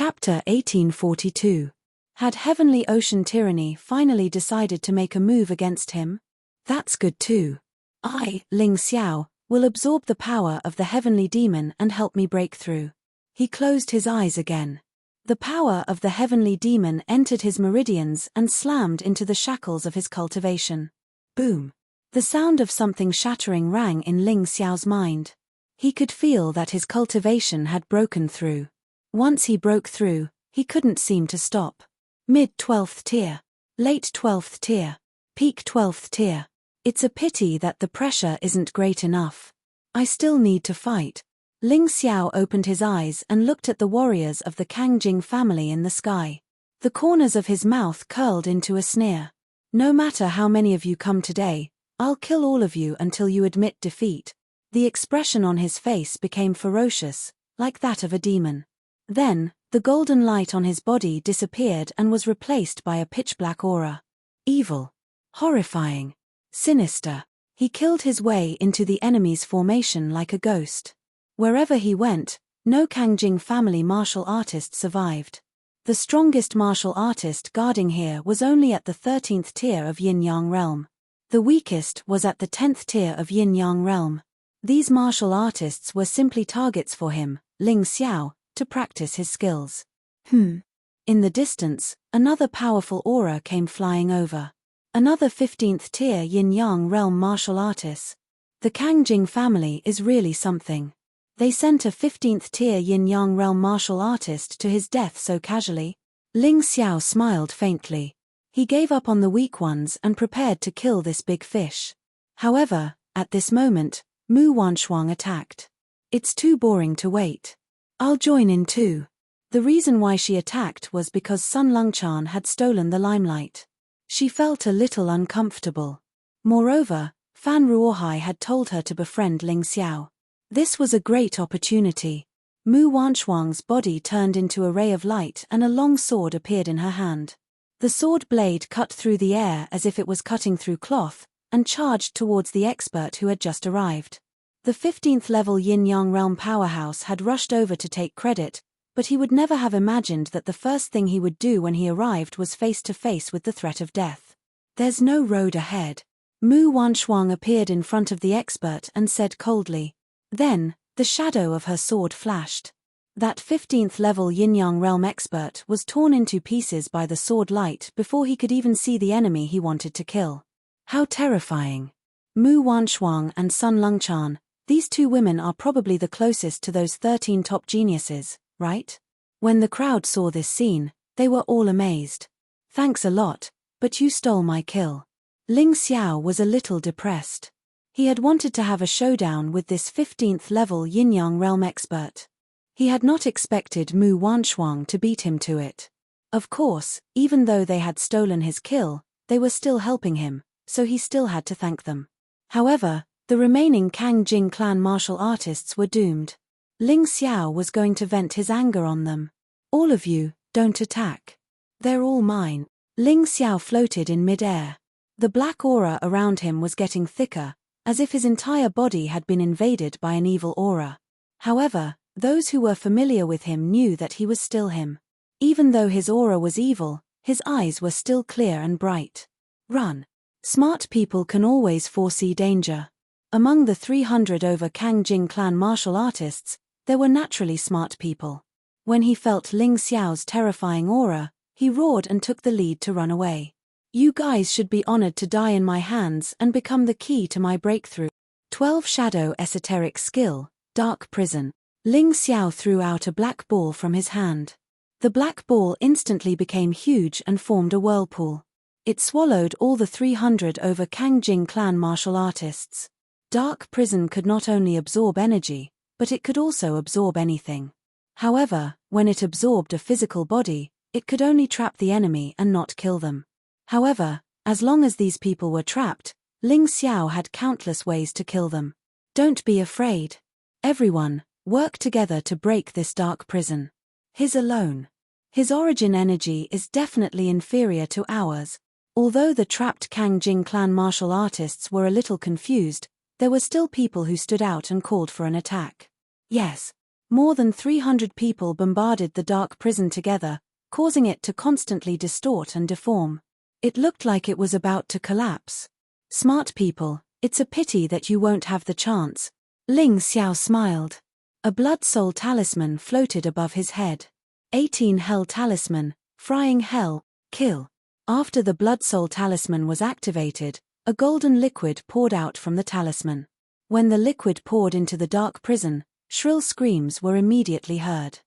Chapter 1842. Had Heavenly Ocean Tyranny finally decided to make a move against him? That's good too. I, Ling Xiao, will absorb the power of the Heavenly Demon and help me break through. He closed his eyes again. The power of the Heavenly Demon entered his meridians and slammed into the shackles of his cultivation. Boom! The sound of something shattering rang in Ling Xiao's mind. He could feel that his cultivation had broken through. Once he broke through, he couldn't seem to stop. Mid-12th tier. Late 12th tier. Peak 12th tier. It's a pity that the pressure isn't great enough. I still need to fight. Ling Xiao opened his eyes and looked at the warriors of the Kangjing family in the sky. The corners of his mouth curled into a sneer. No matter how many of you come today, I'll kill all of you until you admit defeat. The expression on his face became ferocious, like that of a demon. Then, the golden light on his body disappeared and was replaced by a pitch-black aura. Evil. Horrifying. Sinister. He killed his way into the enemy's formation like a ghost. Wherever he went, no Kangjing family martial artist survived. The strongest martial artist guarding here was only at the 13th tier of Yin-Yang realm. The weakest was at the 10th tier of Yin-Yang realm. These martial artists were simply targets for him, Ling Xiao, to practice his skills. In the distance, another powerful aura came flying over. Another 15th tier Yin-Yang realm martial artist. The Kangjing family is really something. They sent a 15th tier Yin-Yang realm martial artist to his death so casually. Ling Xiao smiled faintly. He gave up on the weak ones and prepared to kill this big fish. However, at this moment, Mu Wanshuang attacked. It's too boring to wait. I'll join in too. The reason why she attacked was because Sun Longchan had stolen the limelight. She felt a little uncomfortable. Moreover, Fan Ruohai had told her to befriend Ling Xiao. This was a great opportunity. Mu Wanshuang's body turned into a ray of light and a long sword appeared in her hand. The sword blade cut through the air as if it was cutting through cloth, and charged towards the expert who had just arrived. The 15th level Yin-Yang realm powerhouse had rushed over to take credit, but he would never have imagined that the first thing he would do when he arrived was face to face with the threat of death. There's no road ahead. Mu Wanshuang appeared in front of the expert and said coldly. Then, the shadow of her sword flashed. That 15th level Yin-Yang realm expert was torn into pieces by the sword light before he could even see the enemy he wanted to kill. How terrifying. Mu Wanshuang and Sun Longchan, these two women are probably the closest to those 13 top geniuses, right? When the crowd saw this scene, they were all amazed. Thanks a lot, but you stole my kill. Ling Xiao was a little depressed. He had wanted to have a showdown with this 15th level Yin-Yang realm expert. He had not expected Mu Wanshuang to beat him to it. Of course, even though they had stolen his kill, they were still helping him, so he still had to thank them. However, the remaining Kangjing clan martial artists were doomed. Ling Xiao was going to vent his anger on them. All of you, don't attack. They're all mine. Ling Xiao floated in mid-air. The black aura around him was getting thicker, as if his entire body had been invaded by an evil aura. However, those who were familiar with him knew that he was still him. Even though his aura was evil, his eyes were still clear and bright. Run. Smart people can always foresee danger. Among the 300 over Kangjing clan martial artists, there were naturally smart people. When he felt Ling Xiao's terrifying aura, he roared and took the lead to run away. You guys should be honored to die in my hands and become the key to my breakthrough. 12 Shadow Esoteric Skill, Dark Prison. Ling Xiao threw out a black ball from his hand. The black ball instantly became huge and formed a whirlpool. It swallowed all the 300 over Kangjing clan martial artists. Dark Prison could not only absorb energy, but it could also absorb anything. However, when it absorbed a physical body, it could only trap the enemy and not kill them. However, as long as these people were trapped, Ling Xiao had countless ways to kill them. Don't be afraid. Everyone, work together to break this dark prison. His alone. His origin energy is definitely inferior to ours. Although the trapped Kangjing clan martial artists were a little confused, there were still people who stood out and called for an attack. Yes. More than 300 people bombarded the dark prison together, causing it to constantly distort and deform. It looked like it was about to collapse. Smart people, it's a pity that you won't have the chance. Ling Xiao smiled. A blood soul talisman floated above his head. 18 Hell Talisman, Frying Hell, Kill. After the blood soul talisman was activated, a golden liquid poured out from the talisman. When the liquid poured into the dark prison, shrill screams were immediately heard.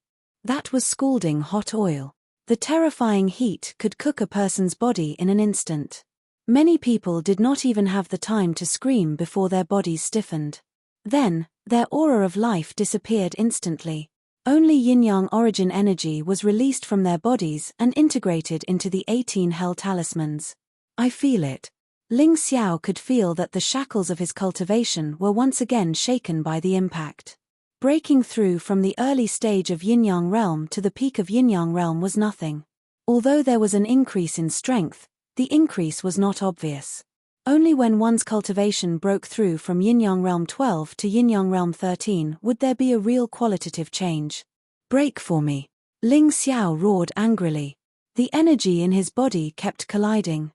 That was scalding hot oil. The terrifying heat could cook a person's body in an instant. Many people did not even have the time to scream before their bodies stiffened. Then, their aura of life disappeared instantly. Only yin-yang origin energy was released from their bodies and integrated into the 18 Hell Talismans. I feel it. Ling Xiao could feel that the shackles of his cultivation were once again shaken by the impact. Breaking through from the early stage of yin-yang realm to the peak of yin-yang realm was nothing. Although there was an increase in strength, the increase was not obvious. Only when one's cultivation broke through from yin-yang realm 12 to yin-yang realm 13 would there be a real qualitative change. Break for me. Ling Xiao roared angrily. The energy in his body kept colliding.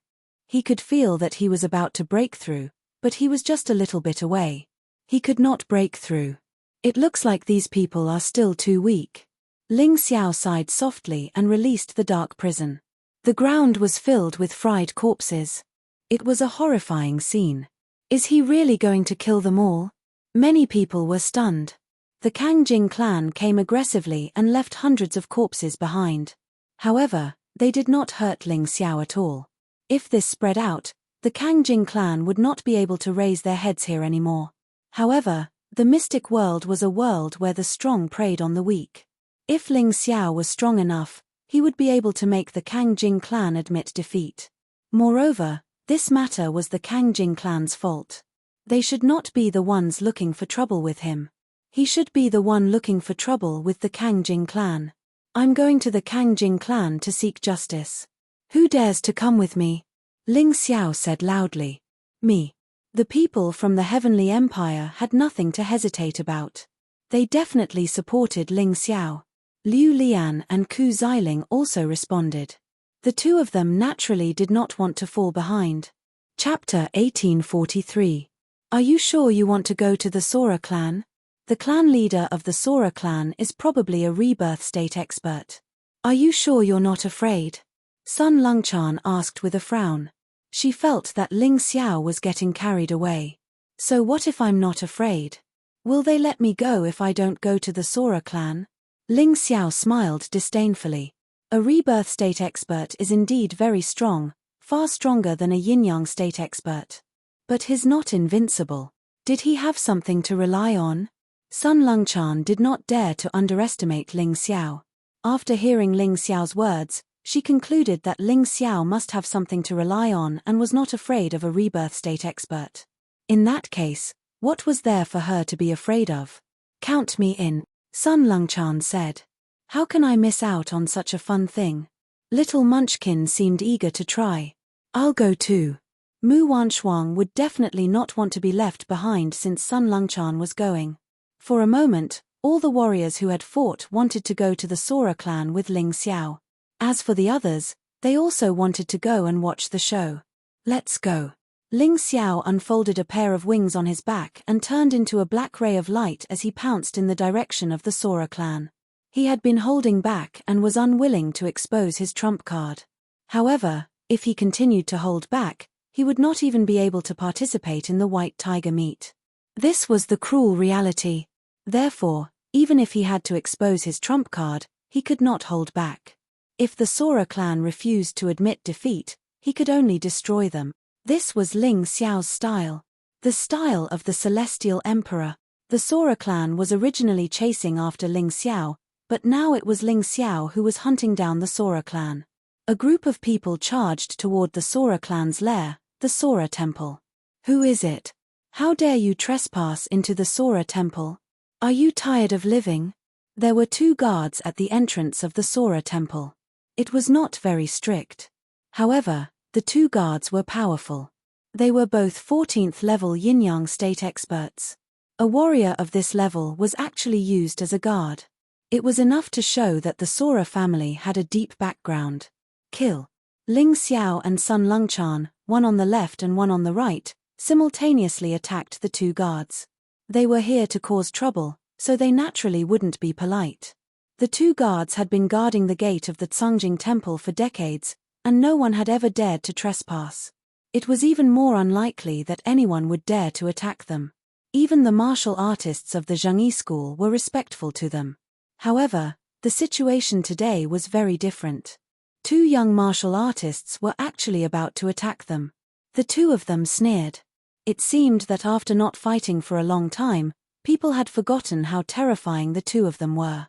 He could feel that he was about to break through, but he was just a little bit away. He could not break through. It looks like these people are still too weak. Ling Xiao sighed softly and released the dark prison. The ground was filled with fried corpses. It was a horrifying scene. Is he really going to kill them all? Many people were stunned. The Kangjing clan came aggressively and left hundreds of corpses behind. However, they did not hurt Ling Xiao at all. If this spread out, the Kangjing clan would not be able to raise their heads here anymore. However, the mystic world was a world where the strong preyed on the weak. If Ling Xiao was strong enough, he would be able to make the Kangjing clan admit defeat. Moreover, this matter was the Kangjing clan's fault. They should not be the ones looking for trouble with him. He should be the one looking for trouble with the Kangjing clan. I'm going to the Kangjing clan to seek justice. Who dares to come with me? Ling Xiao said loudly. Me. The people from the Heavenly Empire had nothing to hesitate about. They definitely supported Ling Xiao. Liu Lian and Ku Xiling also responded. The two of them naturally did not want to fall behind. Chapter 1843. Are you sure you want to go to the Sora clan? The clan leader of the Sora clan is probably a rebirth state expert. Are you sure you're not afraid? Sun Longchan asked with a frown. She felt that Ling Xiao was getting carried away. So what if I'm not afraid? Will they let me go if I don't go to the Sora clan? Ling Xiao smiled disdainfully. A rebirth state expert is indeed very strong, far stronger than a yin-yang state expert. But he's not invincible. Did he have something to rely on? Sun Longchan did not dare to underestimate Ling Xiao. After hearing Ling Xiao's words, she concluded that Ling Xiao must have something to rely on and was not afraid of a rebirth state expert. In that case, what was there for her to be afraid of? Count me in, Sun Longchan said. How can I miss out on such a fun thing? Little Munchkin seemed eager to try. I'll go too. Mu Wanshuang would definitely not want to be left behind since Sun Longchan was going. For a moment, all the warriors who had fought wanted to go to the Sora clan with Ling Xiao. As for the others, they also wanted to go and watch the show. Let's go. Ling Xiao unfolded a pair of wings on his back and turned into a black ray of light as he pounced in the direction of the Sora clan. He had been holding back and was unwilling to expose his trump card. However, if he continued to hold back, he would not even be able to participate in the white tiger meet. This was the cruel reality. Therefore, even if he had to expose his trump card, he could not hold back. If the Sora clan refused to admit defeat, he could only destroy them. This was Ling Xiao's style. The style of the Celestial Emperor. The Sora clan was originally chasing after Ling Xiao, but now it was Ling Xiao who was hunting down the Sora clan. A group of people charged toward the Sora clan's lair, the Sora temple. Who is it? How dare you trespass into the Sora temple? Are you tired of living? There were 2 guards at the entrance of the Sora temple. It was not very strict. However, the 2 guards were powerful. They were both 14th level yin-yang state experts. A warrior of this level was actually used as a guard. It was enough to show that the Sora family had a deep background. Kill. Ling Xiao and Sun Longchan, one on the left and one on the right, simultaneously attacked the two guards. They were here to cause trouble, so they naturally wouldn't be polite. The two guards had been guarding the gate of the Cangjing temple for decades, and no one had ever dared to trespass. It was even more unlikely that anyone would dare to attack them. Even the martial artists of the Zhengyi school were respectful to them. However, the situation today was very different. Two young martial artists were actually about to attack them. The two of them sneered. It seemed that after not fighting for a long time, people had forgotten how terrifying the two of them were.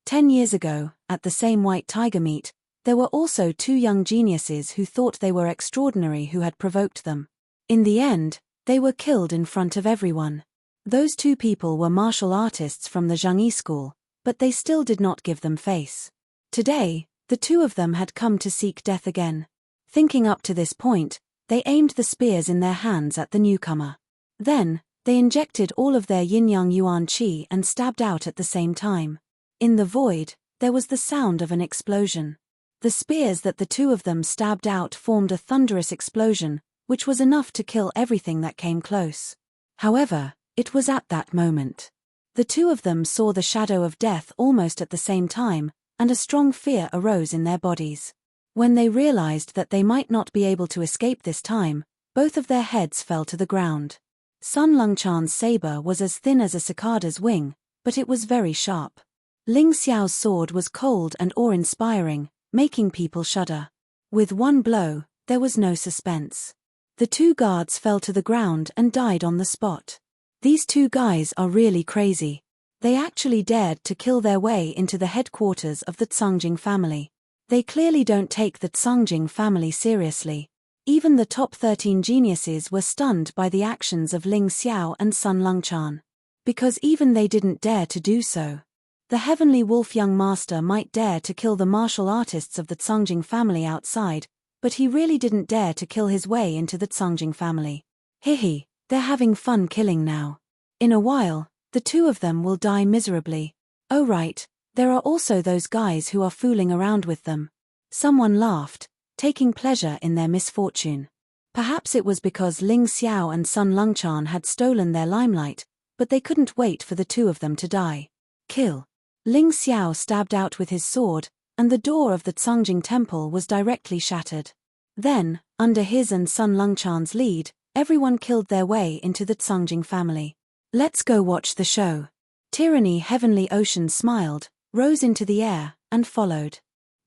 10 years ago, at the same White Tiger meet, there were also two young geniuses who thought they were extraordinary who had provoked them. In the end, they were killed in front of everyone. Those two people were martial artists from the Zhengyi school, but they still did not give them face. Today, the two of them had come to seek death again. Thinking up to this point, they aimed the spears in their hands at the newcomer. Then, they injected all of their yin-yang yuan qi and stabbed out at the same time. In the void, there was the sound of an explosion. The spears that the two of them stabbed out formed a thunderous explosion, which was enough to kill everything that came close. However, it was at that moment. The two of them saw the shadow of death almost at the same time, and a strong fear arose in their bodies. When they realized that they might not be able to escape this time, both of their heads fell to the ground. Sun Longchan's saber was as thin as a cicada's wing, but it was very sharp. Ling Xiao's sword was cold and awe-inspiring, making people shudder. With one blow, there was no suspense. The two guards fell to the ground and died on the spot. These two guys are really crazy. They actually dared to kill their way into the headquarters of the Cangjing family. They clearly don't take the Cangjing family seriously. Even the top 13 geniuses were stunned by the actions of Ling Xiao and Sun Longchan. Because even they didn't dare to do so. The Heavenly Wolf young master might dare to kill the martial artists of the Cangjing family outside, but he really didn't dare to kill his way into the Cangjing family. Hehe, they're having fun killing now. In a while, the two of them will die miserably. Oh right, there are also those guys who are fooling around with them. Someone laughed, taking pleasure in their misfortune. Perhaps it was because Ling Xiao and Sun Longchan had stolen their limelight, but they couldn't wait for the two of them to die. Kill. Ling Xiao stabbed out with his sword, and the door of the Cangjing temple was directly shattered. Then, under his and Sun Longchan's lead, everyone killed their way into the Cangjing family. Let's go watch the show. Tyranny Heavenly Ocean smiled, rose into the air, and followed.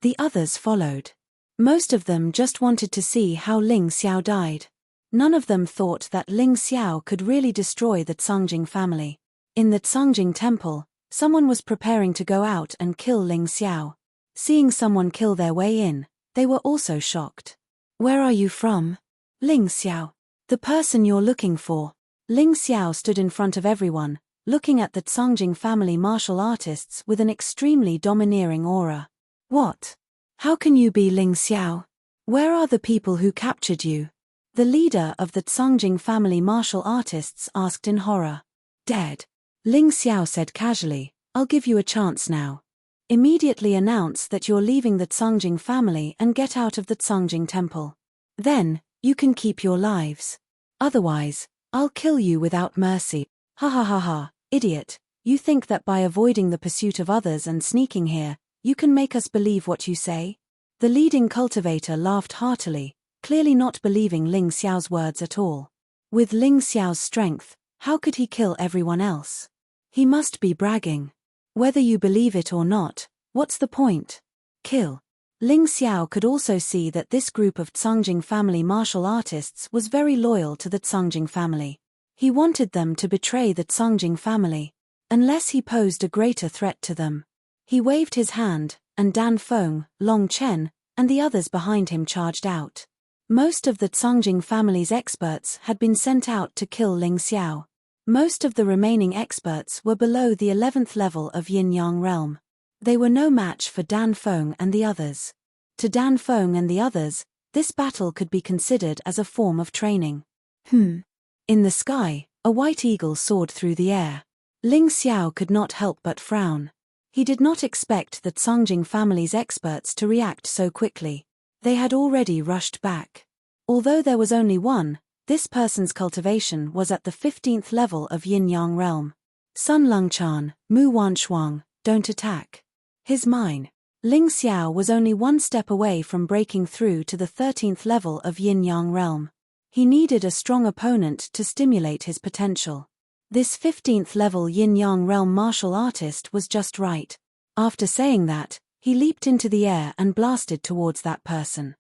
The others followed. Most of them just wanted to see how Ling Xiao died. None of them thought that Ling Xiao could really destroy the Cangjing family. In the Cangjing temple, someone was preparing to go out and kill Ling Xiao. Seeing someone kill their way in, they were also shocked. Where are you from? Ling Xiao. The person you're looking for. Ling Xiao stood in front of everyone, looking at the Cangjing family martial artists with an extremely domineering aura. What? How can you be Ling Xiao? Where are the people who captured you? The leader of the Cangjing family martial artists asked in horror. Dead. Ling Xiao said casually, I'll give you a chance now. Immediately announce that you're leaving the Cangjing family and get out of the Cangjing temple. Then, you can keep your lives. Otherwise, I'll kill you without mercy. Ha ha ha ha, idiot, you think that by avoiding the pursuit of others and sneaking here, you can make us believe what you say? The leading cultivator laughed heartily, clearly not believing Ling Xiao's words at all. With Ling Xiao's strength, how could he kill everyone else? He must be bragging. Whether you believe it or not, what's the point? Kill. Ling Xiao could also see that this group of Cangjing family martial artists was very loyal to the Cangjing family. He wanted them to betray the Cangjing family, unless he posed a greater threat to them. He waved his hand, and Dan Feng, Long Chen, and the others behind him charged out. Most of the Cangjing family's experts had been sent out to kill Ling Xiao. Most of the remaining experts were below the 11th level of Yin-Yang realm. They were no match for Dan Feng and the others. To Dan Feng and the others, this battle could be considered as a form of training. In the sky, A white eagle soared through the air. Ling Xiao could not help but frown. He did not expect the Songjing family's experts to react so quickly. They had already rushed back. Although there was only one, this person's cultivation was at the 15th level of Yin-Yang realm. Sun Longchan, Mu Wanshuang, don't attack. His mine. Ling Xiao was only one step away from breaking through to the 13th level of Yin-Yang realm. He needed a strong opponent to stimulate his potential. This 15th level Yin-Yang realm martial artist was just right. After saying that, he leaped into the air and blasted towards that person.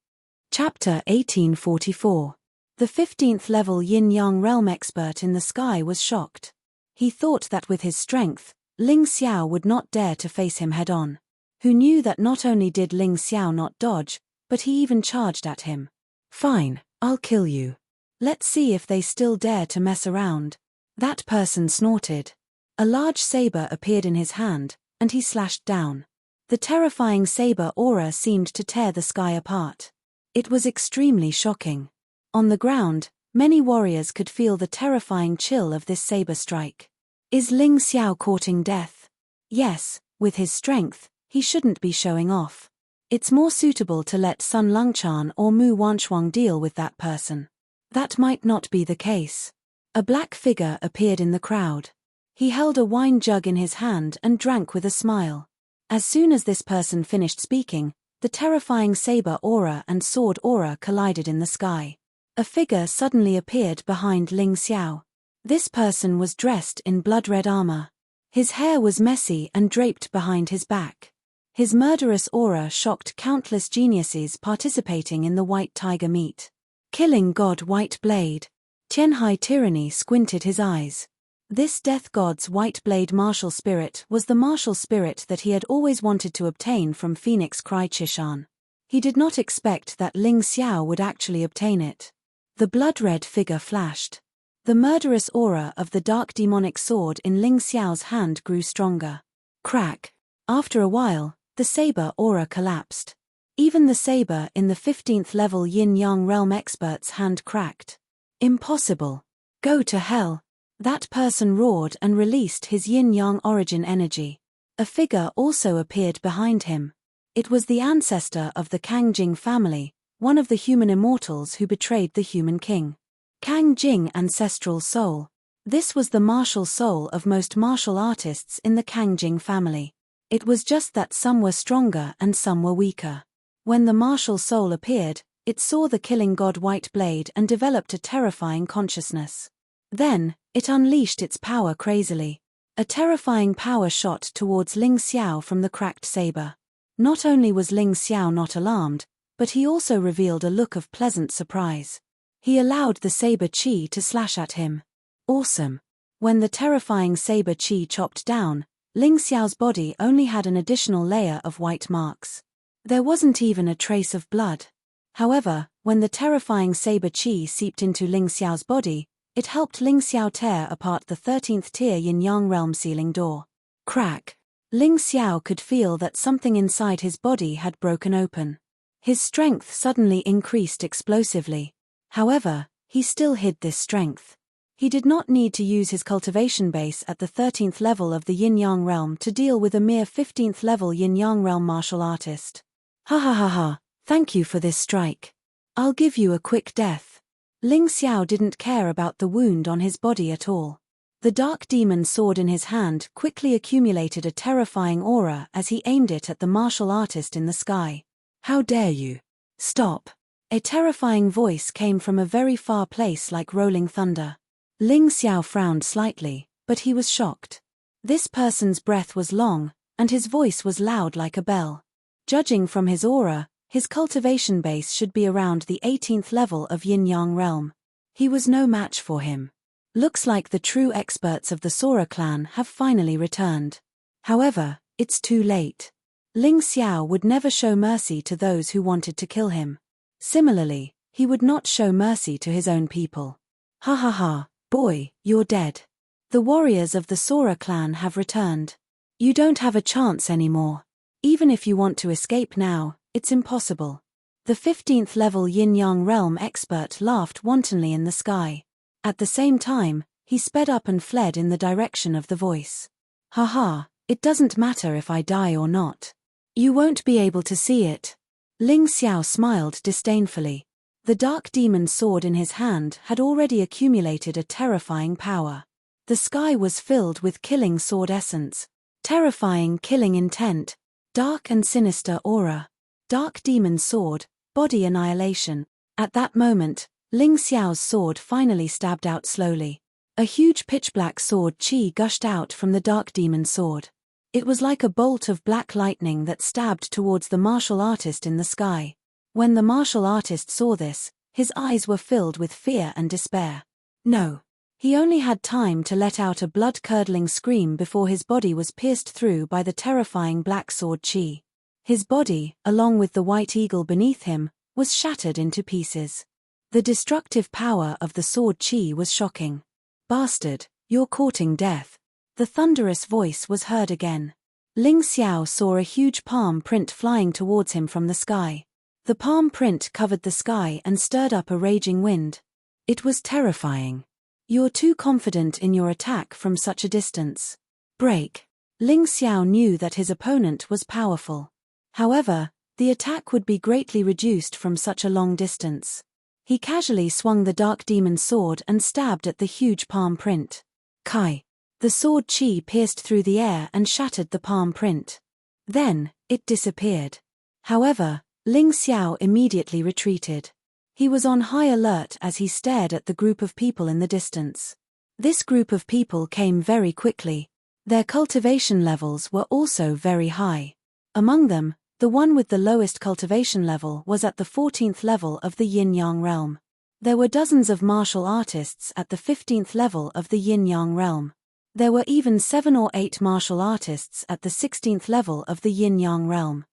Chapter 1844. The 15th level Yin-Yang realm expert in the sky was shocked. He thought that with his strength, Ling Xiao would not dare to face him head-on. Who knew that not only did Ling Xiao not dodge, but he even charged at him. Fine, I'll kill you. Let's see if they still dare to mess around. That person snorted. A large saber appeared in his hand, and he slashed down. The terrifying saber aura seemed to tear the sky apart. It was extremely shocking. On the ground, many warriors could feel the terrifying chill of this saber strike. Is Ling Xiao courting death? Yes, with his strength, he shouldn't be showing off. It's more suitable to let Sun Longchan or Mu Wanshuang deal with that person. That might not be the case. A black figure appeared in the crowd. He held a wine jug in his hand and drank with a smile. As soon as this person finished speaking, the terrifying saber aura and sword aura collided in the sky. A figure suddenly appeared behind Ling Xiao. This person was dressed in blood-red armor. His hair was messy and draped behind his back. His murderous aura shocked countless geniuses participating in the White Tiger meet. Killing God White Blade. Tianhai Tyranny squinted his eyes. This death god's white blade martial spirit was the martial spirit that he had always wanted to obtain from Phoenix Cry Chishan. He did not expect that Ling Xiao would actually obtain it. The blood-red figure flashed. The murderous aura of the dark demonic sword in Ling Xiao's hand grew stronger. Crack. After a while, the saber aura collapsed. Even the saber in the 15th level Yin-Yang realm expert's hand cracked. Impossible. Go to hell. That person roared and released his Yin-Yang origin energy. A figure also appeared behind him. It was the ancestor of the Kang Jing family, one of the human immortals who betrayed the human king. Kang Jing ancestral soul. This was the martial soul of most martial artists in the Kang Jing family. It was just that some were stronger and some were weaker. When the martial soul appeared, it saw the killing god White Blade and developed a terrifying consciousness. Then, it unleashed its power crazily. A terrifying power shot towards Ling Xiao from the cracked saber. Not only was Ling Xiao not alarmed, but he also revealed a look of pleasant surprise. He allowed the saber chi to slash at him. Awesome. When the terrifying saber chi chopped down, Ling Xiao's body only had an additional layer of white marks. There wasn't even a trace of blood. However, when the terrifying saber chi seeped into Ling Xiao's body, it helped Ling Xiao tear apart the 13th tier Yin-Yang realm ceiling door. Crack. Ling Xiao could feel that something inside his body had broken open. His strength suddenly increased explosively. However, he still hid this strength. He did not need to use his cultivation base at the 13th level of the Yin-Yang realm to deal with a mere 15th level Yin-Yang realm martial artist. Ha ha ha ha, thank you for this strike. I'll give you a quick death. Ling Xiao didn't care about the wound on his body at all. The dark demon sword in his hand quickly accumulated a terrifying aura as he aimed it at the martial artist in the sky. How dare you? Stop. A terrifying voice came from a very far place like rolling thunder. Ling Xiao frowned slightly, but he was shocked. This person's breath was long, and his voice was loud like a bell. Judging from his aura, his cultivation base should be around the 18th level of Yin-Yang realm. He was no match for him. Looks like the true experts of the Sora clan have finally returned. However, it's too late. Ling Xiao would never show mercy to those who wanted to kill him. Similarly, he would not show mercy to his own people. Ha ha ha, boy, you're dead. The warriors of the Sora clan have returned. You don't have a chance anymore. Even if you want to escape now, it's impossible. The 15th level Yin-Yang realm expert laughed wantonly in the sky. At the same time, he sped up and fled in the direction of the voice. Haha, it doesn't matter if I die or not. You won't be able to see it. Ling Xiao smiled disdainfully. The dark demon's sword in his hand had already accumulated a terrifying power. The sky was filled with killing sword essence. Terrifying killing intent. Dark and sinister aura. Dark demon's sword, body annihilation. At that moment, Ling Xiao's sword finally stabbed out slowly. A huge pitch-black sword chi gushed out from the dark demon's sword. It was like a bolt of black lightning that stabbed towards the martial artist in the sky. When the martial artist saw this, his eyes were filled with fear and despair. No. He only had time to let out a blood-curdling scream before his body was pierced through by the terrifying black sword chi. His body, along with the white eagle beneath him, was shattered into pieces. The destructive power of the sword chi was shocking. Bastard, you're courting death. The thunderous voice was heard again. Ling Xiao saw a huge palm print flying towards him from the sky. The palm print covered the sky and stirred up a raging wind. It was terrifying. You're too confident in your attack from such a distance. Break. Ling Xiao knew that his opponent was powerful. However, the attack would be greatly reduced from such a long distance. He casually swung the dark demon's sword and stabbed at the huge palm print. Kai. The sword chi pierced through the air and shattered the palm print. Then, it disappeared. However, Ling Xiao immediately retreated. He was on high alert as he stared at the group of people in the distance. This group of people came very quickly. Their cultivation levels were also very high. Among them, the one with the lowest cultivation level was at the 14th level of the Yin-Yang realm. There were dozens of martial artists at the 15th level of the Yin-Yang realm. There were even 7 or 8 martial artists at the 16th level of the Yin-Yang realm.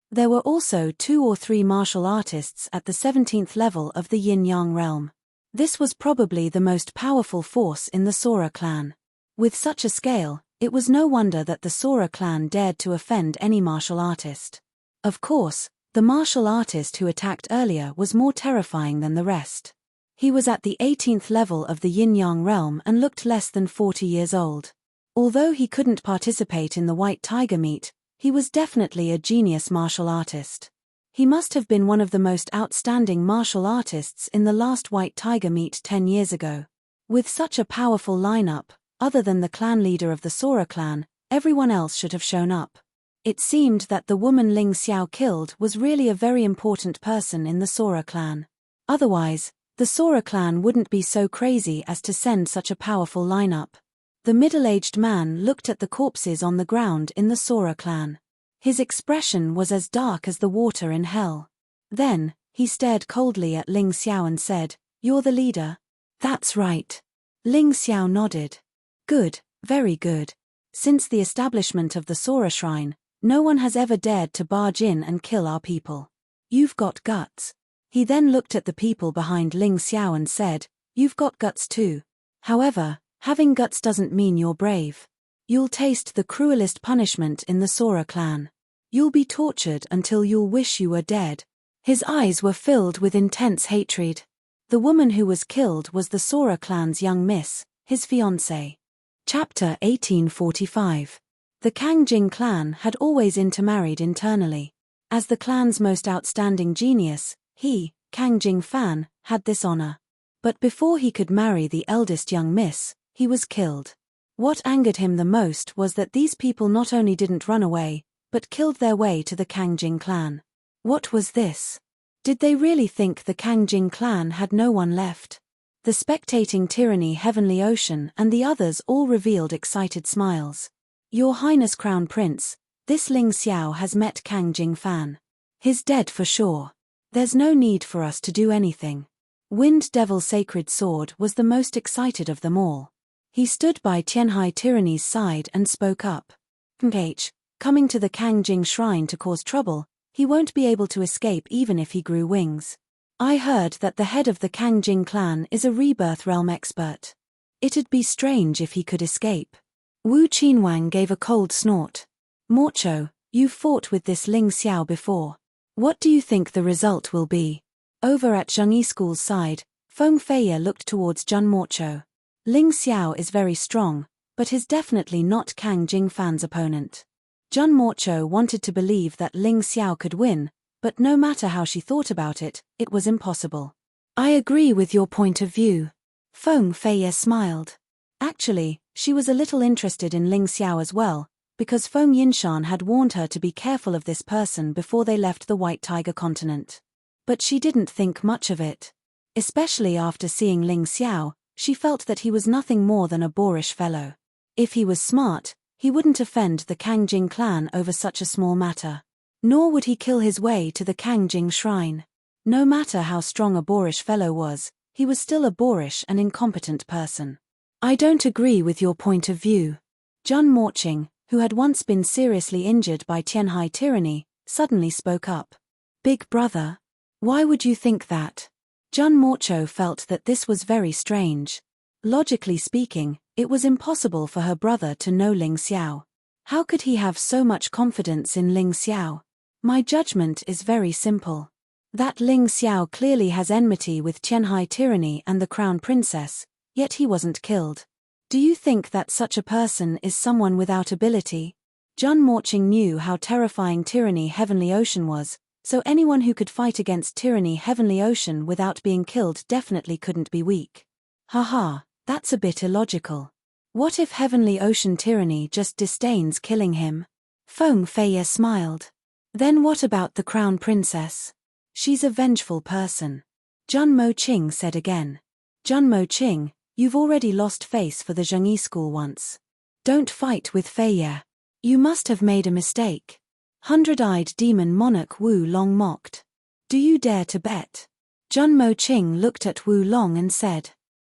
There were also 2 or 3 martial artists at the 17th level of the Yin-Yang realm. This was probably the most powerful force in the Sora clan. With such a scale, it was no wonder that the Sora clan dared to offend any martial artist. Of course, the martial artist who attacked earlier was more terrifying than the rest. He was at the 18th level of the Yin-Yang realm and looked less than 40 years old. Although he couldn't participate in the White Tiger meet, he was definitely a genius martial artist. He must have been one of the most outstanding martial artists in the last White Tiger meet 10 years ago. With such a powerful lineup, other than the clan leader of the Sora clan, everyone else should have shown up. It seemed that the woman Ling Xiao killed was really a very important person in the Sora clan. Otherwise, the Sora clan wouldn't be so crazy as to send such a powerful lineup. The middle-aged man looked at the corpses on the ground in the Sora clan. His expression was as dark as the water in hell. Then, he stared coldly at Ling Xiao and said, "You're the leader?" "That's right." Ling Xiao nodded. "Good, very good. Since the establishment of the Sora shrine, no one has ever dared to barge in and kill our people. You've got guts." He then looked at the people behind Ling Xiao and said, "You've got guts too. However, having guts doesn't mean you're brave. You'll taste the cruelest punishment in the Sora clan. You'll be tortured until you'll wish you were dead." His eyes were filled with intense hatred. The woman who was killed was the Sora clan's young miss, his fiancée. Chapter 1845. The Kangjing clan had always intermarried internally. As the clan's most outstanding genius, he, Kangjing Fan, had this honor. But before he could marry the eldest young miss, he was killed. What angered him the most was that these people not only didn't run away, but killed their way to the Kangjing clan. What was this? Did they really think the Kangjing clan had no one left? The spectating tyranny Heavenly Ocean and the others all revealed excited smiles. "Your Highness Crown Prince, this Ling Xiao has met Kangjing Fan. He's dead for sure. There's no need for us to do anything." Wind Devil Sacred Sword was the most excited of them all. He stood by Tianhai Tyranny's side and spoke up. Coming to the Kangjing shrine to cause trouble, he won't be able to escape even if he grew wings. I heard that the head of the Kangjing clan is a rebirth realm expert. It'd be strange if he could escape. Wu Qinwang gave a cold snort. "Morcho, you've fought with this Ling Xiao before. What do you think the result will be?" Over at Zheng Yisku's side, Feng Feiya looked towards Jun Morcho. Ling Xiao is very strong, but is definitely not Kang Jingfan's opponent. Jun Morcho wanted to believe that Ling Xiao could win, but no matter how she thought about it, it was impossible. I agree with your point of view. Feng Feiye smiled. Actually, she was a little interested in Ling Xiao as well, because Feng Yinshan had warned her to be careful of this person before they left the White Tiger continent. But she didn't think much of it. Especially after seeing Ling Xiao, she felt that he was nothing more than a boorish fellow. If he was smart, he wouldn't offend the Kangjing clan over such a small matter. Nor would he kill his way to the Kangjing shrine. No matter how strong a boorish fellow was, he was still a boorish and incompetent person. I don't agree with your point of view. Jun Morching, who had once been seriously injured by Tianhai tyranny, suddenly spoke up. Big brother? Why would you think that? Jun Morcho felt that this was very strange. Logically speaking, it was impossible for her brother to know Ling Xiao. How could he have so much confidence in Ling Xiao? My judgment is very simple. That Ling Xiao clearly has enmity with Tianhai tyranny and the crown princess, yet he wasn't killed. Do you think that such a person is someone without ability? Jun Morching knew how terrifying Tyranny Heavenly Ocean was, so anyone who could fight against Tyranny Heavenly Ocean without being killed definitely couldn't be weak. Haha, that's a bit illogical. What if Heavenly Ocean Tyranny just disdains killing him? Feng Feiye smiled. Then what about the crown princess? She's a vengeful person. Jun Moqing said again. Jun Moqing, you've already lost face for the Zhengyi school once. Don't fight with Feiye. You must have made a mistake. Hundred-eyed demon monarch Wu Long mocked. Do you dare to bet? Jun Moqing looked at Wu Long and said.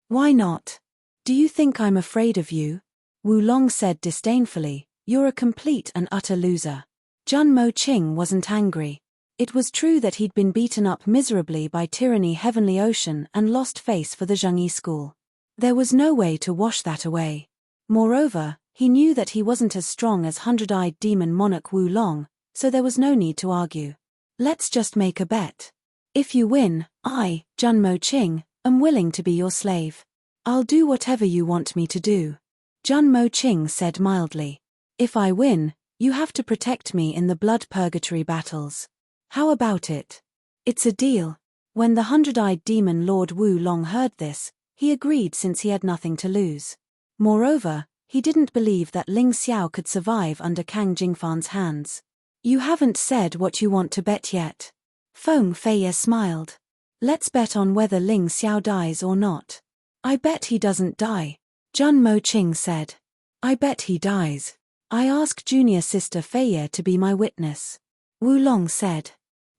Why not? Do you think I'm afraid of you? Wu Long said disdainfully, you're a complete and utter loser. Jun Moqing wasn't angry. It was true that he'd been beaten up miserably by Tyranny Heavenly Ocean and lost face for the Zhengyi school. There was no way to wash that away. Moreover, he knew that he wasn't as strong as hundred-eyed demon monarch Wu Long, so there was no need to argue. Let's just make a bet. If you win, I, Jun Moqing, am willing to be your slave. I'll do whatever you want me to do. Jun Moqing said mildly. If I win, you have to protect me in the blood purgatory battles. How about it? It's a deal. When the hundred-eyed demon Lord Wu Long heard this, he agreed since he had nothing to lose. Moreover, he didn't believe that Ling Xiao could survive under Kang Jingfan's hands. You haven't said what you want to bet yet. Feng Feiye smiled. Let's bet on whether Ling Xiao dies or not. I bet he doesn't die. Jun Moqing said. I bet he dies. I ask junior sister Feiye to be my witness. Wu Long said.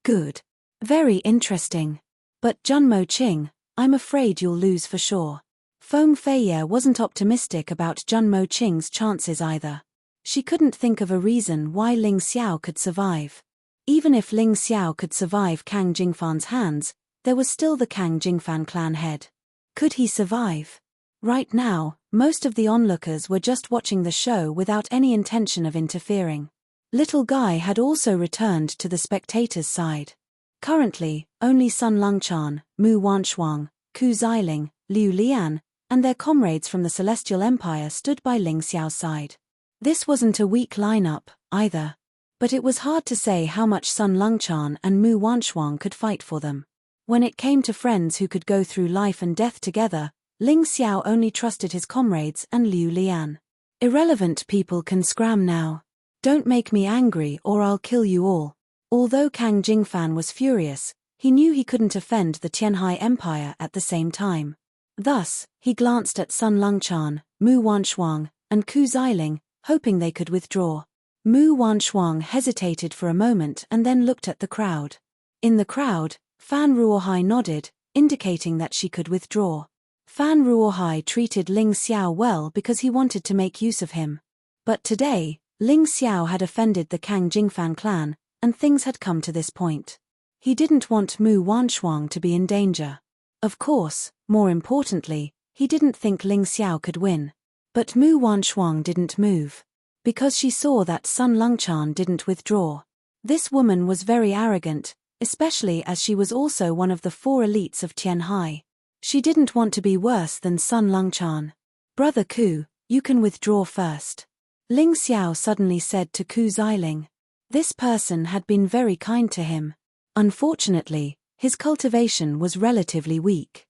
Good. Very interesting. But Jun Moqing, I'm afraid you'll lose for sure. Feng Feiye wasn't optimistic about Jun Moqing's chances either. She couldn't think of a reason why Ling Xiao could survive. Even if Ling Xiao could survive Kang Jingfan's hands, there was still the Kang Jingfan clan head. Could he survive? Right now, most of the onlookers were just watching the show without any intention of interfering. Little Guy had also returned to the spectators' side. Currently, only Sun Longchan, Mu Wanshuang, Ku Xiling, Liu Lian, and their comrades from the Celestial Empire stood by Ling Xiao's side. This wasn't a weak lineup, either. But it was hard to say how much Sun Longchan and Mu Wanshuang could fight for them. When it came to friends who could go through life and death together, Ling Xiao only trusted his comrades and Liu Lian. Irrelevant people can scram now. Don't make me angry or I'll kill you all. Although Kang Jingfan was furious, he knew he couldn't offend the Tianhai Empire at the same time. Thus, he glanced at Sun Longchan, Mu Wanshuang, and Ku Xiling, hoping they could withdraw. Mu Wanshuang hesitated for a moment and then looked at the crowd. In the crowd, Fan Ruohai nodded, indicating that she could withdraw. Fan Ruohai treated Ling Xiao well because he wanted to make use of him. But today, Ling Xiao had offended the Kang Jingfan clan, and things had come to this point. He didn't want Mu Wanshuang to be in danger. Of course, more importantly, he didn't think Ling Xiao could win. But Mu Wanshuang didn't move. Because she saw that Sun Longchan didn't withdraw. This woman was very arrogant, especially as she was also one of the 4 elites of Tianhai. She didn't want to be worse than Sun Longchan. Brother Ku, you can withdraw first. Ling Xiao suddenly said to Ku Xiling. This person had been very kind to him. Unfortunately, his cultivation was relatively weak.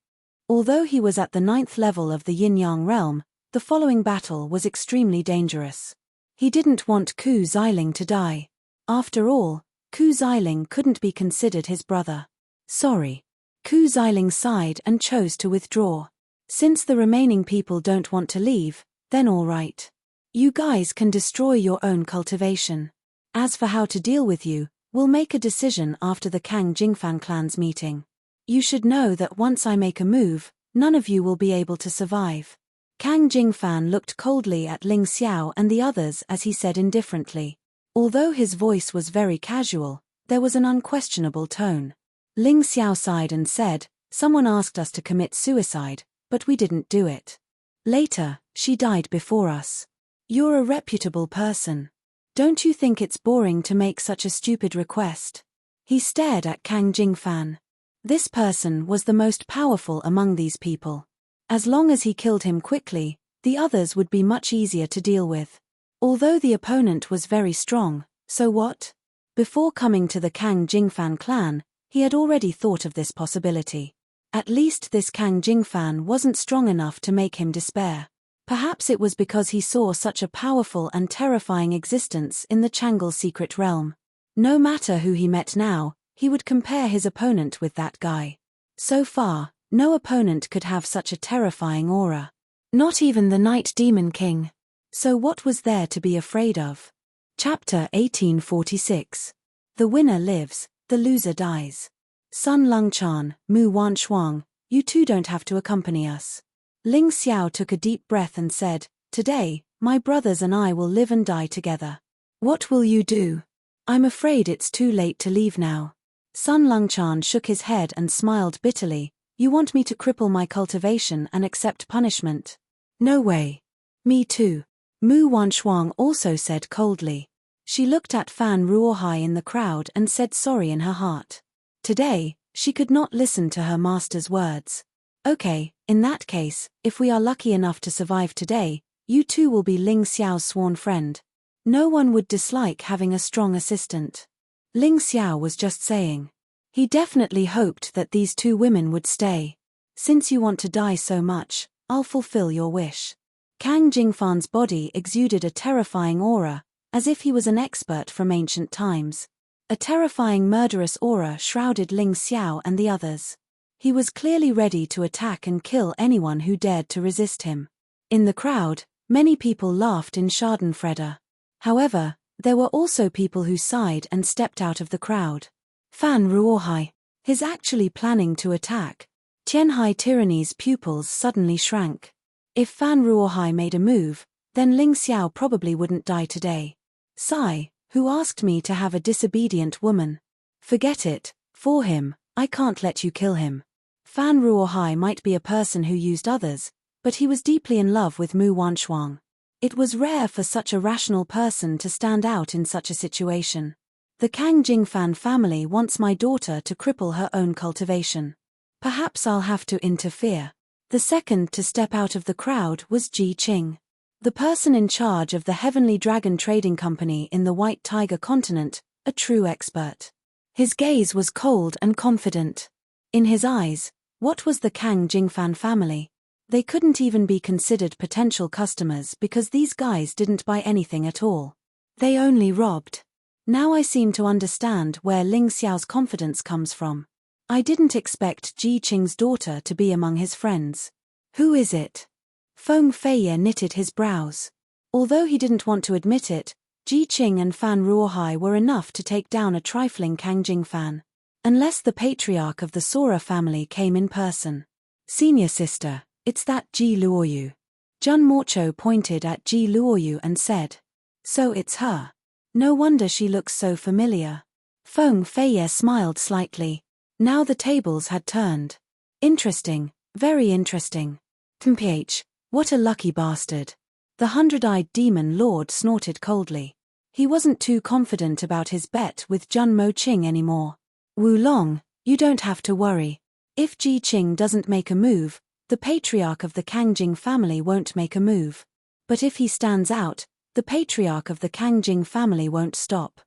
Although he was at the 9th level of the Yin-Yang realm, the following battle was extremely dangerous. He didn't want Ku Xiling to die. After all, Ku Xiling couldn't be considered his brother. Sorry. Ku Xiling sighed and chose to withdraw. Since the remaining people don't want to leave, then all right. You guys can destroy your own cultivation. As for how to deal with you, we'll make a decision after the Kang Jingfan clan's meeting. You should know that once I make a move, none of you will be able to survive. Kang Jingfan looked coldly at Ling Xiao and the others as he said indifferently. Although his voice was very casual, there was an unquestionable tone. Ling Xiao sighed and said, "Someone asked us to commit suicide, but we didn't do it. Later, she died before us. You're a reputable person. Don't you think it's boring to make such a stupid request?" He stared at Kang Jingfan. This person was the most powerful among these people. As long as he killed him quickly, the others would be much easier to deal with. Although the opponent was very strong, so what? Before coming to the Kang Jingfan clan, he had already thought of this possibility. At least this Kang Jingfan wasn't strong enough to make him despair. Perhaps it was because he saw such a powerful and terrifying existence in the Changle secret realm. No matter who he met now, he would compare his opponent with that guy. So far, no opponent could have such a terrifying aura. Not even the Night Demon King. So what was there to be afraid of? Chapter 1846. The winner lives, the loser dies. Sun Longchan, Mu Wanshuang, you two don't have to accompany us. Ling Xiao took a deep breath and said, "Today, my brothers and I will live and die together." "What will you do?" "I'm afraid it's too late to leave now." Sun Longchan shook his head and smiled bitterly. "You want me to cripple my cultivation and accept punishment?" "No way." "Me too." Mu Wanshuang also said coldly. She looked at Fan Ruohai in the crowd and said sorry in her heart. Today, she could not listen to her master's words. "Okay, in that case, if we are lucky enough to survive today, you two will be Ling Xiao's sworn friend. No one would dislike having a strong assistant." Ling Xiao was just saying. He definitely hoped that these two women would stay. "Since you want to die so much, I'll fulfill your wish." Kang Jingfan's body exuded a terrifying aura, as if he was an expert from ancient times. A terrifying murderous aura shrouded Ling Xiao and the others. He was clearly ready to attack and kill anyone who dared to resist him. In the crowd, many people laughed in Schadenfreude. However, there were also people who sighed and stepped out of the crowd. Fan Ruohai. He's actually planning to attack. Tianhai Tyranny's pupils suddenly shrank. If Fan Ruohai made a move, then Ling Xiao probably wouldn't die today. Sai, who asked me to have a disobedient woman? Forget it, for him, I can't let you kill him. Fan Ruohai might be a person who used others, but he was deeply in love with Mu Wanshuang. It was rare for such a rational person to stand out in such a situation. The Kang Jingfan family wants my daughter to cripple her own cultivation. Perhaps I'll have to interfere. The second to step out of the crowd was Ji Qing. The person in charge of the Heavenly Dragon Trading Company in the White Tiger continent, a true expert. His gaze was cold and confident. In his eyes, what was the Kang Jingfan family? They couldn't even be considered potential customers because these guys didn't buy anything at all. They only robbed. Now I seem to understand where Ling Xiao's confidence comes from. I didn't expect Ji Qing's daughter to be among his friends. Who is it? Feng Feiye knitted his brows. Although he didn't want to admit it, Ji Qing and Fan Ruohai were enough to take down a trifling Kang Jingfan. Unless the patriarch of the Sora family came in person. "Senior sister, it's that Ji Luoyu." Jun Morcho pointed at Ji Luoyu and said. "So it's her. No wonder she looks so familiar." Feng Feiye smiled slightly. Now the tables had turned. Interesting, very interesting. Mph, what a lucky bastard. The 100-eyed demon lord snorted coldly. He wasn't too confident about his bet with Jun Mo Qing anymore. "Wu Long, you don't have to worry. If Ji Qing doesn't make a move, the patriarch of the Kangjing family won't make a move. But if he stands out, the patriarch of the Kangjing family won't stop.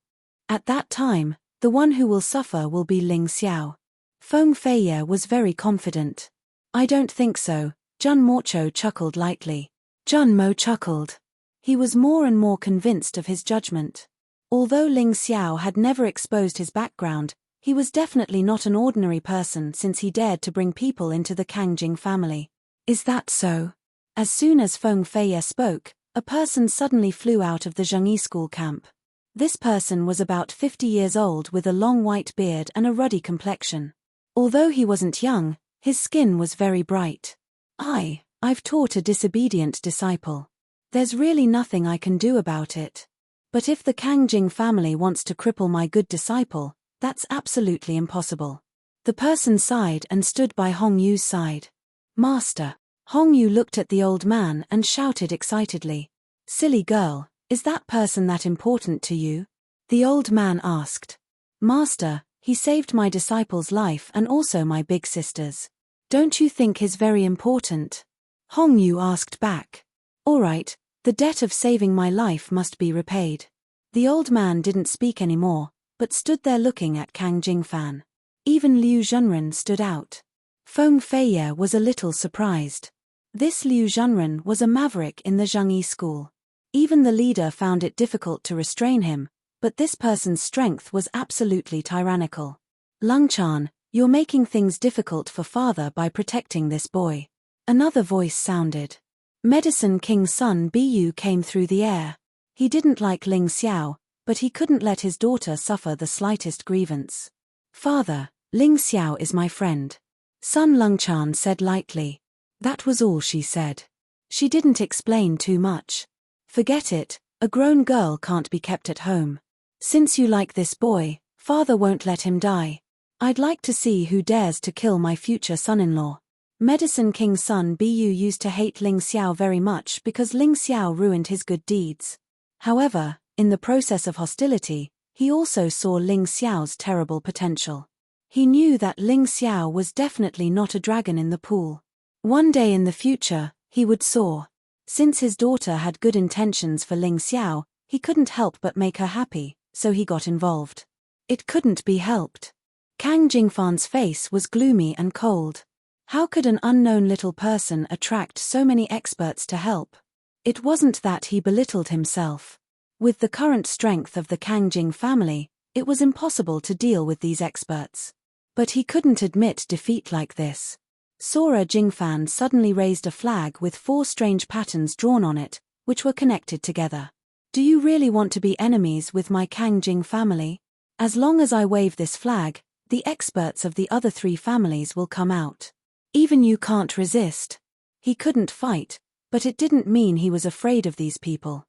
At that time, the one who will suffer will be Ling Xiao. Feng Feiye was very confident. I don't think so, Jun Mocho chuckled lightly. Jun Mo chuckled. He was more and more convinced of his judgment. Although Ling Xiao had never exposed his background, he was definitely not an ordinary person since he dared to bring people into the Kangjing family. Is that so? As soon as Feng Feiye spoke, a person suddenly flew out of the Zhengyi school camp. This person was about 50 years old with a long white beard and a ruddy complexion. Although he wasn't young, his skin was very bright. I've taught a disobedient disciple. There's really nothing I can do about it. But if the Kangjing family wants to cripple my good disciple, that's absolutely impossible. The person sighed and stood by Hong Yu's side. Master. Hong Yu looked at the old man and shouted excitedly. Silly girl, is that person that important to you? The old man asked. Master, he saved my disciple's life and also my big sister's. Don't you think he's very important? Hong Yu asked back. All right, the debt of saving my life must be repaid. The old man didn't speak anymore, but stood there looking at Kang Jingfan. Even Liu Zhenren stood out. Feng Feiye was a little surprised. This Liu Zhenren was a maverick in the Zhengyi school. Even the leader found it difficult to restrain him, but this person's strength was absolutely tyrannical. Lungchan, you're making things difficult for father by protecting this boy. Another voice sounded. Medicine King's son Bu came through the air. He didn't like Ling Xiao, but he couldn't let his daughter suffer the slightest grievance. Father, Ling Xiao is my friend. Sun Lungchan said lightly. That was all she said. She didn't explain too much. Forget it, a grown girl can't be kept at home. Since you like this boy, father won't let him die. I'd like to see who dares to kill my future son-in-law. Medicine King's son Bu used to hate Ling Xiao very much because Ling Xiao ruined his good deeds. However, in the process of hostility, he also saw Ling Xiao's terrible potential. He knew that Ling Xiao was definitely not a dragon in the pool. One day in the future, he would soar. Since his daughter had good intentions for Ling Xiao, he couldn't help but make her happy, so he got involved. It couldn't be helped. Kang Jingfan's face was gloomy and cold. How could an unknown little person attract so many experts to help? It wasn't that he belittled himself. With the current strength of the Kangjing family, it was impossible to deal with these experts. But he couldn't admit defeat like this. Sora Jingfan suddenly raised a flag with 4 strange patterns drawn on it, which were connected together. Do you really want to be enemies with my Kangjing family? As long as I wave this flag, the experts of the other 3 families will come out. Even you can't resist. He couldn't fight, but it didn't mean he was afraid of these people.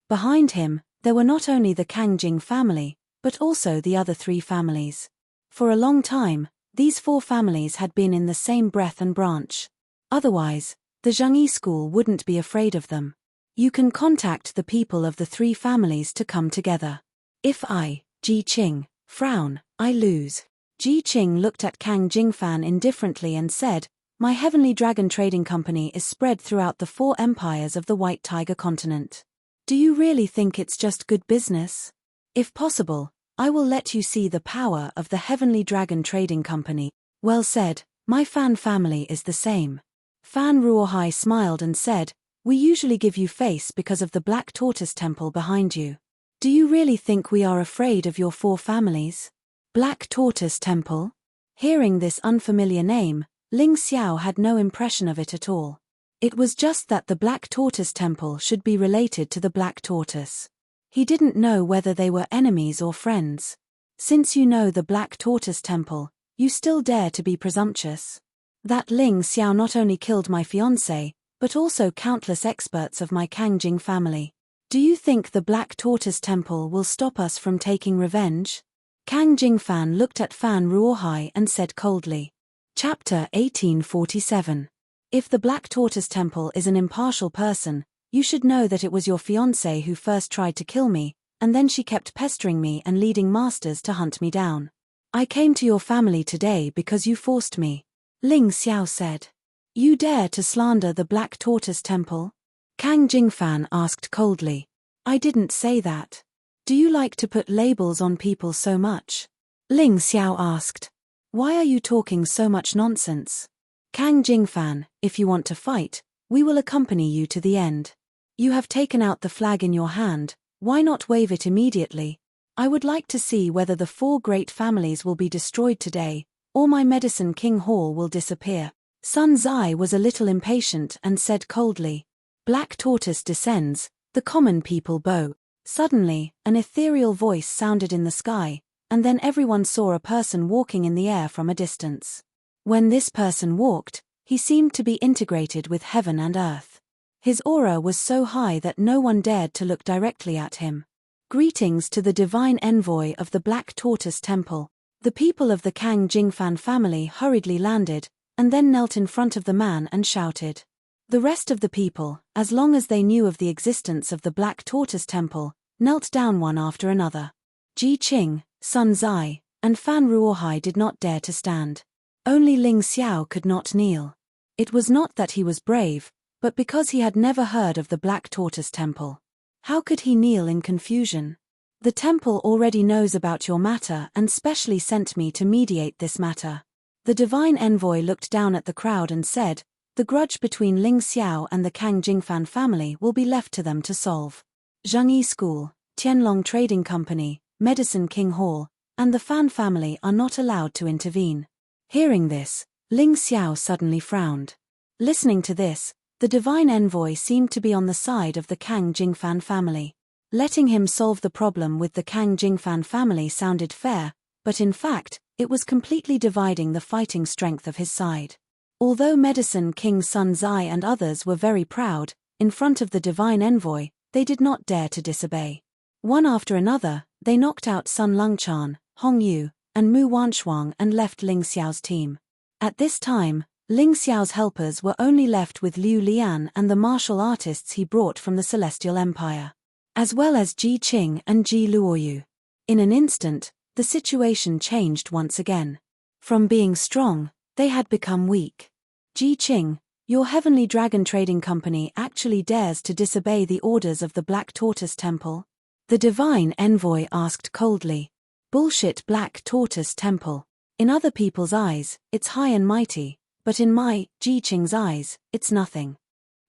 Behind him, there were not only the Kangjing family, but also the other 3 families. For a long time, these 4 families had been in the same breath and branch. Otherwise, the Zhengyi school wouldn't be afraid of them. You can contact the people of the 3 families to come together. If I, Ji Qing, frown, I lose. Ji Qing looked at Kang Jingfan indifferently and said, My Heavenly Dragon Trading Company is spread throughout the 4 empires of the White Tiger continent. Do you really think it's just good business? If possible, I will let you see the power of the Heavenly Dragon Trading Company. Well said, my Fan family is the same. Fan Ruohai smiled and said, We usually give you face because of the Black Tortoise Temple behind you. Do you really think we are afraid of your 4 families? Black Tortoise Temple? Hearing this unfamiliar name, Ling Xiao had no impression of it at all. It was just that the Black Tortoise Temple should be related to the Black Tortoise. He didn't know whether they were enemies or friends. Since you know the Black Tortoise Temple, you still dare to be presumptuous. That Ling Xiao not only killed my fiancé, but also countless experts of my Kangjing family. Do you think the Black Tortoise Temple will stop us from taking revenge? Kang Jingfan looked at Fan Ruohai and said coldly. Chapter 1847. If the Black Tortoise Temple is an impartial person, you should know that it was your fiancée who first tried to kill me, and then she kept pestering me and leading masters to hunt me down. I came to your family today because you forced me. Ling Xiao said. You dare to slander the Black Tortoise Temple? Kang Jingfan asked coldly. I didn't say that. Do you like to put labels on people so much? Ling Xiao asked. Why are you talking so much nonsense? Kang Jingfan, if you want to fight, we will accompany you to the end. You have taken out the flag in your hand, why not wave it immediately? I would like to see whether the 4 great families will be destroyed today, or my Medicine King Hall will disappear. Sun Zai was a little impatient and said coldly. Black Tortoise descends, the common people bow. Suddenly, an ethereal voice sounded in the sky, and then everyone saw a person walking in the air from a distance. When this person walked, he seemed to be integrated with heaven and earth. His aura was so high that no one dared to look directly at him. Greetings to the divine envoy of the Black Tortoise Temple. The people of the Kang Jingfan family hurriedly landed, and then knelt in front of the man and shouted. The rest of the people, as long as they knew of the existence of the Black Tortoise Temple, knelt down one after another. Ji Qing, Sun Zai, and Fan Ruohai did not dare to stand. Only Ling Xiao could not kneel. It was not that he was brave, but because he had never heard of the Black Tortoise Temple. How could he kneel in confusion? The temple already knows about your matter and specially sent me to mediate this matter. The divine envoy looked down at the crowd and said, the grudge between Ling Xiao and the Kang Jingfan family will be left to them to solve. Zhengyi School, Tianlong Trading Company, Medicine King Hall, and the Fan family are not allowed to intervene. Hearing this, Ling Xiao suddenly frowned. Listening to this, the divine envoy seemed to be on the side of the Kang Jingfan family. Letting him solve the problem with the Kang Jingfan family sounded fair, but in fact, it was completely dividing the fighting strength of his side. Although Medicine King Sun Zai and others were very proud, in front of the divine envoy, they did not dare to disobey. One after another, they knocked out Sun Lungchan, Hong Yu, and Mu Wanshuang and left Ling Xiao's team. At this time, Ling Xiao's helpers were only left with Liu Lian and the martial artists he brought from the Celestial Empire, as well as Ji Qing and Ji Luoyu. In an instant, the situation changed once again. From being strong, they had become weak. Ji Qing, your Heavenly Dragon Trading Company actually dares to disobey the orders of the Black Tortoise Temple? The divine envoy asked coldly. Bullshit Black Tortoise Temple. In other people's eyes, it's high and mighty, but in my, Ji Qing's eyes, it's nothing.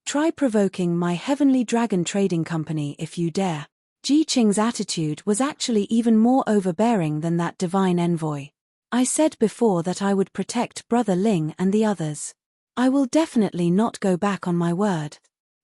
Try provoking my Heavenly Dragon Trading Company if you dare. Ji Qing's attitude was actually even more overbearing than that divine envoy. I said before that I would protect Brother Ling and the others. I will definitely not go back on my word.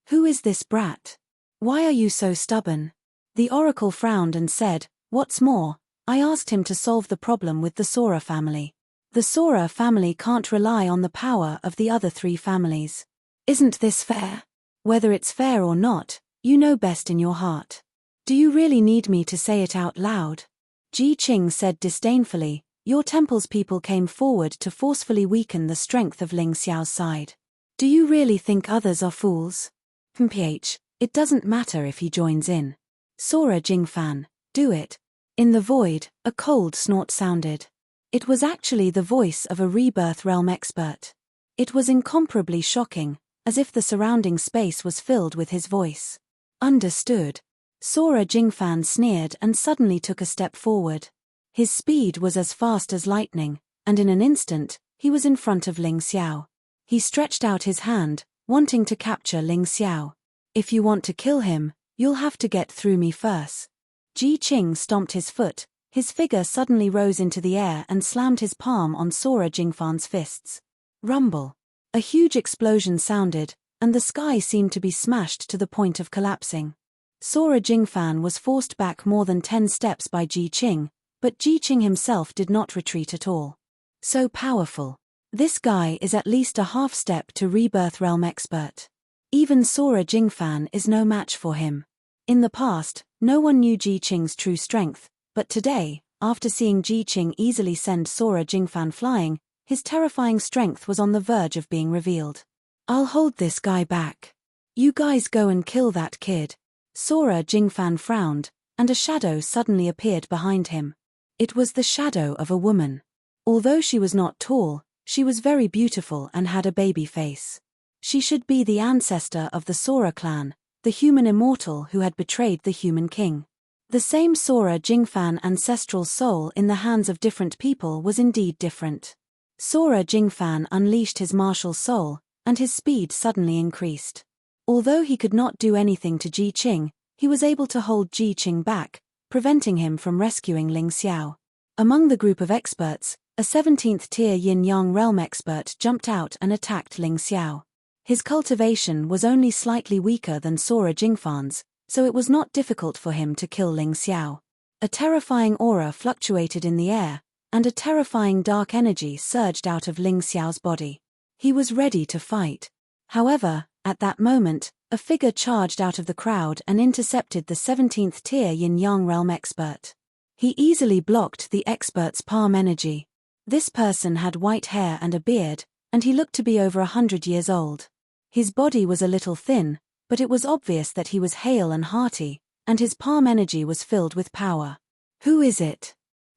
Who is this brat? Why are you so stubborn? The oracle frowned and said, what's more, I asked him to solve the problem with the Sora family. The Sora family can't rely on the power of the other 3 families. Isn't this fair? Whether it's fair or not, you know best in your heart. Do you really need me to say it out loud? Ji Qing said disdainfully, your temple's people came forward to forcefully weaken the strength of Ling Xiao's side. Do you really think others are fools? It doesn't matter if he joins in. Sora Jingfan, do it. In the void, a cold snort sounded. It was actually the voice of a rebirth realm expert. It was incomparably shocking, as if the surrounding space was filled with his voice. Understood. Sora Jingfan sneered and suddenly took a step forward. His speed was as fast as lightning, and in an instant, he was in front of Ling Xiao. He stretched out his hand, wanting to capture Ling Xiao. If you want to kill him, you'll have to get through me first. Ji Qing stomped his foot, his figure suddenly rose into the air and slammed his palm on Sora Jingfan's fists. Rumble. A huge explosion sounded, and the sky seemed to be smashed to the point of collapsing. Sora Jingfan was forced back more than 10 steps by Ji Qing, but Ji Qing himself did not retreat at all. So powerful. This guy is at least a half step to Rebirth Realm expert. Even Sora Jingfan is no match for him. In the past, no one knew Ji Qing's true strength, but today, after seeing Ji Qing easily send Sora Jingfan flying, his terrifying strength was on the verge of being revealed. I'll hold this guy back. You guys go and kill that kid. Sora Jingfan frowned, and a shadow suddenly appeared behind him. It was the shadow of a woman. Although she was not tall, She was very beautiful and had a baby face. She should be the ancestor of the Sora clan, the human immortal who had betrayed the human king. The same Sora Jingfan ancestral soul in the hands of different people was indeed different. Sora Jingfan unleashed his martial soul, and his speed suddenly increased. Although he could not do anything to Ji Qing, he was able to hold Ji Qing back, preventing him from rescuing Ling Xiao. Among the group of experts, a 17th tier yin-yang realm expert jumped out and attacked Ling Xiao. His cultivation was only slightly weaker than Sora Jingfan's, so it was not difficult for him to kill Ling Xiao. A terrifying aura fluctuated in the air, and a terrifying dark energy surged out of Ling Xiao's body. He was ready to fight. However, at that moment, a figure charged out of the crowd and intercepted the 17th tier yin-yang realm expert. He easily blocked the expert's palm energy. This person had white hair and a beard, and he looked to be over 100 years old. His body was a little thin, but it was obvious that he was hale and hearty, and his palm energy was filled with power. Who is it?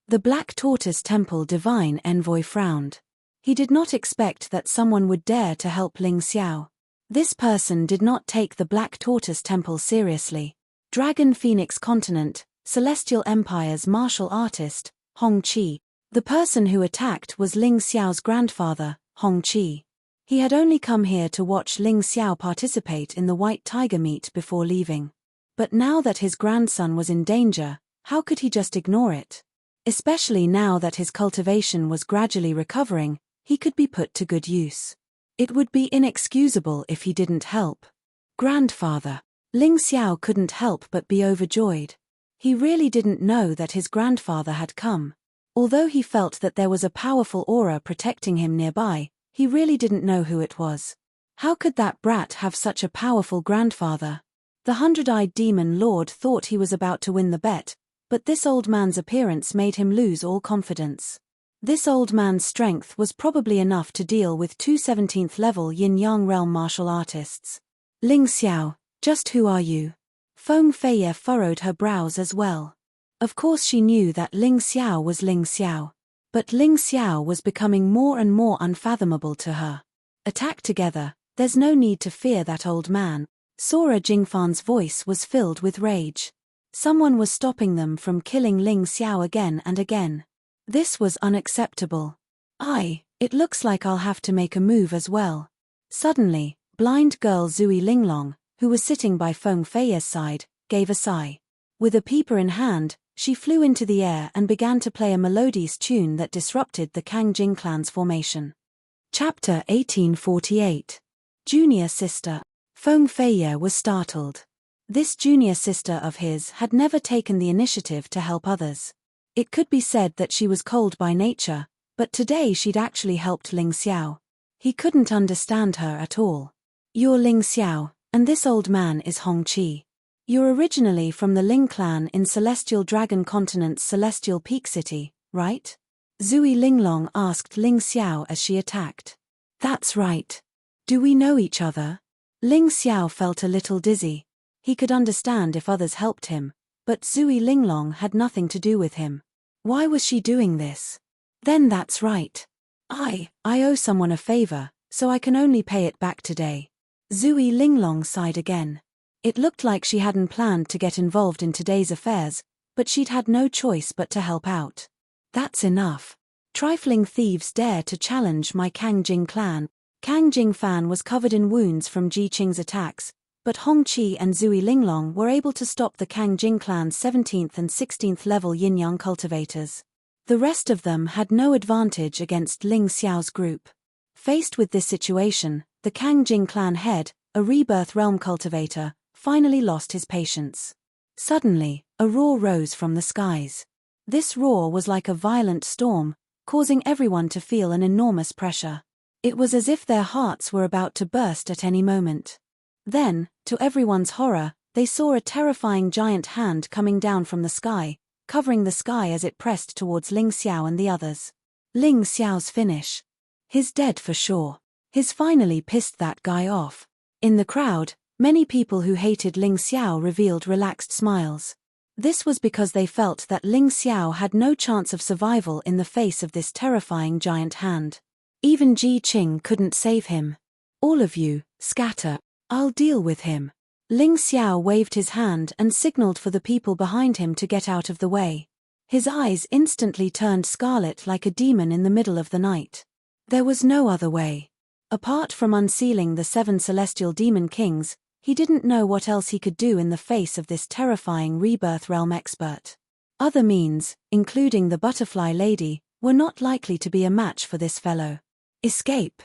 The Black Tortoise Temple Divine Envoy frowned. He did not expect that someone would dare to help Ling Xiao. This person did not take the Black Tortoise Temple seriously. Dragon Phoenix Continent, Celestial Empire's martial artist, Hong Qi. The person who attacked was Ling Xiao's grandfather, Hong Qi. He had only come here to watch Ling Xiao participate in the White Tiger meet before leaving. But now that his grandson was in danger, how could he just ignore it? Especially now that his cultivation was gradually recovering, he could be put to good use. It would be inexcusable if he didn't help. Grandfather. Ling Xiao couldn't help but be overjoyed. He really didn't know that his grandfather had come. Although he felt that there was a powerful aura protecting him nearby, he really didn't know who it was. How could that brat have such a powerful grandfather? The 100-eyed demon lord thought he was about to win the bet, but this old man's appearance made him lose all confidence. This old man's strength was probably enough to deal with two 17th level yin-yang realm martial artists. Ling Xiao, just who are you? Feng Feiye furrowed her brows as well. Of course she knew that Ling Xiao was Ling Xiao. But Ling Xiao was becoming more and more unfathomable to her. Attack together, there's no need to fear that old man. Sora Jingfan's voice was filled with rage. Someone was stopping them from killing Ling Xiao again and again. This was unacceptable. It looks like I'll have to make a move as well. Suddenly, blind girl Zui Linglong, who was sitting by Feng Feiye's side, gave a sigh. With a peeper in hand, she flew into the air and began to play a melodious tune that disrupted the Kangjing clan's formation. Chapter 1848. Junior Sister. Feng Feiye was startled. This junior sister of his had never taken the initiative to help others. It could be said that she was cold by nature, but today she'd actually helped Ling Xiao. He couldn't understand her at all. You're Ling Xiao, and this old man is Hong Qi. You're originally from the Ling clan in Celestial Dragon Continent's Celestial Peak City, right? Zui Linglong asked Ling Xiao as she attacked. That's right. Do we know each other? Ling Xiao felt a little dizzy. He could understand if others helped him, but Zui Linglong had nothing to do with him. Why was she doing this? Then that's right. I owe someone a favor, so I can only pay it back today. Zui Linglong sighed again. It looked like she hadn't planned to get involved in today's affairs, but she'd had no choice but to help out. That's enough. Trifling thieves dare to challenge my Kangjing clan. Kangjing Fan was covered in wounds from Ji Qing's attacks, but Hong Qi and Zui Linglong were able to stop the Kangjing clan's 17th and 16th level yin-yang cultivators. The rest of them had no advantage against Ling Xiao's group. Faced with this situation, the Kangjing clan head, a rebirth realm cultivator, finally lost his patience. Suddenly, a roar rose from the skies. This roar was like a violent storm, causing everyone to feel an enormous pressure. It was as if their hearts were about to burst at any moment. Then, to everyone's horror, they saw a terrifying giant hand coming down from the sky, covering the sky as it pressed towards Ling Xiao and the others. Ling Xiao's finish. He's dead for sure. He's finally pissed that guy off. In the crowd, many people who hated Ling Xiao revealed relaxed smiles. This was because they felt that Ling Xiao had no chance of survival in the face of this terrifying giant hand. Even Ji Qing couldn't save him. All of you, scatter. I'll deal with him. Ling Xiao waved his hand and signaled for the people behind him to get out of the way. His eyes instantly turned scarlet like a demon in the middle of the night. There was no other way. Apart from unsealing the 7 celestial demon kings, he didn't know what else he could do in the face of this terrifying rebirth realm expert. Other means, including the butterfly lady, were not likely to be a match for this fellow. Escape.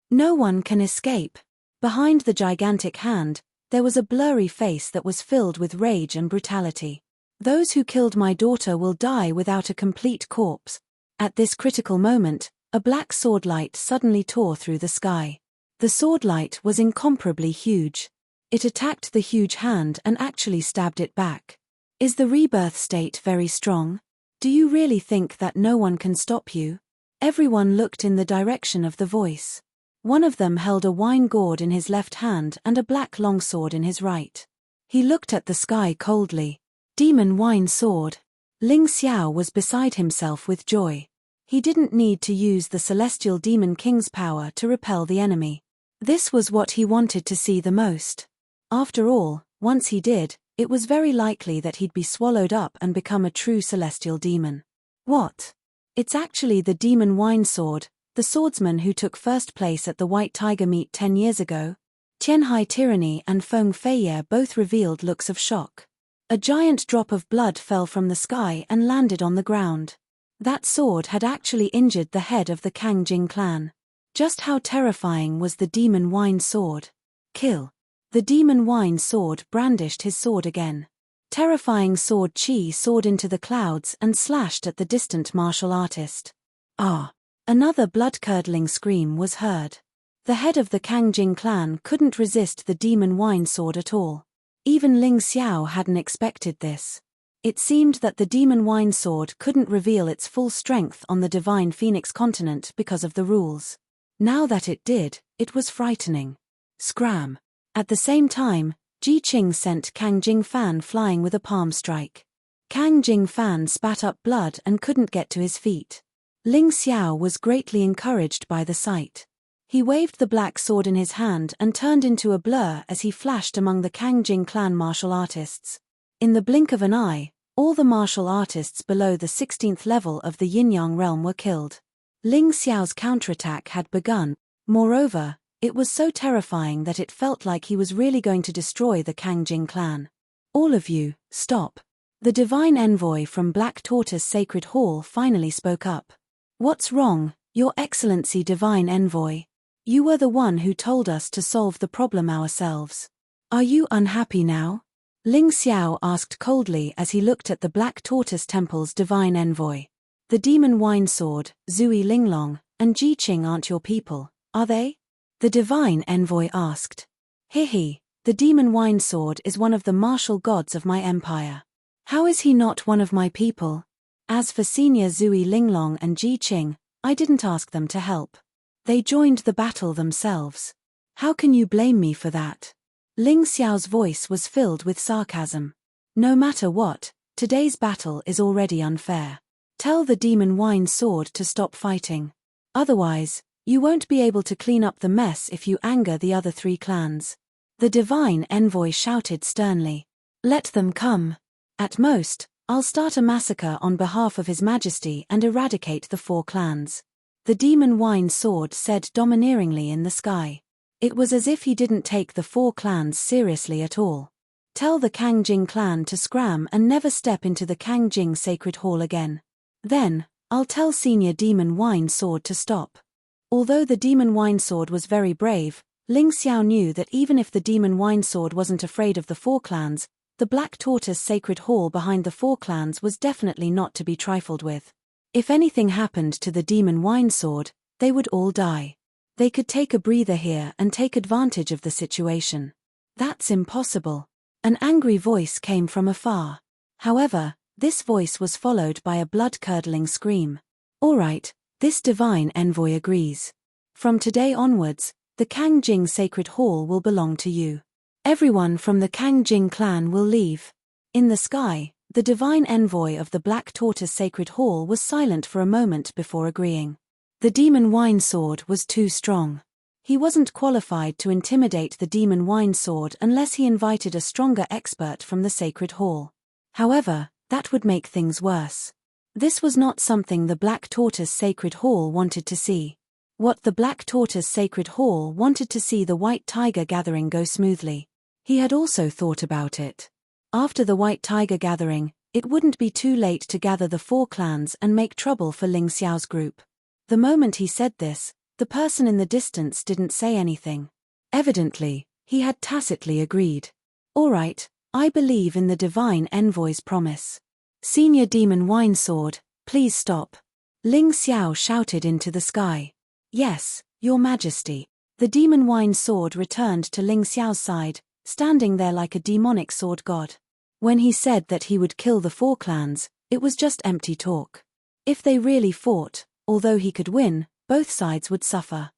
No one can escape. Behind the gigantic hand, there was a blurry face that was filled with rage and brutality. Those who killed my daughter will die without a complete corpse. At this critical moment, a black sword light suddenly tore through the sky. The sword light was incomparably huge. It attacked the huge hand and actually stabbed it back. Is the rebirth state very strong? Do you really think that no one can stop you? Everyone looked in the direction of the voice. One of them held a wine gourd in his left hand and a black longsword in his right. He looked at the sky coldly. Demon wine sword. Ling Xiao was beside himself with joy. He didn't need to use the celestial demon king's power to repel the enemy. This was what he wanted to see the most. After all, once he did, it was very likely that he'd be swallowed up and become a true celestial demon. What? It's actually the demon wine sword, the swordsman who took first place at the White Tiger meet 10 years ago. Tianhai Tyranny and Feng Feiye both revealed looks of shock. A giant drop of blood fell from the sky and landed on the ground. That sword had actually injured the head of the Kang Jing clan. Just how terrifying was the demon wine sword? Kill. The demon wine sword brandished his sword again. Terrifying sword chi soared into the clouds and slashed at the distant martial artist. Ah! Another blood-curdling scream was heard. The head of the Kang Jing clan couldn't resist the demon wine sword at all. Even Ling Xiao hadn't expected this. It seemed that the demon wine sword couldn't reveal its full strength on the divine Phoenix continent because of the rules. Now that it did, it was frightening. Scram! At the same time, Ji Qing sent Kang Jing Fan flying with a palm strike. Kang Jing Fan spat up blood and couldn't get to his feet. Ling Xiao was greatly encouraged by the sight. He waved the black sword in his hand and turned into a blur as he flashed among the Kang Jing clan martial artists. In the blink of an eye, all the martial artists below the 16th level of the Yin-Yang realm were killed. Ling Xiao's counterattack had begun. Moreover, it was so terrifying that it felt like he was really going to destroy the Kang Jing clan. All of you, stop. The divine envoy from Black Tortoise Sacred Hall finally spoke up. What's wrong, Your Excellency Divine Envoy? You were the one who told us to solve the problem ourselves. Are you unhappy now? Ling Xiao asked coldly as he looked at the Black Tortoise Temple's divine envoy. The demon wine sword, Zui Linglong, and Ji Qing aren't your people, are they? The divine envoy asked. Hihi, the demon wine sword is one of the martial gods of my empire. How is he not one of my people? As for Senior Zui Linglong and Ji Qing, I didn't ask them to help. They joined the battle themselves. How can you blame me for that? Ling Xiao's voice was filled with sarcasm. No matter what, today's battle is already unfair. Tell the demon wine sword to stop fighting. Otherwise, you won't be able to clean up the mess if you anger the other 3 clans. The divine envoy shouted sternly. Let them come. At most, I'll start a massacre on behalf of His Majesty and eradicate the 4 clans. The demon wine sword said domineeringly in the sky. It was as if he didn't take the 4 clans seriously at all. Tell the Kang Jing clan to scram and never step into the Kang Jing Sacred Hall again. Then, I'll tell Senior Demon Wine Sword to stop. Although the Demon Wine Sword was very brave, Ling Xiao knew that even if the Demon Wine Sword wasn't afraid of the 4 clans, the Black Tortoise Sacred Hall behind the 4 clans was definitely not to be trifled with. If anything happened to the Demon Wine Sword, they would all die. They could take a breather here and take advantage of the situation. That's impossible. An angry voice came from afar. However, this voice was followed by a blood-curdling scream. All right, this divine envoy agrees. From today onwards, the Kang Jing Sacred Hall will belong to you. Everyone from the Kang Jing clan will leave. In the sky, the divine envoy of the Black Tortoise Sacred Hall was silent for a moment before agreeing. The demon wine sword was too strong. He wasn't qualified to intimidate the demon wine sword unless he invited a stronger expert from the sacred hall. However, that would make things worse. This was not something the Black Tortoise Sacred Hall wanted to see. What the Black Tortoise Sacred Hall wanted to see the White Tiger gathering go smoothly. He had also thought about it. After the White Tiger gathering, it wouldn't be too late to gather the 4 clans and make trouble for Ling Xiao's group. The moment he said this, the person in the distance didn't say anything. Evidently, he had tacitly agreed. All right, I believe in the divine envoy's promise. Senior Demon Wine Sword, please stop. Ling Xiao shouted into the sky. Yes, Your Majesty. The Demon Wine Sword returned to Ling Xiao's side, standing there like a demonic sword god. When he said that he would kill the 4 clans, it was just empty talk. If they really fought, although he could win, both sides would suffer.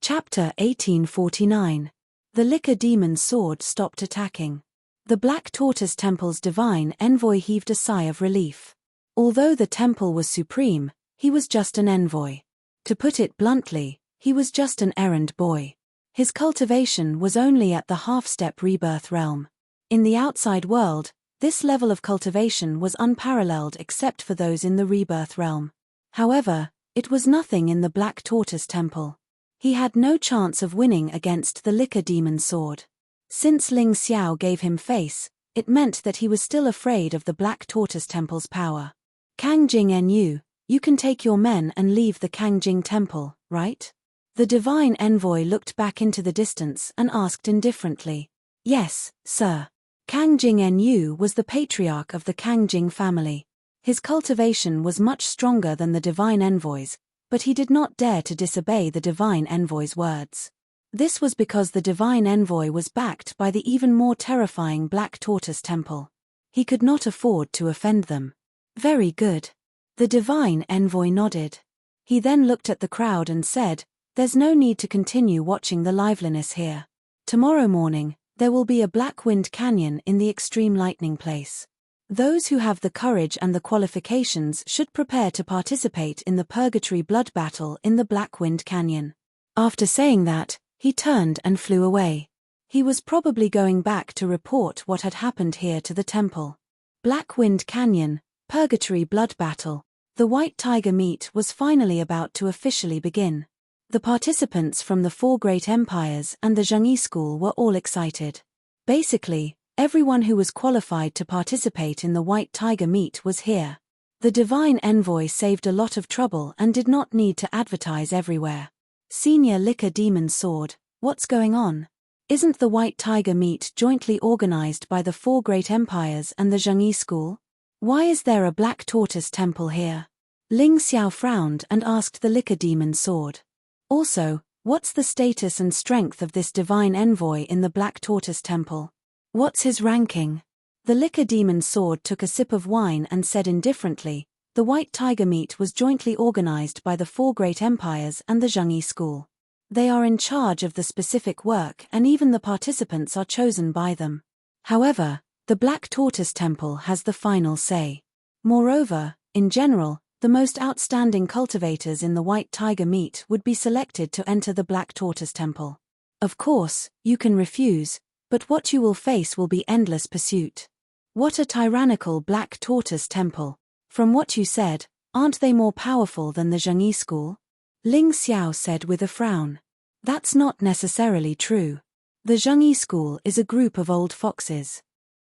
Chapter 1849. The Liquor Demon's sword stopped attacking. The Black Tortoise Temple's divine envoy heaved a sigh of relief. Although the temple was supreme, he was just an envoy. To put it bluntly, he was just an errand boy. His cultivation was only at the half-step rebirth realm. In the outside world, this level of cultivation was unparalleled except for those in the rebirth realm. However, it was nothing in the Black Tortoise Temple. He had no chance of winning against the Liquor Demon's sword. Since Ling Xiao gave him face, it meant that he was still afraid of the Black Tortoise Temple's power. Kangjing Nu, you can take your men and leave the Kangjing Temple, right? The divine envoy looked back into the distance and asked indifferently. Yes, sir. Kangjing Nu was the patriarch of the Kangjing family. His cultivation was much stronger than the divine envoy's, but he did not dare to disobey the divine envoy's words. This was because the divine envoy was backed by the even more terrifying Black Tortoise Temple. He could not afford to offend them. Very good. The divine envoy nodded. He then looked at the crowd and said, "There's no need to continue watching the liveliness here. Tomorrow morning, there will be a Black Wind Canyon in the extreme lightning place. Those who have the courage and the qualifications should prepare to participate in the Purgatory Blood Battle in the Black Wind Canyon." After saying that, he turned and flew away. He was probably going back to report what had happened here to the temple. Black Wind Canyon, Purgatory Blood Battle. The White Tiger meet was finally about to officially begin. The participants from the 4 great empires and the Zhengyi school were all excited. Basically, everyone who was qualified to participate in the White Tiger meet was here. The divine envoy saved a lot of trouble and did not need to advertise everywhere. Senior Liquor Demon Sword, what's going on? Isn't the White Tiger meet jointly organized by the 4 great empires and the Zhengyi school? Why is there a Black Tortoise Temple here? Ling Xiao frowned and asked the Liquor Demon Sword. Also, what's the status and strength of this divine envoy in the Black Tortoise Temple? What's his ranking? The Liquor Demon Sword took a sip of wine and said indifferently, the White Tiger meet was jointly organized by the 4 great empires and the Zhengyi school. They are in charge of the specific work and even the participants are chosen by them. However, the Black Tortoise Temple has the final say. Moreover, in general, the most outstanding cultivators in the White Tiger meet would be selected to enter the Black Tortoise Temple. Of course, you can refuse, but what you will face will be endless pursuit. What a tyrannical Black Tortoise Temple. From what you said, aren't they more powerful than the Zhengyi school? Ling Xiao said with a frown. That's not necessarily true. The Zhengyi school is a group of old foxes.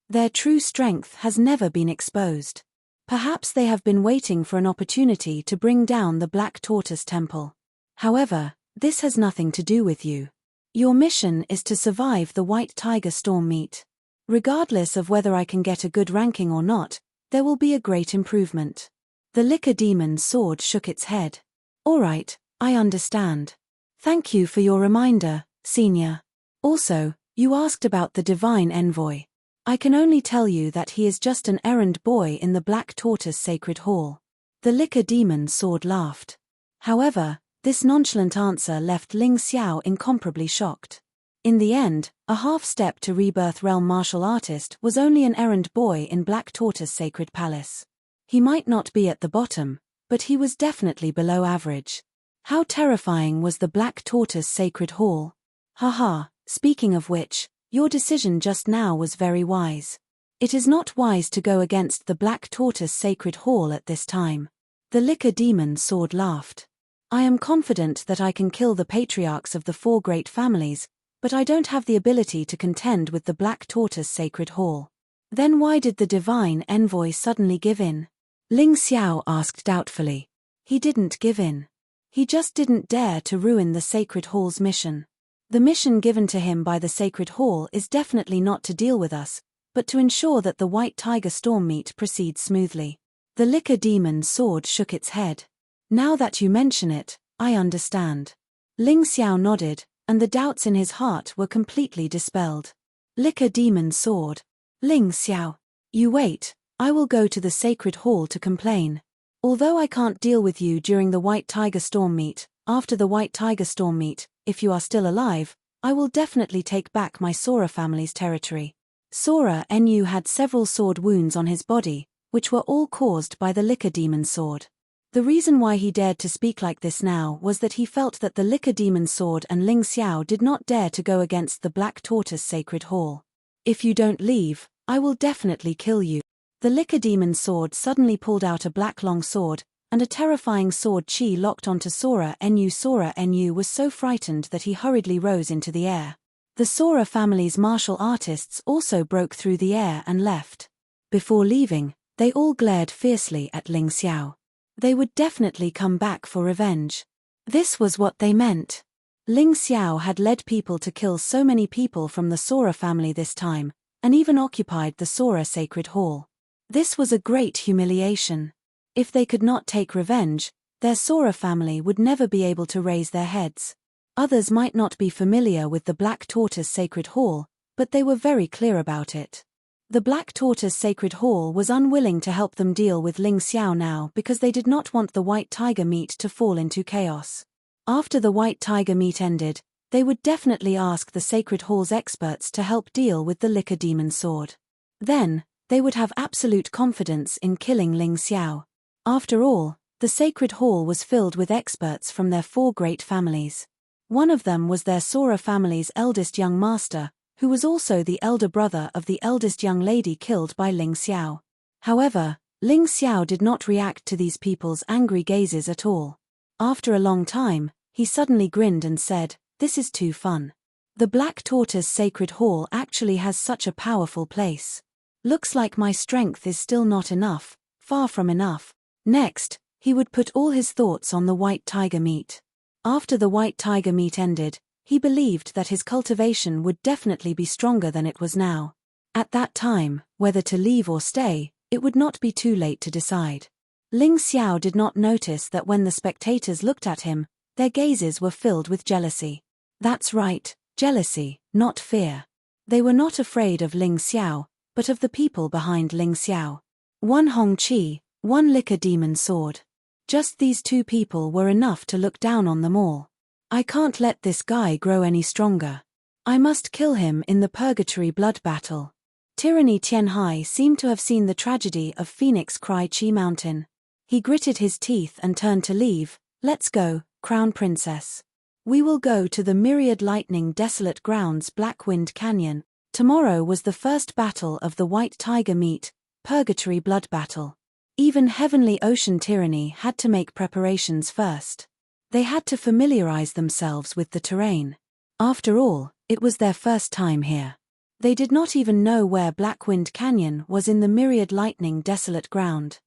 Their true strength has never been exposed. Perhaps they have been waiting for an opportunity to bring down the Black Tortoise Temple. However, this has nothing to do with you. Your mission is to survive the White Tiger Storm meet. Regardless of whether I can get a good ranking or not, there will be a great improvement. The Liquor Demon's sword shook its head. All right, I understand. Thank you for your reminder, Senior. Also, you asked about the divine envoy. I can only tell you that he is just an errand boy in the Black Tortoise Sacred Hall. The Liquor Demon's sword laughed. However, this nonchalant answer left Ling Xiao incomparably shocked. In the end, a half-step to Rebirth Realm martial artist was only an errand boy in Black Tortoise Sacred Palace. He might not be at the bottom, but he was definitely below average. How terrifying was the Black Tortoise Sacred Hall? Haha, speaking of which, your decision just now was very wise. It is not wise to go against the Black Tortoise Sacred Hall at this time. The Liquor Demon Sword laughed. I am confident that I can kill the patriarchs of the 4 great families, but I don't have the ability to contend with the Black Tortoise Sacred Hall. Then why did the divine envoy suddenly give in? Ling Xiao asked doubtfully. He didn't give in. He just didn't dare to ruin the Sacred Hall's mission. The mission given to him by the Sacred Hall is definitely not to deal with us, but to ensure that the White Tiger Storm meet proceeds smoothly. The Liquor Demon Sword shook its head. Now that you mention it, I understand. Ling Xiao nodded, and the doubts in his heart were completely dispelled. Liquor Demon Sword. Ling Xiao. You wait, I will go to the Sacred Hall to complain. Although I can't deal with you during the White Tiger Storm meet, after the White Tiger Storm meet, if you are still alive, I will definitely take back my Sora family's territory. Sora Nu had several sword wounds on his body, which were all caused by the Liquor Demon Sword. The reason why he dared to speak like this now was that he felt that the Liquor Demon Sword and Ling Xiao did not dare to go against the Black Tortoise Sacred Hall. If you don't leave, I will definitely kill you. The Liquor Demon Sword suddenly pulled out a black long sword, and a terrifying sword chi locked onto Sora Nu. Sora Nu was so frightened that he hurriedly rose into the air. The Sora family's martial artists also broke through the air and left. Before leaving, they all glared fiercely at Ling Xiao. They would definitely come back for revenge. This was what they meant. Ling Xiao had led people to kill so many people from the Sora family this time, and even occupied the Sora Sacred Hall. This was a great humiliation. If they could not take revenge, their Sora family would never be able to raise their heads. Others might not be familiar with the Black Tortoise Sacred Hall, but they were very clear about it. The Black Tortoise Sacred Hall was unwilling to help them deal with Ling Xiao now because they did not want the White Tiger meet to fall into chaos. After the White Tiger meet ended, they would definitely ask the Sacred Hall's experts to help deal with the Liquor Demon Sword. Then, they would have absolute confidence in killing Ling Xiao. After all, the Sacred Hall was filled with experts from their 4 great families. One of them was their Sora family's eldest young master, who was also the elder brother of the eldest young lady killed by Ling Xiao. However, Ling Xiao did not react to these people's angry gazes at all. After a long time, he suddenly grinned and said, "This is too fun. The Black Tortoise Sacred Hall actually has such a powerful place. Looks like my strength is still not enough, far from enough." Next, he would put all his thoughts on the White Tiger meet. After the White Tiger meet ended, he believed that his cultivation would definitely be stronger than it was now. At that time, whether to leave or stay, it would not be too late to decide. Ling Xiao did not notice that when the spectators looked at him, their gazes were filled with jealousy. That's right, jealousy, not fear. They were not afraid of Ling Xiao, but of the people behind Ling Xiao. One Hong Qi, one Liquor Demon Sword. Just these 2 people were enough to look down on them all. I can't let this guy grow any stronger. I must kill him in the Purgatory Blood Battle. Tyranny Tianhai seemed to have seen the tragedy of Phoenix Cry Chi Mountain. He gritted his teeth and turned to leave. Let's go, Crown Princess. We will go to the Myriad Lightning Desolate Grounds Blackwind Canyon. Tomorrow was the first battle of the White Tiger meet, Purgatory Blood Battle. Even Heavenly Ocean Tyranny had to make preparations first. They had to familiarize themselves with the terrain. After all, it was their first time here. They did not even know where Blackwind Canyon was in the Myriad Lightning Desolate Ground.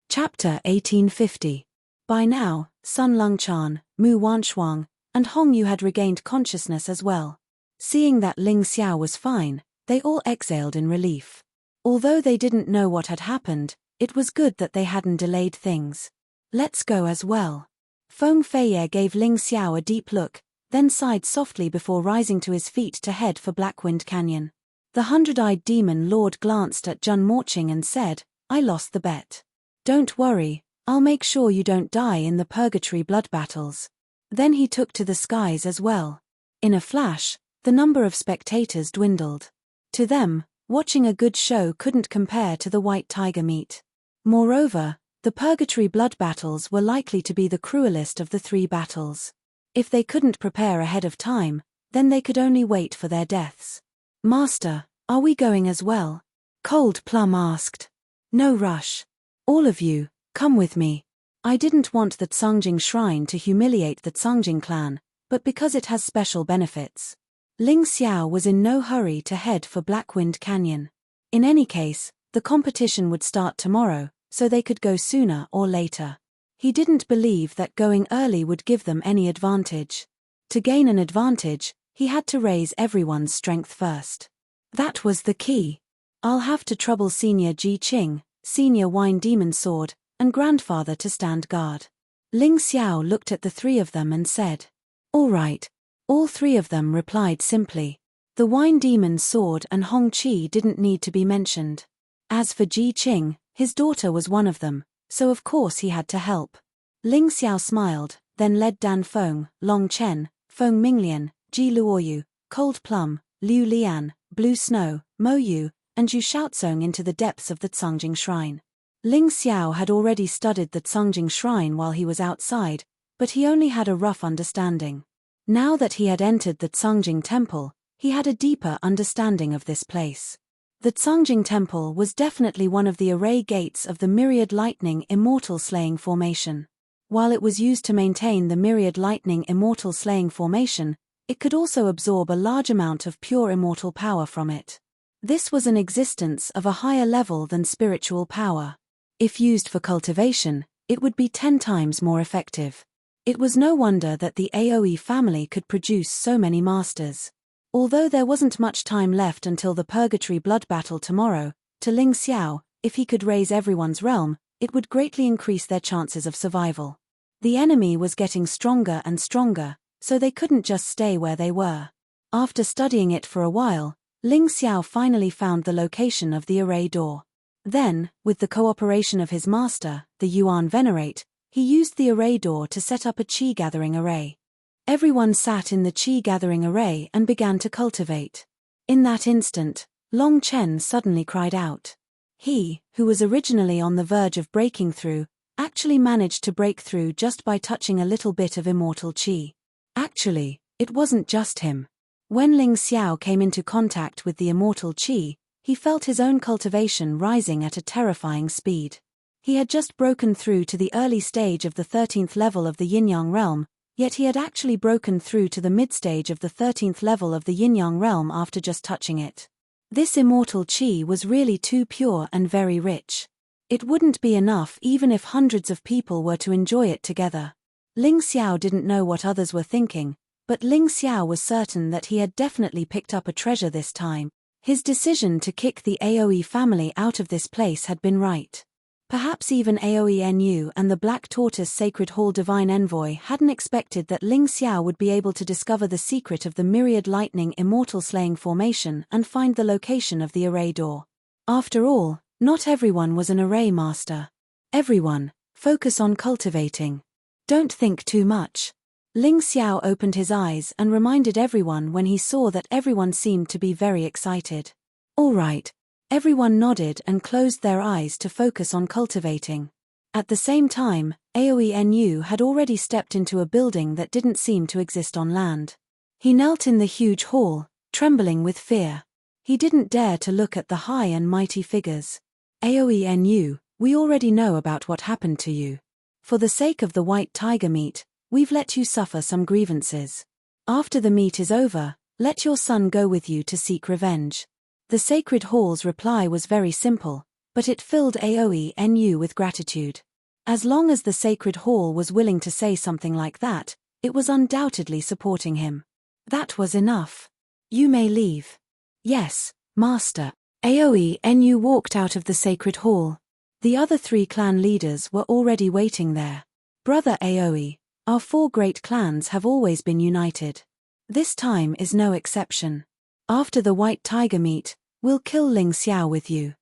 Chapter 1850. By now, Sun Longchan, Mu Wanshuang, and Hong Yu had regained consciousness as well. Seeing that Ling Xiao was fine, they all exhaled in relief. Although they didn't know what had happened, it was good that they hadn't delayed things. Let's go as well. Feng Feiye gave Ling Xiao a deep look, then sighed softly before rising to his feet to head for Blackwind Canyon. The 100-eyed demon lord glanced at Jun Morching and said, "I lost the bet. Don't worry, I'll make sure you don't die in the Purgatory Blood Battles." Then he took to the skies as well. In a flash, the number of spectators dwindled. To them, watching a good show couldn't compare to the White Tiger meet. Moreover, The purgatory blood battles were likely to be the cruelest of the 3 battles. If they couldn't prepare ahead of time, then they could only wait for their deaths. "Master, are we going as well?" Cold Plum asked. "No rush. All of you, come with me. I didn't want the Tsungjing Shrine to humiliate the Tsungjing clan, but because it has special benefits." Ling Xiao was in no hurry to head for Blackwind Canyon. In any case, the competition would start tomorrow, so they could go sooner or later. He didn't believe that going early would give them any advantage. To gain an advantage, he had to raise everyone's strength first. That was the key. "I'll have to trouble Senior Ji Qing, Senior Wine Demon Sword, and Grandfather to stand guard." Ling Xiao looked at the 3 of them and said, "All right." All 3 of them replied simply. The Wine Demon's Sword and Hong Qi didn't need to be mentioned. As for Ji Qing, his daughter was one of them, so of course he had to help. Ling Xiao smiled, then led Dan Feng, Long Chen, Feng Minglian, Ji Luoyu, Cold Plum, Liu Lian, Blue Snow, Mo Yu, and Yu Shaozong into the depths of the Tsungjing Shrine. Ling Xiao had already studied the Tsungjing Shrine while he was outside, but he only had a rough understanding. Now that he had entered the Tsungjing Temple, he had a deeper understanding of this place. The Tsungjing Temple was definitely one of the array gates of the Myriad Lightning Immortal Slaying Formation. While it was used to maintain the Myriad Lightning Immortal Slaying Formation, it could also absorb a large amount of pure immortal power from it. This was an existence of a higher level than spiritual power. If used for cultivation, it would be 10 times more effective. It was no wonder that the Aoi family could produce so many masters. Although there wasn't much time left until the Purgatory Blood Battle tomorrow, to Ling Xiao, if he could raise everyone's realm, it would greatly increase their chances of survival. The enemy was getting stronger and stronger, so they couldn't just stay where they were. After studying it for a while, Ling Xiao finally found the location of the array door. Then, with the cooperation of his master, the Yuan Venerate, he used the array door to set up a Qi gathering array. Everyone sat in the Qi gathering array and began to cultivate. In that instant, Long Chen suddenly cried out. He, who was originally on the verge of breaking through, actually managed to break through just by touching a little bit of immortal Qi. Actually, it wasn't just him. When Ling Xiao came into contact with the immortal Qi, he felt his own cultivation rising at a terrifying speed. He had just broken through to the early stage of the 13th level of the Yin-Yang realm, yet he had actually broken through to the mid-stage of the 13th level of the Yin-Yang realm after just touching it. This immortal Qi was really too pure and very rich. It wouldn't be enough even if hundreds of people were to enjoy it together. Ling Xiao didn't know what others were thinking, but Ling Xiao was certain that he had definitely picked up a treasure this time. His decision to kick the Aoi family out of this place had been right. Perhaps even Aoi Nu and the Black Tortoise Sacred Hall Divine Envoy hadn't expected that Ling Xiao would be able to discover the secret of the Myriad Lightning Immortal Slaying Formation and find the location of the array door. After all, not everyone was an array master. Everyone, focus on cultivating. Don't think too much. Ling Xiao opened his eyes and reminded everyone when he saw that everyone seemed to be very excited. All right. Everyone nodded and closed their eyes to focus on cultivating. At the same time, Aoi Nu had already stepped into a building that didn't seem to exist on land. He knelt in the huge hall, trembling with fear. He didn't dare to look at the high and mighty figures. Aoi Nu, we already know about what happened to you. For the sake of the white tiger meat, we've let you suffer some grievances. After the meat is over, let your son go with you to seek revenge. The Sacred Hall's reply was very simple, but it filled Aoi Nu with gratitude. As long as the Sacred Hall was willing to say something like that, it was undoubtedly supporting him. That was enough. You may leave. Yes, Master. Aoi Nu walked out of the Sacred Hall. The other 3 clan leaders were already waiting there. Brother Aoi, our 4 great clans have always been united. This time is no exception. After the white tiger meat, we'll kill Ling Xiao with you.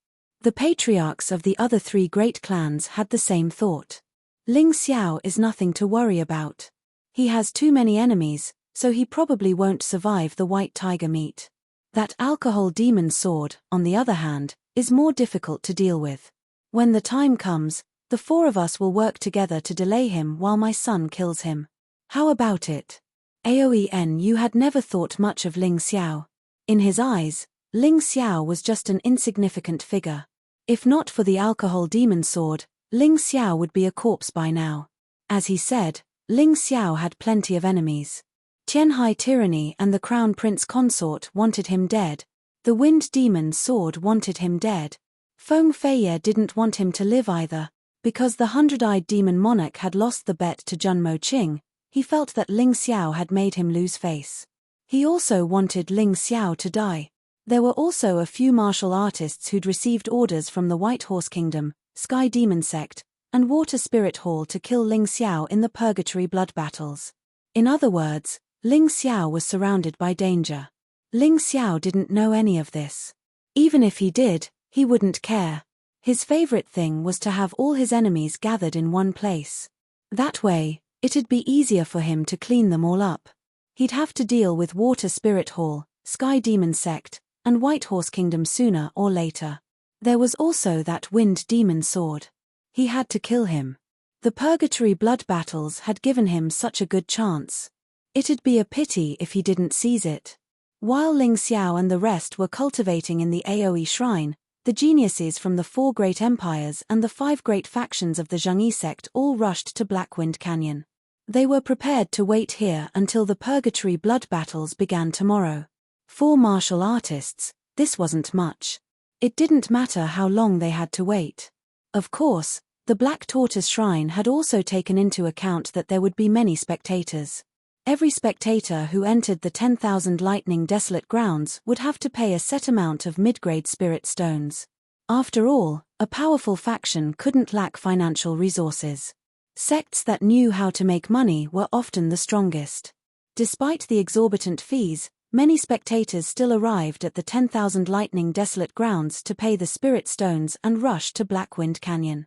The patriarchs of the other 3 great clans had the same thought. Ling Xiao is nothing to worry about. He has too many enemies, so he probably won't survive the white tiger meat. That alcohol demon sword, on the other hand, is more difficult to deal with. When the time comes, The four of us will work together to delay him while my son kills him. How about it? Aoen had never thought much of Ling Xiao. In his eyes, Ling Xiao was just an insignificant figure. If not for the alcohol demon sword, Ling Xiao would be a corpse by now. As he said, Ling Xiao had plenty of enemies. Tianhai Tyranny and the Crown Prince Consort wanted him dead. The Wind Demon Sword wanted him dead. Feng Feiye didn't want him to live either. Because the hundred-eyed demon monarch had lost the bet to Junmo Qing, he felt that Ling Xiao had made him lose face. He also wanted Ling Xiao to die. There were also a few martial artists who'd received orders from the White Horse Kingdom, Sky Demon Sect, and Water Spirit Hall to kill Ling Xiao in the Purgatory blood battles. In other words, Ling Xiao was surrounded by danger. Ling Xiao didn't know any of this. Even if he did, he wouldn't care. His favorite thing was to have all his enemies gathered in one place. That way, it'd be easier for him to clean them all up. He'd have to deal with Water Spirit Hall, Sky Demon Sect, and White Horse Kingdom sooner or later. There was also that Wind Demon Sword. He had to kill him. The Purgatory blood battles had given him such a good chance. It'd be a pity if he didn't seize it. While Ling Xiao and the rest were cultivating in the Aoe Shrine, the geniuses from the 4 great empires and the 5 great factions of the Zhengyi sect all rushed to Blackwind Canyon. They were prepared to wait here until the Purgatory blood battles began tomorrow. 4 martial artists, this wasn't much. It didn't matter how long they had to wait. Of course, the Black Tortoise Shrine had also taken into account that there would be many spectators. Every spectator who entered the 10,000 Lightning Desolate Grounds would have to pay a set amount of mid-grade spirit stones. After all, a powerful faction couldn't lack financial resources. Sects that knew how to make money were often the strongest. Despite the exorbitant fees, many spectators still arrived at the 10,000 Lightning Desolate Grounds to pay the spirit stones and rush to Blackwind Canyon.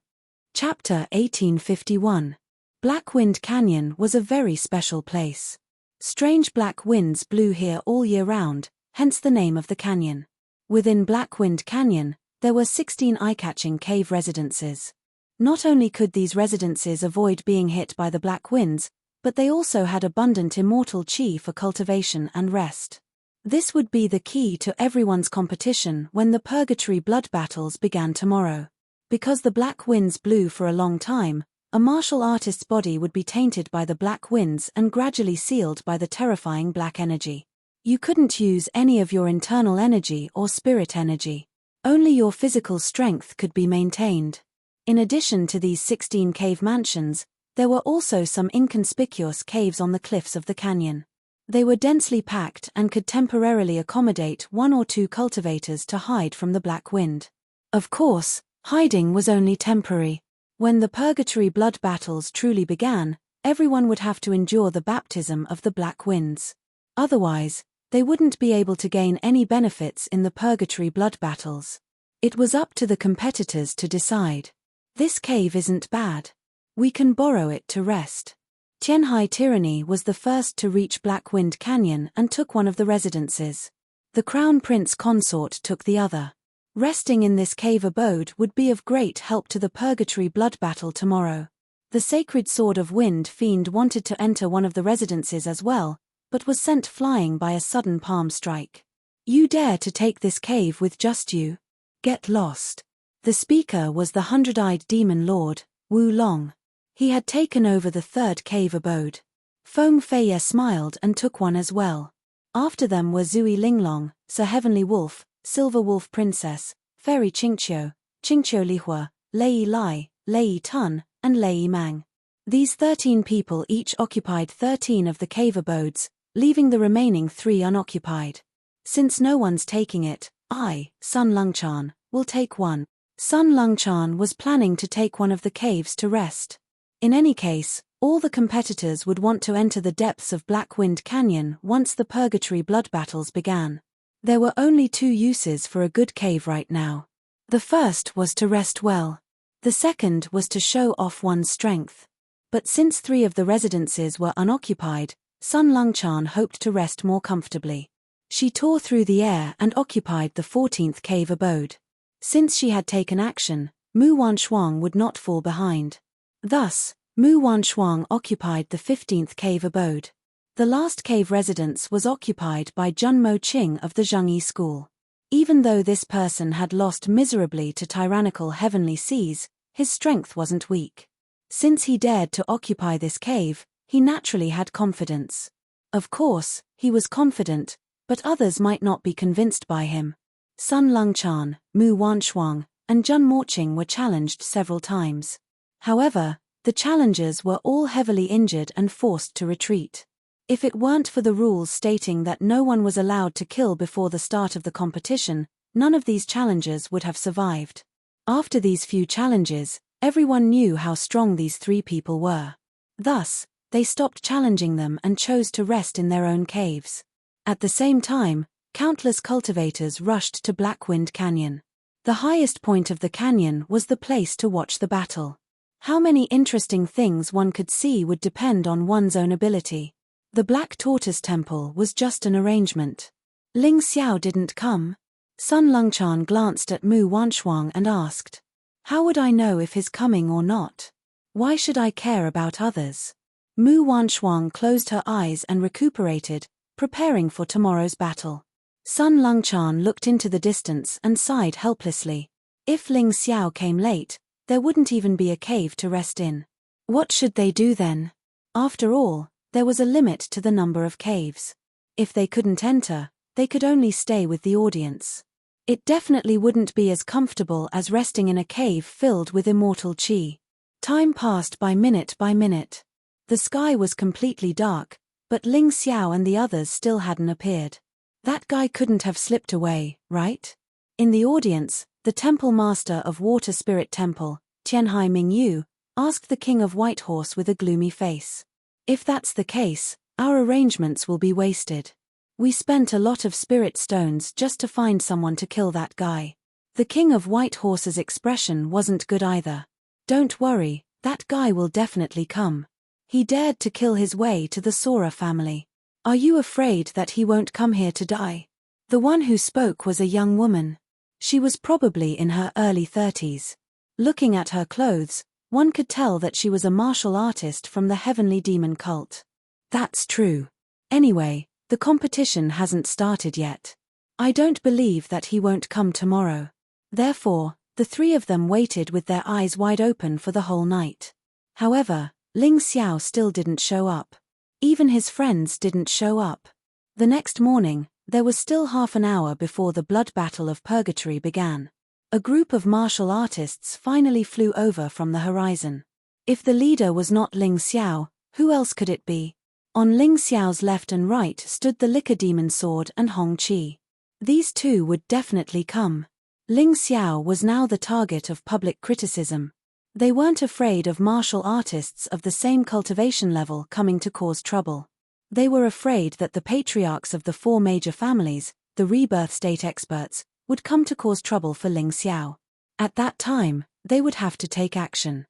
Chapter 1851. Blackwind Canyon was a very special place. Strange black winds blew here all year round, hence the name of the canyon. Within Blackwind Canyon, there were 16 eye-catching cave residences. Not only could these residences avoid being hit by the black winds, but they also had abundant immortal chi for cultivation and rest. This would be the key to everyone's competition when the Purgatory blood battles began tomorrow. Because the black winds blew for a long time, a martial artist's body would be tainted by the black winds and gradually sealed by the terrifying black energy. You couldn't use any of your internal energy or spirit energy. Only your physical strength could be maintained. In addition to these 16 cave mansions, there were also some inconspicuous caves on the cliffs of the canyon. They were densely packed and could temporarily accommodate 1 or 2 cultivators to hide from the black wind. Of course, hiding was only temporary. When the Purgatory blood battles truly began, everyone would have to endure the baptism of the black winds. Otherwise, they wouldn't be able to gain any benefits in the Purgatory blood battles. It was up to the competitors to decide. This cave isn't bad. We can borrow it to rest. Tianhai Tyranny was the first to reach Blackwind Canyon and took one of the residences. The Crown Prince Consort took the other. Resting in this cave abode would be of great help to the Purgatory blood battle tomorrow. The Sacred Sword of Wind Fiend wanted to enter one of the residences as well, but was sent flying by a sudden palm strike. You dare to take this cave with just you? Get lost. The speaker was the hundred-eyed demon lord, Wu Long. He had taken over the 3rd cave abode. Feng Feiye smiled and took one as well. After them were Zui Linglong, Sir Heavenly Wolf, Silver Wolf Princess, Fairy Qingqiu, Qingqiu Lihua, Lei Lai, Lei Tun, and Lei Mang. These 13 people each occupied 13 of the cave abodes, leaving the remaining 3 unoccupied. Since no one's taking it, I, Sun Lungchan, will take one. Sun Lungchan was planning to take one of the caves to rest. In any case, all the competitors would want to enter the depths of Blackwind Canyon once the Purgatory blood battles began. There were only 2 uses for a good cave right now. The first was to rest well. The second was to show off one's strength. But since 3 of the residences were unoccupied, Sun Lungchan hoped to rest more comfortably. She tore through the air and occupied the 14th cave abode. Since she had taken action, Mu Wanshuang would not fall behind. Thus, Mu Wanshuang occupied the 15th cave abode. The last cave residence was occupied by Jun Mo Qing of the Zhengyi school. Even though this person had lost miserably to tyrannical heavenly seas, his strength wasn't weak. Since he dared to occupy this cave, he naturally had confidence. Of course, he was confident, but others might not be convinced by him. Sun Longchan, Mu Wanshuang, and Jun Moqing were challenged several times. However, the challengers were all heavily injured and forced to retreat. If it weren't for the rules stating that no one was allowed to kill before the start of the competition, none of these challengers would have survived. After these few challenges, everyone knew how strong these three people were. Thus, they stopped challenging them and chose to rest in their own caves. At the same time, countless cultivators rushed to Blackwind Canyon. The highest point of the canyon was the place to watch the battle. How many interesting things one could see would depend on one's own ability. The Black Tortoise Temple was just an arrangement. Ling Xiao didn't come. Sun Longchan glanced at Mu Wanshuang and asked, "How would I know if he's coming or not? Why should I care about others?" Mu Wanshuang closed her eyes and recuperated, preparing for tomorrow's battle. Sun Longchan looked into the distance and sighed helplessly. If Ling Xiao came late, there wouldn't even be a cave to rest in. What should they do then? After all, there was a limit to the number of caves. If they couldn't enter, they could only stay with the audience. It definitely wouldn't be as comfortable as resting in a cave filled with immortal qi. Time passed by minute by minute. The sky was completely dark, but Ling Xiao and the others still hadn't appeared. That guy couldn't have slipped away, right? In the audience, the temple master of Water Spirit Temple, Tianhai Mingyu, asked the king of Whitehorse with a gloomy face. "If that's the case, our arrangements will be wasted. We spent a lot of spirit stones just to find someone to kill that guy." The king of Whitehorse's expression wasn't good either. "Don't worry, that guy will definitely come. He dared to kill his way to the Sora family. Are you afraid that he won't come here to die?" The one who spoke was a young woman. She was probably in her early 30s. Looking at her clothes, one could tell that she was a martial artist from the Heavenly Demon cult. "That's true. Anyway, the competition hasn't started yet. I don't believe that he won't come tomorrow." Therefore, the three of them waited with their eyes wide open for the whole night. However, Ling Xiao still didn't show up. Even his friends didn't show up. The next morning, there was still half an hour before the blood battle of Purgatory began. A group of martial artists finally flew over from the horizon. If the leader was not Ling Xiao, who else could it be? On Ling Xiao's left and right stood the Liquor Demon Sword and Hong Qi. These two would definitely come. Ling Xiao was now the target of public criticism. They weren't afraid of martial artists of the same cultivation level coming to cause trouble. They were afraid that the patriarchs of the four major families, the rebirth state experts, would come to cause trouble for Ling Xiao. At that time, they would have to take action.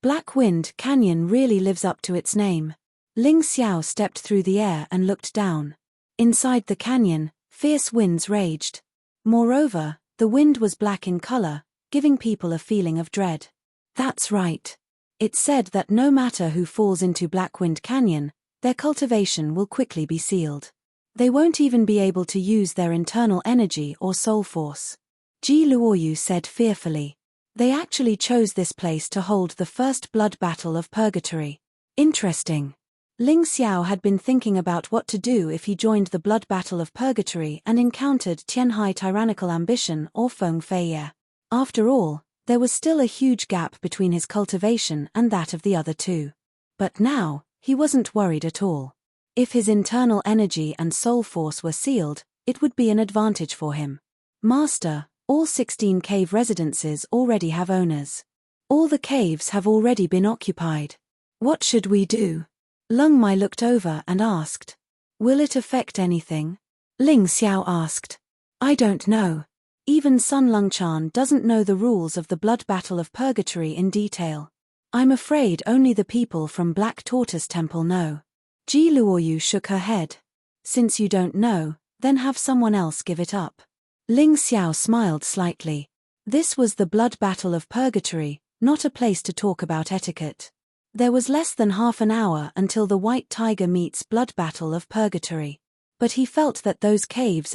Blackwind Canyon really lives up to its name. Ling Xiao stepped through the air and looked down. Inside the canyon, fierce winds raged. Moreover, the wind was black in color, giving people a feeling of dread. That's right. It's said that no matter who falls into Blackwind Canyon, their cultivation will quickly be sealed. They won't even be able to use their internal energy or soul force. Ji Luoyu said fearfully. They actually chose this place to hold the first blood battle of Purgatory. Interesting. Ling Xiao had been thinking about what to do if he joined the blood battle of Purgatory and encountered Tianhai Tyrannical Ambition or Feng Feiye. After all, there was still a huge gap between his cultivation and that of the other two. But now, he wasn't worried at all. If his internal energy and soul force were sealed, it would be an advantage for him. "Master, all 16 cave residences already have owners. All the caves have already been occupied. What should we do?" Lung Mai looked over and asked. "Will it affect anything?" Ling Xiao asked. "I don't know. Even Sun Longchan doesn't know the rules of the blood battle of Purgatory in detail. I'm afraid only the people from Black Tortoise Temple know." Ji Luoyu shook her head. "Since you don't know, then have someone else give it up." Ling Xiao smiled slightly. This was the blood battle of purgatory, not a place to talk about etiquette. There was less than half an hour until the white tiger meets blood battle of purgatory. But he felt that those caves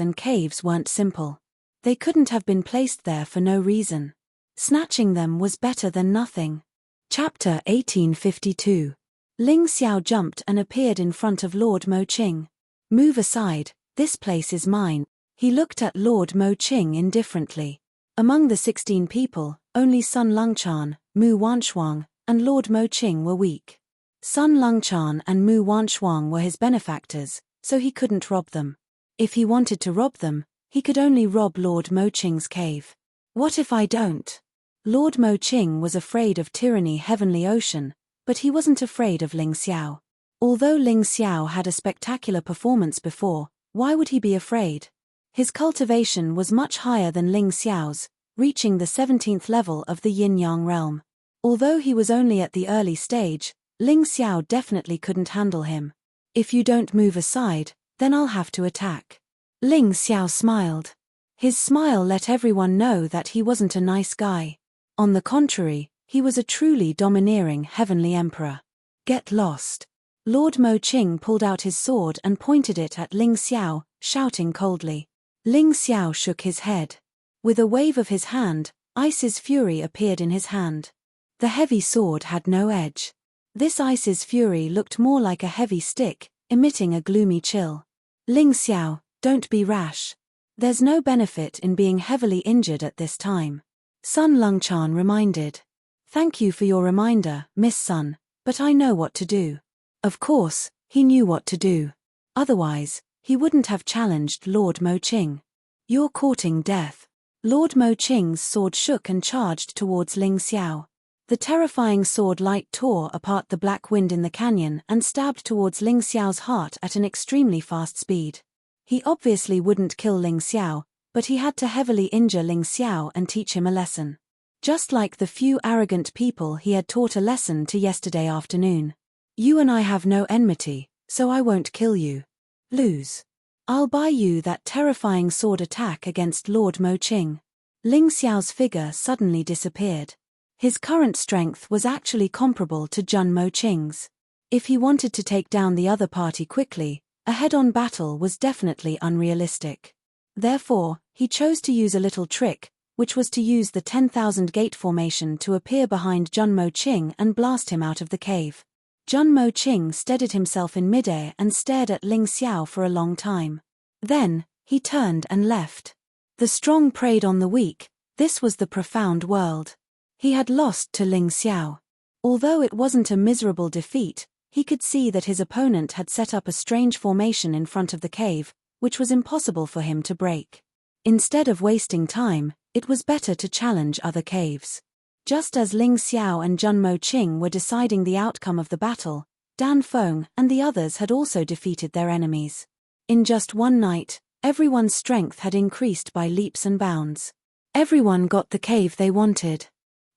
weren't simple. They couldn't have been placed there for no reason. Snatching them was better than nothing. Chapter 1852. Ling Xiao jumped and appeared in front of Lord Mo Qing. Move aside, this place is mine. He looked at Lord Mo Qing indifferently. Among the 16 people, only Sun Longchan, Mu Wanshuang, and Lord Mo Qing were weak. Sun Longchan and Mu Wanshuang were his benefactors, so he couldn't rob them. If he wanted to rob them, he could only rob Lord Mo Qing's cave. What if I don't? Lord Mo Qing was afraid of tyranny Heavenly Ocean, but he wasn't afraid of Ling Xiao. Although Ling Xiao had a spectacular performance before, why would he be afraid? His cultivation was much higher than Ling Xiao's, reaching the 17th level of the yin-yang realm. Although he was only at the early stage, Ling Xiao definitely couldn't handle him. If you don't move aside, then I'll have to attack. Ling Xiao smiled. His smile let everyone know that he wasn't a nice guy. On the contrary, he was a truly domineering heavenly emperor. Get lost. Lord Mo Qing pulled out his sword and pointed it at Ling Xiao, shouting coldly. Ling Xiao shook his head. With a wave of his hand, Ice's fury appeared in his hand. The heavy sword had no edge. This Ice's fury looked more like a heavy stick, emitting a gloomy chill. Ling Xiao, don't be rash. There's no benefit in being heavily injured at this time. Sun Longchan reminded. Thank you for your reminder, Miss Sun, but I know what to do. Of course, he knew what to do. Otherwise, he wouldn't have challenged Lord Mo Qing. You're courting death. Lord Mo Qing's sword shook and charged towards Ling Xiao. The terrifying sword light tore apart the black wind in the canyon and stabbed towards Ling Xiao's heart at an extremely fast speed. He obviously wouldn't kill Ling Xiao, but he had to heavily injure Ling Xiao and teach him a lesson. Just like the few arrogant people he had taught a lesson to yesterday afternoon. You and I have no enmity, so I won't kill you. Lose. I'll buy you that terrifying sword attack against Lord Mo Qing. Ling Xiao's figure suddenly disappeared. His current strength was actually comparable to Jun Mo Qing's. If he wanted to take down the other party quickly, a head-on battle was definitely unrealistic. Therefore, he chose to use a little trick, which was to use the 10,000 gate formation to appear behind Jun Mo Qing and blast him out of the cave. Jun Mo Qing steadied himself in midair and stared at Ling Xiao for a long time. Then, he turned and left. The strong preyed on the weak. This was the profound world. He had lost to Ling Xiao. Although it wasn't a miserable defeat, he could see that his opponent had set up a strange formation in front of the cave, which was impossible for him to break. Instead of wasting time, it was better to challenge other caves. Just as Ling Xiao and Jun Mo Qing were deciding the outcome of the battle, Dan Feng and the others had also defeated their enemies. In just one night, everyone's strength had increased by leaps and bounds. Everyone got the cave they wanted.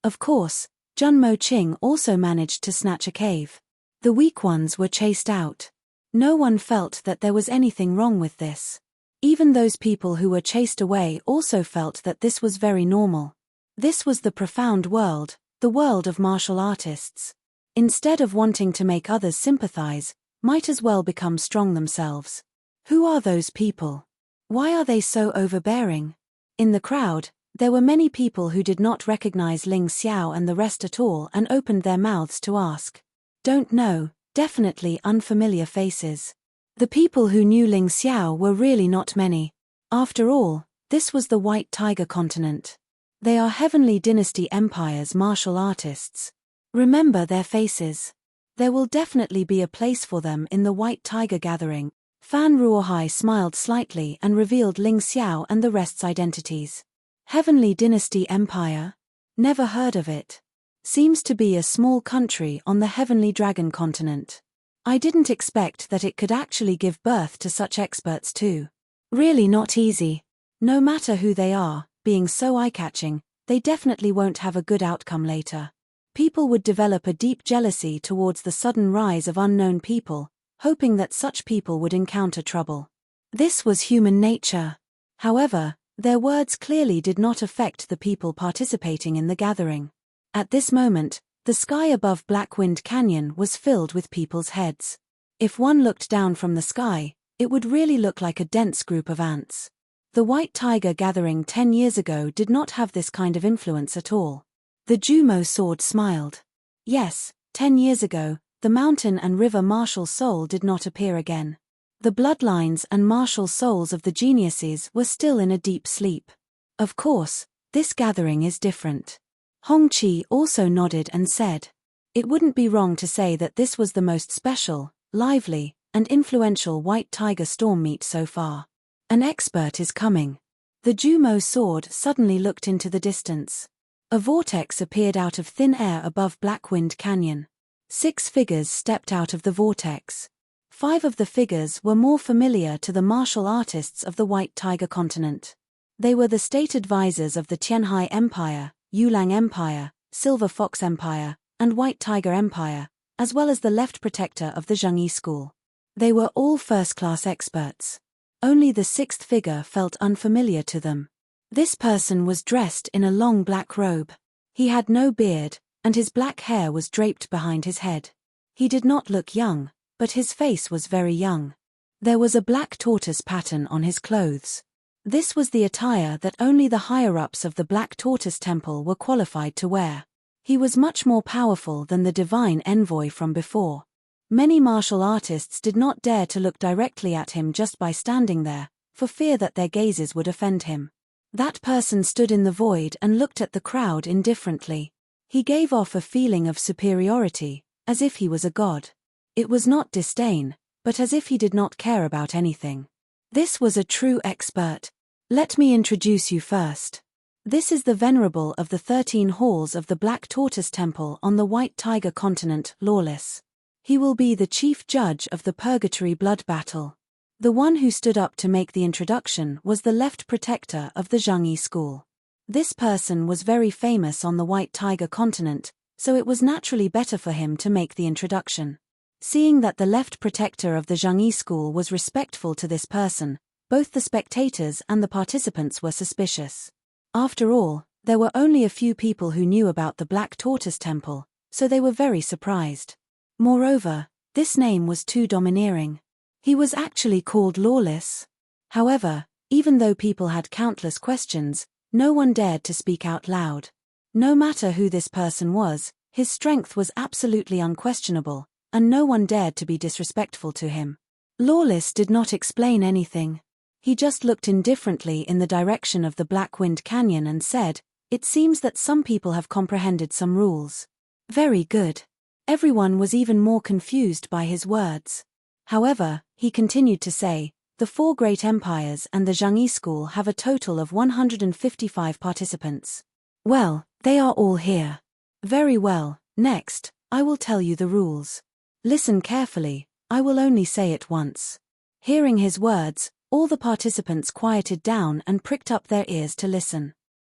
Of course, Jun Mo Qing also managed to snatch a cave. The weak ones were chased out. No one felt that there was anything wrong with this. Even those people who were chased away also felt that this was very normal. This was the profound world, the world of martial artists. Instead of wanting to make others sympathize, might as well become strong themselves. Who are those people? Why are they so overbearing? In the crowd, there were many people who did not recognize Ling Xiao and the rest at all and opened their mouths to ask. Don't know, definitely unfamiliar faces. The people who knew Ling Xiao were really not many. After all, this was the White Tiger continent. They are Heavenly Dynasty Empire's martial artists. Remember their faces. There will definitely be a place for them in the White Tiger gathering. Fan Ruohai smiled slightly and revealed Ling Xiao and the rest's identities. Heavenly Dynasty Empire? Never heard of it. Seems to be a small country on the Heavenly Dragon continent. I didn't expect that it could actually give birth to such experts too. Really not easy. No matter who they are, being so eye-catching, they definitely won't have a good outcome later. People would develop a deep jealousy towards the sudden rise of unknown people, hoping that such people would encounter trouble. This was human nature. However, Their words clearly did not affect the people participating in the gathering. At this moment, the sky above Blackwind Canyon was filled with people's heads. If one looked down from the sky, it would really look like a dense group of ants. The White Tiger gathering 10 years ago did not have this kind of influence at all. The Jumo sword smiled. Yes, 10 years ago, the mountain and river martial soul did not appear again. The bloodlines and martial souls of the geniuses were still in a deep sleep. Of course, this gathering is different. Hongqi also nodded and said, "It wouldn't be wrong to say that this was the most special, lively, and influential White Tiger storm meet so far. An expert is coming." The Jumo sword suddenly looked into the distance. A vortex appeared out of thin air above Blackwind Canyon. 6 figures stepped out of the vortex. 5 of the figures were more familiar to the martial artists of the White Tiger continent. They were the state advisors of the Tianhai Empire, Yulang Empire, Silver Fox Empire, and White Tiger Empire, as well as the left protector of the Zhengyi school. They were all first-class experts. Only the 6th figure felt unfamiliar to them. This person was dressed in a long black robe. He had no beard, and his black hair was draped behind his head. He did not look young, but his face was very young. There was a black tortoise pattern on his clothes. This was the attire that only the higher-ups of the Black Tortoise Temple were qualified to wear. He was much more powerful than the divine envoy from before. Many martial artists did not dare to look directly at him just by standing there, for fear that their gazes would offend him. That person stood in the void and looked at the crowd indifferently. He gave off a feeling of superiority, as if he was a god. It was not disdain, but as if he did not care about anything. This was a true expert. Let me introduce you first. This is the venerable of the 13 halls of the Black Tortoise Temple on the White Tiger continent, Lawless. He will be the chief judge of the Purgatory Blood Battle. The one who stood up to make the introduction was the left protector of the Zhengyi school. This person was very famous on the White Tiger continent, so it was naturally better for him to make the introduction. Seeing that the left protector of the Zhengyi school was respectful to this person, both the spectators and the participants were suspicious. After all, there were only a few people who knew about the Black Tortoise Temple, so they were very surprised. Moreover, this name was too domineering. He was actually called Lawless. However, even though people had countless questions, no one dared to speak out loud. No matter who this person was, his strength was absolutely unquestionable, and no one dared to be disrespectful to him. Lawless did not explain anything. He just looked indifferently in the direction of the Blackwind Canyon and said, "It seems that some people have comprehended some rules." Very good. Everyone was even more confused by his words. However, he continued to say, "The 4 great empires and the Zhengyi school have a total of 155 participants. Well, they are all here. Very well, next, I will tell you the rules. Listen carefully, I will only say it once." Hearing his words, all the participants quieted down and pricked up their ears to listen.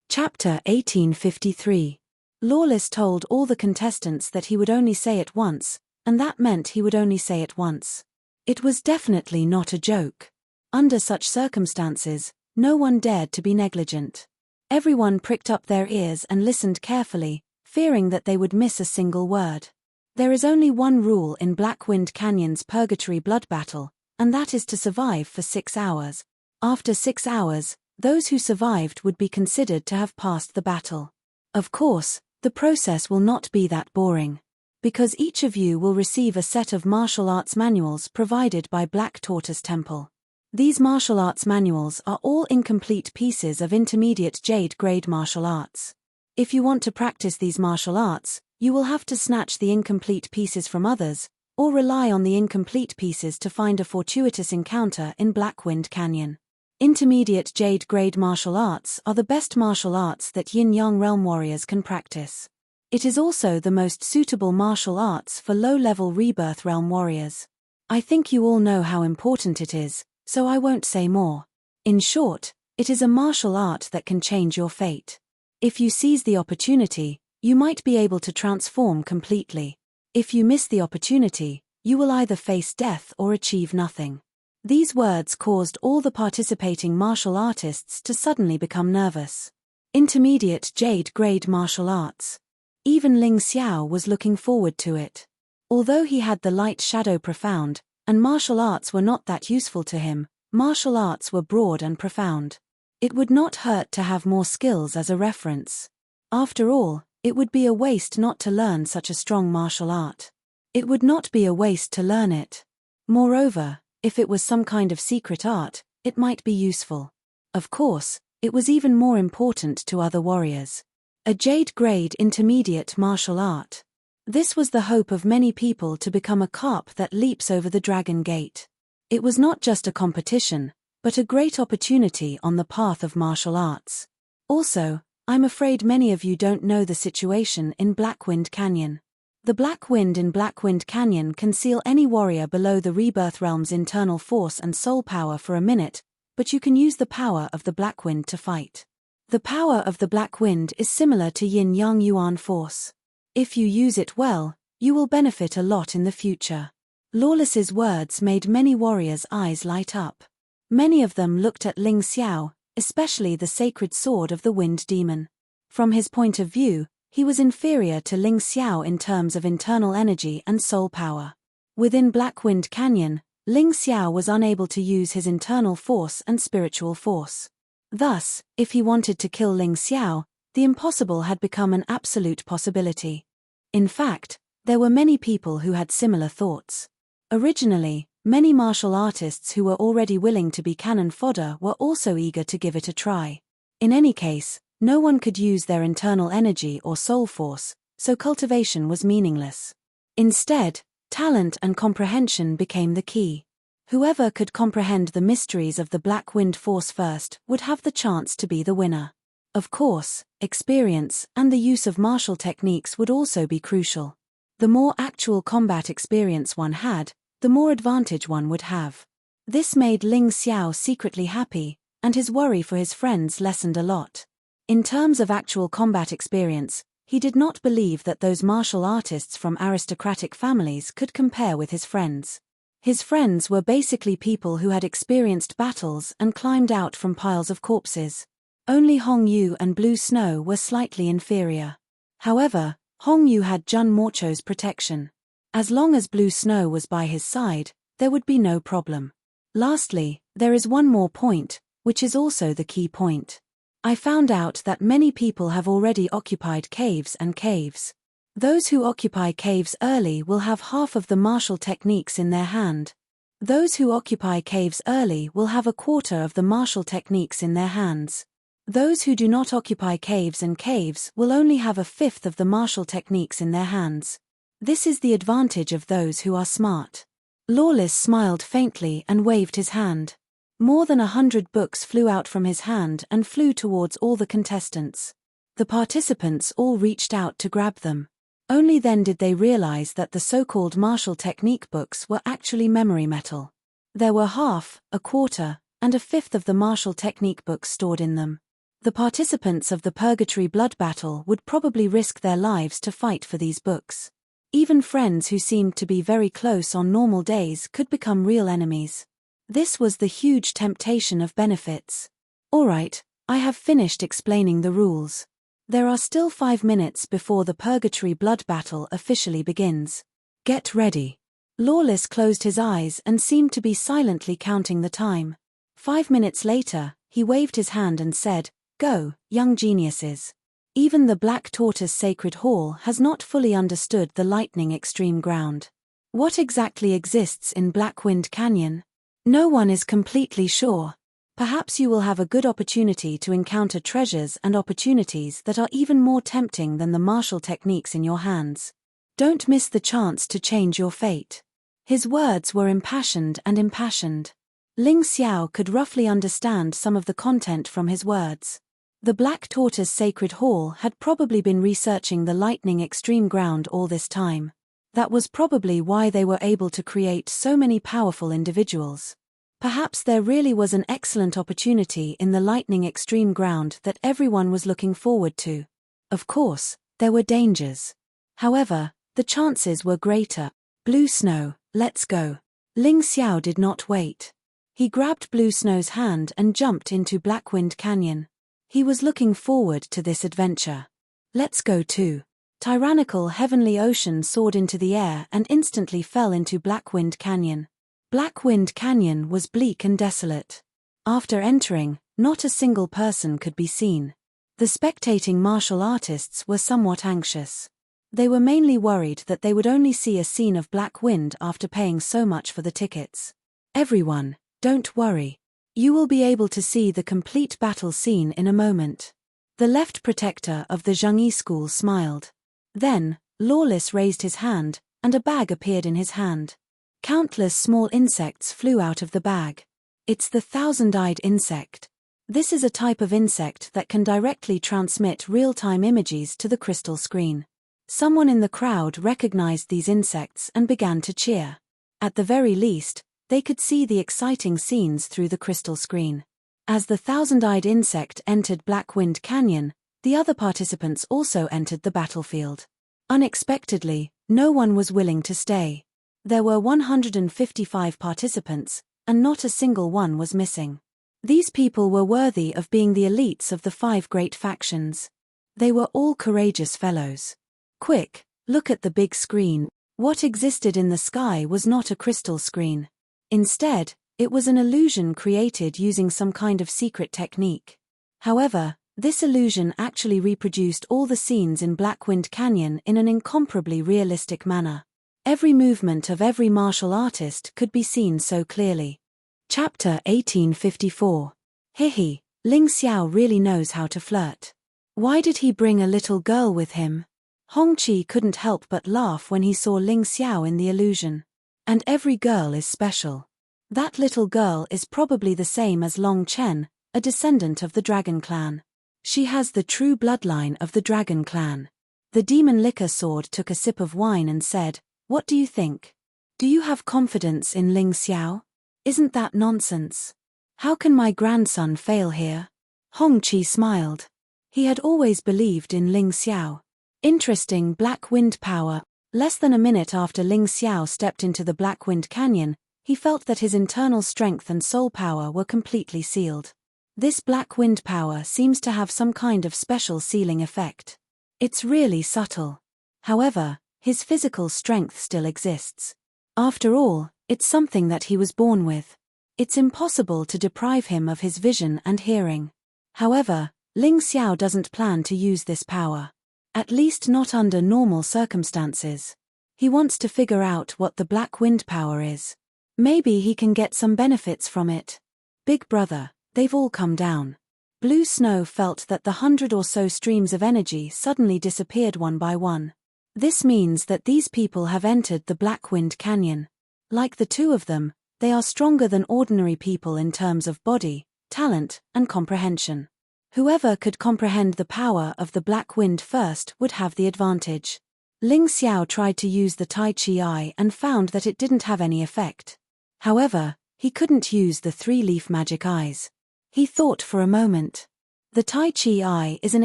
Chapter 1853. Lawless told all the contestants that he would only say it once, and that meant he would only say it once. It was definitely not a joke. Under such circumstances, no one dared to be negligent. Everyone pricked up their ears and listened carefully, fearing that they would miss a single word. There is only one rule in Blackwind Canyon's Purgatory Blood Battle, and that is to survive for 6 hours. After 6 hours, those who survived would be considered to have passed the battle. Of course, the process will not be that boring. Because each of you will receive a set of martial arts manuals provided by Black Tortoise Temple. These martial arts manuals are all incomplete pieces of intermediate jade grade martial arts. If you want to practice these martial arts, you will have to snatch the incomplete pieces from others, or rely on the incomplete pieces to find a fortuitous encounter in Blackwind Canyon. Intermediate jade grade martial arts are the best martial arts that yin-yang realm warriors can practice. It is also the most suitable martial arts for low-level rebirth realm warriors. I think you all know how important it is, so I won't say more. In short, it is a martial art that can change your fate. If you seize the opportunity, you might be able to transform completely. If you miss the opportunity, you will either face death or achieve nothing. These words caused all the participating martial artists to suddenly become nervous. Intermediate Jade grade martial arts. Even Ling Xiao was looking forward to it. Although he had the light shadow profound, and martial arts were not that useful to him, martial arts were broad and profound. It would not hurt to have more skills as a reference. After all, it would be a waste not to learn such a strong martial art. It would not be a waste to learn it. Moreover, if it was some kind of secret art, it might be useful. Of course, it was even more important to other warriors. A Jade grade intermediate martial art. This was the hope of many people, to become a carp that leaps over the dragon gate. It was not just a competition, but a great opportunity on the path of martial arts. Also, I'm afraid many of you don't know the situation in Blackwind Canyon. The Black Wind in Blackwind Canyon can seal any warrior below the Rebirth Realm's internal force and soul power for a minute, but you can use the power of the Black Wind to fight. The power of the Black Wind is similar to Yin-Yang Yuan force. If you use it well, you will benefit a lot in the future. Lawless's words made many warriors' eyes light up. Many of them looked at Ling Xiao, especially the sacred sword of the Wind Demon. From his point of view, he was inferior to Ling Xiao in terms of internal energy and soul power. Within Blackwind Canyon, Ling Xiao was unable to use his internal force and spiritual force. Thus, if he wanted to kill Ling Xiao, the impossible had become an absolute possibility. In fact, there were many people who had similar thoughts. Originally, many martial artists who were already willing to be cannon fodder were also eager to give it a try. In any case, no one could use their internal energy or soul force, so cultivation was meaningless. Instead, talent and comprehension became the key. Whoever could comprehend the mysteries of the Black Wind Force first would have the chance to be the winner. Of course, experience and the use of martial techniques would also be crucial. The more actual combat experience one had, the more advantage one would have. This made Ling Xiao secretly happy, and his worry for his friends lessened a lot. In terms of actual combat experience, he did not believe that those martial artists from aristocratic families could compare with his friends. His friends were basically people who had experienced battles and climbed out from piles of corpses. Only Hong Yu and Blue Snow were slightly inferior. However, Hong Yu had Jun Morcho's protection. As long as Blue Snow was by his side, there would be no problem. Lastly, there is one more point, which is also the key point. I found out that many people have already occupied caves and caves. Those who occupy caves early will have half of the martial techniques in their hand. Those who occupy caves early will have a quarter of the martial techniques in their hands. Those who do not occupy caves and caves will only have a fifth of the martial techniques in their hands. This is the advantage of those who are smart. Lawless smiled faintly and waved his hand. More than 100 books flew out from his hand and flew towards all the contestants. The participants all reached out to grab them. Only then did they realize that the so-called martial technique books were actually memory metal. There were half, a quarter, and a fifth of the martial technique books stored in them. The participants of the Purgatory Blood Battle would probably risk their lives to fight for these books. Even friends who seemed to be very close on normal days could become real enemies. This was the huge temptation of benefits. Alright, I have finished explaining the rules. There are still 5 minutes before the Purgatory Blood Battle officially begins. Get ready. Lawless closed his eyes and seemed to be silently counting the time. 5 minutes later, he waved his hand and said, "Go, young geniuses." Even the Black Tortoise Sacred Hall has not fully understood the Lightning Extreme Ground. What exactly exists in Blackwind Canyon? No one is completely sure. Perhaps you will have a good opportunity to encounter treasures and opportunities that are even more tempting than the martial techniques in your hands. Don't miss the chance to change your fate. His words were impassioned and impassioned. Ling Xiao could roughly understand some of the content from his words. The Black Tortoise Sacred Hall had probably been researching the Lightning Extreme Ground all this time. That was probably why they were able to create so many powerful individuals. Perhaps there really was an excellent opportunity in the Lightning Extreme Ground that everyone was looking forward to. Of course, there were dangers. However, the chances were greater. Blue Snow, let's go. Ling Xiao did not wait. He grabbed Blue Snow's hand and jumped into Blackwind Canyon. He was looking forward to this adventure. Let's go too. Tyrannical Heavenly Ocean soared into the air and instantly fell into Blackwind Canyon. Blackwind Canyon was bleak and desolate. After entering, not a single person could be seen. The spectating martial artists were somewhat anxious. They were mainly worried that they would only see a scene of black wind after paying so much for the tickets. Everyone, don't worry. You will be able to see the complete battle scene in a moment. The left protector of the Zhengyi school smiled. Then, Lawless raised his hand, and a bag appeared in his hand. Countless small insects flew out of the bag. It's the thousand-eyed insect. This is a type of insect that can directly transmit real-time images to the crystal screen. Someone in the crowd recognized these insects and began to cheer. At the very least, they could see the exciting scenes through the crystal screen. As the thousand-eyed insect entered Blackwind Canyon, the other participants also entered the battlefield. Unexpectedly, no one was willing to stay. There were 155 participants, and not a single one was missing. These people were worthy of being the elites of the 5 great factions. They were all courageous fellows. Quick, look at the big screen. What existed in the sky was not a crystal screen. Instead, it was an illusion created using some kind of secret technique. However, this illusion actually reproduced all the scenes in Blackwind Canyon in an incomparably realistic manner. Every movement of every martial artist could be seen so clearly. Chapter 1854. Hihi, Ling Xiao really knows how to flirt. Why did he bring a little girl with him? Hongqi couldn't help but laugh when he saw Ling Xiao in the illusion. And every girl is special. That little girl is probably the same as Long Chen, a descendant of the Dragon Clan. She has the true bloodline of the Dragon Clan. The demon liquor sword took a sip of wine and said, "What do you think? Do you have confidence in Ling Xiao? Isn't that nonsense? How can my grandson fail here?" Hongqi smiled. He had always believed in Ling Xiao. Interesting black wind power. Less than a minute after Ling Xiao stepped into the Blackwind Canyon, he felt that his internal strength and soul power were completely sealed. This black wind power seems to have some kind of special sealing effect. It's really subtle. However, his physical strength still exists. After all, it's something that he was born with. It's impossible to deprive him of his vision and hearing. However, Ling Xiao doesn't plan to use this power. At least not under normal circumstances. He wants to figure out what the black wind power is. Maybe he can get some benefits from it. Big brother, they've all come down. Blue Snow felt that the 100 or so streams of energy suddenly disappeared one by one. This means that these people have entered the Blackwind Canyon. Like the two of them, they are stronger than ordinary people in terms of body, talent, and comprehension. Whoever could comprehend the power of the black wind first would have the advantage. Ling Xiao tried to use the Tai Chi Eye and found that it didn't have any effect. However, he couldn't use the 3-leaf magic eyes. He thought for a moment. The Tai Chi Eye is an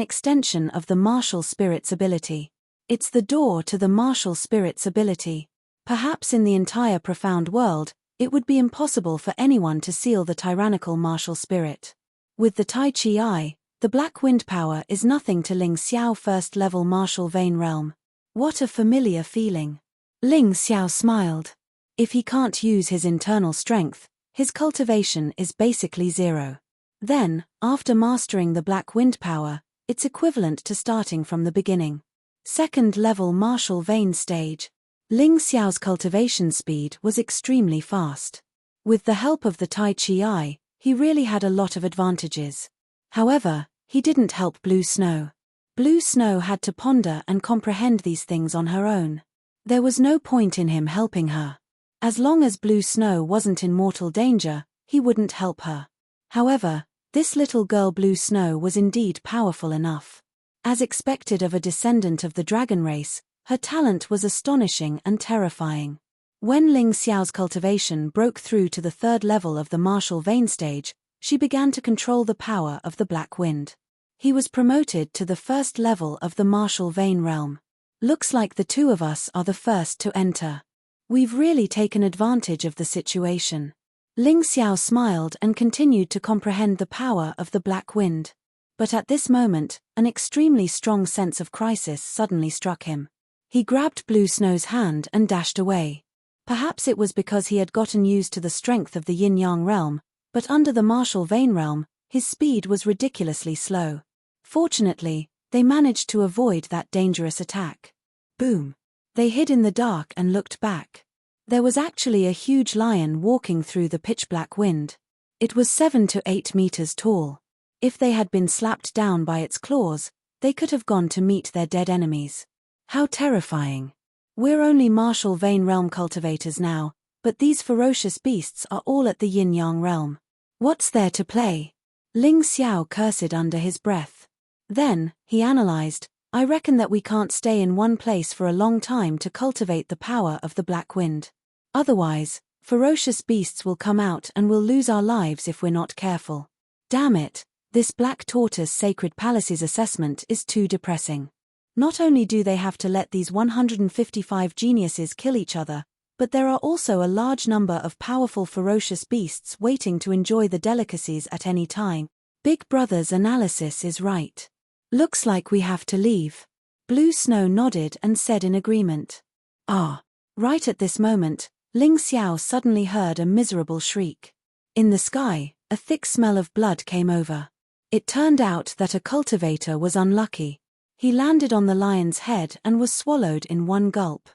extension of the martial spirit's ability. It's the door to the martial spirit's ability. Perhaps in the entire profound world, it would be impossible for anyone to seal the tyrannical martial spirit. With the Tai Chi Eye, the black wind power is nothing to Ling Xiao first-level martial vein realm. What a familiar feeling. Ling Xiao smiled. If he can't use his internal strength, his cultivation is basically zero. Then, after mastering the black wind power, it's equivalent to starting from the beginning. Second-level martial vein stage. Ling Xiao's cultivation speed was extremely fast. With the help of the Tai Chi Eye, he really had a lot of advantages. However, he didn't help Blue Snow. Blue Snow had to ponder and comprehend these things on her own. There was no point in him helping her. As long as Blue Snow wasn't in mortal danger, he wouldn't help her. However, this little girl Blue Snow was indeed powerful enough. As expected of a descendant of the dragon race, her talent was astonishing and terrifying. When Ling Xiao's cultivation broke through to the 3rd level of the martial vein stage, she began to control the power of the black wind. He was promoted to the 1st level of the martial vein realm. Looks like the two of us are the first to enter. We've really taken advantage of the situation. Ling Xiao smiled and continued to comprehend the power of the black wind. But at this moment, an extremely strong sense of crisis suddenly struck him. He grabbed Blue Snow's hand and dashed away. Perhaps it was because he had gotten used to the strength of the yin-yang realm, but under the martial vein realm, his speed was ridiculously slow. Fortunately, they managed to avoid that dangerous attack. Boom! They hid in the dark and looked back. There was actually a huge lion walking through the pitch-black wind. It was 7 to 8 meters tall. If they had been slapped down by its claws, they could have gone to meet their dead enemies. How terrifying. We're only martial vein realm cultivators now, but these ferocious beasts are all at the yin-yang realm. What's there to play? Ling Xiao cursed under his breath. Then, he analyzed, I reckon that we can't stay in one place for a long time to cultivate the power of the black wind. Otherwise, ferocious beasts will come out and we'll lose our lives if we're not careful. Damn it, this Black Tortoise Sacred Palace's assessment is too depressing. Not only do they have to let these 155 geniuses kill each other, but there are also a large number of powerful ferocious beasts waiting to enjoy the delicacies at any time. Big Brother's analysis is right. Looks like we have to leave. Blue Snow nodded and said in agreement. Ah. Right at this moment, Ling Xiao suddenly heard a miserable shriek. In the sky, a thick smell of blood came over. It turned out that a cultivator was unlucky. He landed on the lion's head and was swallowed in one gulp.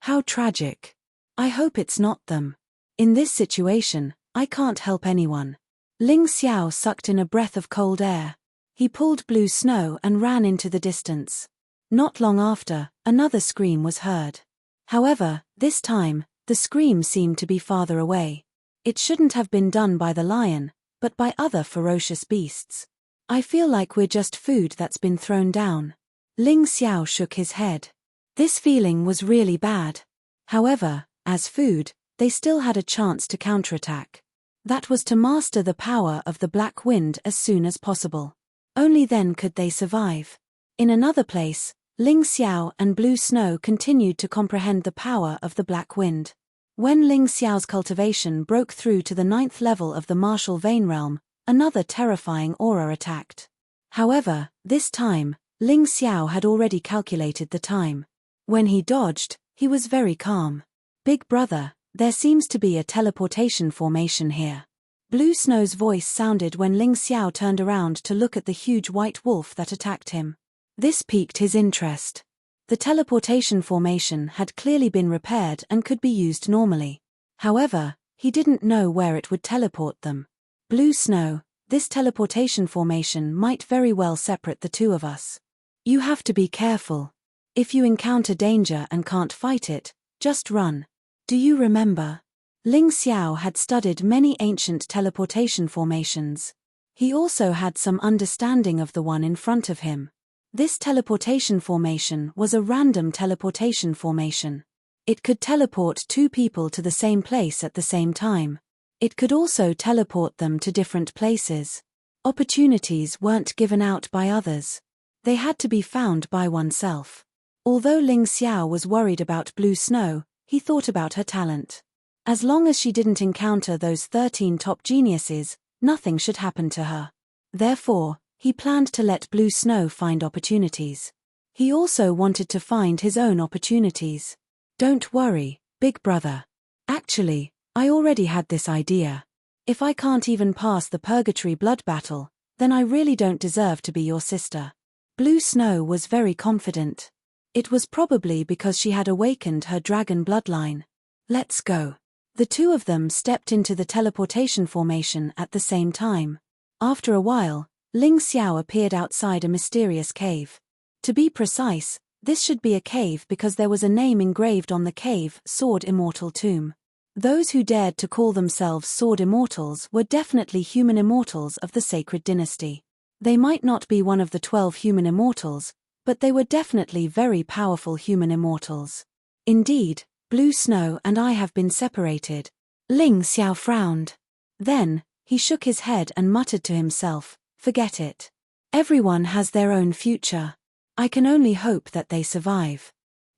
How tragic. I hope it's not them. In this situation, I can't help anyone. Ling Xiao sucked in a breath of cold air. He pulled Blue Snow and ran into the distance. Not long after, another scream was heard. However, this time, the scream seemed to be farther away. It shouldn't have been done by the lion, but by other ferocious beasts. I feel like we're just food that's been thrown down. Ling Xiao shook his head. This feeling was really bad. However, as food, they still had a chance to counterattack. That was to master the power of the black wind as soon as possible. Only then could they survive. In another place, Ling Xiao and Blue Snow continued to comprehend the power of the black wind. When Ling Xiao's cultivation broke through to the 9th level of the martial vein realm, another terrifying aura attacked. However, this time, Ling Xiao had already calculated the time. When he dodged, he was very calm. Big Brother, there seems to be a teleportation formation here. Blue Snow's voice sounded when Ling Xiao turned around to look at the huge white wolf that attacked him. This piqued his interest. The teleportation formation had clearly been repaired and could be used normally. However, he didn't know where it would teleport them. Blue Snow, this teleportation formation might very well separate the two of us. You have to be careful. If you encounter danger and can't fight it, just run. Do you remember? Ling Xiao had studied many ancient teleportation formations. He also had some understanding of the one in front of him. This teleportation formation was a random teleportation formation. It could teleport two people to the same place at the same time. It could also teleport them to different places. Opportunities weren't given out by others. They had to be found by oneself. Although Ling Xiao was worried about Blue Snow, he thought about her talent. As long as she didn't encounter those 13 top geniuses, nothing should happen to her. Therefore, he planned to let Blue Snow find opportunities. He also wanted to find his own opportunities. Don't worry, Big Brother. Actually, I already had this idea. If I can't even pass the Purgatory blood battle, then I really don't deserve to be your sister. Blue Snow was very confident. It was probably because she had awakened her dragon bloodline. Let's go. The two of them stepped into the teleportation formation at the same time. After a while, Ling Xiao appeared outside a mysterious cave. To be precise, this should be a cave because there was a name engraved on the cave, Sword Immortal Tomb. Those who dared to call themselves Sword Immortals were definitely human immortals of the Sacred Dynasty. They might not be one of the 12 human immortals, but they were definitely very powerful human immortals. Indeed, Blue Snow and I have been separated. Ling Xiao frowned. Then, he shook his head and muttered to himself, forget it. Everyone has their own future. I can only hope that they survive.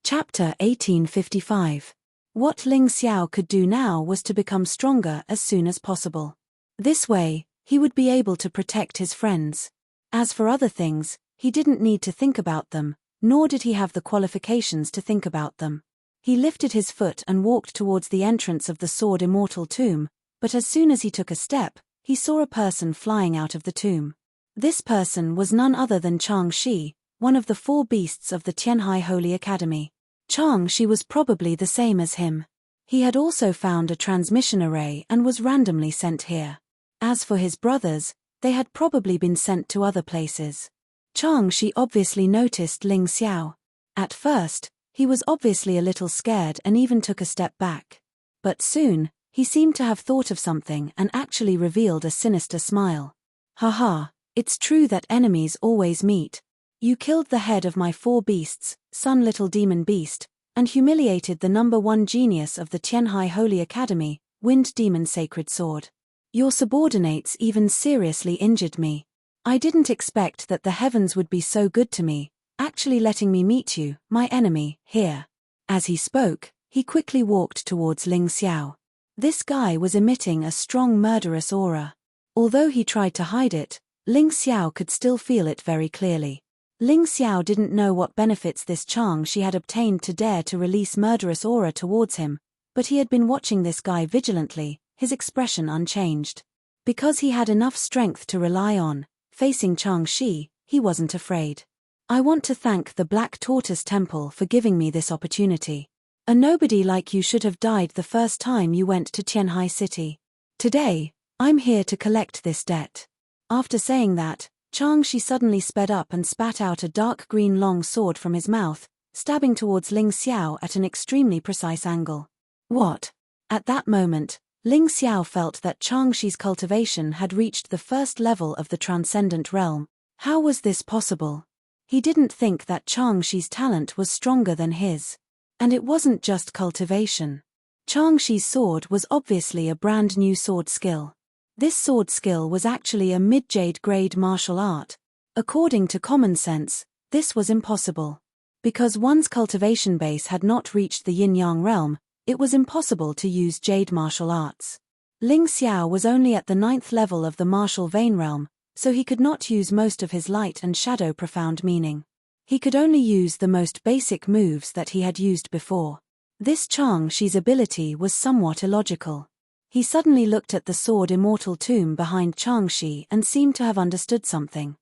Chapter 1855. What Ling Xiao could do now was to become stronger as soon as possible. This way, he would be able to protect his friends. As for other things, he didn't need to think about them, nor did he have the qualifications to think about them. He lifted his foot and walked towards the entrance of the Sword Immortal tomb, but as soon as he took a step, he saw a person flying out of the tomb. This person was none other than Chang Shi, one of the 4 beasts of the Tianhai Holy Academy. Chang Shi was probably the same as him. He had also found a transmission array and was randomly sent here. As for his brothers, they had probably been sent to other places. Chang Shi obviously noticed Ling Xiao. At first, he was obviously a little scared and even took a step back. But soon, he seemed to have thought of something and actually revealed a sinister smile. Haha, it's true that enemies always meet. You killed the head of my 4 beasts, Sun Little Demon Beast, and humiliated the number 1 genius of the Tianhai Holy Academy, Wind Demon Sacred Sword. Your subordinates even seriously injured me. I didn't expect that the heavens would be so good to me, actually letting me meet you, my enemy, here. As he spoke, he quickly walked towards Ling Xiao. This guy was emitting a strong murderous aura. Although he tried to hide it, Ling Xiao could still feel it very clearly. Ling Xiao didn't know what benefits this Chang Shi had obtained to dare to release murderous aura towards him, but he had been watching this guy vigilantly, his expression unchanged. Because he had enough strength to rely on, facing Chang Shi, he wasn't afraid. I want to thank the Black Tortoise Temple for giving me this opportunity. A nobody like you should have died the first time you went to Tianhai City. Today, I'm here to collect this debt. After saying that, Chang Shi suddenly sped up and spat out a dark green long sword from his mouth, stabbing towards Ling Xiao at an extremely precise angle. What? At that moment, Ling Xiao felt that Chang Shi's cultivation had reached the first level of the transcendent realm. How was this possible? He didn't think that Chang Shi's talent was stronger than his. And it wasn't just cultivation. Chang Shi's sword was obviously a brand new sword skill. This sword skill was actually a mid-jade grade martial art. According to common sense, this was impossible. Because one's cultivation base had not reached the yin-yang realm, it was impossible to use jade martial arts. Ling Xiao was only at the 9th level of the martial vein realm, so he could not use most of his light and shadow profound meaning. He could only use the most basic moves that he had used before. This Chang Shi's ability was somewhat illogical. He suddenly looked at the Sword Immortal tomb behind Chang Shi and seemed to have understood something.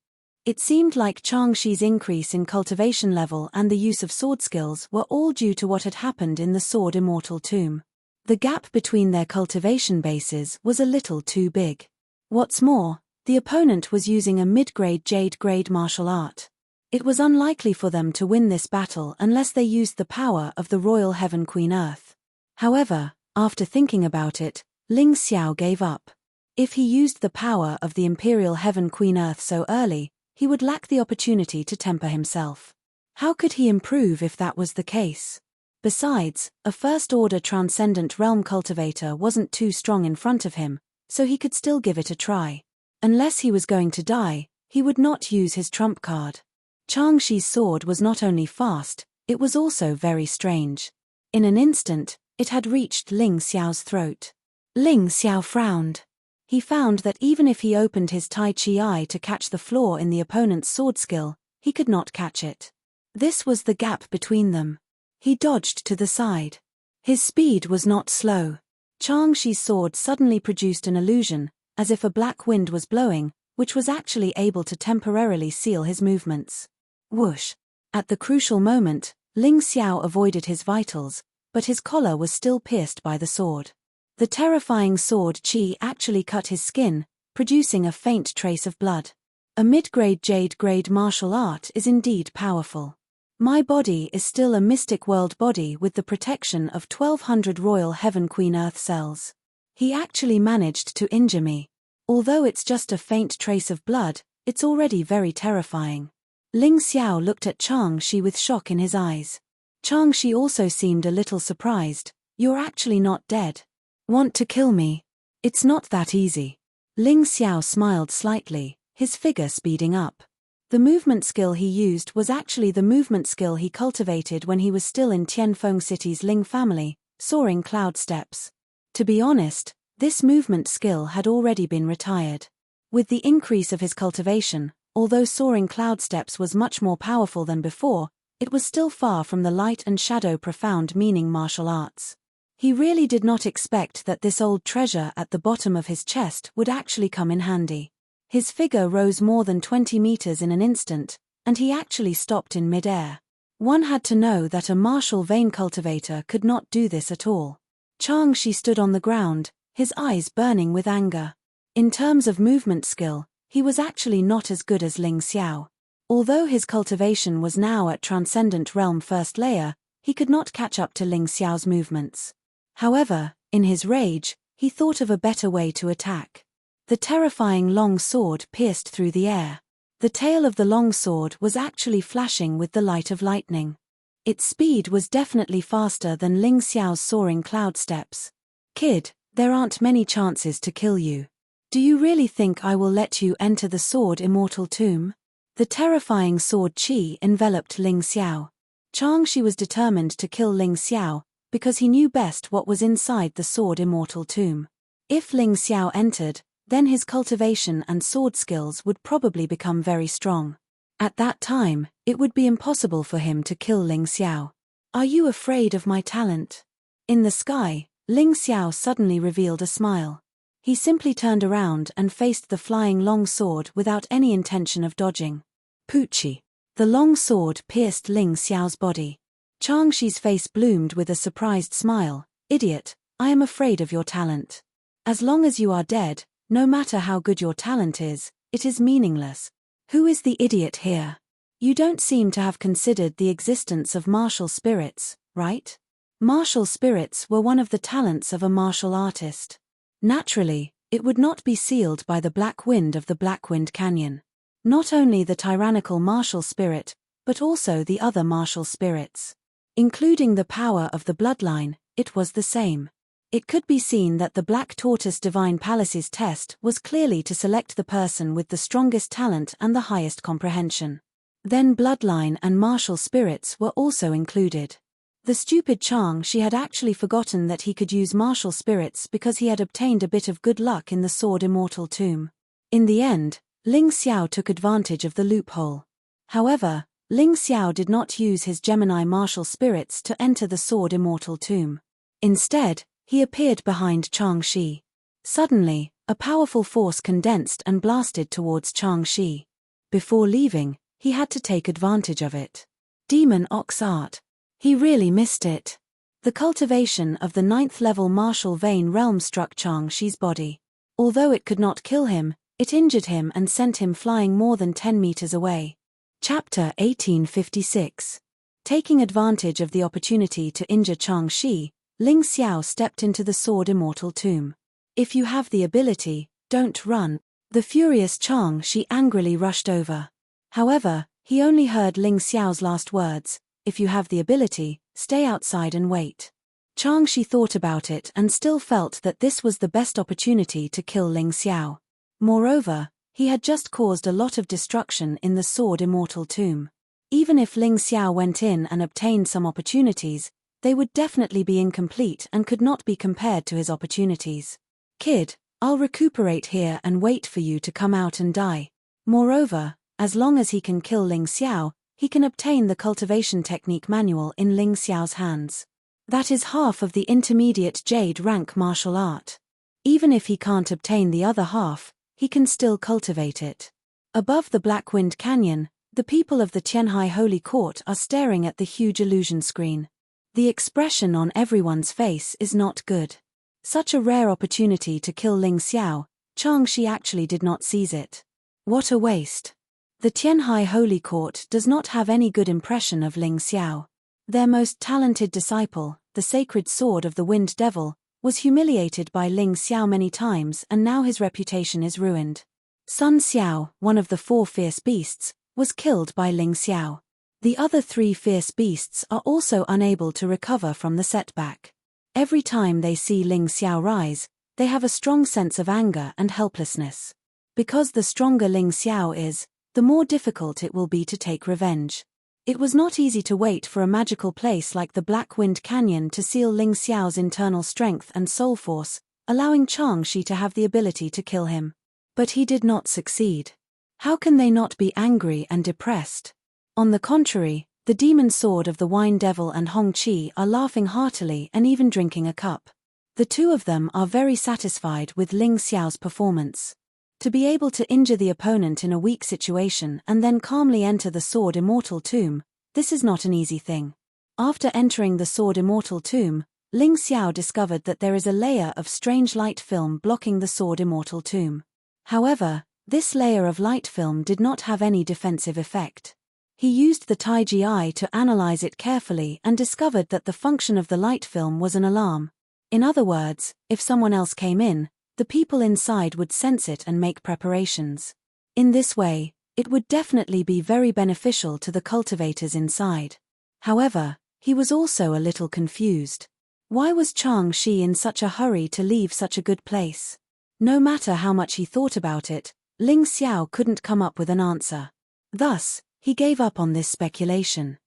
It seemed like Chang Shi's increase in cultivation level and the use of sword skills were all due to what had happened in the Sword Immortal tomb. The gap between their cultivation bases was a little too big. What's more, the opponent was using a mid-grade jade grade martial art. It was unlikely for them to win this battle unless they used the power of the Royal Heaven Queen Earth. However, after thinking about it, Ling Xiao gave up. If he used the power of the Imperial Heaven Queen Earth so early, he would lack the opportunity to temper himself. How could he improve if that was the case? Besides, a first-order transcendent realm cultivator wasn't too strong in front of him, so he could still give it a try. Unless he was going to die, he would not use his trump card. Chang Shi's sword was not only fast, it was also very strange. In an instant, it had reached Ling Xiao's throat. Ling Xiao frowned. He found that even if he opened his Tai Chi eye to catch the flaw in the opponent's sword skill, he could not catch it. This was the gap between them. He dodged to the side. His speed was not slow. Chang Shi's sword suddenly produced an illusion, as if a black wind was blowing, which was actually able to temporarily seal his movements. Whoosh! At the crucial moment, Ling Xiao avoided his vitals, but his collar was still pierced by the sword. The terrifying sword Qi actually cut his skin, producing a faint trace of blood. A mid-grade jade-grade martial art is indeed powerful. My body is still a mystic world body with the protection of 1200 Royal Heaven Queen Earth cells. He actually managed to injure me. Although it's just a faint trace of blood, it's already very terrifying. Ling Xiao looked at Chang Shi with shock in his eyes. Chang Shi also seemed a little surprised. You're actually not dead. Want to kill me? It's not that easy. Ling Xiao smiled slightly, his figure speeding up. The movement skill he used was actually the movement skill he cultivated when he was still in Tianfeng City's Ling family, soaring cloud steps. To be honest, this movement skill had already been retired. With the increase of his cultivation, although soaring cloud steps was much more powerful than before, it was still far from the light and shadow profound meaning martial arts. He really did not expect that this old treasure at the bottom of his chest would actually come in handy. His figure rose more than 20 meters in an instant, and he actually stopped in mid-air. One had to know that a martial vein cultivator could not do this at all. Changshi stood on the ground, his eyes burning with anger. In terms of movement skill, he was actually not as good as Ling Xiao. Although his cultivation was now at Transcendent Realm First Layer, he could not catch up to Ling Xiao's movements. However, in his rage, he thought of a better way to attack. The terrifying long sword pierced through the air. The tail of the long sword was actually flashing with the light of lightning. Its speed was definitely faster than Ling Xiao's soaring cloud steps. "Kid, there aren't many chances to kill you. Do you really think I will let you enter the sword immortal tomb?" The terrifying sword qi enveloped Ling Xiao. Changshi was determined to kill Ling Xiao, because he knew best what was inside the sword immortal tomb. If Ling Xiao entered, then his cultivation and sword skills would probably become very strong. At that time, it would be impossible for him to kill Ling Xiao. "Are you afraid of my talent?" In the sky, Ling Xiao suddenly revealed a smile. He simply turned around and faced the flying long sword without any intention of dodging. Poochie. The long sword pierced Ling Xiao's body. Changshi's face bloomed with a surprised smile. "Idiot, I am afraid of your talent. As long as you are dead, no matter how good your talent is, it is meaningless. Who is the idiot here? You don't seem to have considered the existence of martial spirits, right? Martial spirits were one of the talents of a martial artist. Naturally, it would not be sealed by the black wind of the Blackwind Canyon. Not only the tyrannical martial spirit, but also the other martial spirits. Including the power of the bloodline, it was the same. It could be seen that the Black Tortoise Divine Palace's test was clearly to select the person with the strongest talent and the highest comprehension. Then bloodline and martial spirits were also included. The stupid Changshi had actually forgotten that he could use martial spirits because he had obtained a bit of good luck in the Sword Immortal Tomb. In the end, Ling Xiao took advantage of the loophole. However, Ling Xiao did not use his Gemini martial spirits to enter the Sword Immortal Tomb. Instead, he appeared behind Changshi. Suddenly, a powerful force condensed and blasted towards Changshi. Before leaving, he had to take advantage of it. Demon Ox Art. He really missed it. The cultivation of the 9th level martial vein realm struck Changshi's body. Although it could not kill him, it injured him and sent him flying more than 10 meters away. Chapter 1856. Taking advantage of the opportunity to injure Changshi, Ling Xiao stepped into the Sword Immortal Tomb. "If you have the ability, don't run." The furious Changshi angrily rushed over. However, he only heard Ling Xiao's last words, "If you have the ability, stay outside and wait." Changshi thought about it and still felt that this was the best opportunity to kill Ling Xiao. Moreover, he had just caused a lot of destruction in the Sword Immortal Tomb. Even if Ling Xiao went in and obtained some opportunities, they would definitely be incomplete and could not be compared to his opportunities. "Kid, I'll recuperate here and wait for you to come out and die." Moreover, as long as he can kill Ling Xiao, he can obtain the cultivation technique manual in Ling Xiao's hands. That is half of the intermediate Jade rank martial art. Even if he can't obtain the other half, he can still cultivate it. Above the Blackwind Canyon, the people of the Tianhai Holy Court are staring at the huge illusion screen. The expression on everyone's face is not good. Such a rare opportunity to kill Ling Xiao, Changshi actually did not seize it. What a waste. The Tianhai Holy Court does not have any good impression of Ling Xiao. Their most talented disciple, the sacred sword of the Wind Devil, was humiliated by Ling Xiao many times and now his reputation is ruined. Sun Xiao, one of the 4 fierce beasts, was killed by Ling Xiao. The other 3 fierce beasts are also unable to recover from the setback. Every time they see Ling Xiao rise, they have a strong sense of anger and helplessness. Because the stronger Ling Xiao is, the more difficult it will be to take revenge. It was not easy to wait for a magical place like the Black Wind Canyon to seal Ling Xiao's internal strength and soul force, allowing Chang-Shi to have the ability to kill him. But he did not succeed. How can they not be angry and depressed? On the contrary, the demon sword of the Wine Devil and Hong Qi are laughing heartily and even drinking a cup. The two of them are very satisfied with Ling Xiao's performance. To be able to injure the opponent in a weak situation and then calmly enter the Sword Immortal Tomb, this is not an easy thing. After entering the Sword Immortal Tomb, Ling Xiao discovered that there is a layer of strange light film blocking the Sword Immortal Tomb. However, this layer of light film did not have any defensive effect. He used the Taiji Eye to analyze it carefully and discovered that the function of the light film was an alarm. In other words, if someone else came in, the people inside would sense it and make preparations. In this way, it would definitely be very beneficial to the cultivators inside. However, he was also a little confused. Why was Chang-Shi in such a hurry to leave such a good place? No matter how much he thought about it, Ling Xiao couldn't come up with an answer. Thus, he gave up on this speculation.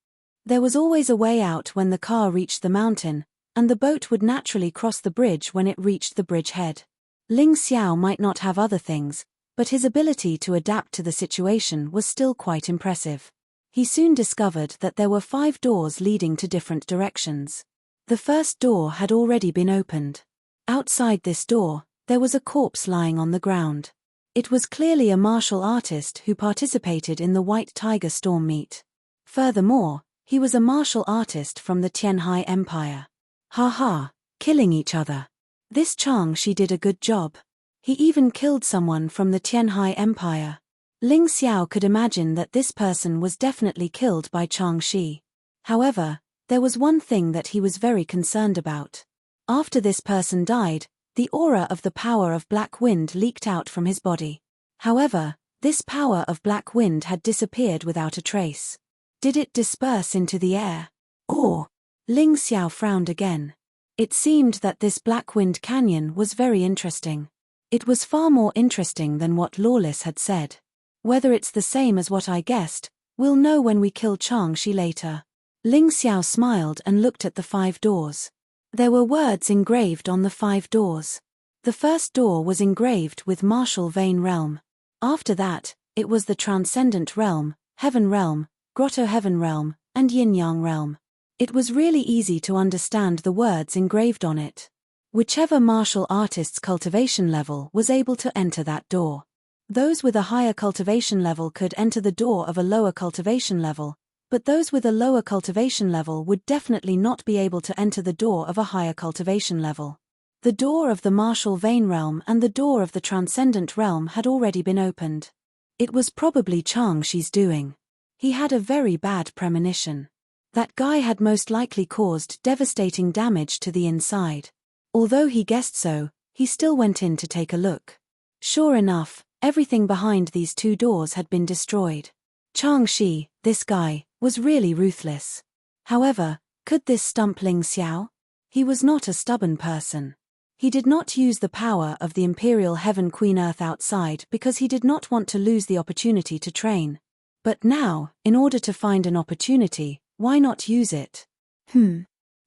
There was always a way out when the car reached the mountain, and the boat would naturally cross the bridge when it reached the bridgehead. Ling Xiao might not have other things, but his ability to adapt to the situation was still quite impressive. He soon discovered that there were 5 doors leading to different directions. The first door had already been opened. Outside this door, there was a corpse lying on the ground. It was clearly a martial artist who participated in the White Tiger Storm meet. Furthermore, he was a martial artist from the Tianhai Empire. Haha, killing each other. This Chang-Shi did a good job. He even killed someone from the Tianhai Empire. Ling Xiao could imagine that this person was definitely killed by Chang-Shi. However, there was one thing that he was very concerned about. After this person died, the aura of the power of Black Wind leaked out from his body. However, this power of Black Wind had disappeared without a trace. Did it disperse into the air? Or? Ling Xiao frowned again. It seemed that this Black Wind Canyon was very interesting. It was far more interesting than what Lawless had said. Whether it's the same as what I guessed, we'll know when we kill Chang-Shi later. Ling Xiao smiled and looked at the 5 doors. There were words engraved on the 5 doors. The first door was engraved with Martial Vein Realm. After that, it was the Transcendent Realm, Heaven Realm, Grotto Heaven Realm, and Yin Yang Realm. It was really easy to understand the words engraved on it. Whichever martial artist's cultivation level was able to enter that door. Those with a higher cultivation level could enter the door of a lower cultivation level, but those with a lower cultivation level would definitely not be able to enter the door of a higher cultivation level. The door of the Martial Vein Realm and the door of the Transcendent Realm had already been opened. It was probably Chang-Shi's doing. He had a very bad premonition. That guy had most likely caused devastating damage to the inside. Although he guessed so, he still went in to take a look. Sure enough, everything behind these 2 doors had been destroyed. Chang-Shi, this guy, was really ruthless. However, could this stump Ling Xiao? He was not a stubborn person. He did not use the power of the Imperial Heaven Queen Earth outside because he did not want to lose the opportunity to train. But now, in order to find an opportunity, why not use it?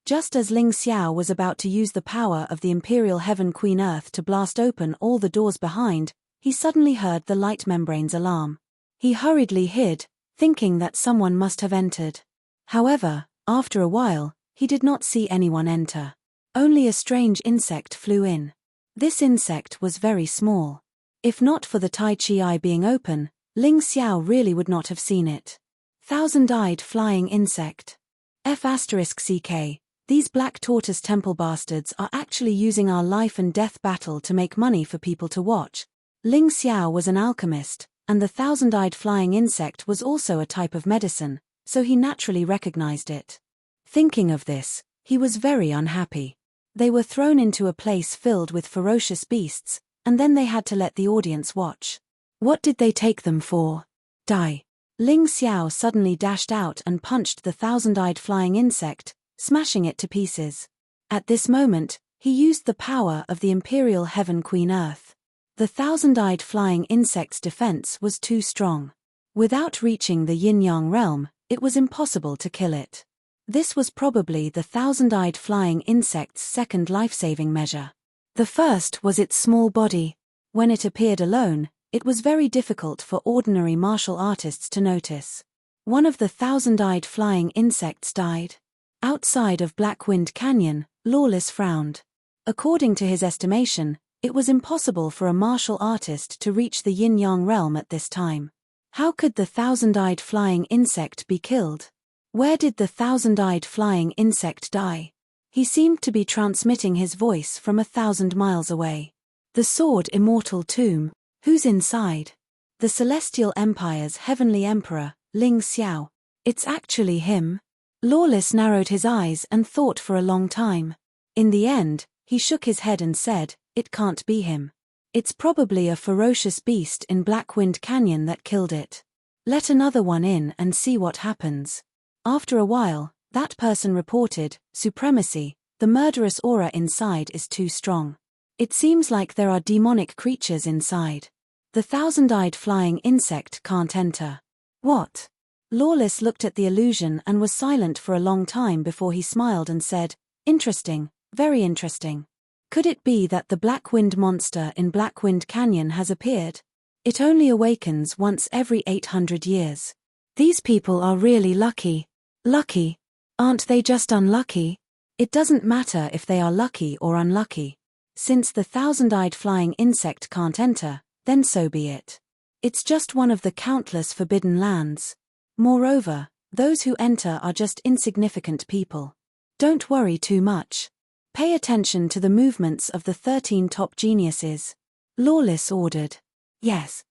Just as Ling Xiao was about to use the power of the Imperial Heaven Queen Earth to blast open all the doors behind, he suddenly heard the light membrane's alarm. He hurriedly hid, thinking that someone must have entered. However, after a while, he did not see anyone enter. Only a strange insect flew in. This insect was very small. If not for the Tai Chi Eye being open, Ling Xiao really would not have seen it. Thousand-eyed flying insect. F***ck, these black tortoise temple bastards are actually using our life and death battle to make money for people to watch. Ling Xiao was an alchemist, and the thousand-eyed flying insect was also a type of medicine, so he naturally recognized it. Thinking of this, he was very unhappy. They were thrown into a place filled with ferocious beasts, and then they had to let the audience watch. What did they take them for? Die. Ling Xiao suddenly dashed out and punched the thousand-eyed flying insect, smashing it to pieces. At this moment, he used the power of the Imperial Heaven Queen Earth. The thousand-eyed flying insect's defense was too strong. Without reaching the Yin Yang realm, it was impossible to kill it. This was probably the thousand-eyed flying insect's second life-saving measure. The first was its small body. When it appeared alone, it was very difficult for ordinary martial artists to notice. One of the thousand-eyed flying insects died. Outside of Blackwind Canyon, Lawless frowned. According to his estimation, it was impossible for a martial artist to reach the yin-yang realm at this time. How could the thousand-eyed flying insect be killed? Where did the thousand-eyed flying insect die? He seemed to be transmitting his voice from 1,000 miles away. The sword immortal tomb. Who's inside? The Celestial Empire's heavenly emperor, Ling Xiao. It's actually him. Lawless narrowed his eyes and thought for a long time. In the end, he shook his head and said, "It can't be him. It's probably a ferocious beast in Blackwind Canyon that killed it. Let another one in and see what happens." After a while, that person reported, "Supremacy, the murderous aura inside is too strong. It seems like there are demonic creatures inside. The thousand-eyed flying insect can't enter." "What?" Lawless looked at the illusion and was silent for a long time before he smiled and said, "Interesting, very interesting. Could it be that the Blackwind monster in Blackwind Canyon has appeared? It only awakens once every 800 years. These people are really lucky." "Lucky? Aren't they just unlucky?" "It doesn't matter if they are lucky or unlucky. Since the thousand-eyed flying insect can't enter, then so be it. It's just one of the countless forbidden lands. Moreover, those who enter are just insignificant people. Don't worry too much. Pay attention to the movements of the 13 top geniuses," Lawless ordered. "Yes."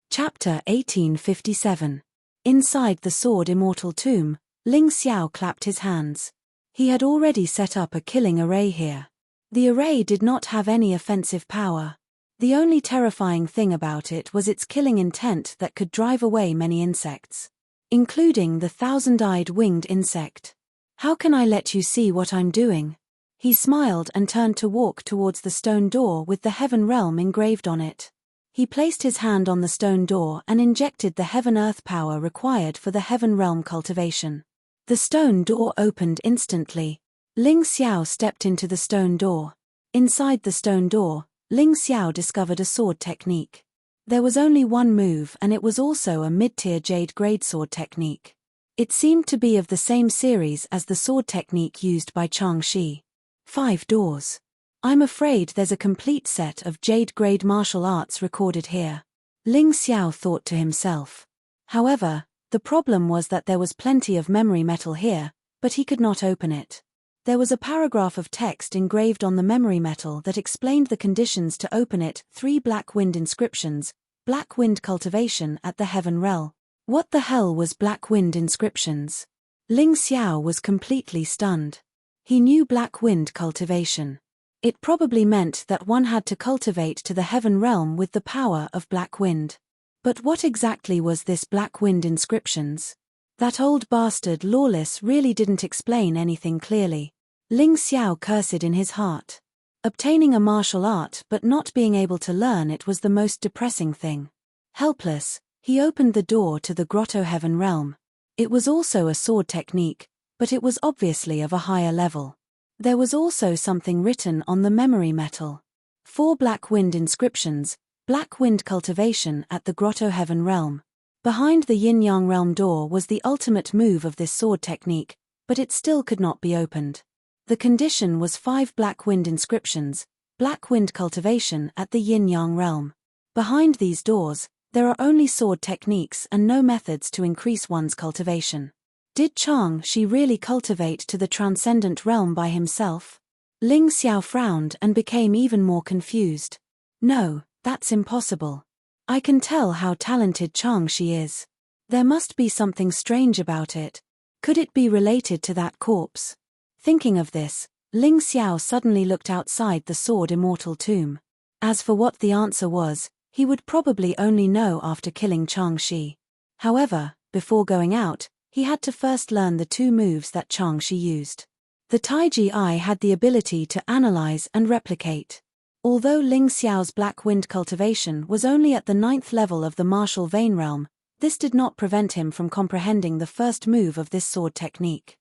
Chapter 1857. Inside the sword immortal tomb, Ling Xiao clapped his hands. He had already set up a killing array here. The array did not have any offensive power. The only terrifying thing about it was its killing intent that could drive away many insects, including the thousand-eyed winged insect. "How can I let you see what I'm doing?" He smiled and turned to walk towards the stone door with the heaven realm engraved on it. He placed his hand on the stone door and injected the heaven-earth power required for the heaven realm cultivation. The stone door opened instantly. Ling Xiao stepped into the stone door. Inside the stone door, Ling Xiao discovered a sword technique. There was only one move, and it was also a mid-tier jade grade sword technique. It seemed to be of the same series as the sword technique used by Chang Shi. 5 doors. I'm afraid there's a complete set of jade grade martial arts recorded here, Ling Xiao thought to himself. However, the problem was that there was plenty of memory metal here, but he could not open it. There was a paragraph of text engraved on the memory metal that explained the conditions to open it: 3 Blackwind inscriptions, Blackwind cultivation at the heaven realm. What the hell was Blackwind inscriptions? Ling Xiao was completely stunned. He knew Blackwind cultivation. It probably meant that one had to cultivate to the heaven realm with the power of Blackwind. But what exactly was this Blackwind inscriptions? That old bastard Lawless really didn't explain anything clearly. Ling Xiao cursed in his heart. Obtaining a martial art but not being able to learn it was the most depressing thing. Helpless, he opened the door to the grotto heaven realm. It was also a sword technique, but it was obviously of a higher level. There was also something written on the memory metal. 4 Blackwind inscriptions, Blackwind cultivation at the grotto heaven realm. Behind the yin-yang realm door was the ultimate move of this sword technique, but it still could not be opened. The condition was 5 Blackwind inscriptions, Blackwind cultivation at the yin-yang realm. Behind these doors, there are only sword techniques and no methods to increase one's cultivation. Did Chang Shi really cultivate to the transcendent realm by himself? Ling Xiao frowned and became even more confused. No, that's impossible. I can tell how talented Chang Shi is. There must be something strange about it. Could it be related to that corpse? Thinking of this, Ling Xiao suddenly looked outside the sword immortal tomb. As for what the answer was, he would probably only know after killing Chang Shi. However, before going out, he had to first learn the 2 moves that Chang Shi used. The Taiji Eye had the ability to analyze and replicate. Although Ling Xiao's Blackwind cultivation was only at the 9th level of the martial vein realm, this did not prevent him from comprehending the first move of this sword technique.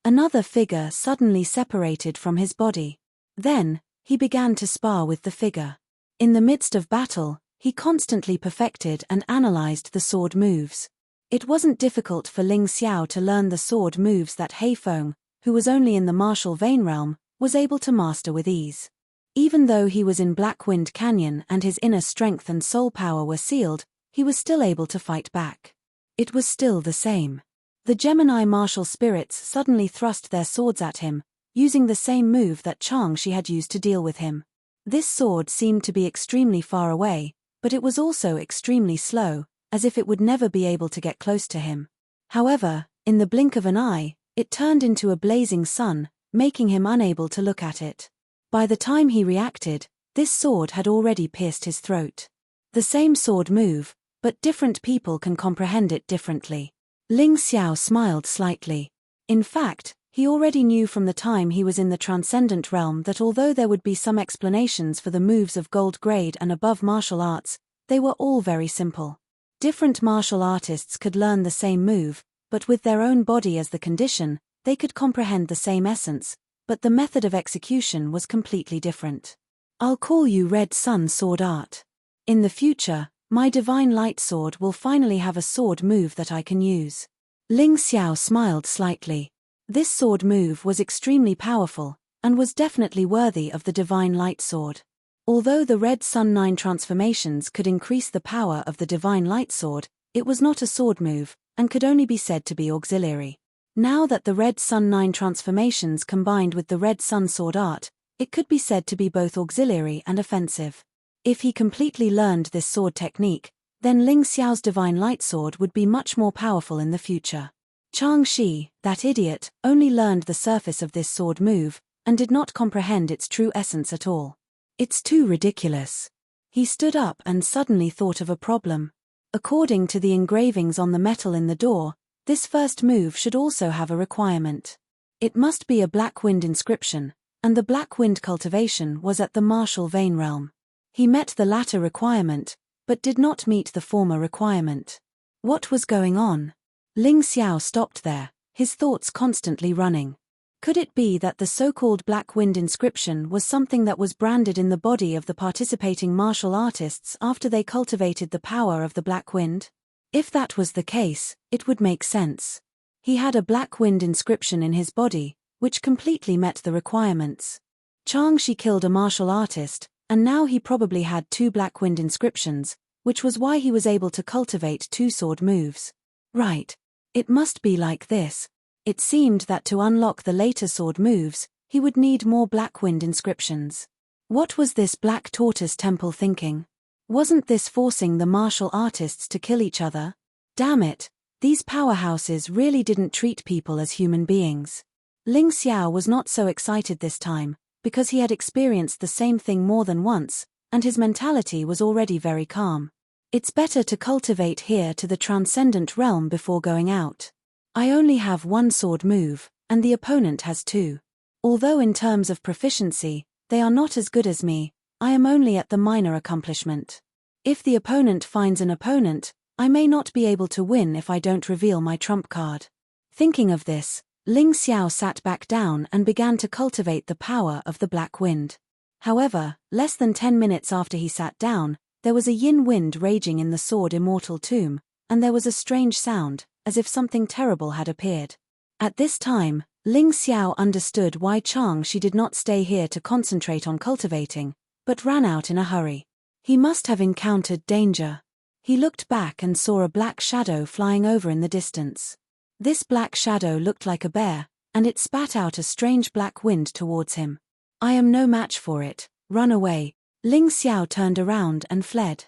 Another figure suddenly separated from his body. Then, he began to spar with the figure. In the midst of battle, he constantly perfected and analyzed the sword moves. It wasn't difficult for Ling Xiao to learn the sword moves that Heifeng, who was only in the martial vein realm, was able to master with ease. Even though he was in Blackwind Canyon and his inner strength and soul power were sealed, he was still able to fight back. It was still the same. The Gemini martial spirits suddenly thrust their swords at him, using the same move that Changshi had used to deal with him. This sword seemed to be extremely far away, but it was also extremely slow, as if it would never be able to get close to him. However, in the blink of an eye, it turned into a blazing sun, making him unable to look at it. By the time he reacted, this sword had already pierced his throat. The same sword move, but different people can comprehend it differently. Ling Xiao smiled slightly. In fact, he already knew from the time he was in the transcendent realm that although there would be some explanations for the moves of gold grade and above martial arts, they were all very simple. Different martial artists could learn the same move, but with their own body as the condition, they could comprehend the same essence, but the method of execution was completely different. I'll call you Red Sun Sword Art. In the future, my Divine Light Sword will finally have a sword move that I can use. Ling Xiao smiled slightly. This sword move was extremely powerful, and was definitely worthy of the Divine Light Sword. Although the Red Sun 9 transformations could increase the power of the Divine Light Sword, it was not a sword move, and could only be said to be auxiliary. Now that the Red Sun 9 transformations combined with the Red Sun Sword Art, it could be said to be both auxiliary and offensive. If he completely learned this sword technique, then Ling Xiao's Divine Light Sword would be much more powerful in the future. Changshi, that idiot, only learned the surface of this sword move, and did not comprehend its true essence at all. It's too ridiculous. He stood up and suddenly thought of a problem. According to the engravings on the metal in the door, this first move should also have a requirement. It must be a black wind inscription, and the black wind cultivation was at the martial vein realm. He met the latter requirement, but did not meet the former requirement. What was going on? Ling Xiao stopped there, his thoughts constantly running. Could it be that the so-called Black Wind inscription was something that was branded in the body of the participating martial artists after they cultivated the power of the Black Wind? If that was the case, it would make sense. He had a Black Wind inscription in his body, which completely met the requirements. Changshi killed a martial artist, and now he probably had 2 Black Wind inscriptions, which was why he was able to cultivate 2 sword moves. Right. It must be like this. It seemed that to unlock the later sword moves, he would need more Black Wind inscriptions. What was this Black Tortoise Temple thinking? Wasn't this forcing the martial artists to kill each other? Damn it, these powerhouses really didn't treat people as human beings. Ling Xiao was not so excited this time, because he had experienced the same thing more than once, and his mentality was already very calm. It's better to cultivate here to the transcendent realm before going out. I only have 1 sword move, and the opponent has 2. Although in terms of proficiency, they are not as good as me, I am only at the minor accomplishment. If the opponent finds an opponent, I may not be able to win if I don't reveal my trump card. Thinking of this, Ling Xiao sat back down and began to cultivate the power of the Black Wind. However, less than 10 minutes after he sat down, there was a yin wind raging in the sword immortal tomb, and there was a strange sound, as if something terrible had appeared. At this time, Ling Xiao understood why Changshi did not stay here to concentrate on cultivating, but ran out in a hurry. He must have encountered danger. He looked back and saw a black shadow flying over in the distance. This black shadow looked like a bear, and it spat out a strange black wind towards him. I am no match for it, run away. Ling Xiao turned around and fled.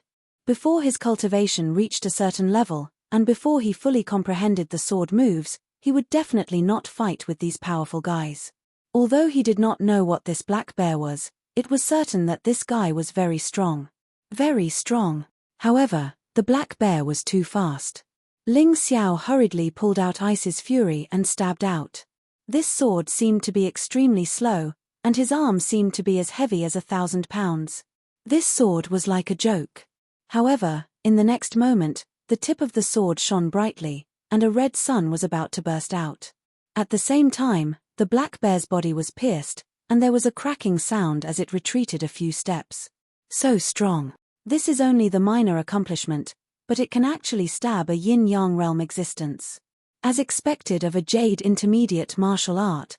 Before his cultivation reached a certain level, and before he fully comprehended the sword moves, he would definitely not fight with these powerful guys. Although he did not know what this black bear was, it was certain that this guy was very strong. Very strong. However, the black bear was too fast. Ling Xiao hurriedly pulled out Ice's Fury and stabbed out. This sword seemed to be extremely slow, and his arm seemed to be as heavy as 1,000 pounds. This sword was like a joke. However, in the next moment, the tip of the sword shone brightly, and a red sun was about to burst out. At the same time, the black bear's body was pierced, and there was a cracking sound as it retreated a few steps. So strong. This is only the minor accomplishment, but it can actually stab a yin-yang realm existence. As expected of a jade intermediate martial art.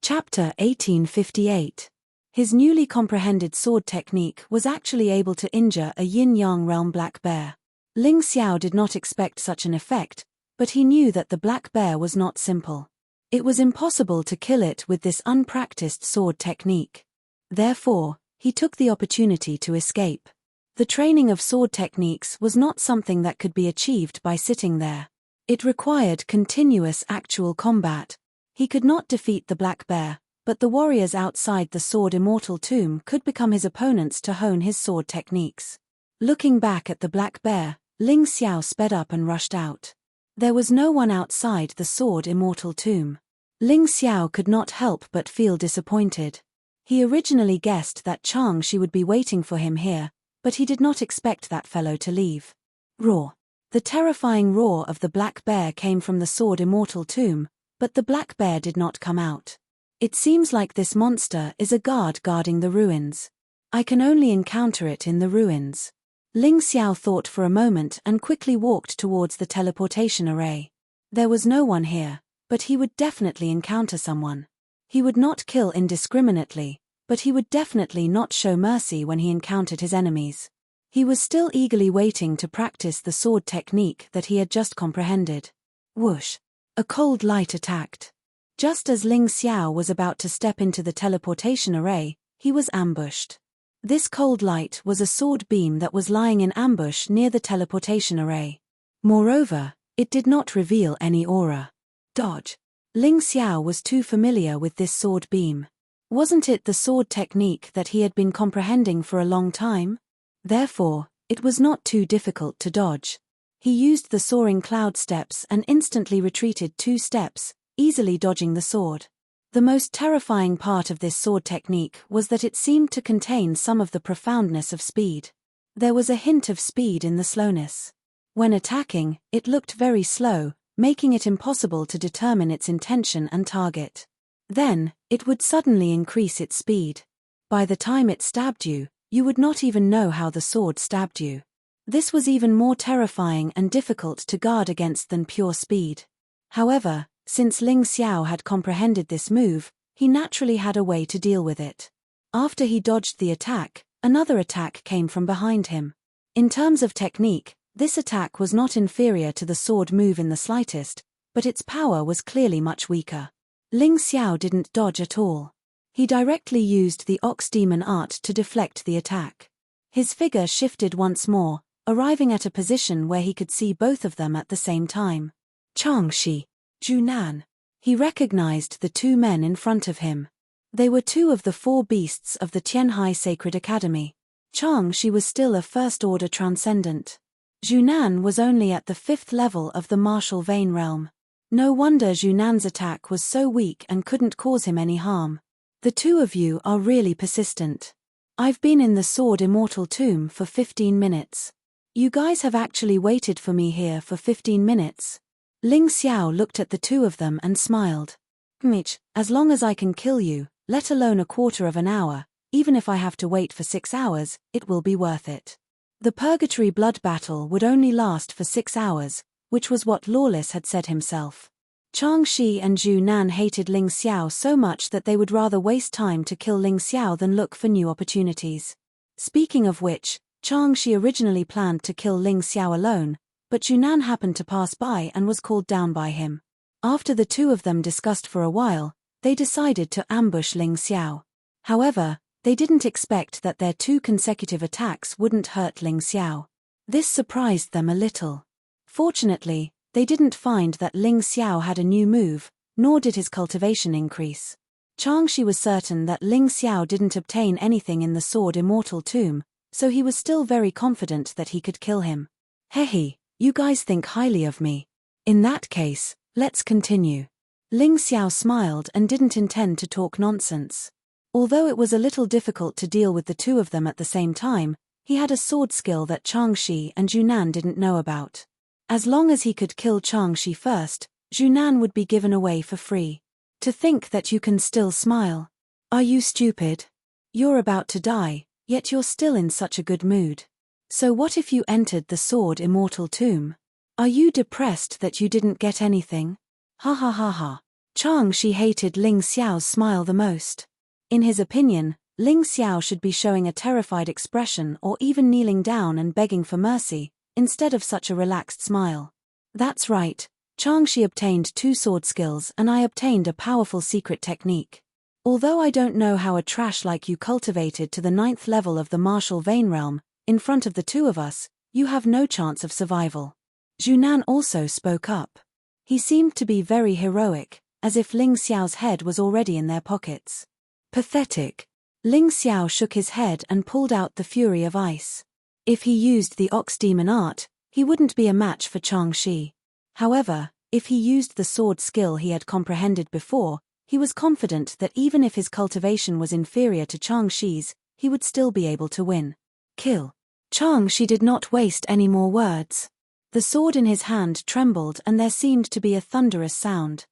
Chapter 1858. His newly comprehended sword technique was actually able to injure a yin-yang realm black bear. Ling Xiao did not expect such an effect, but he knew that the black bear was not simple. It was impossible to kill it with this unpracticed sword technique. Therefore, he took the opportunity to escape. The training of sword techniques was not something that could be achieved by sitting there. It required continuous actual combat. He could not defeat the black bear, but the warriors outside the sword immortal tomb could become his opponents to hone his sword techniques. Looking back at the black bear, Ling Xiao sped up and rushed out. There was no one outside the sword immortal tomb. Ling Xiao could not help but feel disappointed. He originally guessed that Changshi would be waiting for him here, but he did not expect that fellow to leave. Roar. The terrifying roar of the black bear came from the sword immortal tomb, but the black bear did not come out. It seems like this monster is a guard guarding the ruins. I can only encounter it in the ruins. Ling Xiao thought for a moment and quickly walked towards the teleportation array. There was no one here, but he would definitely encounter someone. He would not kill indiscriminately, but he would definitely not show mercy when he encountered his enemies. He was still eagerly waiting to practice the sword technique that he had just comprehended. Whoosh! A cold light attacked. Just as Ling Xiao was about to step into the teleportation array, he was ambushed. This cold light was a sword beam that was lying in ambush near the teleportation array. Moreover, it did not reveal any aura. Dodge. Ling Xiao was too familiar with this sword beam. Wasn't it the sword technique that he had been comprehending for a long time? Therefore, it was not too difficult to dodge. He used the soaring cloud steps and instantly retreated 2 steps, easily dodging the sword. The most terrifying part of this sword technique was that it seemed to contain some of the profoundness of speed. There was a hint of speed in the slowness. When attacking, it looked very slow, making it impossible to determine its intention and target. Then, it would suddenly increase its speed. By the time it stabbed you, you would not even know how the sword stabbed you. This was even more terrifying and difficult to guard against than pure speed. However, since Ling Xiao had comprehended this move, he naturally had a way to deal with it. After he dodged the attack, another attack came from behind him. In terms of technique, this attack was not inferior to the sword move in the slightest, but its power was clearly much weaker. Ling Xiao didn't dodge at all. He directly used the ox demon art to deflect the attack. His figure shifted once more, arriving at a position where he could see both of them at the same time. Changshi. Junan. He recognized the 2 men in front of him. They were 2 of the 4 beasts of the Tianhai Sacred Academy. Changshi was still a first-order transcendent. Junan was only at the 5th level of the martial vein realm. No wonder Junan's attack was so weak and couldn't cause him any harm. The 2 of you are really persistent. I've been in the sword immortal tomb for 15 minutes. You guys have actually waited for me here for 15 minutes. Ling Xiao looked at the 2 of them and smiled. Mitch, as long as I can kill you, let alone a quarter of an hour, even if I have to wait for 6 hours, it will be worth it. The purgatory blood battle would only last for 6 hours, which was what Lawless had said himself. Changshi and Zhu Nan hated Ling Xiao so much that they would rather waste time to kill Ling Xiao than look for new opportunities. Speaking of which, Changshi originally planned to kill Ling Xiao alone, but Zhu Nan happened to pass by and was called down by him. After the 2 of them discussed for a while, they decided to ambush Ling Xiao. However, they didn't expect that their 2 consecutive attacks wouldn't hurt Ling Xiao. This surprised them a little. Fortunately, they didn't find that Ling Xiao had a new move, nor did his cultivation increase. Changshi was certain that Ling Xiao didn't obtain anything in the sword immortal tomb, so he was still very confident that he could kill him. Hehe, you guys think highly of me. In that case, let's continue. Ling Xiao smiled and didn't intend to talk nonsense. Although it was a little difficult to deal with the 2 of them at the same time, he had a sword skill that Changshi and Junan didn't know about. As long as he could kill Changshi first, Junan would be given away for free. To think that you can still smile. Are you stupid? You're about to die, yet you're still in such a good mood. So what if you entered the sword immortal tomb? Are you depressed that you didn't get anything? Ha ha ha ha. Changshi hated Ling Xiao's smile the most. In his opinion, Ling Xiao should be showing a terrified expression or even kneeling down and begging for mercy, instead of such a relaxed smile. That's right, Changshi obtained 2 sword skills and I obtained a powerful secret technique. Although I don't know how a trash like you cultivated to the 9th level of the martial vein realm, in front of the 2 of us, you have no chance of survival. Junan also spoke up. He seemed to be very heroic, as if Ling Xiao's head was already in their pockets. Pathetic. Ling Xiao shook his head and pulled out the Fury of Ice. If he used the Ox Demon art, he wouldn't be a match for Changshi. However, if he used the sword skill he had comprehended before, he was confident that even if his cultivation was inferior to Changshi's, he would still be able to win. Kill. Changshi did not waste any more words. The sword in his hand trembled and there seemed to be a thunderous sound.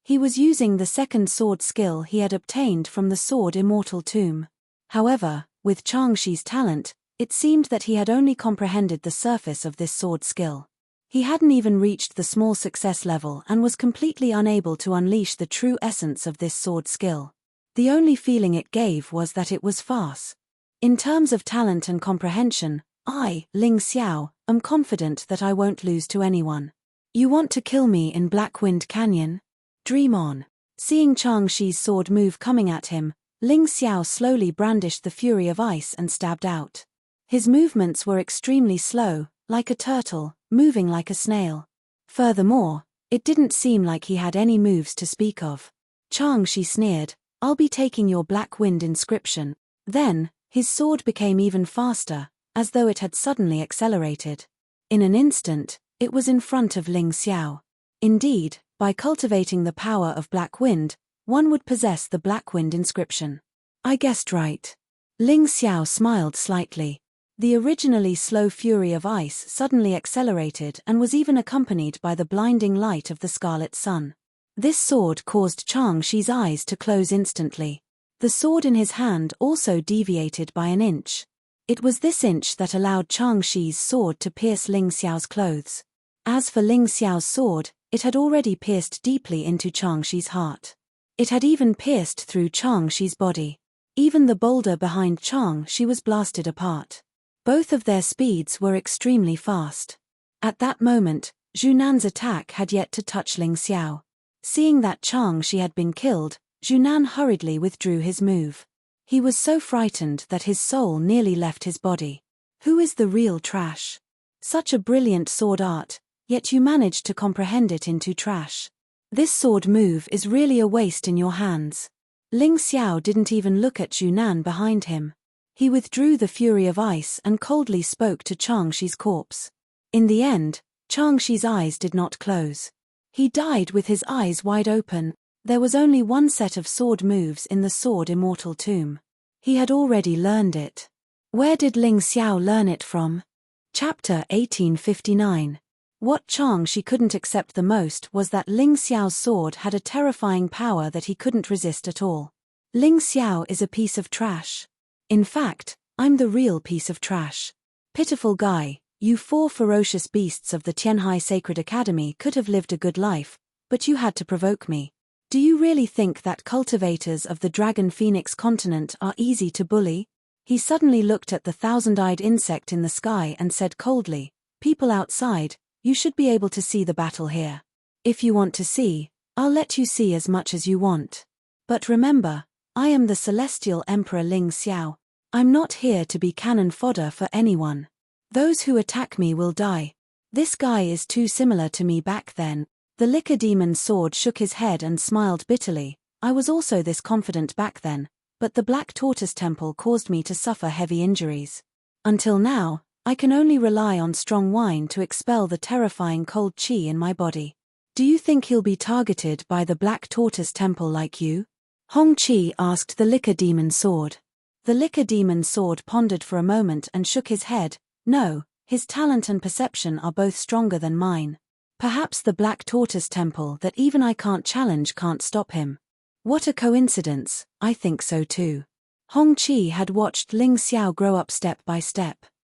He was using the 2nd sword skill he had obtained from the sword immortal tomb. However, with Changshi's talent, it seemed that he had only comprehended the surface of this sword skill. He hadn't even reached the small success level and was completely unable to unleash the true essence of this sword skill. The only feeling it gave was that it was farce. In terms of talent and comprehension, I, Ling Xiao, am confident that I won't lose to anyone. You want to kill me in Blackwind Canyon? Dream on. Seeing Changshi's sword move coming at him, Ling Xiao slowly brandished the Fury of Ice and stabbed out. His movements were extremely slow, like a turtle, moving like a snail. Furthermore, it didn't seem like he had any moves to speak of. Changshi sneered, "I'll be taking your Black Wind inscription." Then, his sword became even faster, as though it had suddenly accelerated. In an instant, it was in front of Ling Xiao. Indeed, by cultivating the power of Black Wind, one would possess the Black Wind inscription. I guessed right. Ling Xiao smiled slightly. The originally slow Fury of Ice suddenly accelerated and was even accompanied by the blinding light of the Scarlet Sun. This sword caused Changshi's eyes to close instantly. The sword in his hand also deviated by an inch. It was this inch that allowed Changshi's sword to pierce Ling Xiao's clothes. As for Ling Xiao's sword, it had already pierced deeply into Changshi's heart. It had even pierced through Changshi's body. Even the boulder behind Changshi was blasted apart. Both of their speeds were extremely fast. At that moment, Junan's attack had yet to touch Ling Xiao. Seeing that Changshi had been killed, Junan hurriedly withdrew his move. He was so frightened that his soul nearly left his body. Who is the real trash? Such a brilliant sword art, yet you managed to comprehend it into trash. This sword move is really a waste in your hands. Ling Xiao didn't even look at Junan behind him. He withdrew the Fury of Ice and coldly spoke to Changshi's corpse. In the end, Changshi's eyes did not close. He died with his eyes wide open. There was only one set of sword moves in the sword immortal tomb. He had already learned it. Where did Ling Xiao learn it from? Chapter 1859. What Changshi couldn't accept the most was that Ling Xiao's sword had a terrifying power that he couldn't resist at all. Ling Xiao is a piece of trash. In fact, I'm the real piece of trash. Pitiful guy, you 4 ferocious beasts of the Tianhai Sacred Academy could have lived a good life, but you had to provoke me. Do you really think that cultivators of the Dragon Phoenix continent are easy to bully? He suddenly looked at the 1,000-eyed insect in the sky and said coldly, "People outside, you should be able to see the battle here. If you want to see, I'll let you see as much as you want. But remember, I am the Celestial Emperor Ling Xiao. I'm not here to be cannon fodder for anyone. Those who attack me will die. This guy is too similar to me back then." The Liquor Demon's sword shook his head and smiled bitterly. I was also this confident back then, but the Black Tortoise Temple caused me to suffer heavy injuries. Until now, I can only rely on strong wine to expel the terrifying cold chi in my body. Do you think he'll be targeted by the Black Tortoise Temple like you? Hong Chi asked the Liquor Demon's sword. The Liquor Demon's sword pondered for a moment and shook his head. No, His talent and perception are both stronger than mine. Perhaps the Black Tortoise Temple that even I can't challenge can't stop him. What a coincidence, I think so too. Hong Qi had watched Ling Xiao grow up step by step.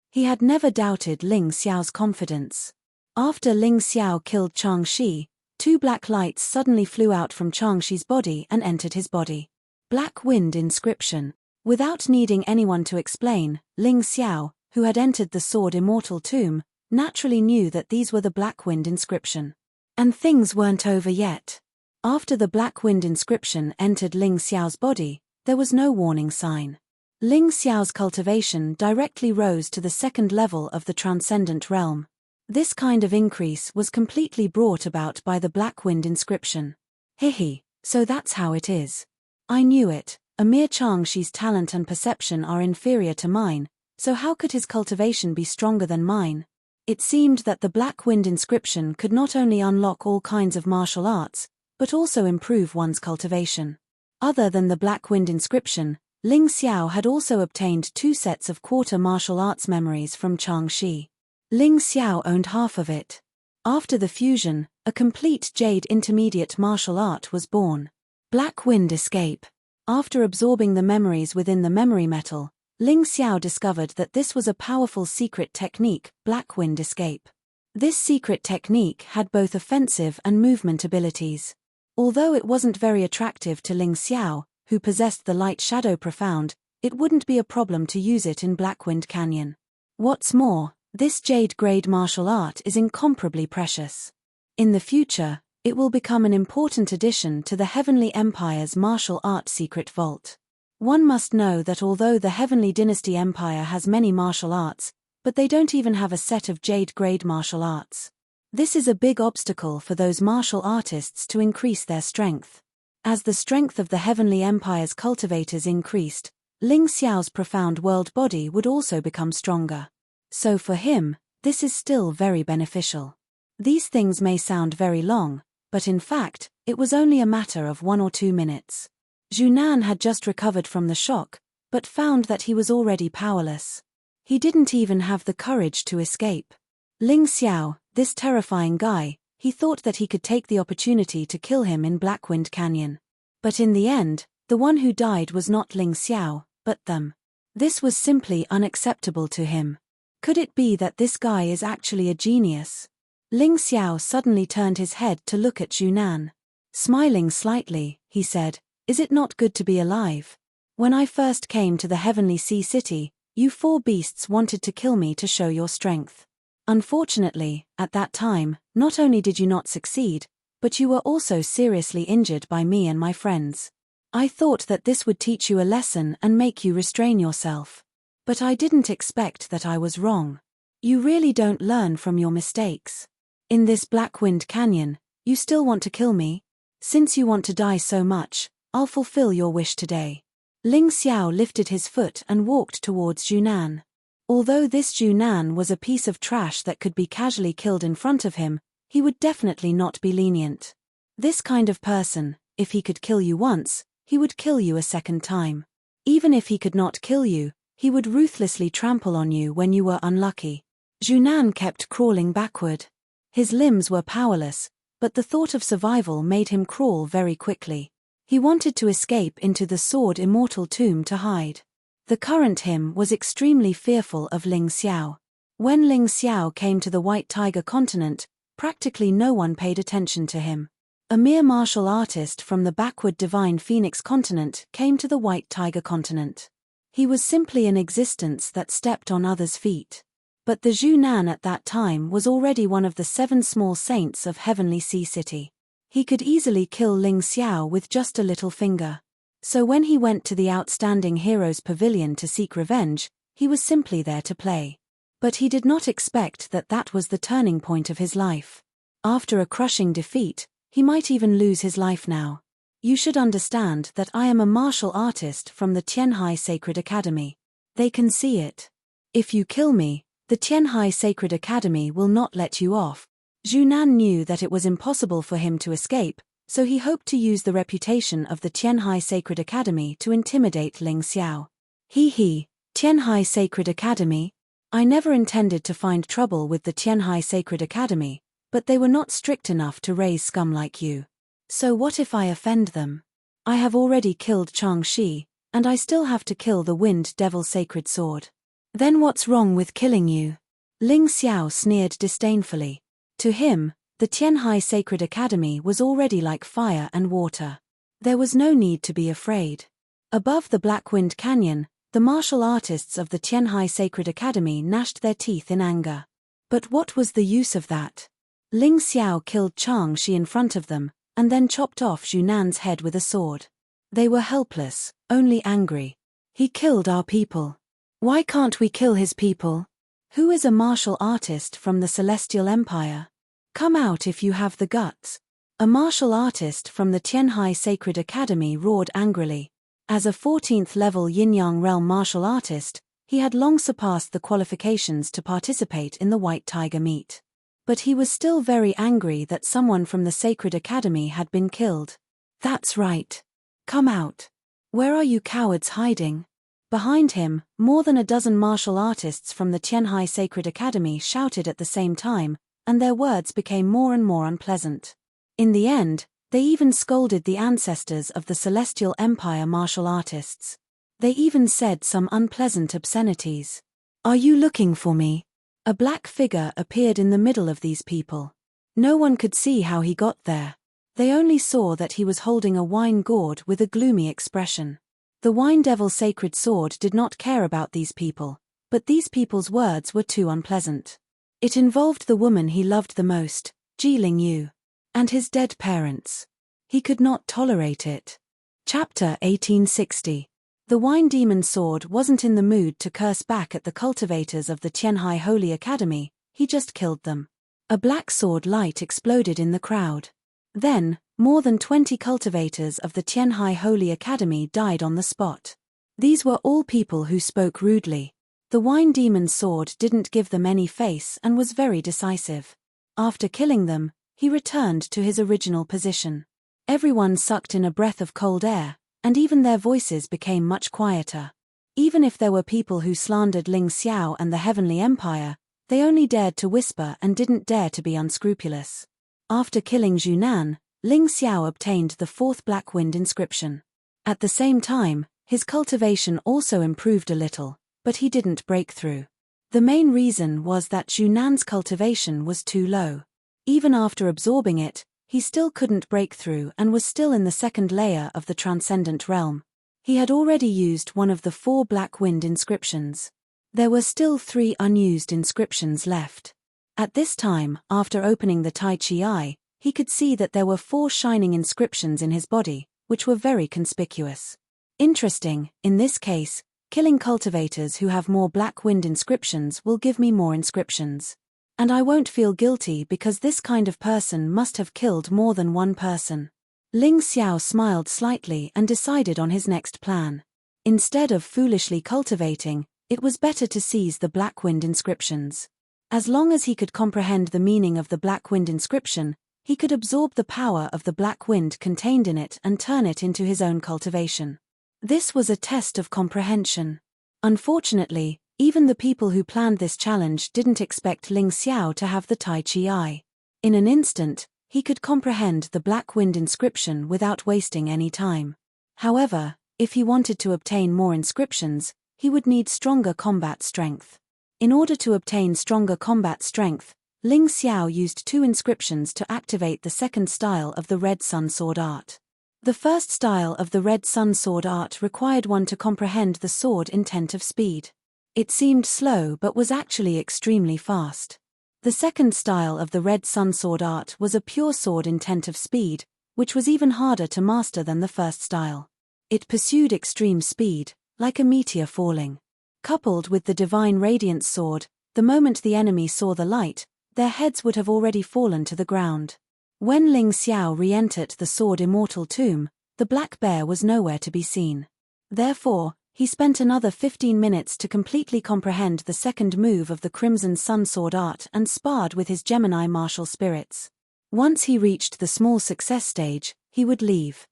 He had never doubted Ling Xiao's confidence. After Ling Xiao killed Chang Shi, 2 black lights suddenly flew out from Chang Shi's body and entered his body. Black Wind inscription. Without needing anyone to explain, Ling Xiao, who had entered the Sword Immortal tomb, naturally knew that these were the Black Wind inscription. And things weren't over yet. After the Black Wind inscription entered Ling Xiao's body, there was no warning sign. Ling Xiao's cultivation directly rose to the 2nd level of the transcendent realm. This kind of increase was completely brought about by the Black Wind inscription. Hihi, so that's how it is. I knew it. A mere Chang Shi's talent and perception are inferior to mine, so how could his cultivation be stronger than mine? It seemed that the Black Wind inscription could not only unlock all kinds of martial arts, but also improve one's cultivation. Other than the Black Wind inscription, Ling Xiao had also obtained 2 sets of quarter martial arts memories from Chang Shi. Ling Xiao owned half of it. After the fusion, a complete Jade intermediate martial art was born. Black Wind Escape. After absorbing the memories within the memory metal, Ling Xiao discovered that this was a powerful secret technique, Black Wind Escape. This secret technique had both offensive and movement abilities. Although it wasn't very attractive to Ling Xiao, who possessed the Light Shadow Profound, it wouldn't be a problem to use it in Blackwind Canyon. What's more, this Jade-grade martial art is incomparably precious. In the future, it will become an important addition to the Heavenly Empire's martial art secret vault. One must know that although the Heavenly Dynasty Empire has many martial arts, but they don't even have a set of Jade-grade martial arts. This is a big obstacle for those martial artists to increase their strength. As the strength of the Heavenly Empire's cultivators increased, Ling Xiao's profound world body would also become stronger. So for him, this is still very beneficial. These things may sound very long, but in fact, it was only a matter of 1 or 2 minutes. Junan had just recovered from the shock, but found that he was already powerless. He didn't even have the courage to escape. Ling Xiao, this terrifying guy, he thought that he could take the opportunity to kill him in Blackwind Canyon. But in the end, the one who died was not Ling Xiao, but them. This was simply unacceptable to him. Could it be that this guy is actually a genius? Ling Xiao suddenly turned his head to look at Junan. Smiling slightly, he said, "Is it not good to be alive? When I first came to the Heavenly Sea City, you 4 beasts wanted to kill me to show your strength. Unfortunately, at that time, not only did you not succeed, but you were also seriously injured by me and my friends. I thought that this would teach you a lesson and make you restrain yourself. But I didn't expect that I was wrong. You really don't learn from your mistakes. In this Blackwind Canyon, you still want to kill me? Since you want to die so much, I'll fulfill your wish today." Ling Xiao lifted his foot and walked towards Junan. Although this Junan was a piece of trash that could be casually killed in front of him, he would definitely not be lenient. This kind of person, if he could kill you once, he would kill you a second time. Even if he could not kill you, he would ruthlessly trample on you when you were unlucky. Junan kept crawling backward. His limbs were powerless, but the thought of survival made him crawl very quickly. He wanted to escape into the Sword Immortal tomb to hide. The current him was extremely fearful of Ling Xiao. When Ling Xiao came to the White Tiger continent, practically no one paid attention to him. A mere martial artist from the backward Divine Phoenix continent came to the White Tiger continent. He was simply an existence that stepped on others' feet. But the Junan at that time was already one of the 7 small saints of Heavenly Sea City. He could easily kill Ling Xiao with just a little finger. So when he went to the Outstanding Heroes Pavilion to seek revenge, he was simply there to play. But he did not expect that that was the turning point of his life. After a crushing defeat, he might even lose his life now. You should understand that I am a martial artist from the Tianhai Sacred Academy. They can see it. If you kill me, the Tianhai Sacred Academy will not let you off. Junan knew that it was impossible for him to escape, so he hoped to use the reputation of the Tianhai Sacred Academy to intimidate Ling Xiao. Tianhai Sacred Academy? I never intended to find trouble with the Tianhai Sacred Academy, but they were not strict enough to raise scum like you. So what if I offend them? I have already killed Chang Shi, and I still have to kill the Wind Devil Sacred Sword. Then what's wrong with killing you? Ling Xiao sneered disdainfully. To him, the Tianhai Sacred Academy was already like fire and water. There was no need to be afraid. Above the Black Wind Canyon, the martial artists of the Tianhai Sacred Academy gnashed their teeth in anger. But what was the use of that? Ling Xiao killed Chang Shi in front of them, and then chopped off Junan's head with a sword. They were helpless, only angry. He killed our people. Why can't we kill his people? Who is a martial artist from the Celestial Empire? Come out if you have the guts. A martial artist from the Tianhai Sacred Academy roared angrily. As a 14th level Yin-Yang Realm martial artist, he had long surpassed the qualifications to participate in the White Tiger meet. But he was still very angry that someone from the Sacred Academy had been killed. That's right. Come out. Where are you cowards hiding? Behind him, more than a dozen martial artists from the Tianhai Sacred Academy shouted at the same time, and their words became more and more unpleasant. In the end, they even scolded the ancestors of the Celestial Empire martial artists. They even said some unpleasant obscenities. Are you looking for me? A black figure appeared in the middle of these people. No one could see how he got there. They only saw that he was holding a wine gourd with a gloomy expression. The Wine Devil Sacred Sword did not care about these people, but these people's words were too unpleasant. It involved the woman he loved the most, Ji Lingyu, and his dead parents. He could not tolerate it. Chapter 1860. The Wine Demon Sword wasn't in the mood to curse back at the cultivators of the Tianhai Holy Academy, he just killed them. A black sword light exploded in the crowd. Then, more than 20 cultivators of the Tianhai Holy Academy died on the spot. These were all people who spoke rudely. The Wine Demon's sword didn't give them any face and was very decisive. After killing them, he returned to his original position. Everyone sucked in a breath of cold air, and even their voices became much quieter. Even if there were people who slandered Ling Xiao and the Heavenly Empire, they only dared to whisper and didn't dare to be unscrupulous. After killing Junan, Ling Xiao obtained the 4th Black Wind inscription. At the same time, his cultivation also improved a little, but he didn't break through. The main reason was that Junan's cultivation was too low. Even after absorbing it, he still couldn't break through and was still in the 2nd layer of the Transcendent Realm. He had already used one of the 4 Black Wind inscriptions. There were still 3 unused inscriptions left. At this time, after opening the Tai Chi Eye, he could see that there were 4 shining inscriptions in his body, which were very conspicuous. Interesting, in this case, killing cultivators who have more Black Wind inscriptions will give me more inscriptions. And I won't feel guilty because this kind of person must have killed more than one person. Ling Xiao smiled slightly and decided on his next plan. Instead of foolishly cultivating, it was better to seize the Black Wind inscriptions. As long as he could comprehend the meaning of the Black Wind inscription, he could absorb the power of the Black Wind contained in it and turn it into his own cultivation. This was a test of comprehension. Unfortunately, even the people who planned this challenge didn't expect Ling Xiao to have the Tai Chi Eye. In an instant, he could comprehend the Black Wind inscription without wasting any time. However, if he wanted to obtain more inscriptions, he would need stronger combat strength. In order to obtain stronger combat strength, Ling Xiao used 2 inscriptions to activate the 2nd style of the Red Sun Sword Art. The first style of the Red Sun Sword Art required one to comprehend the sword intent of speed. It seemed slow but was actually extremely fast. The second style of the Red Sun Sword Art was a pure sword intent of speed, which was even harder to master than the first style. It pursued extreme speed, like a meteor falling. Coupled with the Divine Radiance Sword, the moment the enemy saw the light, their heads would have already fallen to the ground. When Ling Xiao re-entered the Sword Immortal Tomb, the black bear was nowhere to be seen. Therefore, he spent another 15 minutes to completely comprehend the second move of the Crimson Sun Sword Art and sparred with his Gemini martial spirits. Once he reached the small success stage, he would leave.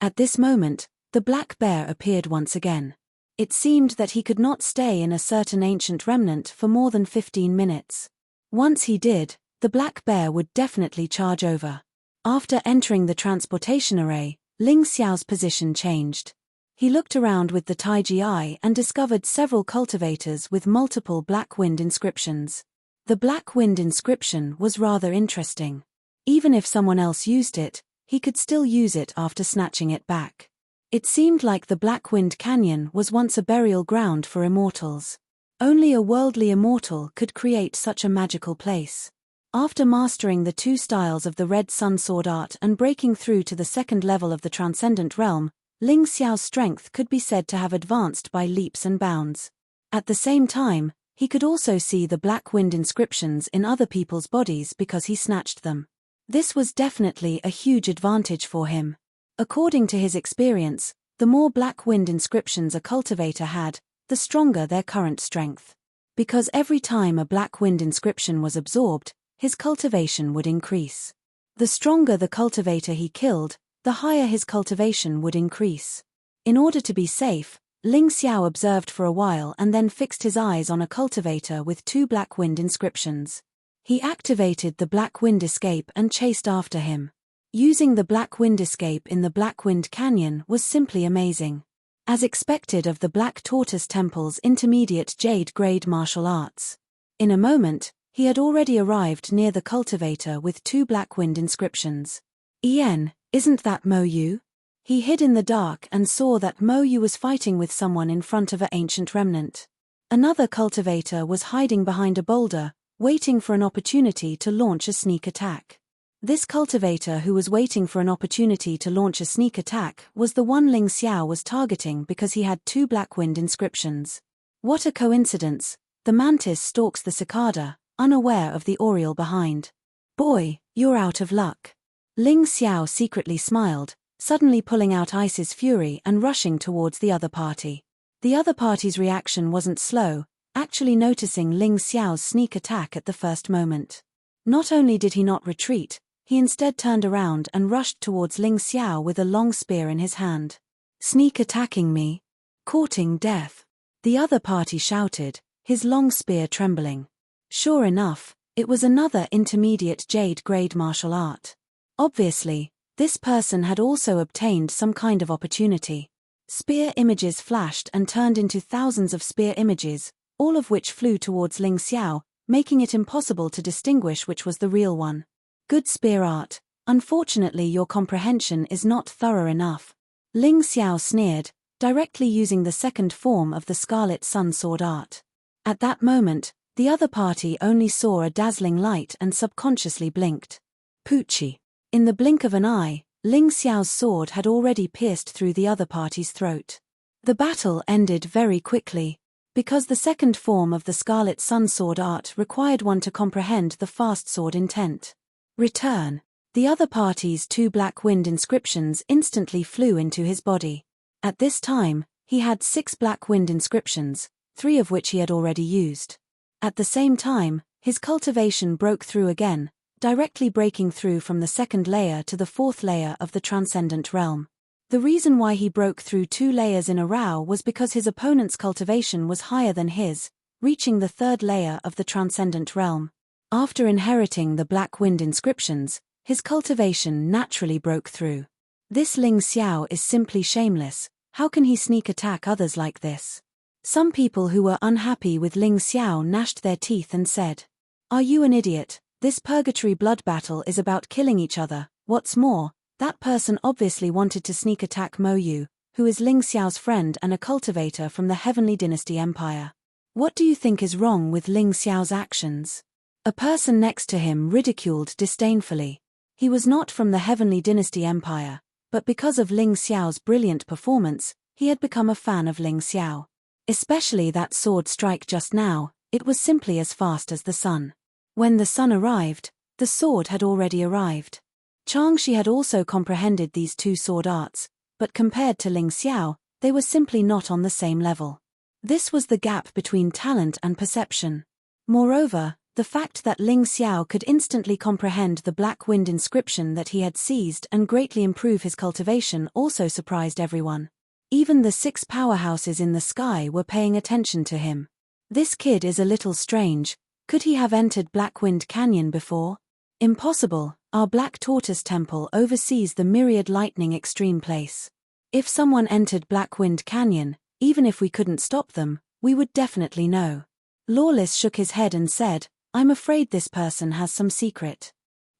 At this moment, the black bear appeared once again. It seemed that he could not stay in a certain ancient remnant for more than 15 minutes. Once he did, the black bear would definitely charge over. After entering the transportation array, Ling Xiao's position changed. He looked around with the Taiji eye and discovered several cultivators with multiple black wind inscriptions. The black wind inscription was rather interesting. Even if someone else used it, he could still use it after snatching it back. It seemed like the Black Wind Canyon was once a burial ground for immortals. Only a worldly immortal could create such a magical place. After mastering the 2 styles of the Red Sun Sword art and breaking through to the 2nd level of the Transcendent Realm, Ling Xiao's strength could be said to have advanced by leaps and bounds. At the same time, he could also see the black wind inscriptions in other people's bodies because he snatched them. This was definitely a huge advantage for him. According to his experience, the more black wind inscriptions a cultivator had, the stronger their current strength. Because every time a black wind inscription was absorbed, his cultivation would increase. The stronger the cultivator he killed, the higher his cultivation would increase. In order to be safe, Ling Xiao observed for a while and then fixed his eyes on a cultivator with 2 black wind inscriptions. He activated the black wind escape and chased after him. Using the black wind escape in the Black Wind Canyon was simply amazing. As expected of the Black Tortoise Temple's intermediate jade grade martial arts. In a moment, he had already arrived near the cultivator with 2 black wind inscriptions. "Ian, isn't that Mo Yu?" He hid in the dark and saw that Mo Yu was fighting with someone in front of an ancient remnant. Another cultivator was hiding behind a boulder, waiting for an opportunity to launch a sneak attack. This cultivator who was waiting for an opportunity to launch a sneak attack was the one Ling Xiao was targeting because he had 2 black wind inscriptions. What a coincidence! The mantis stalks the cicada, unaware of the oriole behind. "Boy, you're out of luck." Ling Xiao secretly smiled, suddenly pulling out Ice's Fury and rushing towards the other party. The other party's reaction wasn't slow, actually noticing Ling Xiao's sneak attack at the first moment. Not only did he not retreat, he instead turned around and rushed towards Ling Xiao with a long spear in his hand. "Sneak attacking me? Courting death?" the other party shouted, his long spear trembling. Sure enough, it was another intermediate jade grade martial art. Obviously, this person had also obtained some kind of opportunity. Spear images flashed and turned into thousands of spear images, all of which flew towards Ling Xiao, making it impossible to distinguish which was the real one. "Good spear art, unfortunately your comprehension is not thorough enough." Ling Xiao sneered, directly using the 2nd form of the Scarlet Sun Sword art. At that moment, the other party only saw a dazzling light and subconsciously blinked. Poochie. In the blink of an eye, Ling Xiao's sword had already pierced through the other party's throat. The battle ended very quickly. Because the 2nd form of the Scarlet Sun Sword art required one to comprehend the fast sword intent. Return. The other party's 2 black wind inscriptions instantly flew into his body. At this time, he had 6 black wind inscriptions, 3 of which he had already used. At the same time, his cultivation broke through again, directly breaking through from the 2nd layer to the 4th layer of the Transcendent Realm. The reason why he broke through 2 layers in a row was because his opponent's cultivation was higher than his, reaching the 3rd layer of the Transcendent Realm. After inheriting the black wind inscriptions, his cultivation naturally broke through. This Ling Xiao is simply shameless. How can he sneak attack others like this? Some people who were unhappy with Ling Xiao gnashed their teeth and said, "Are you an idiot? This purgatory blood battle is about killing each other. What's more, that person obviously wanted to sneak attack Mo Yu, who is Ling Xiao's friend and a cultivator from the Heavenly Dynasty Empire. What do you think is wrong with Ling Xiao's actions?" A person next to him ridiculed disdainfully. He was not from the Heavenly Dynasty Empire, but because of Ling Xiao's brilliant performance, he had become a fan of Ling Xiao. Especially that sword strike just now, it was simply as fast as the sun. When the sun arrived, the sword had already arrived. Changshi had also comprehended these 2 sword arts, but compared to Ling Xiao, they were simply not on the same level. This was the gap between talent and perception. Moreover, the fact that Ling Xiao could instantly comprehend the black wind inscription that he had seized and greatly improve his cultivation also surprised everyone. Even the 6 powerhouses in the sky were paying attention to him. This kid is a little strange. Could he have entered Blackwind Canyon before? Impossible. Our Black Tortoise Temple oversees the Myriad Lightning Extreme Place. If someone entered Blackwind Canyon, even if we couldn't stop them, we would definitely know. Lawless shook his head and said, I'm afraid this person has some secret.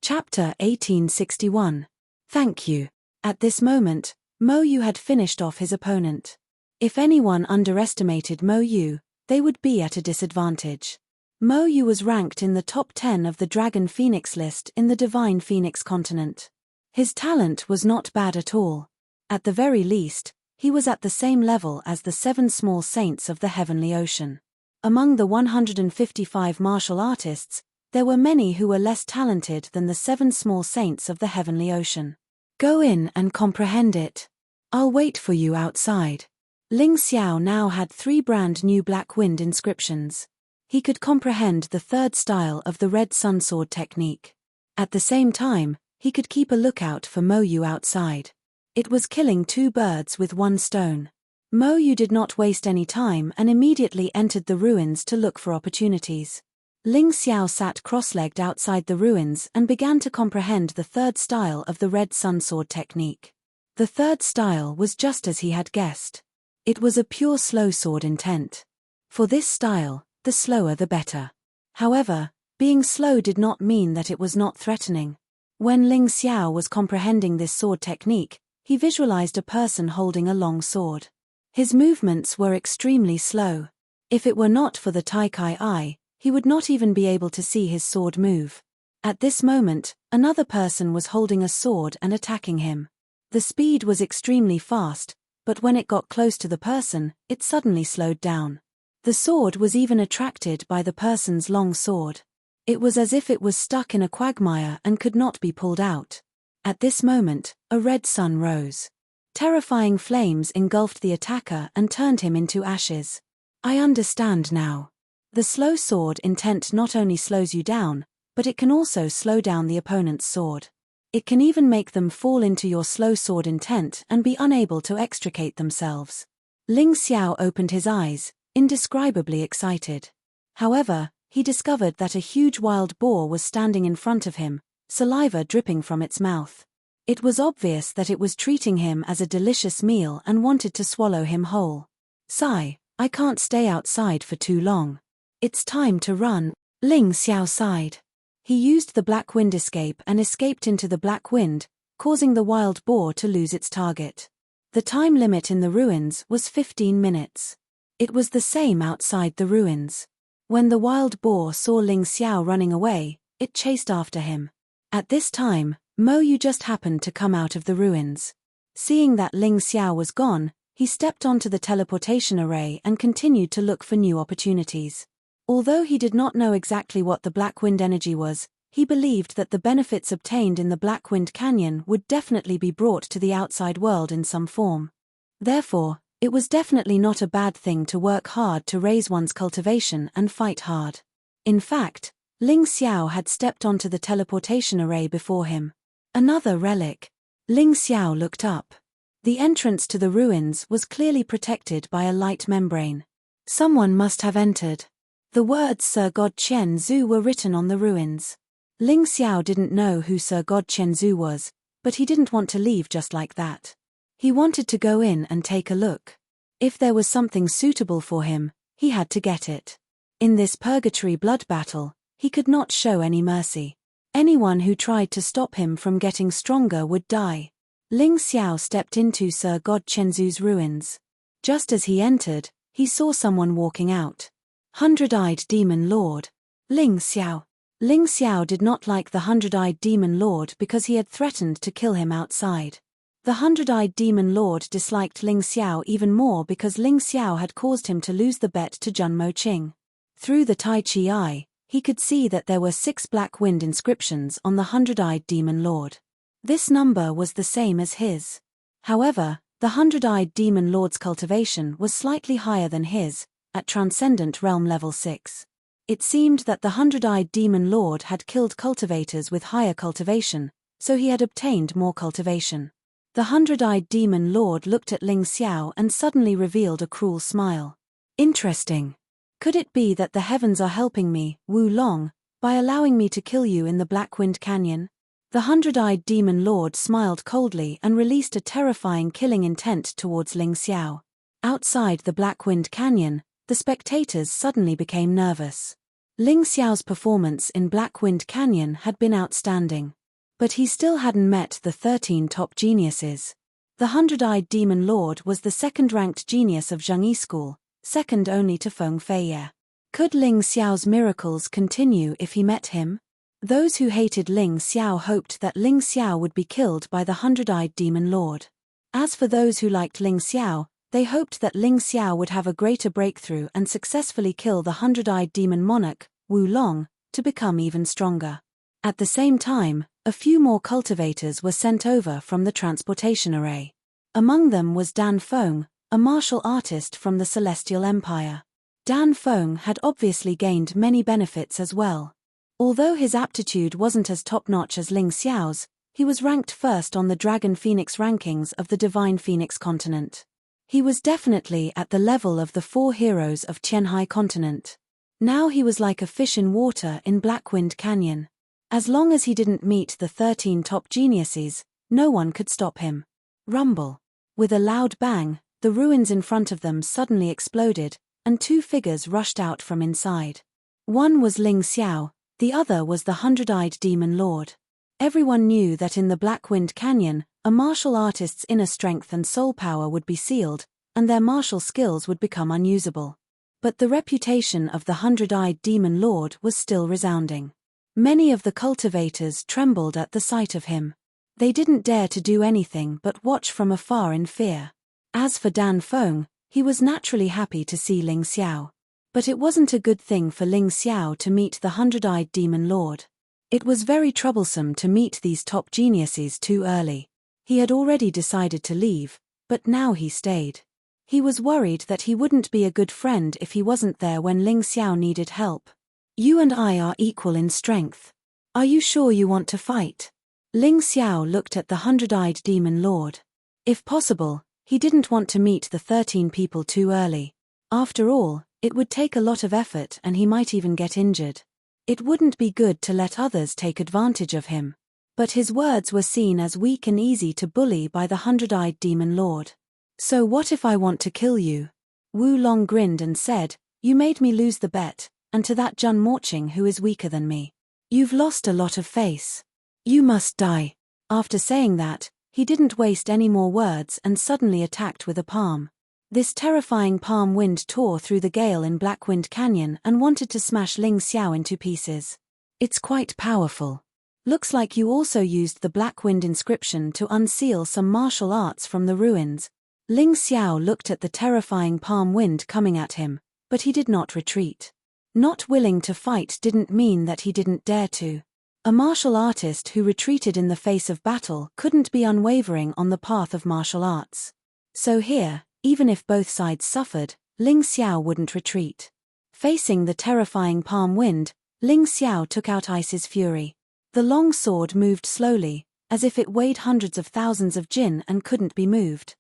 Chapter 1861. Thank you. At this moment, Mo Yu had finished off his opponent. If anyone underestimated Mo Yu, they would be at a disadvantage. Mo Yu was ranked in the top 10 of the Dragon Phoenix list in the Divine Phoenix continent. His talent was not bad at all. At the very least, he was at the same level as the 7 small saints of the heavenly ocean. Among the 155 martial artists, there were many who were less talented than the 7 small saints of the heavenly ocean. Go in and comprehend it. I'll wait for you outside. Ling Xiao now had 3 brand new Black Wind inscriptions. He could comprehend the 3rd style of the Red Sun Sword technique. At the same time, he could keep a lookout for Mo Yu outside. It was killing 2 birds with 1 stone. Mo Yu did not waste any time and immediately entered the ruins to look for opportunities. Ling Xiao sat cross-legged outside the ruins and began to comprehend the 3rd style of the Red Sun Sword technique. The 3rd style was just as he had guessed. It was a pure slow sword intent. For this style, the slower the better. However, being slow did not mean that it was not threatening. When Ling Xiao was comprehending this sword technique, he visualized a person holding a long sword. His movements were extremely slow. If it were not for the Tai Kai eye, he would not even be able to see his sword move. At this moment, another person was holding a sword and attacking him. The speed was extremely fast, but when it got close to the person, it suddenly slowed down. The sword was even attracted by the person's long sword. It was as if it was stuck in a quagmire and could not be pulled out. At this moment, a red sun rose. Terrifying flames engulfed the attacker and turned him into ashes. I understand now. The slow sword intent not only slows you down, but it can also slow down the opponent's sword. It can even make them fall into your slow sword intent and be unable to extricate themselves. Ling Xiao opened his eyes, indescribably excited. However, he discovered that a huge wild boar was standing in front of him, saliva dripping from its mouth. It was obvious that it was treating him as a delicious meal and wanted to swallow him whole. Sigh, I can't stay outside for too long. It's time to run. Ling Xiao sighed. He used the Black Wind escape and escaped into the Black Wind, causing the wild boar to lose its target. The time limit in the ruins was 15 minutes. It was the same outside the ruins. When the wild boar saw Ling Xiao running away, it chased after him. At this time, Mo Yu just happened to come out of the ruins. Seeing that Ling Xiao was gone, he stepped onto the teleportation array and continued to look for new opportunities. Although he did not know exactly what the Black Wind energy was, he believed that the benefits obtained in the Black Wind Canyon would definitely be brought to the outside world in some form. Therefore, it was definitely not a bad thing to work hard to raise one's cultivation and fight hard. In fact, Ling Xiao had stepped onto the teleportation array before him. Another relic. Ling Xiao looked up. The entrance to the ruins was clearly protected by a light membrane. Someone must have entered. The words Sir God Chen Zhu were written on the ruins. Ling Xiao didn't know who Sir God Chen Zhu was, but he didn't want to leave just like that. He wanted to go in and take a look. If there was something suitable for him, he had to get it. In this purgatory blood battle, he could not show any mercy. Anyone who tried to stop him from getting stronger would die. Ling Xiao stepped into Sir God Chen Zhu's ruins. Just as he entered, he saw someone walking out. Hundred-eyed Demon Lord. Ling Xiao. Ling Xiao did not like the Hundred-eyed Demon Lord because he had threatened to kill him outside. The Hundred-eyed Demon Lord disliked Ling Xiao even more because Ling Xiao had caused him to lose the bet to Jun Mo Qing. Through the Tai Chi eye, he could see that there were 6 Black Wind inscriptions on the Hundred-eyed Demon Lord. This number was the same as his. However, the Hundred-eyed Demon Lord's cultivation was slightly higher than his, at Transcendent Realm Level 6. It seemed that the Hundred-eyed Demon Lord had killed cultivators with higher cultivation, so he had obtained more cultivation. The 100-eyed demon lord looked at Ling Xiao and suddenly revealed a cruel smile. Interesting. Could it be that the heavens are helping me, Wu Long, by allowing me to kill you in the Blackwind Canyon? The 100-eyed demon lord smiled coldly and released a terrifying killing intent towards Ling Xiao. Outside the Blackwind Canyon, the spectators suddenly became nervous. Ling Xiao's performance in Blackwind Canyon had been outstanding. But he still hadn't met the 13 top geniuses. The 100-eyed demon lord was the second-ranked genius of Zhengyi School, second only to Feng Feiye. Could Ling Xiao's miracles continue if he met him? Those who hated Ling Xiao hoped that Ling Xiao would be killed by the 100-eyed demon lord. As for those who liked Ling Xiao, they hoped that Ling Xiao would have a greater breakthrough and successfully kill the 100-eyed demon monarch, Wu Long, to become even stronger. At the same time, a few more cultivators were sent over from the transportation array. Among them was Dan Feng, a martial artist from the Celestial Empire. Dan Feng had obviously gained many benefits as well. Although his aptitude wasn't as top-notch as Ling Xiao's, he was ranked first on the Dragon Phoenix rankings of the Divine Phoenix continent. He was definitely at the level of the 4 heroes of Tianhai continent. Now he was like a fish in water in Blackwind Canyon. As long as he didn't meet the 13 top geniuses, no one could stop him. Rumble. With a loud bang, the ruins in front of them suddenly exploded, and 2 figures rushed out from inside. One was Ling Xiao, the other was the 100-eyed demon lord. Everyone knew that in the Blackwind Canyon, a martial artist's inner strength and soul power would be sealed, and their martial skills would become unusable. But the reputation of the 100-eyed demon lord was still resounding. Many of the cultivators trembled at the sight of him. They didn't dare to do anything but watch from afar in fear. As for Dan Feng, he was naturally happy to see Ling Xiao. But it wasn't a good thing for Ling Xiao to meet the 100-eyed demon lord. It was very troublesome to meet these top geniuses too early. He had already decided to leave, but now he stayed. He was worried that he wouldn't be a good friend if he wasn't there when Ling Xiao needed help. You and I are equal in strength. Are you sure you want to fight? Ling Xiao looked at the 100-eyed demon lord. If possible, he didn't want to meet the 13 people too early. After all, it would take a lot of effort and he might even get injured. It wouldn't be good to let others take advantage of him. But his words were seen as weak and easy to bully by the 100-eyed demon lord. So what if I want to kill you? Wu Long grinned and said, you made me lose the bet, and to that Jun Morching who is weaker than me. You've lost a lot of face. You must die. After saying that, he didn't waste any more words and suddenly attacked with a palm. This terrifying palm wind tore through the gale in Blackwind Canyon and wanted to smash Ling Xiao into pieces. It's quite powerful. Looks like you also used the Blackwind inscription to unseal some martial arts from the ruins. Ling Xiao looked at the terrifying palm wind coming at him, but he did not retreat. Not willing to fight didn't mean that he didn't dare to. A martial artist who retreated in the face of battle couldn't be unwavering on the path of martial arts. So here, even if both sides suffered, Ling Xiao wouldn't retreat. Facing the terrifying palm wind, Ling Xiao took out Ice's fury. The long sword moved slowly, as if it weighed hundreds of thousands of jin and couldn't be moved.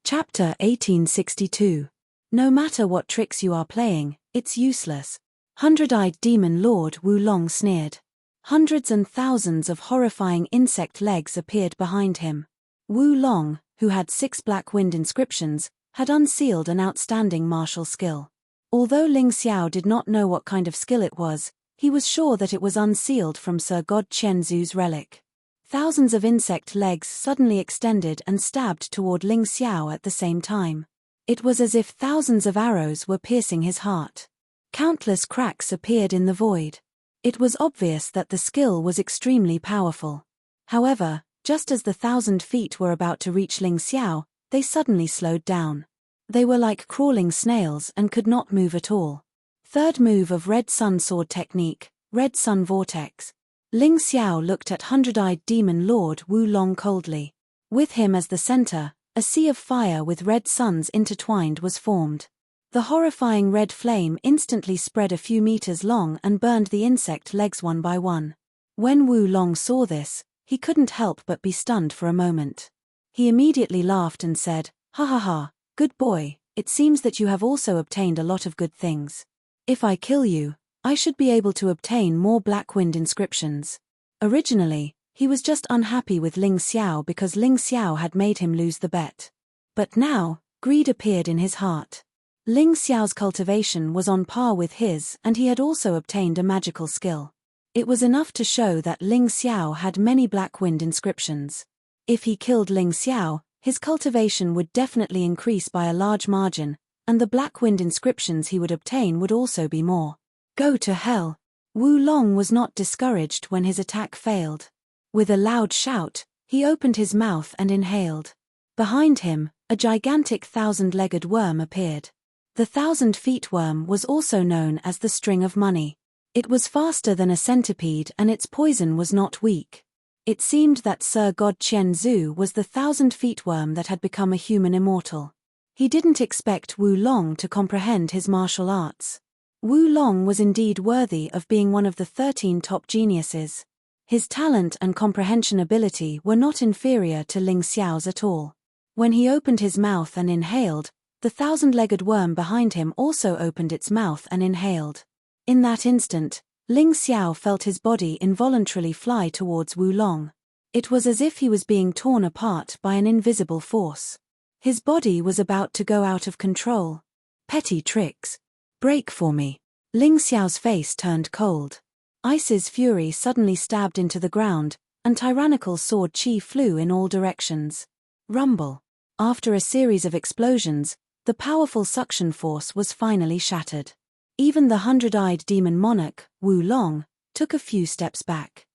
Chapter 1862. No matter what tricks you are playing, it's useless. 100-eyed demon lord Wu Long sneered. Hundreds and thousands of horrifying insect legs appeared behind him. Wu Long, who had 6 Blackwind inscriptions, had unsealed an outstanding martial skill. Although Ling Xiao did not know what kind of skill it was, he was sure that it was unsealed from Sir God Qianzu's relic. Thousands of insect legs suddenly extended and stabbed toward Ling Xiao at the same time. It was as if thousands of arrows were piercing his heart. Countless cracks appeared in the void. It was obvious that the skill was extremely powerful. However, just as the 1,000 feet were about to reach Ling Xiao, they suddenly slowed down. They were like crawling snails and could not move at all. Third move of Red Sun Sword Technique, Red Sun Vortex. Ling Xiao looked at 100-eyed demon lord Wu Long coldly. With him as the center, a sea of fire with red suns intertwined was formed. The horrifying red flame instantly spread a few meters long and burned the insect legs one by one. When Wu Long saw this, he couldn't help but be stunned for a moment. He immediately laughed and said, "Ha ha ha, good boy, it seems that you have also obtained a lot of good things. If I kill you, I should be able to obtain more black wind inscriptions." Originally, he was just unhappy with Ling Xiao because Ling Xiao had made him lose the bet. But now, greed appeared in his heart. Ling Xiao's cultivation was on par with his, and he had also obtained a magical skill. It was enough to show that Ling Xiao had many black wind inscriptions. If he killed Ling Xiao, his cultivation would definitely increase by a large margin, and the black wind inscriptions he would obtain would also be more. Go to hell! Wu Long was not discouraged when his attack failed. With a loud shout, he opened his mouth and inhaled. Behind him, a gigantic 1,000-legged worm appeared. The 1,000-feet worm was also known as the string of money. It was faster than a centipede and its poison was not weak. It seemed that Sir God Chen Zhu was the 1,000-feet worm that had become a human immortal. He didn't expect Wu Long to comprehend his martial arts. Wu Long was indeed worthy of being one of the 13 top geniuses. His talent and comprehension ability were not inferior to Ling Xiao's at all. When he opened his mouth and inhaled, the 1,000-legged worm behind him also opened its mouth and inhaled. In that instant, Ling Xiao felt his body involuntarily fly towards Wu Long. It was as if he was being torn apart by an invisible force. His body was about to go out of control. Petty tricks. Break for me. Ling Xiao's face turned cold. Ice's fury suddenly stabbed into the ground, and tyrannical sword chi flew in all directions. Rumble. After a series of explosions, the powerful suction force was finally shattered. Even the 100-eyed demon monarch, Wu Long, took a few steps back.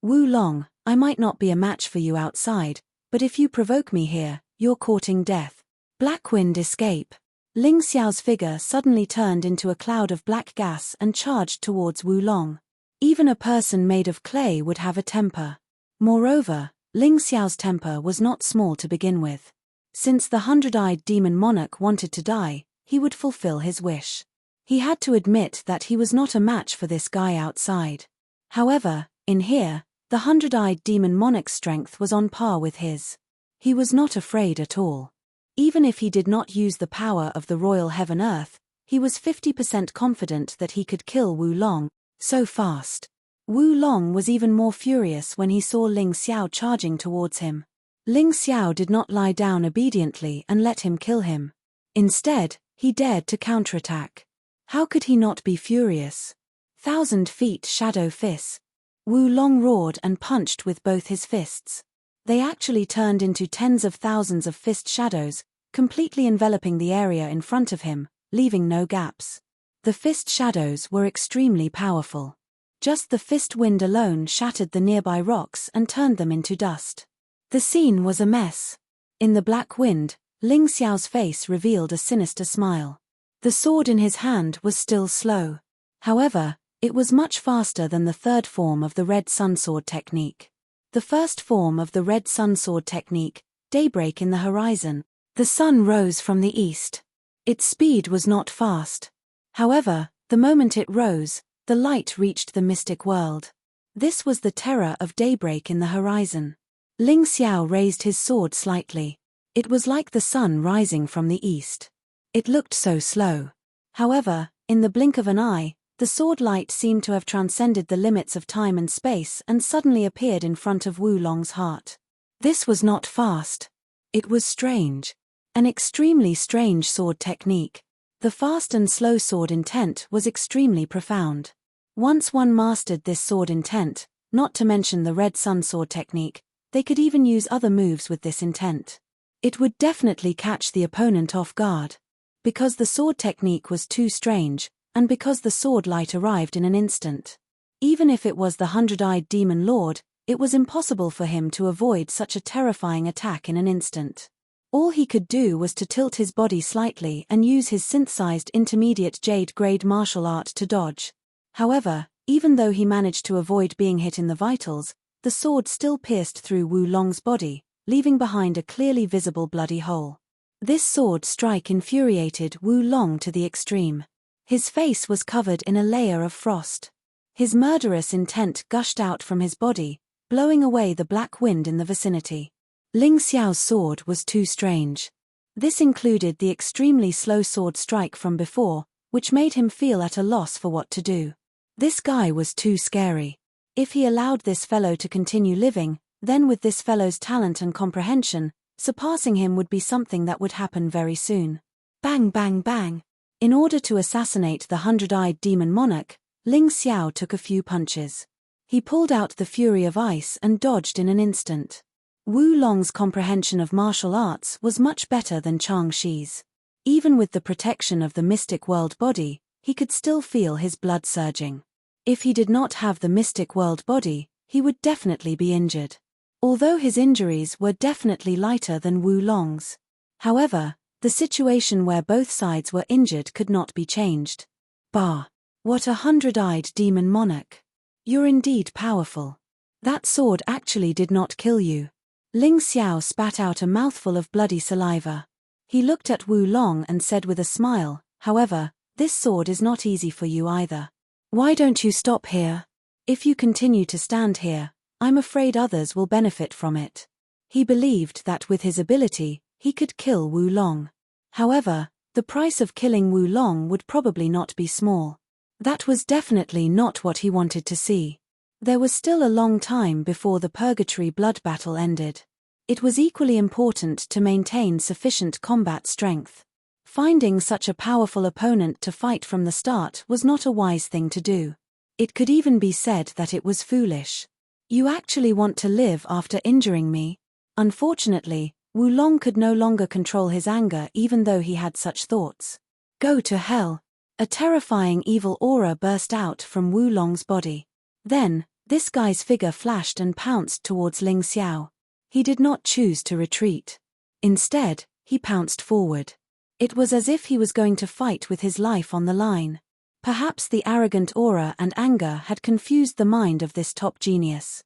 Wu Long, I might not be a match for you outside, but if you provoke me here, you're courting death. Black wind escape. Ling Xiao's figure suddenly turned into a cloud of black gas and charged towards Wu Long. Even a person made of clay would have a temper. Moreover, Ling Xiao's temper was not small to begin with. Since the 100-eyed demon monarch wanted to die, he would fulfill his wish. He had to admit that he was not a match for this guy outside. However, in here, the 100-eyed demon monarch's strength was on par with his. He was not afraid at all. Even if he did not use the power of the royal heaven-earth, he was 50% confident that he could kill Wu Long, so fast. Wu Long was even more furious when he saw Ling Xiao charging towards him. Ling Xiao did not lie down obediently and let him kill him. Instead, he dared to counterattack. How could he not be furious? 1,000 feet shadow fists. Wu Long roared and punched with both his fists. They actually turned into tens of thousands of fist shadows, completely enveloping the area in front of him, leaving no gaps. The fist shadows were extremely powerful. Just the fist wind alone shattered the nearby rocks and turned them into dust. The scene was a mess. In the black wind, Ling Xiao's face revealed a sinister smile. The sword in his hand was still slow. However, it was much faster than the third form of the Red Sun Sword technique. The first form of the Red Sun Sword technique, daybreak in the horizon. The sun rose from the east. Its speed was not fast. However, the moment it rose, the light reached the mystic world. This was the terror of daybreak in the horizon. Ling Xiao raised his sword slightly. It was like the sun rising from the east. It looked so slow. However, in the blink of an eye, the sword light seemed to have transcended the limits of time and space and suddenly appeared in front of Wu Long's heart. This was not fast. It was strange. An extremely strange sword technique. The fast and slow sword intent was extremely profound. Once one mastered this sword intent, not to mention the Red Sun Sword technique, they could even use other moves with this intent. It would definitely catch the opponent off guard. Because the sword technique was too strange, and because the sword light arrived in an instant. Even if it was the 100-eyed demon lord, it was impossible for him to avoid such a terrifying attack in an instant. All he could do was to tilt his body slightly and use his synthesized intermediate jade grade martial art to dodge. However, even though he managed to avoid being hit in the vitals, the sword still pierced through Wu Long's body, leaving behind a clearly visible bloody hole. This sword strike infuriated Wu Long to the extreme. His face was covered in a layer of frost. His murderous intent gushed out from his body, blowing away the black wind in the vicinity. Ling Xiao's sword was too strange. This included the extremely slow sword strike from before, which made him feel at a loss for what to do. This guy was too scary. If he allowed this fellow to continue living, then with this fellow's talent and comprehension, surpassing him would be something that would happen very soon. Bang bang bang. In order to assassinate the 100-eyed demon monarch, Ling Xiao took a few punches. He pulled out the fury of ice and dodged in an instant. Wu Long's comprehension of martial arts was much better than Chang Shi's. Even with the protection of the mystic world body, he could still feel his blood surging. If he did not have the mystic world body, he would definitely be injured. Although his injuries were definitely lighter than Wu Long's. However, the situation where both sides were injured could not be changed. Bah! What a 100-eyed demon monarch! You're indeed powerful. That sword actually did not kill you. Ling Xiao spat out a mouthful of bloody saliva. He looked at Wu Long and said with a smile, however, this sword is not easy for you either. Why don't you stop here? If you continue to stand here, I'm afraid others will benefit from it. He believed that with his ability, he could kill Wu Long. However, the price of killing Wu Long would probably not be small. That was definitely not what he wanted to see. There was still a long time before the purgatory blood battle ended. It was equally important to maintain sufficient combat strength. Finding such a powerful opponent to fight from the start was not a wise thing to do. It could even be said that it was foolish. You actually want to live after injuring me? Unfortunately, Wu Long could no longer control his anger even though he had such thoughts. Go to hell! A terrifying evil aura burst out from Wu Long's body. Then, this guy's figure flashed and pounced towards Ling Xiao. He did not choose to retreat. Instead, he pounced forward. It was as if he was going to fight with his life on the line. Perhaps the arrogant aura and anger had confused the mind of this top genius.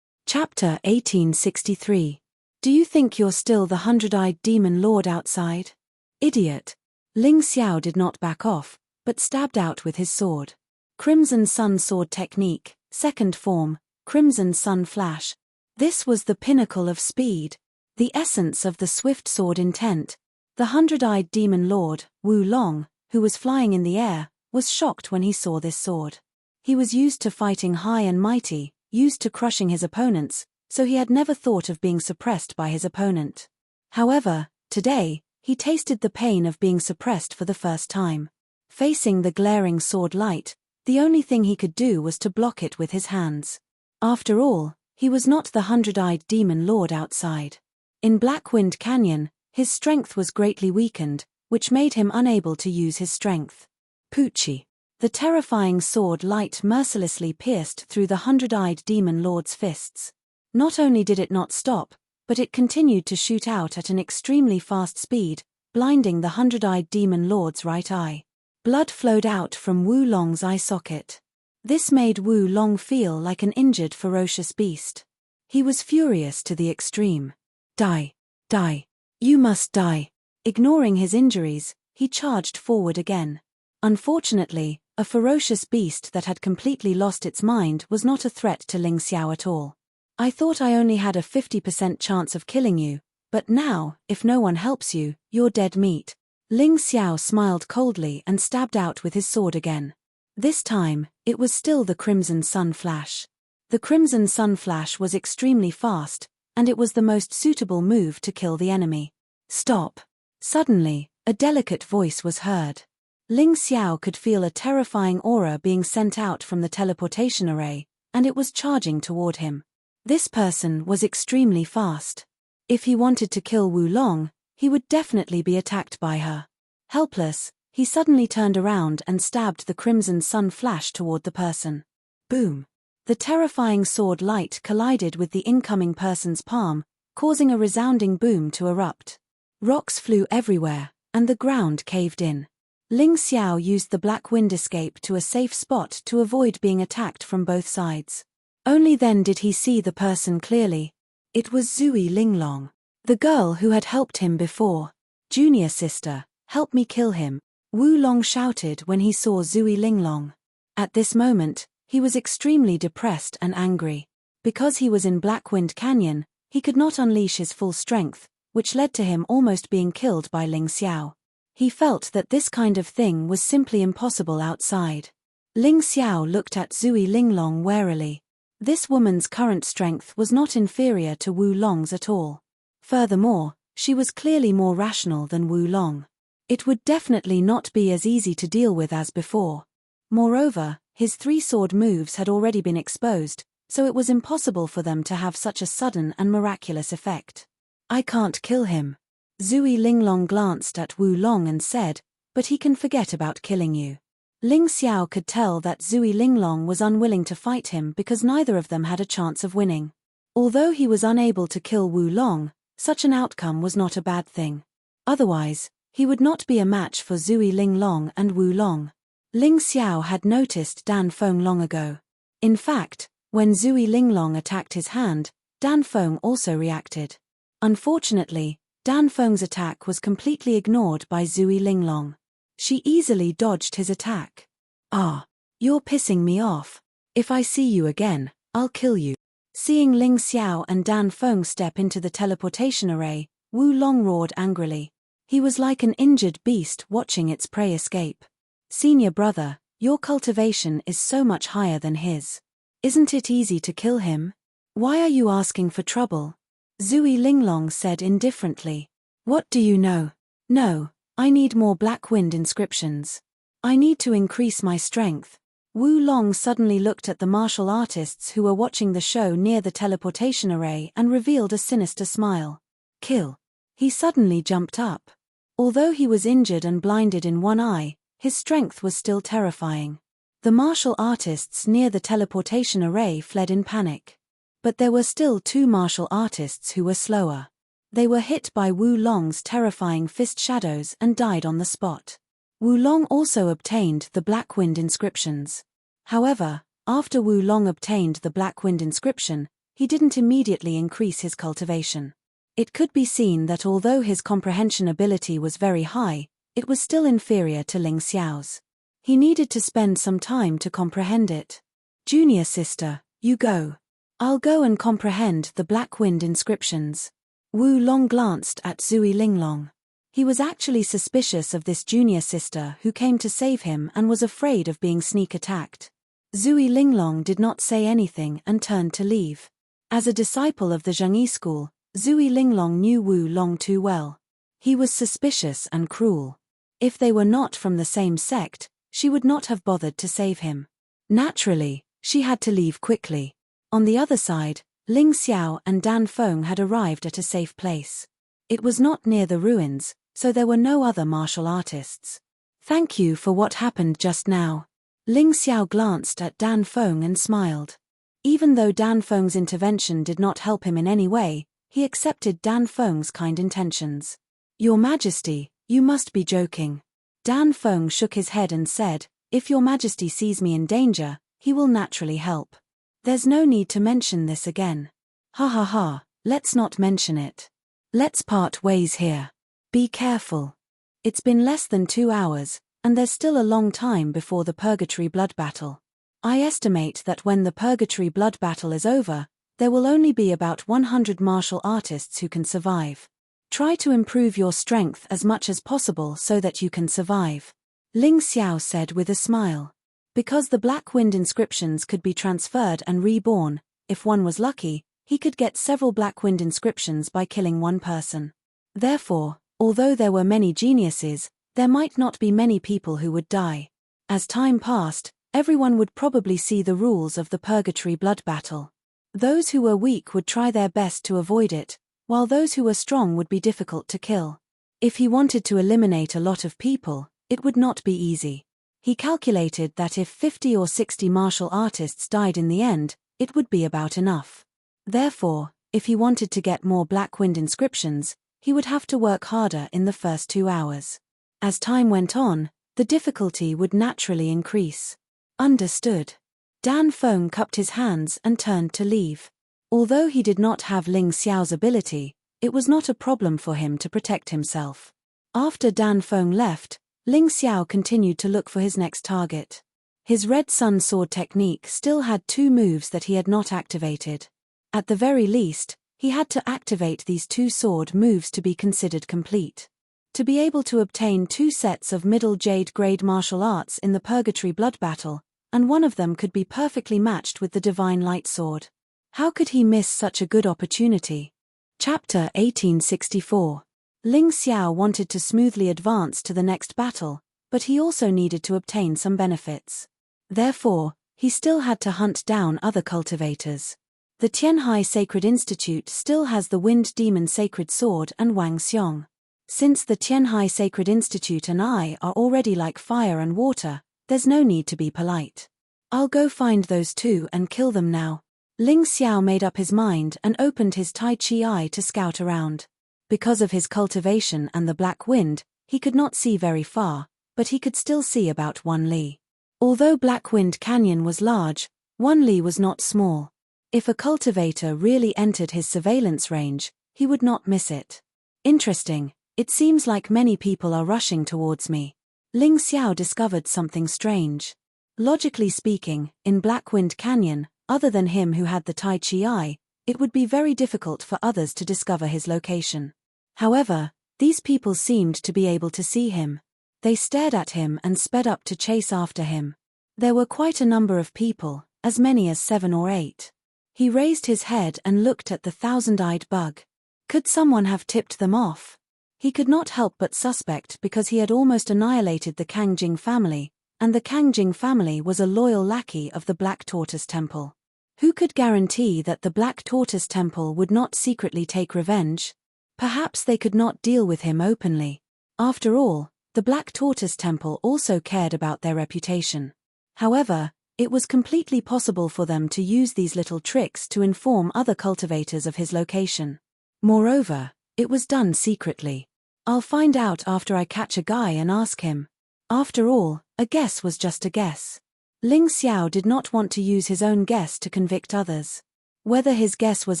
Chapter 1863. Do you think you're still the 100-eyed demon lord outside? Idiot! Ling Xiao did not back off, but stabbed out with his sword. Crimson Sun Sword Technique, second form, Crimson Sun Flash. This was the pinnacle of speed, the essence of the swift sword intent. The 100-eyed demon lord, Wu Long, who was flying in the air, was shocked when he saw this sword. He was used to fighting high and mighty, used to crushing his opponents, so he had never thought of being suppressed by his opponent. However, today, he tasted the pain of being suppressed for the first time. Facing the glaring sword light, the only thing he could do was to block it with his hands. After all, he was not the 100-eyed demon lord outside. In Blackwind Canyon, his strength was greatly weakened, which made him unable to use his strength. Poochie. The terrifying sword light mercilessly pierced through the 100-eyed demon lord's fists. Not only did it not stop, but it continued to shoot out at an extremely fast speed, blinding the 100-eyed demon lord's right eye. Blood flowed out from Wu Long's eye socket. This made Wu Long feel like an injured ferocious beast. He was furious to the extreme. Die! Die! You must die! Ignoring his injuries, he charged forward again. Unfortunately, a ferocious beast that had completely lost its mind was not a threat to Ling Xiao at all. I thought I only had a 50% chance of killing you, but now, if no one helps you, you're dead meat. Ling Xiao smiled coldly and stabbed out with his sword again. This time, it was still the Crimson Sun Flash. The Crimson Sun Flash was extremely fast, and it was the most suitable move to kill the enemy. Stop! Suddenly, a delicate voice was heard. Ling Xiao could feel a terrifying aura being sent out from the teleportation array, and it was charging toward him. This person was extremely fast. If he wanted to kill Wu Long, he would definitely be attacked by her. Helpless, he suddenly turned around and stabbed the Crimson Sun Flash toward the person. Boom! The terrifying sword light collided with the incoming person's palm, causing a resounding boom to erupt. Rocks flew everywhere, and the ground caved in. Ling Xiao used the black wind escape to a safe spot to avoid being attacked from both sides. Only then did he see the person clearly. It was Zui Linglong, the girl who had helped him before. Junior sister, help me kill him, Wu Long shouted when he saw Zui Linglong. At this moment, he was extremely depressed and angry. Because he was in Blackwind Canyon, He could not unleash his full strength, which led to him almost being killed by Ling Xiao. He felt that this kind of thing was simply impossible outside. Ling Xiao looked at Zui Linglong warily. This woman's current strength was not inferior to Wu Long's at all. Furthermore, she was clearly more rational than Wu Long. It would definitely not be as easy to deal with as before. Moreover, his three-sword moves had already been exposed, so it was impossible for them to have such a sudden and miraculous effect. I can't kill him. Zui Linglong glanced at Wu Long and said, but he can forget about killing you. Ling Xiao could tell that Zui Linglong was unwilling to fight him because neither of them had a chance of winning. Although he was unable to kill Wu Long, such an outcome was not a bad thing. Otherwise, he would not be a match for Zui Linglong and Wu Long. Ling Xiao had noticed Dan Feng long ago. In fact, when Zui Linglong attacked his hand, Dan Feng also reacted. Unfortunately, Dan Feng's attack was completely ignored by Zui Linglong. She easily dodged his attack. Ah, you're pissing me off. If I see you again, I'll kill you. Seeing Ling Xiao and Dan Feng step into the teleportation array, Wu Long roared angrily. He was like an injured beast watching its prey escape. Senior brother, your cultivation is so much higher than his. Isn't it easy to kill him? Why are you asking for trouble? Zui Linglong said indifferently. What do you know? No, I need more Black Wind inscriptions. I need to increase my strength. Wu Long suddenly looked at the martial artists who were watching the show near the teleportation array and revealed a sinister smile. Kill. He suddenly jumped up. Although he was injured and blinded in one eye, his strength was still terrifying. The martial artists near the teleportation array fled in panic. But there were still two martial artists who were slower. They were hit by Wu Long's terrifying fist shadows and died on the spot. Wu Long also obtained the Black Wind inscriptions. However, after Wu Long obtained the Black Wind inscription, he didn't immediately increase his cultivation. It could be seen that although his comprehension ability was very high, it was still inferior to Ling Xiao's. He needed to spend some time to comprehend it. Junior sister, you go. I'll go and comprehend the Black Wind inscriptions. Wu Long glanced at Zui Linglong. He was actually suspicious of this junior sister who came to save him and was afraid of being sneak attacked. Zui Linglong did not say anything and turned to leave. As a disciple of the Zhengyi school, Zui Linglong knew Wu Long too well. He was suspicious and cruel. If they were not from the same sect, she would not have bothered to save him. Naturally, she had to leave quickly. On the other side, Ling Xiao and Dan Feng had arrived at a safe place. It was not near the ruins, so there were no other martial artists. Thank you for what happened just now. Ling Xiao glanced at Dan Feng and smiled. Even though Dan Feng's intervention did not help him in any way, he accepted Dan Feng's kind intentions. Your Majesty, you must be joking. Dan Feng shook his head and said, if Your Majesty sees me in danger, he will naturally help. There's no need to mention this again. Ha ha ha, let's not mention it. Let's part ways here. Be careful. It's been less than 2 hours, and there's still a long time before the Purgatory Blood Battle. I estimate that when the Purgatory Blood Battle is over, there will only be about 100 martial artists who can survive. Try to improve your strength as much as possible so that you can survive. Ling Xiao said with a smile. Because the Black Wind inscriptions could be transferred and reborn, if one was lucky, he could get several Black Wind inscriptions by killing one person. Therefore, although there were many geniuses, there might not be many people who would die. As time passed, everyone would probably see the rules of the Purgatory Blood Battle. Those who were weak would try their best to avoid it, while those who were strong would be difficult to kill. If he wanted to eliminate a lot of people, it would not be easy. He calculated that if 50 or 60 martial artists died in the end, it would be about enough. Therefore, if he wanted to get more Black Wind inscriptions, he would have to work harder in the first 2 hours. As time went on, the difficulty would naturally increase. Understood. Dan Feng cupped his hands and turned to leave. Although he did not have Ling Xiao's ability, it was not a problem for him to protect himself. After Dan Feng left, Ling Xiao continued to look for his next target. His Red Sun Sword technique still had 2 moves that he had not activated. At the very least, He had to activate these 2 sword moves to be considered complete. To be able to obtain 2 sets of middle jade grade martial arts in the Purgatory Blood Battle, and one of them could be perfectly matched with the Divine Light Sword. How could he miss such a good opportunity? Chapter 1864. Ling Xiao wanted to smoothly advance to the next battle, but he also needed to obtain some benefits. Therefore, he still had to hunt down other cultivators. The Tianhai Sacred Institute still has the Wind Demon Sacred Sword and Wang Xiong. Since the Tianhai Sacred Institute and I are already like fire and water, there's no need to be polite. I'll go find those 2 and kill them now. Ling Xiao made up his mind and opened his Tai Chi eye to scout around. Because of his cultivation and the black wind, he could not see very far, but he could still see about 1 li. Although Black Wind Canyon was large, 1 li was not small. If a cultivator really entered his surveillance range, he would not miss it. Interesting, it seems like many people are rushing towards me. Ling Xiao discovered something strange. Logically speaking, in Black Wind Canyon, other than him who had the Tai Chi eye, it would be very difficult for others to discover his location. However, these people seemed to be able to see him. They stared at him and sped up to chase after him. There were quite a number of people, as many as 7 or 8. He raised his head and looked at the 1,000-eyed bug. Could someone have tipped them off? He could not help but suspect because he had almost annihilated the Kangjing family, and the Kangjing family was a loyal lackey of the Black Tortoise Temple. Who could guarantee that the Black Tortoise Temple would not secretly take revenge? Perhaps they could not deal with him openly. After all, the Black Tortoise Temple also cared about their reputation. However, it was completely possible for them to use these little tricks to inform other cultivators of his location. Moreover, it was done secretly. I'll find out after I catch a guy and ask him. After all, a guess was just a guess. Ling Xiao did not want to use his own guess to convict others. Whether his guess was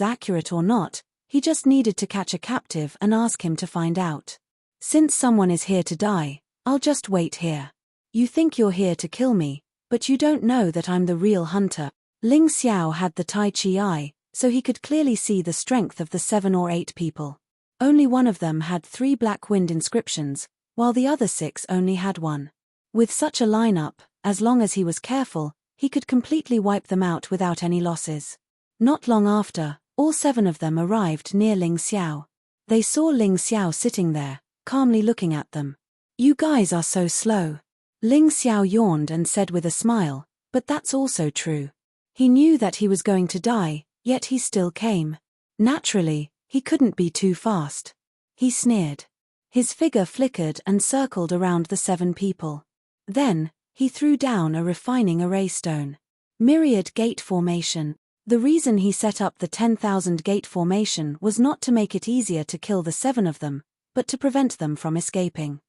accurate or not, he just needed to catch a captive and ask him to find out. Since someone is here to die, I'll just wait here. You think you're here to kill me, but you don't know that I'm the real hunter. Ling Xiao had the Tai Chi eye, so he could clearly see the strength of the 7 or 8 people. Only one of them had 3 Black Wind inscriptions, while the other 6 only had 1. With such a lineup, as long as he was careful, he could completely wipe them out without any losses. Not long after, all 7 of them arrived near Ling Xiao. They saw Ling Xiao sitting there, calmly looking at them. You guys are so slow. Ling Xiao yawned and said with a smile, but that's also true. He knew that he was going to die, yet he still came. Naturally, he couldn't be too fast. He sneered. His figure flickered and circled around the 7 people. Then, he threw down a refining array stone. Myriad Gate Formation. The reason he set up the 10,000 gate formation was not to make it easier to kill the 7 of them, but to prevent them from escaping.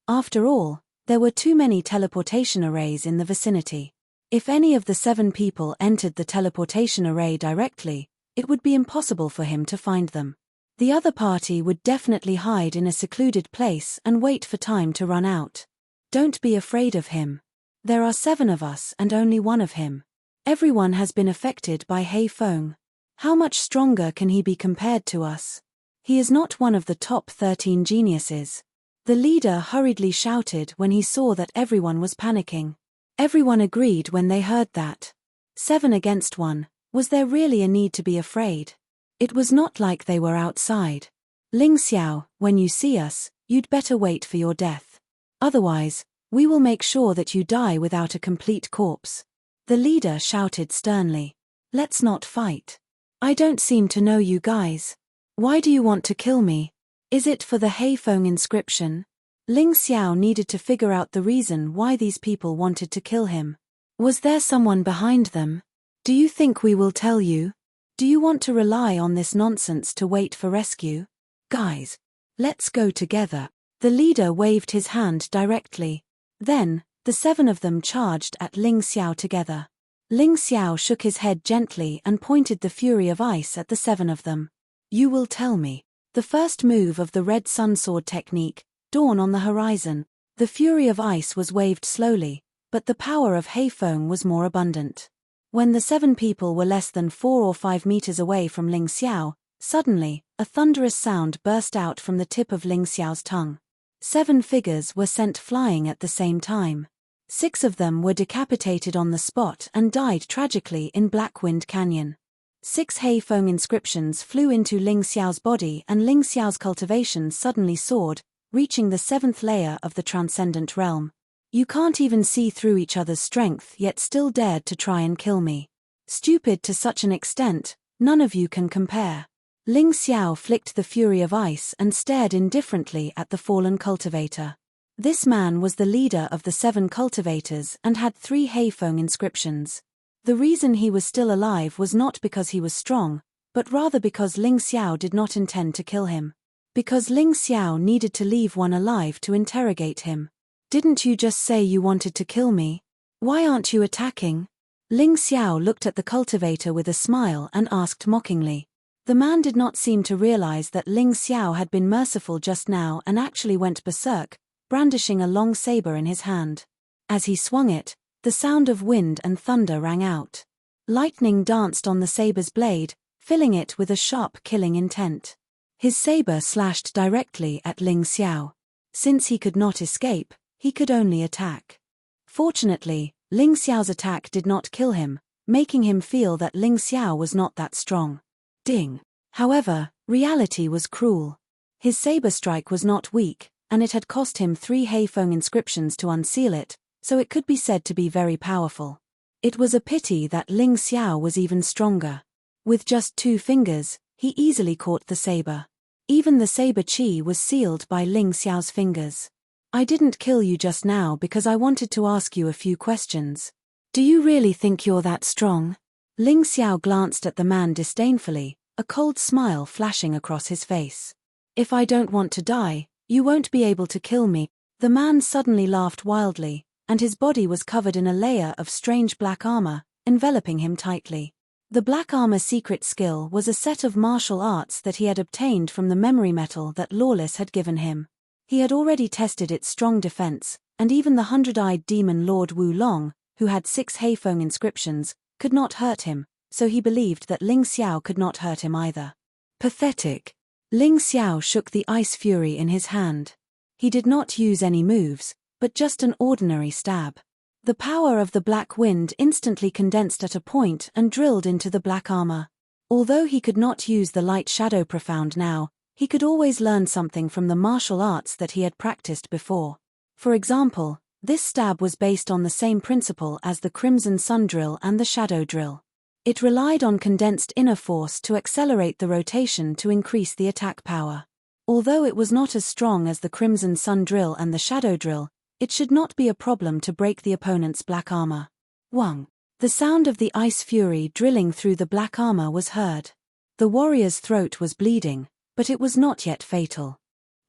After all, there were too many teleportation arrays in the vicinity. If any of the 7 people entered the teleportation array directly, it would be impossible for him to find them. The other party would definitely hide in a secluded place and wait for time to run out. Don't be afraid of him. There are 7 of us and only 1 of him. Everyone has been affected by Hei Feng. How much stronger can he be compared to us? He is not one of the top 13 geniuses. The leader hurriedly shouted when he saw that everyone was panicking. Everyone agreed when they heard that. 7 against 1, was there really a need to be afraid? It was not like they were outside. Ling Xiao, when you see us, you'd better wait for your death. Otherwise, we will make sure that you die without a complete corpse. The leader shouted sternly. Let's not fight. I don't seem to know you guys. Why do you want to kill me? Is it for the Hei Feng inscription? Ling Xiao needed to figure out the reason why these people wanted to kill him. Was there someone behind them? Do you think we will tell you? Do you want to rely on this nonsense to wait for rescue? Guys, let's go together. The leader waved his hand directly. Then, the 7 of them charged at Ling Xiao together. Ling Xiao shook his head gently and pointed the Fury of Ice at the 7 of them. You will tell me. The first move of the Red Sun Sword technique, Dawn on the Horizon. The Fury of Ice was waved slowly, but the power of Hei Feng was more abundant. When the 7 people were less than 4 or 5 meters away from Ling Xiao, Suddenly, a thunderous sound burst out from the tip of Ling Xiao's tongue. 7 figures were sent flying at the same time. 6 of them were decapitated on the spot and died tragically in Black Wind Canyon. 6 Heifeng inscriptions flew into Ling Xiao's body, and Ling Xiao's cultivation suddenly soared, reaching the 7th layer of the transcendent realm. You can't even see through each other's strength, yet still dared to try and kill me. Stupid to such an extent, none of you can compare. Ling Xiao flicked the fury of ice and stared indifferently at the fallen cultivator. This man was the leader of the 7 cultivators and had 3 Heifeng inscriptions. The reason he was still alive was not because he was strong, but rather because Ling Xiao did not intend to kill him. Because Ling Xiao needed to leave one alive to interrogate him. Didn't you just say you wanted to kill me? Why aren't you attacking? Ling Xiao looked at the cultivator with a smile and asked mockingly. The man did not seem to realize that Ling Xiao had been merciful just now and actually went berserk, brandishing a long saber in his hand. As he swung it, the sound of wind and thunder rang out. Lightning danced on the saber's blade, filling it with a sharp killing intent. His saber slashed directly at Ling Xiao. Since he could not escape, he could only attack. Fortunately, Ling Xiao's attack did not kill him, making him feel that Ling Xiao was not that strong. Ding! However, reality was cruel. His saber strike was not weak, and it had cost him 3 Heifeng inscriptions to unseal it, so it could be said to be very powerful. It was a pity that Ling Xiao was even stronger. With just 2 fingers, he easily caught the saber. Even the saber chi was sealed by Ling Xiao's fingers. I didn't kill you just now because I wanted to ask you a few questions. Do you really think you're that strong? Ling Xiao glanced at the man disdainfully, a cold smile flashing across his face. If I don't want to die, you won't be able to kill me. The man suddenly laughed wildly, and his body was covered in a layer of strange black armor, enveloping him tightly. The black armor secret skill was a set of martial arts that he had obtained from the memory metal that Lawless had given him. He had already tested its strong defense, and even the 100-eyed demon Lord Wu Long, who had 6 Heifeng inscriptions, could not hurt him, so he believed that Ling Xiao could not hurt him either. Pathetic. Ling Xiao shook the ice fury in his hand. He did not use any moves, but just an ordinary stab. The power of the black wind instantly condensed at a point and drilled into the black armor. Although he could not use the light shadow profound now, he could always learn something from the martial arts that he had practiced before. For example, this stab was based on the same principle as the Crimson Sun drill and the Shadow drill. It relied on condensed inner force to accelerate the rotation to increase the attack power. Although it was not as strong as the Crimson Sun drill and the Shadow drill, it should not be a problem to break the opponent's black armor. Wang. The sound of the ice fury drilling through the black armor was heard. The warrior's throat was bleeding, but it was not yet fatal.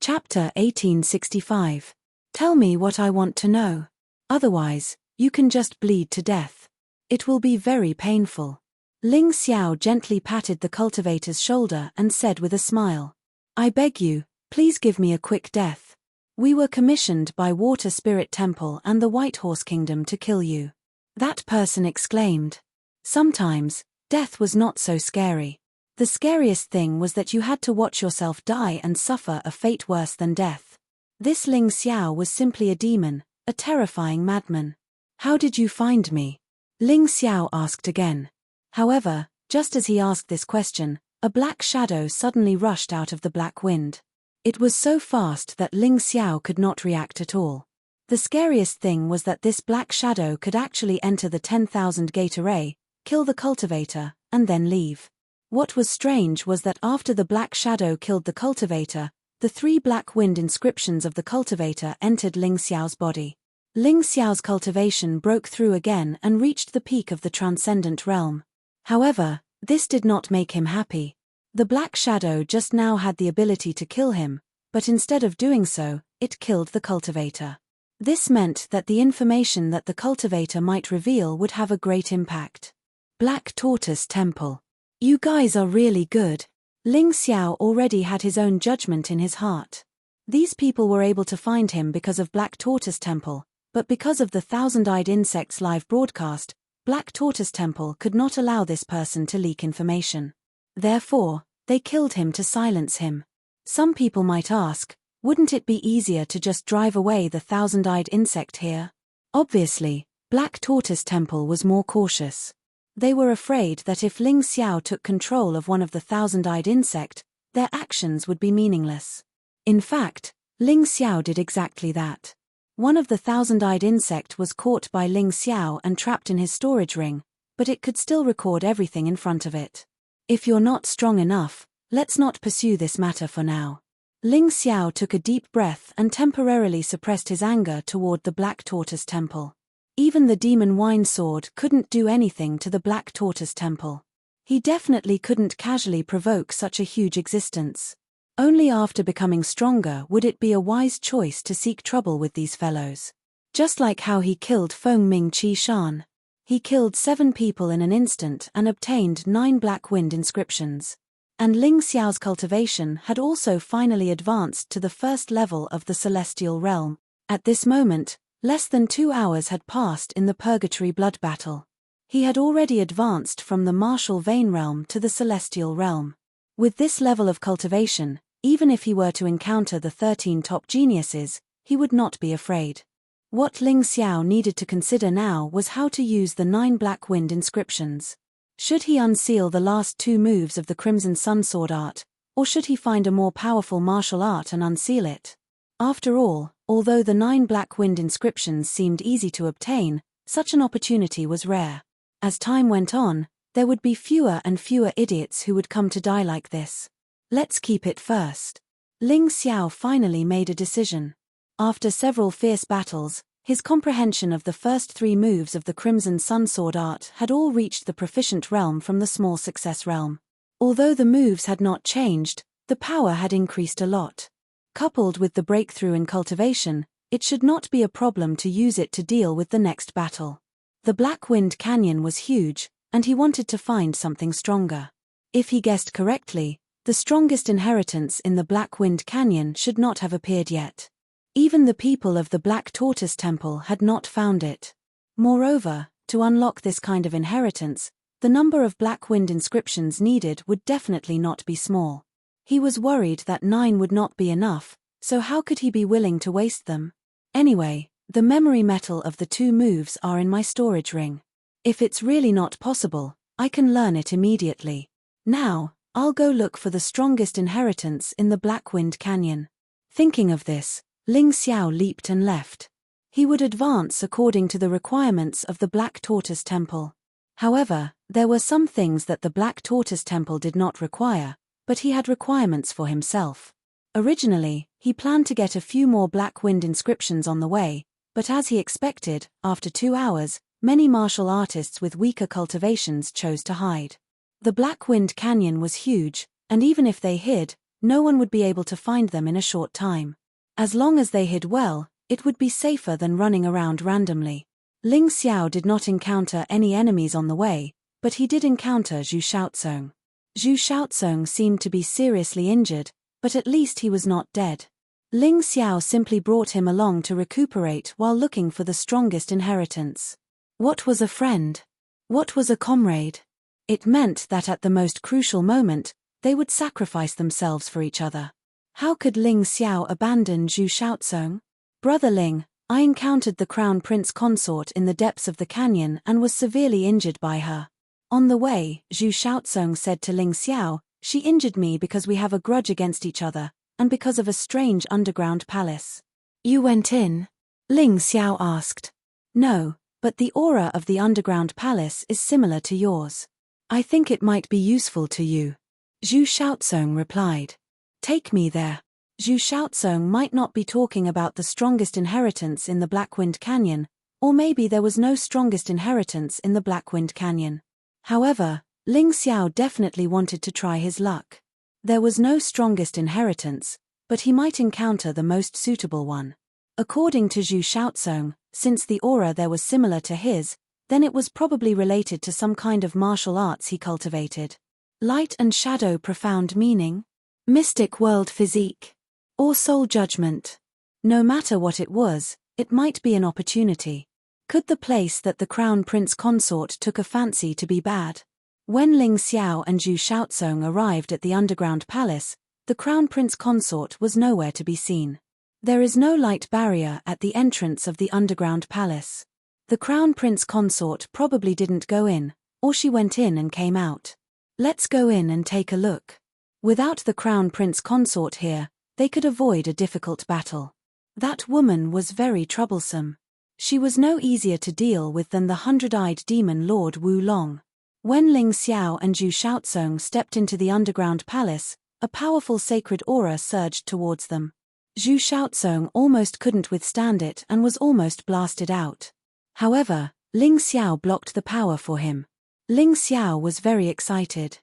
Chapter 1865. Tell me what I want to know. Otherwise, you can just bleed to death. It will be very painful. Ling Xiao gently patted the cultivator's shoulder and said with a smile. I beg you, please give me a quick death. We were commissioned by Water Spirit Temple and the White Horse Kingdom to kill you. That person exclaimed. Sometimes, death was not so scary. The scariest thing was that you had to watch yourself die and suffer a fate worse than death. This Ling Xiao was simply a demon, a terrifying madman. How did you find me? Ling Xiao asked again. However, just as he asked this question, a black shadow suddenly rushed out of the black wind. It was so fast that Ling Xiao could not react at all. The scariest thing was that this black shadow could actually enter the 10,000 gate array, kill the cultivator, and then leave. What was strange was that after the black shadow killed the cultivator, the 3 black wind inscriptions of the cultivator entered Ling Xiao's body. Ling Xiao's cultivation broke through again and reached the peak of the transcendent realm. However, this did not make him happy. The black shadow just now had the ability to kill him, but instead of doing so, it killed the cultivator. This meant that the information that the cultivator might reveal would have a great impact. Black Tortoise Temple. You guys are really good. Ling Xiao already had his own judgment in his heart. These people were able to find him because of Black Tortoise Temple, but because of the Thousand-Eyed Insects live broadcast, Black Tortoise Temple could not allow this person to leak information. Therefore, They killed him to silence him. Some people might ask, wouldn't it be easier to just drive away the thousand-eyed insect here? Obviously, Black Tortoise Temple was more cautious. They were afraid that if Ling Xiao took control of one of the thousand-eyed insect, their actions would be meaningless. In fact, Ling Xiao did exactly that. One of the thousand-eyed insect was caught by Ling Xiao and trapped in his storage ring, but it could still record everything in front of it. If you're not strong enough, let's not pursue this matter for now. Ling Xiao took a deep breath and temporarily suppressed his anger toward the Black Tortoise Temple. Even the demon wine sword couldn't do anything to the Black Tortoise Temple. He definitely couldn't casually provoke such a huge existence. Only after becoming stronger would it be a wise choice to seek trouble with these fellows. Just like how he killed Feng Ming Qi Shan. He killed 7 people in an instant and obtained 9 Black Wind inscriptions. And Ling Xiao's cultivation had also finally advanced to the first level of the Celestial Realm. At this moment, less than 2 hours had passed in the Purgatory Blood Battle. He had already advanced from the Martial Vein Realm to the Celestial Realm. With this level of cultivation, even if he were to encounter the 13 top geniuses, he would not be afraid. What Ling Xiao needed to consider now was how to use the 9 Black Wind inscriptions. Should he unseal the last 2 moves of the Crimson Sun Sword art, or should he find a more powerful martial art and unseal it? After all, although the 9 Black Wind inscriptions seemed easy to obtain, such an opportunity was rare. As time went on, there would be fewer and fewer idiots who would come to die like this. Let's keep it first. Ling Xiao finally made a decision. After several fierce battles, his comprehension of the first 3 moves of the Crimson Sun Sword art had all reached the proficient realm from the small success realm. Although the moves had not changed, the power had increased a lot. Coupled with the breakthrough in cultivation, it should not be a problem to use it to deal with the next battle. The Black Wind Canyon was huge, and he wanted to find something stronger. If he guessed correctly, the strongest inheritance in the Black Wind Canyon should not have appeared yet. Even the people of the Black Tortoise Temple had not found it. Moreover, to unlock this kind of inheritance, the number of Black Wind inscriptions needed would definitely not be small. He was worried that 9 would not be enough, so how could he be willing to waste them? Anyway, the memory metal of the 2 moves are in my storage ring. If it's really not possible, I can learn it immediately. Now, I'll go look for the strongest inheritance in the Black Wind Canyon. Thinking of this, Ling Xiao leaped and left. He would advance according to the requirements of the Black Tortoise Temple. However, there were some things that the Black Tortoise Temple did not require, but he had requirements for himself. Originally, he planned to get a few more Black Wind inscriptions on the way, but as he expected, after 2 hours, many martial artists with weaker cultivations chose to hide. The Black Wind Canyon was huge, and even if they hid, no one would be able to find them in a short time. As long as they hid well, it would be safer than running around randomly. Ling Xiao did not encounter any enemies on the way, but he did encounter Zhu Shaozong. Zhu Shaozong seemed to be seriously injured, but at least he was not dead. Ling Xiao simply brought him along to recuperate while looking for the strongest inheritance. What was a friend? What was a comrade? It meant that at the most crucial moment, they would sacrifice themselves for each other. How could Ling Xiao abandon Zhu Shaozong? Brother Ling, I encountered the Crown Prince consort in the depths of the canyon and was severely injured by her. On the way, Zhu Shaozong said to Ling Xiao, she injured me because we have a grudge against each other, and because of a strange underground palace. You went in? Ling Xiao asked. No, but the aura of the underground palace is similar to yours. I think it might be useful to you. Zhu Shaozong replied. Take me there. Zhu Shaozong might not be talking about the strongest inheritance in the Black Wind Canyon, or maybe there was no strongest inheritance in the Black Wind Canyon. However, Ling Xiao definitely wanted to try his luck. There was no strongest inheritance, but he might encounter the most suitable one. According to Zhu Shaozong, since the aura there was similar to his, then it was probably related to some kind of martial arts he cultivated. Light and shadow profound meaning? Mystic world physique? Or soul judgment? No matter what it was, it might be an opportunity. Could the place that the Crown Prince consort took a fancy to be bad? When Ling Xiao and Zhu Shaozong arrived at the underground palace, the crown prince consort was nowhere to be seen. There is no light barrier at the entrance of the underground palace. The crown prince consort probably didn't go in, or she went in and came out. Let's go in and take a look. Without the crown prince consort here, they could avoid a difficult battle. That woman was very troublesome. She was no easier to deal with than the hundred-eyed demon Lord Wu Long. When Ling Xiao and Zhu Shaozong stepped into the underground palace, a powerful sacred aura surged towards them. Zhu Shaozong almost couldn't withstand it and was almost blasted out. However, Ling Xiao blocked the power for him. Ling Xiao was very excited,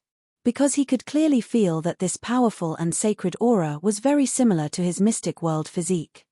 because he could clearly feel that this powerful and sacred aura was very similar to his mystic world physique.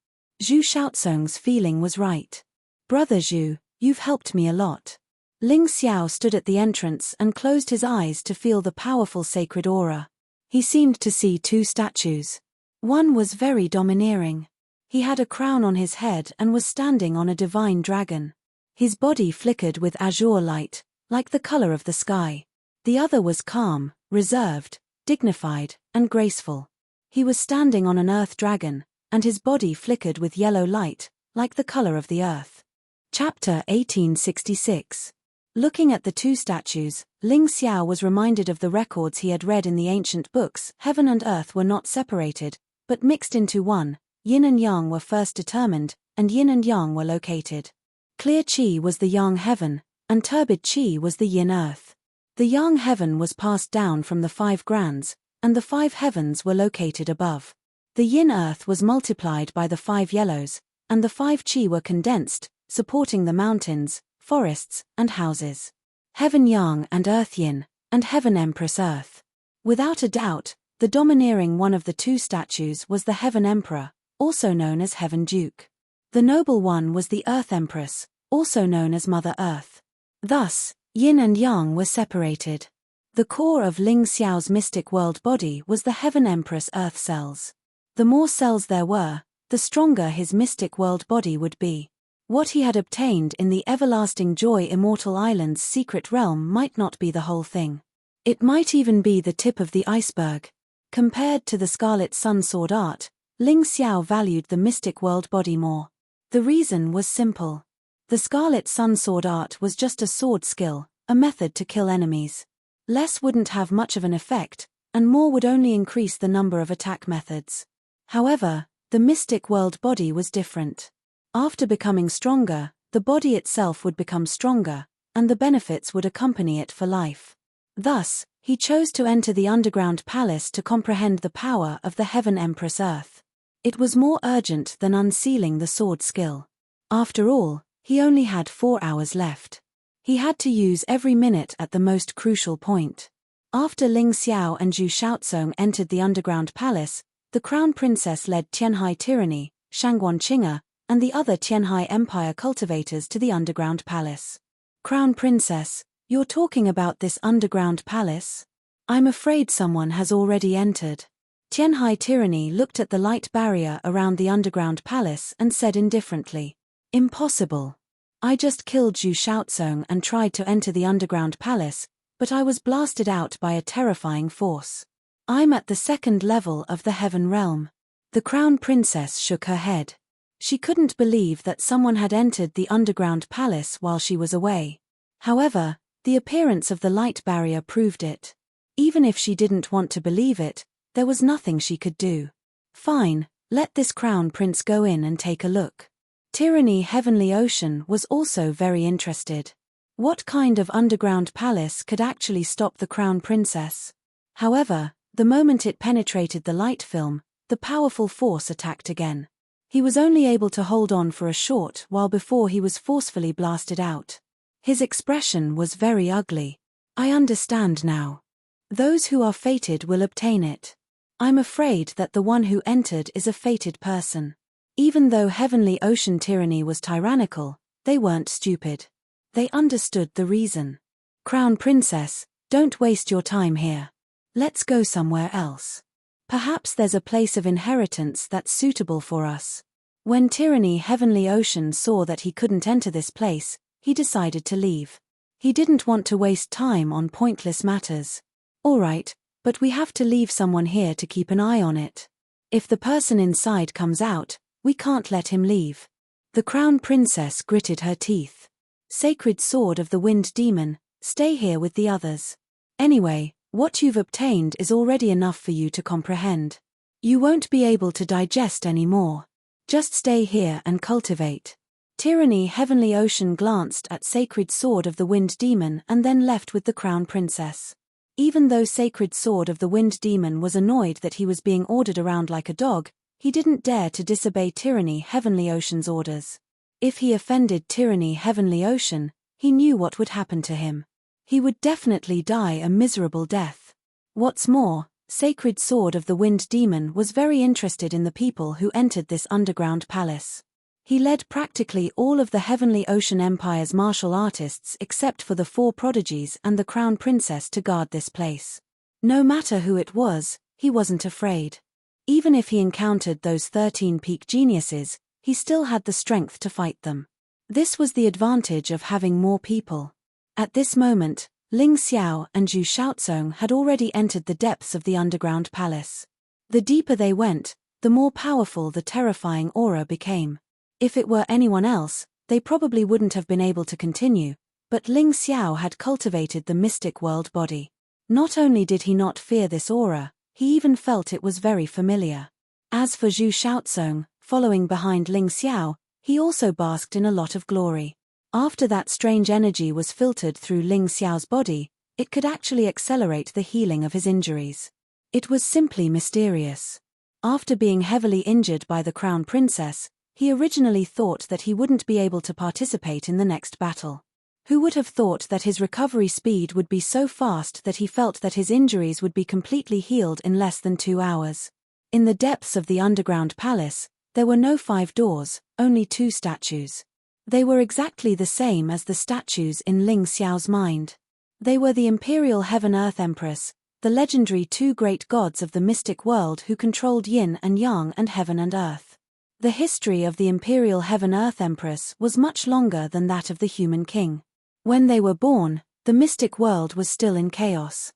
Zhu Shaozong's feeling was right. Brother Zhu, you've helped me a lot. Ling Xiao stood at the entrance and closed his eyes to feel the powerful sacred aura. He seemed to see two statues. One was very domineering. He had a crown on his head and was standing on a divine dragon. His body flickered with azure light, like the color of the sky. The other was calm, reserved, dignified, and graceful. He was standing on an earth dragon, and his body flickered with yellow light, like the color of the earth. Chapter 1866. Looking at the two statues, Ling Xiao was reminded of the records he had read in the ancient books. Heaven and earth were not separated, but mixed into one. Yin and yang were first determined, and yin and yang were located. Clear qi was the yang heaven, and turbid qi was the yin earth. The yang heaven was passed down from the 5 grands, and the 5 heavens were located above. The yin earth was multiplied by the 5 yellows, and the 5 qi were condensed, supporting the mountains, forests, and houses. Heaven yang and earth yin, and heaven empress earth. Without a doubt, the domineering one of the two statues was the heaven emperor, also known as heaven duke. The noble one was the earth empress, also known as Mother Earth. Thus, yin and yang were separated. The core of Ling Xiao's mystic world body was the heaven empress earth cells. The more cells there were, the stronger his mystic world body would be. What he had obtained in the Everlasting Joy Immortal Island's secret realm might not be the whole thing. It might even be the tip of the iceberg. Compared to the Scarlet Sun sword art, Ling Xiao valued the mystic world body more. The reason was simple. The Scarlet Sun sword art was just a sword skill, a method to kill enemies. Less wouldn't have much of an effect, and more would only increase the number of attack methods. However, the mystic world body was different. After becoming stronger, the body itself would become stronger, and the benefits would accompany it for life. Thus, he chose to enter the underground palace to comprehend the power of the Heaven Empress Earth. It was more urgent than unsealing the sword skill. After all, he only had 4 hours left. He had to use every minute at the most crucial point. After Ling Xiao and Zhu Shaozong entered the underground palace, the crown princess led Tianhai Tyranny, Shangguan Qing'er, and the other Tianhai Empire cultivators to the underground palace. Crown Princess, you're talking about this underground palace? I'm afraid someone has already entered. Tianhai Tyranny looked at the light barrier around the underground palace and said indifferently, "Impossible. I just killed Zhu Shaozong and tried to enter the underground palace, but I was blasted out by a terrifying force. I'm at the 2nd level of the Heaven Realm." The Crown Princess shook her head. She couldn't believe that someone had entered the underground palace while she was away. However, the appearance of the light barrier proved it. Even if she didn't want to believe it, there was nothing she could do. Fine, let this crown prince go in and take a look. Tyranny Heavenly Ocean was also very interested. What kind of underground palace could actually stop the crown princess? However, the moment it penetrated the light film, the powerful force attacked again. He was only able to hold on for a short while before he was forcefully blasted out. His expression was very ugly. I understand now. Those who are fated will obtain it. I'm afraid that the one who entered is a fated person. Even though Heavenly Ocean Tyranny was tyrannical, they weren't stupid. They understood the reason. Crown Princess, don't waste your time here. Let's go somewhere else. Perhaps there's a place of inheritance that's suitable for us. When Tyranny Heavenly Ocean saw that he couldn't enter this place, he decided to leave. He didn't want to waste time on pointless matters. All right, but we have to leave someone here to keep an eye on it. If the person inside comes out, we can't let him leave. The crown princess gritted her teeth. Sacred sword of the wind demon, stay here with the others. Anyway, what you've obtained is already enough for you to comprehend. You won't be able to digest any more. Just stay here and cultivate. Tyranny Heavenly Ocean glanced at Sacred Sword of the Wind Demon and then left with the crown princess. Even though Sacred Sword of the Wind Demon was annoyed that he was being ordered around like a dog, he didn't dare to disobey Tyranny Heavenly Ocean's orders. If he offended Tyranny Heavenly Ocean, he knew what would happen to him. He would definitely die a miserable death. What's more, Sacred Sword of the Wind Demon was very interested in the people who entered this underground palace. He led practically all of the Heavenly Ocean Empire's martial artists except for the 4 prodigies and the crown princess to guard this place. No matter who it was, he wasn't afraid. Even if he encountered those 13 peak geniuses, he still had the strength to fight them. This was the advantage of having more people. At this moment, Ling Xiao and Zhu Shaozong had already entered the depths of the underground palace. The deeper they went, the more powerful the terrifying aura became. If it were anyone else, they probably wouldn't have been able to continue, but Ling Xiao had cultivated the mystic world body. Not only did he not fear this aura, he even felt it was very familiar. As for Zhu Shaozong, following behind Ling Xiao, he also basked in a lot of glory. After that strange energy was filtered through Ling Xiao's body, it could actually accelerate the healing of his injuries. It was simply mysterious. After being heavily injured by the crown princess, he originally thought that he wouldn't be able to participate in the next battle. Who would have thought that his recovery speed would be so fast that he felt that his injuries would be completely healed in less than 2 hours? In the depths of the underground palace, there were no 5 doors, only 2 statues. They were exactly the same as the statues in Ling Xiao's mind. They were the Imperial Heaven-Earth Empress, the legendary 2 great gods of the mystic world who controlled yin and yang and heaven and earth. The history of the Imperial Heaven-Earth Empress was much longer than that of the human king. When they were born, the mystic world was still in chaos.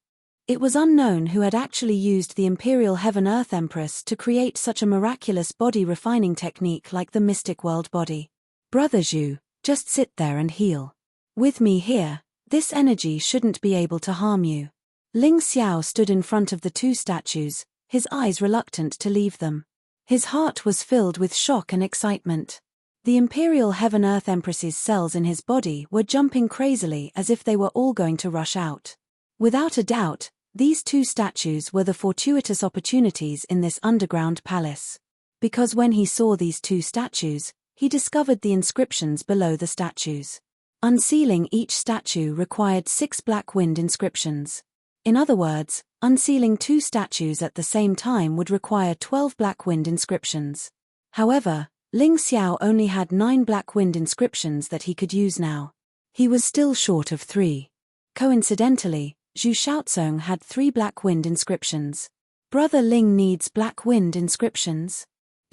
It was unknown who had actually used the Imperial Heaven-Earth Empress to create such a miraculous body refining technique like the mystic world body. Brother Zhu, just sit there and heal. With me here, this energy shouldn't be able to harm you. Ling Xiao stood in front of the 2 statues, his eyes reluctant to leave them. His heart was filled with shock and excitement. The Imperial Heaven-Earth Empress's cells in his body were jumping crazily as if they were all going to rush out. Without a doubt, these 2 statues were the fortuitous opportunities in this underground palace. Because when he saw these 2 statues, he discovered the inscriptions below the statues. Unsealing each statue required 6 black wind inscriptions. In other words, unsealing 2 statues at the same time would require 12 black wind inscriptions. However, Ling Xiao only had 9 black wind inscriptions that he could use now. He was still short of 3. Coincidentally, Zhu Shaozong had 3 black wind inscriptions. Brother Ling needs black wind inscriptions?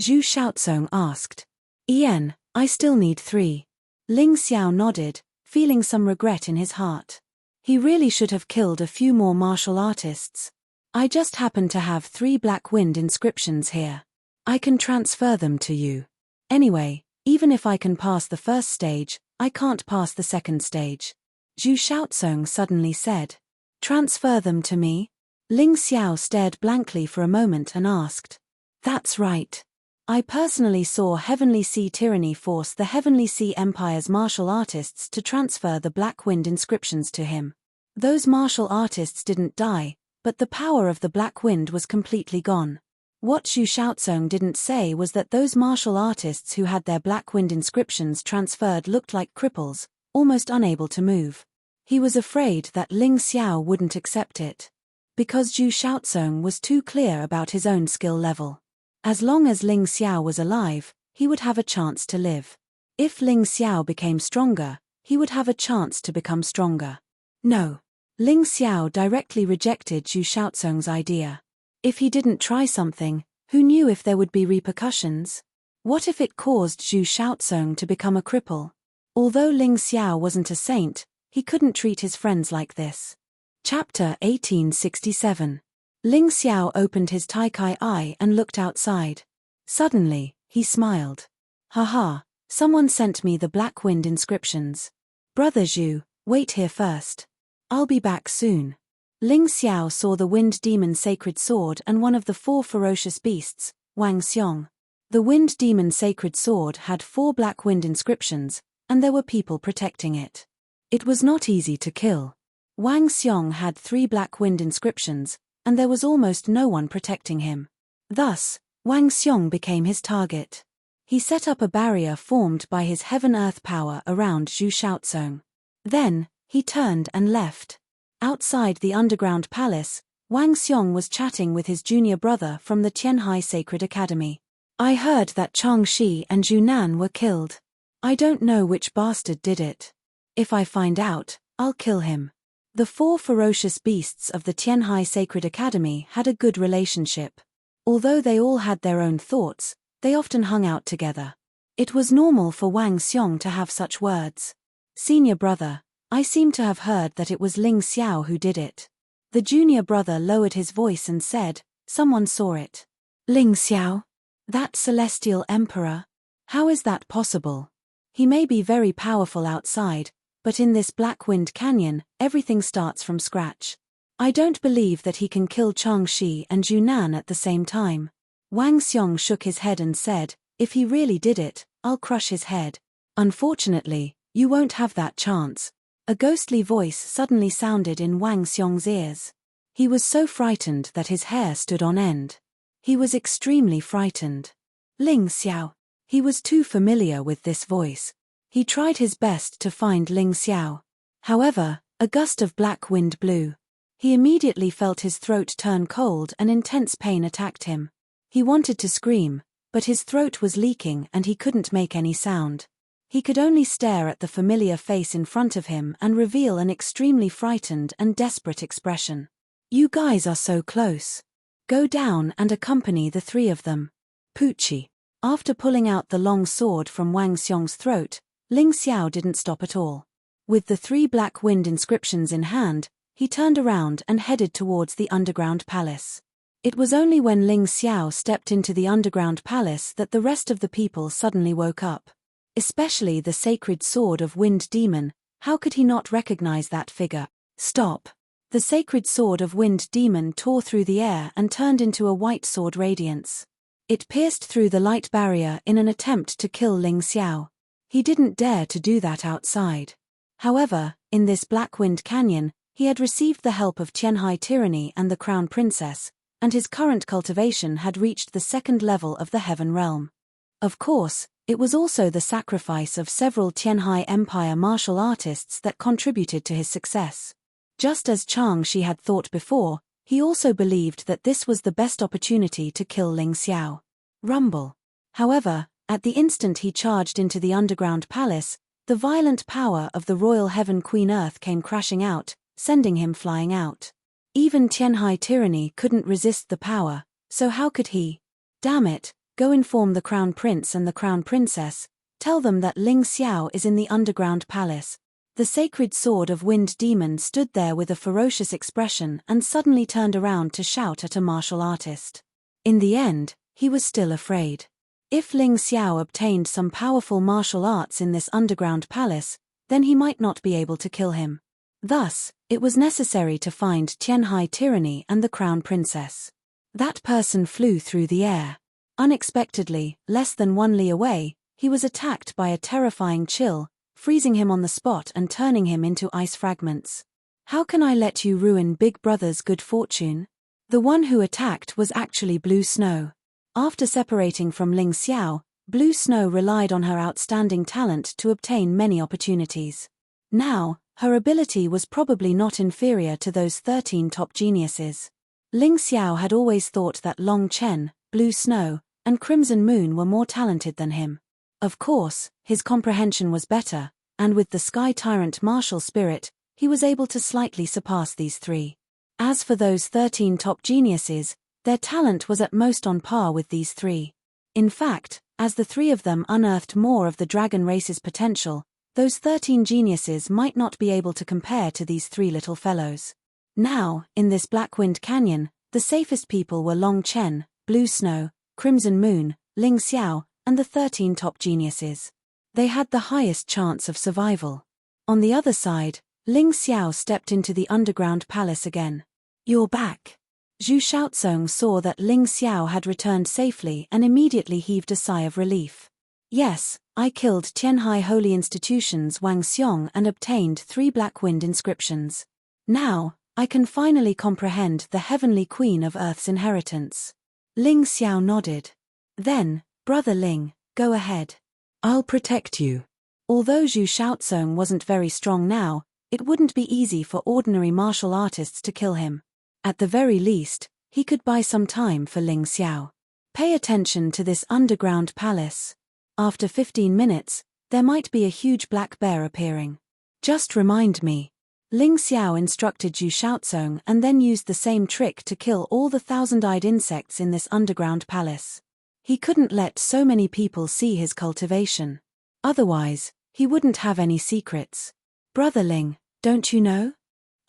Zhu Shaozong asked. Ian, I still need 3. Ling Xiao nodded, feeling some regret in his heart. He really should have killed a few more martial artists. I just happen to have 3 black wind inscriptions here. I can transfer them to you. Anyway, even if I can pass the first stage, I can't pass the second stage. Zhu Shaozong suddenly said. Transfer them to me? Ling Xiao stared blankly for a moment and asked. That's right. I personally saw Heavenly Sea Tyranny force the Heavenly Sea Empire's martial artists to transfer the Black Wind inscriptions to him. Those martial artists didn't die, but the power of the Black Wind was completely gone. What Zhu Shaozong didn't say was that those martial artists who had their Black Wind inscriptions transferred looked like cripples, almost unable to move. He was afraid that Ling Xiao wouldn't accept it. Because Zhu Shaozong was too clear about his own skill level. As long as Ling Xiao was alive, he would have a chance to live. If Ling Xiao became stronger, he would have a chance to become stronger. No. Ling Xiao directly rejected Zhu Shaozong's idea. If he didn't try something, who knew if there would be repercussions? What if it caused Zhu Shaozong to become a cripple? Although Ling Xiao wasn't a saint, He couldn't treat his friends like this. Chapter 1867. Ling Xiao opened his Taikai eye and looked outside. Suddenly, he smiled. Haha, someone sent me the Black Wind inscriptions. Brother Zhu, wait here first. I'll be back soon. Ling Xiao saw the Wind Demon Sacred Sword and one of the 4 ferocious beasts, Wang Xiong. The Wind Demon Sacred Sword had 4 Black Wind inscriptions, and there were people protecting it. It was not easy to kill. Wang Xiong had 3 Black Wind inscriptions, and there was almost no one protecting him. Thus, Wang Xiong became his target. He set up a barrier formed by his heaven-earth power around Zhu Shaozong. Then, he turned and left. Outside the underground palace, Wang Xiong was chatting with his junior brother from the Tianhai Sacred Academy. I heard that Chang Shi and Zhu Nan were killed. I don't know which bastard did it. If I find out, I'll kill him. The 4 ferocious beasts of the Tianhai Sacred Academy had a good relationship. Although they all had their own thoughts, they often hung out together. It was normal for Wang Xiong to have such words. Senior brother, I seem to have heard that it was Ling Xiao who did it. The junior brother lowered his voice and said, someone saw it. Ling Xiao? That celestial emperor? How is that possible? He may be very powerful outside, but in this Black Wind Canyon, everything starts from scratch. I don't believe that he can kill Chang Shi and Zhu Nan at the same time. Wang Xiong shook his head and said, if he really did it, I'll crush his head. Unfortunately, you won't have that chance. A ghostly voice suddenly sounded in Wang Xiong's ears. He was so frightened that his hair stood on end. He was extremely frightened. Ling Xiao. He was too familiar with this voice. He tried his best to find Ling Xiao. However, a gust of black wind blew. He immediately felt his throat turn cold and intense pain attacked him. He wanted to scream, but his throat was leaking and he couldn't make any sound. He could only stare at the familiar face in front of him and reveal an extremely frightened and desperate expression. You guys are so close. Go down and accompany the 3 of them. Poochie. After pulling out the long sword from Wang Xiong's throat, Ling Xiao didn't stop at all. With the 3 Black Wind inscriptions in hand, he turned around and headed towards the underground palace. It was only when Ling Xiao stepped into the underground palace that the rest of the people suddenly woke up. Especially the sacred sword of Wind Demon. How could he not recognize that figure? Stop! The sacred sword of Wind Demon tore through the air and turned into a white sword radiance. It pierced through the light barrier in an attempt to kill Ling Xiao. He didn't dare to do that outside. However, in this Black Wind Canyon, he had received the help of Tianhai Tyranny and the Crown Princess, and his current cultivation had reached the 2nd level of the Heaven Realm. Of course, it was also the sacrifice of several Tianhai Empire martial artists that contributed to his success. Just as Chang Shi had thought before, he also believed that this was the best opportunity to kill Ling Xiao. Rumble. However, at the instant he charged into the underground palace, the violent power of the Royal Heaven Queen Earth came crashing out, sending him flying out. Even Tianhai Tyranny couldn't resist the power, so how could he? Damn it, go inform the Crown Prince and the Crown Princess, tell them that Ling Xiao is in the underground palace. The sacred sword of Wind Demon stood there with a ferocious expression and suddenly turned around to shout at a martial artist. In the end, he was still afraid. If Ling Xiao obtained some powerful martial arts in this underground palace, then he might not be able to kill him. Thus, it was necessary to find Tianhai Tyranny and the Crown Princess. That person flew through the air. Unexpectedly, less than 1 li away, he was attacked by a terrifying chill, freezing him on the spot and turning him into ice fragments. How can I let you ruin Big Brother's good fortune? The one who attacked was actually Blue Snow. After separating from Ling Xiao, Blue Snow relied on her outstanding talent to obtain many opportunities. Now, her ability was probably not inferior to those 13 top geniuses. Ling Xiao had always thought that Long Chen, Blue Snow, and Crimson Moon were more talented than him. Of course, his comprehension was better, and with the Sky Tyrant martial spirit, he was able to slightly surpass these 3. As for those 13 top geniuses, their talent was at most on par with these 3. In fact, as the 3 of them unearthed more of the dragon race's potential, Those 13 geniuses might not be able to compare to these 3 little fellows. Now, in this Blackwind Canyon, the safest people were Long Chen, Blue Snow, Crimson Moon, Ling Xiao, and the 13 top geniuses. They had the highest chance of survival. On the other side, Ling Xiao stepped into the underground palace again. "You're back." Zhu Shaozong saw that Ling Xiao had returned safely and immediately heaved a sigh of relief. "Yes, I killed Tianhai Holy Institution's Wang Xiong and obtained 3 Blackwind inscriptions. Now, I can finally comprehend the Heavenly Queen of Earth's inheritance." Ling Xiao nodded. "Then, Brother Ling, go ahead. I'll protect you." Although Zhu Shaozong wasn't very strong now, it wouldn't be easy for ordinary martial artists to kill him. At the very least, he could buy some time for Ling Xiao. Pay attention to this underground palace. After 15 minutes, there might be a huge black bear appearing. Just remind me. Ling Xiao instructed Zhu Shaozong and then used the same trick to kill all the 1,000-eyed insects in this underground palace. He couldn't let so many people see his cultivation. Otherwise, he wouldn't have any secrets. "Brother Ling, don't you know?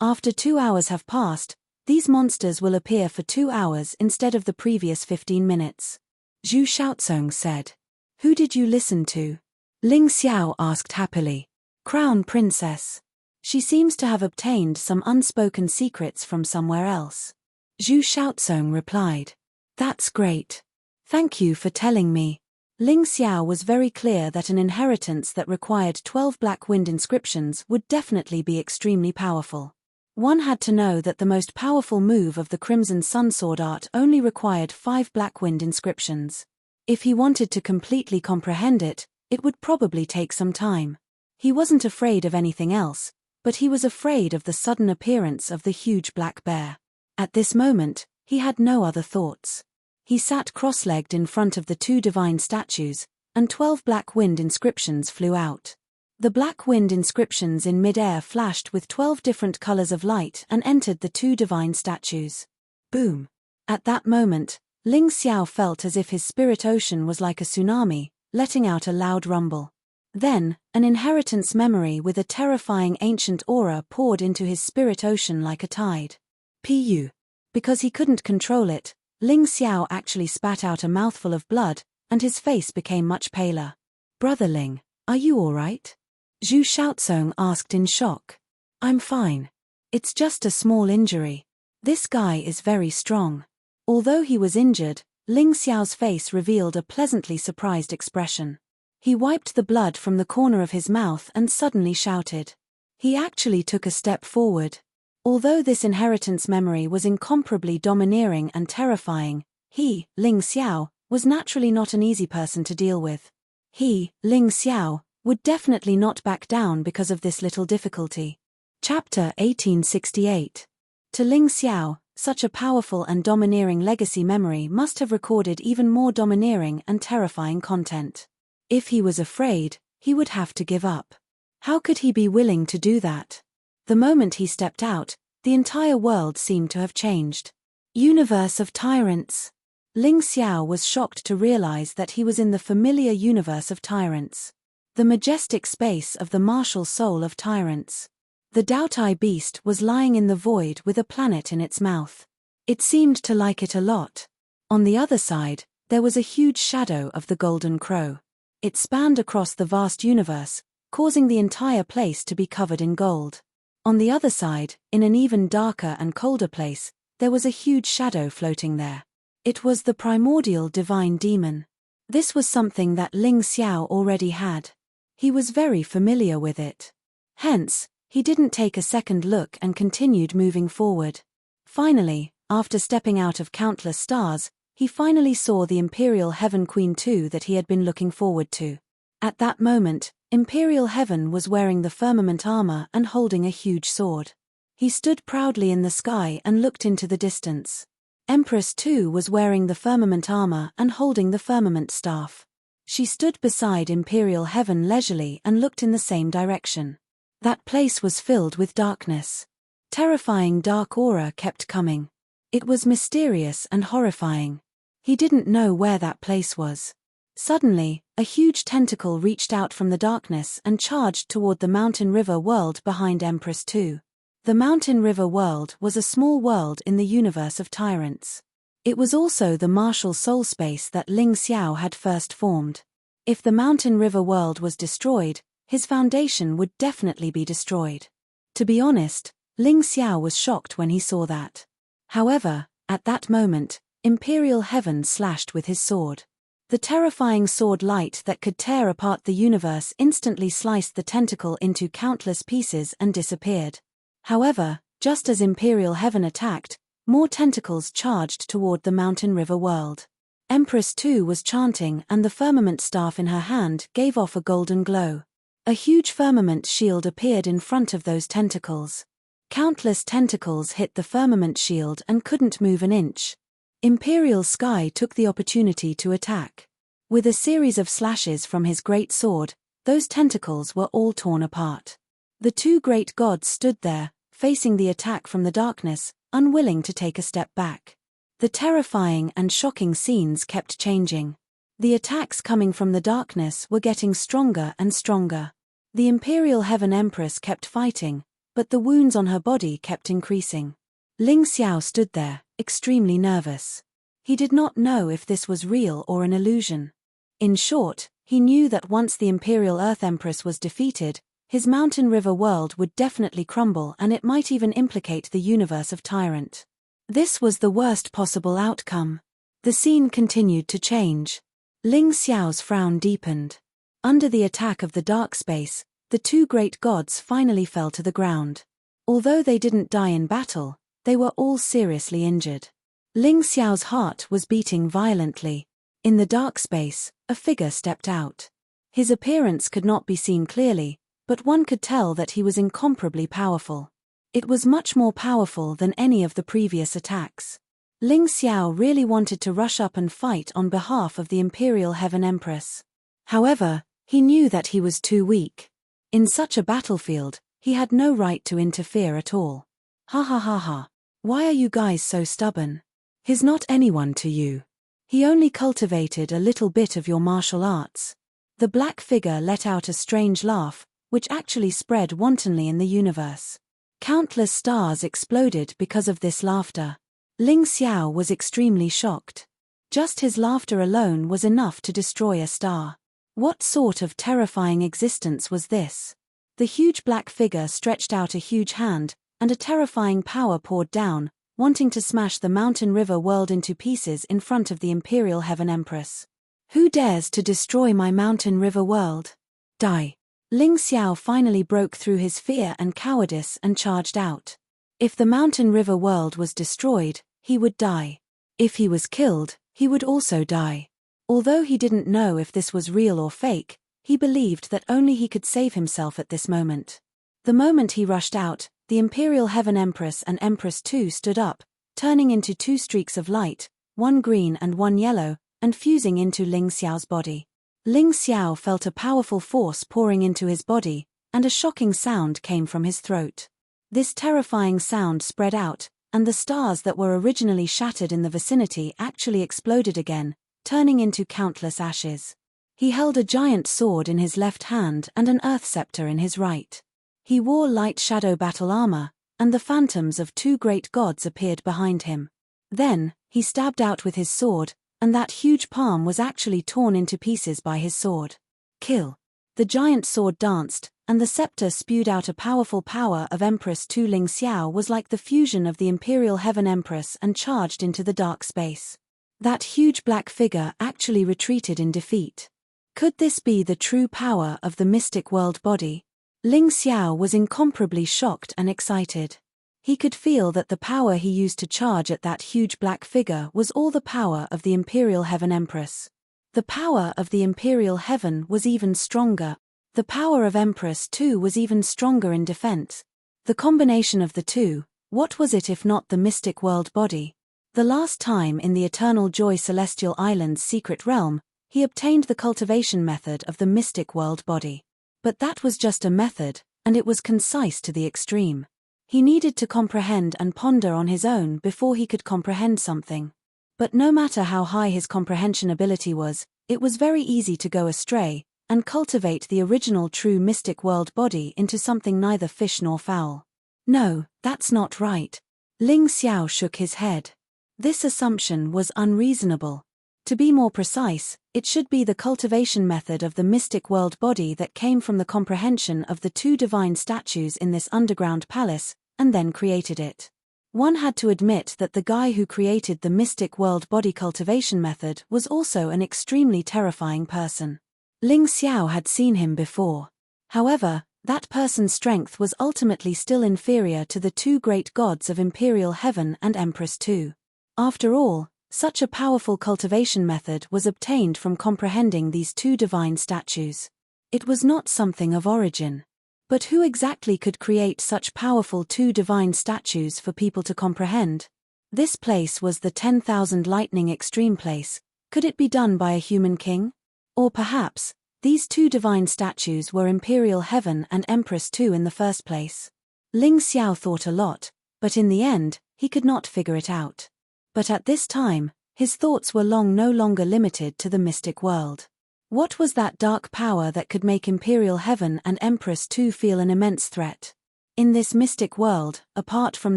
After 2 hours have passed, these monsters will appear for 2 hours instead of the previous 15 minutes. Zhu Shaozong said. "Who did you listen to?" Ling Xiao asked happily. "Crown Princess. She seems to have obtained some unspoken secrets from somewhere else." Zhu Shaozong replied. "That's great. Thank you for telling me." Ling Xiao was very clear that an inheritance that required 12 Blackwind inscriptions would definitely be extremely powerful. One had to know that the most powerful move of the Crimson Sun Sword art only required 5 Blackwind inscriptions. If he wanted to completely comprehend it, it would probably take some time. He wasn't afraid of anything else, but he was afraid of the sudden appearance of the huge black bear. At this moment, he had no other thoughts. He sat cross-legged in front of the 2 divine statues, and 12 Blackwind inscriptions flew out. The Blackwind inscriptions in mid-air flashed with 12 different colors of light and entered the 2 divine statues. Boom! At that moment, Ling Xiao felt as if his spirit ocean was like a tsunami, letting out a loud rumble. Then, an inheritance memory with a terrifying ancient aura poured into his spirit ocean like a tide. Pu. Because he couldn't control it, Ling Xiao actually spat out a mouthful of blood, and his face became much paler. "Brother Ling, are you all right?" Zhu Shaozong asked in shock. "I'm fine. It's just a small injury. This guy is very strong." Although he was injured, Ling Xiao's face revealed a pleasantly surprised expression. He wiped the blood from the corner of his mouth and suddenly shouted. He actually took a step forward. Although this inheritance memory was incomparably domineering and terrifying, he, Ling Xiao, was naturally not an easy person to deal with. He, Ling Xiao, would definitely not back down because of this little difficulty. Chapter 1868. To Ling Xiao, such a powerful and domineering legacy memory must have recorded even more domineering and terrifying content. If he was afraid, he would have to give up. How could he be willing to do that? The moment he stepped out, the entire world seemed to have changed. Universe of Tyrants. Ling Xiao was shocked to realize that he was in the familiar universe of Tyrants. The majestic space of the martial soul of Tyrants. The Daotai beast was lying in the void with a planet in its mouth. It seemed to like it a lot. On the other side, there was a huge shadow of the Golden Crow. It spanned across the vast universe, causing the entire place to be covered in gold. On the other side, in an even darker and colder place, there was a huge shadow floating there. It was the primordial divine demon. This was something that Ling Xiao already had. He was very familiar with it. Hence, he didn't take a second look and continued moving forward. Finally, after stepping out of countless stars, he finally saw the Imperial Heaven Queen 2 that he had been looking forward to. At that moment, Imperial Heaven was wearing the firmament armor and holding a huge sword. He stood proudly in the sky and looked into the distance. Empress 2 was wearing the firmament armor and holding the firmament staff. She stood beside Imperial Heaven leisurely and looked in the same direction. That place was filled with darkness. Terrifying dark aura kept coming. It was mysterious and horrifying. He didn't know where that place was. Suddenly, a huge tentacle reached out from the darkness and charged toward the mountain river world behind Empress 2. The mountain river world was a small world in the universe of tyrants. It was also the martial soul space that Ling Xiao had first formed. If the mountain river world was destroyed, his foundation would definitely be destroyed. To be honest, Ling Xiao was shocked when he saw that. However, at that moment, Imperial Heaven slashed with his sword. The terrifying sword light that could tear apart the universe instantly sliced the tentacle into countless pieces and disappeared. However, just as Imperial Heaven attacked, more tentacles charged toward the mountain river world. Empress 2 was chanting and the firmament staff in her hand gave off a golden glow. A huge firmament shield appeared in front of those tentacles. Countless tentacles hit the firmament shield and couldn't move an inch. Imperial Sky took the opportunity to attack. With a series of slashes from his great sword, those tentacles were all torn apart. The two great gods stood there, facing the attack from the darkness, unwilling to take a step back. The terrifying and shocking scenes kept changing. The attacks coming from the darkness were getting stronger and stronger. The Imperial Heaven Empress kept fighting, but the wounds on her body kept increasing. Ling Xiao stood there, extremely nervous. He did not know if this was real or an illusion. In short, he knew that once the Imperial Earth Empress was defeated, his mountain river world would definitely crumble and it might even implicate the universe of Tyrant. This was the worst possible outcome. The scene continued to change. Ling Xiao's frown deepened. Under the attack of the dark space, the two great gods finally fell to the ground. Although they didn't die in battle, they were all seriously injured. Ling Xiao's heart was beating violently. In the dark space, a figure stepped out. His appearance could not be seen clearly, but one could tell that he was incomparably powerful. It was much more powerful than any of the previous attacks. Ling Xiao really wanted to rush up and fight on behalf of the Imperial Heaven Empress. However, he knew that he was too weak. In such a battlefield, he had no right to interfere at all. Ha ha ha ha. Why are you guys so stubborn? He's not anyone to you. He only cultivated a little bit of your martial arts. The black figure let out a strange laugh, which actually spread wantonly in the universe. Countless stars exploded because of this laughter. Ling Xiao was extremely shocked. Just his laughter alone was enough to destroy a star. What sort of terrifying existence was this? The huge black figure stretched out a huge hand, and a terrifying power poured down, wanting to smash the mountain river world into pieces in front of the Imperial Heaven Empress. Who dares to destroy my mountain river world? Die. Ling Xiao finally broke through his fear and cowardice and charged out. If the mountain river world was destroyed, he would die. If he was killed, he would also die. Although he didn't know if this was real or fake, he believed that only he could save himself at this moment. The moment he rushed out, the Imperial Heaven Empress and Empress 2 stood up, turning into two streaks of light, one green and one yellow, and fusing into Ling Xiao's body. Ling Xiao felt a powerful force pouring into his body, and a shocking sound came from his throat. This terrifying sound spread out, and the stars that were originally shattered in the vicinity actually exploded again, turning into countless ashes. He held a giant sword in his left hand and an earth scepter in his right. He wore light shadow battle armor, and the phantoms of two great gods appeared behind him. Then, he stabbed out with his sword, and that huge palm was actually torn into pieces by his sword. Kill. The giant sword danced, and the scepter spewed out a powerful power of Empress 2. Ling Xiao was like the fusion of the Imperial Heaven Empress and charged into the dark space. That huge black figure actually retreated in defeat. Could this be the true power of the mystic world body? Ling Xiao was incomparably shocked and excited. He could feel that the power he used to charge at that huge black figure was all the power of the Imperial Heaven Empress. The power of the Imperial Heaven was even stronger. The power of Empress 2 was even stronger in defense. The combination of the two, what was it if not the mystic world body? The last time in the Eternal Joy Celestial Island's secret realm, he obtained the cultivation method of the mystic world body. But that was just a method, and it was concise to the extreme. He needed to comprehend and ponder on his own before he could comprehend something. But no matter how high his comprehension ability was, It was very easy to go astray, and cultivate the original true mystic world body into something neither fish nor fowl. No, that's not right. Ling Xiao shook his head. This assumption was unreasonable. To be more precise, it should be the cultivation method of the mystic world body that came from the comprehension of the two divine statues in this underground palace, and then created it. One had to admit that the guy who created the mystic world body cultivation method was also an extremely terrifying person. Ling Xiao had seen him before. However, that person's strength was ultimately still inferior to the two great gods of Imperial Heaven and Empress Tu. After all, such a powerful cultivation method was obtained from comprehending these two divine statues. It was not something of origin. But who exactly could create such powerful two divine statues for people to comprehend? This place was the 10,000 lightning extreme place. Could it be done by a human king? Or perhaps, these two divine statues were Imperial Heaven and Empress Tu in the first place. Ling Xiao thought a lot, but in the end, he could not figure it out. But at this time, his thoughts were no longer limited to the mystic world. What was that dark power that could make Imperial Heaven and Empress Tu feel an immense threat? In this mystic world, apart from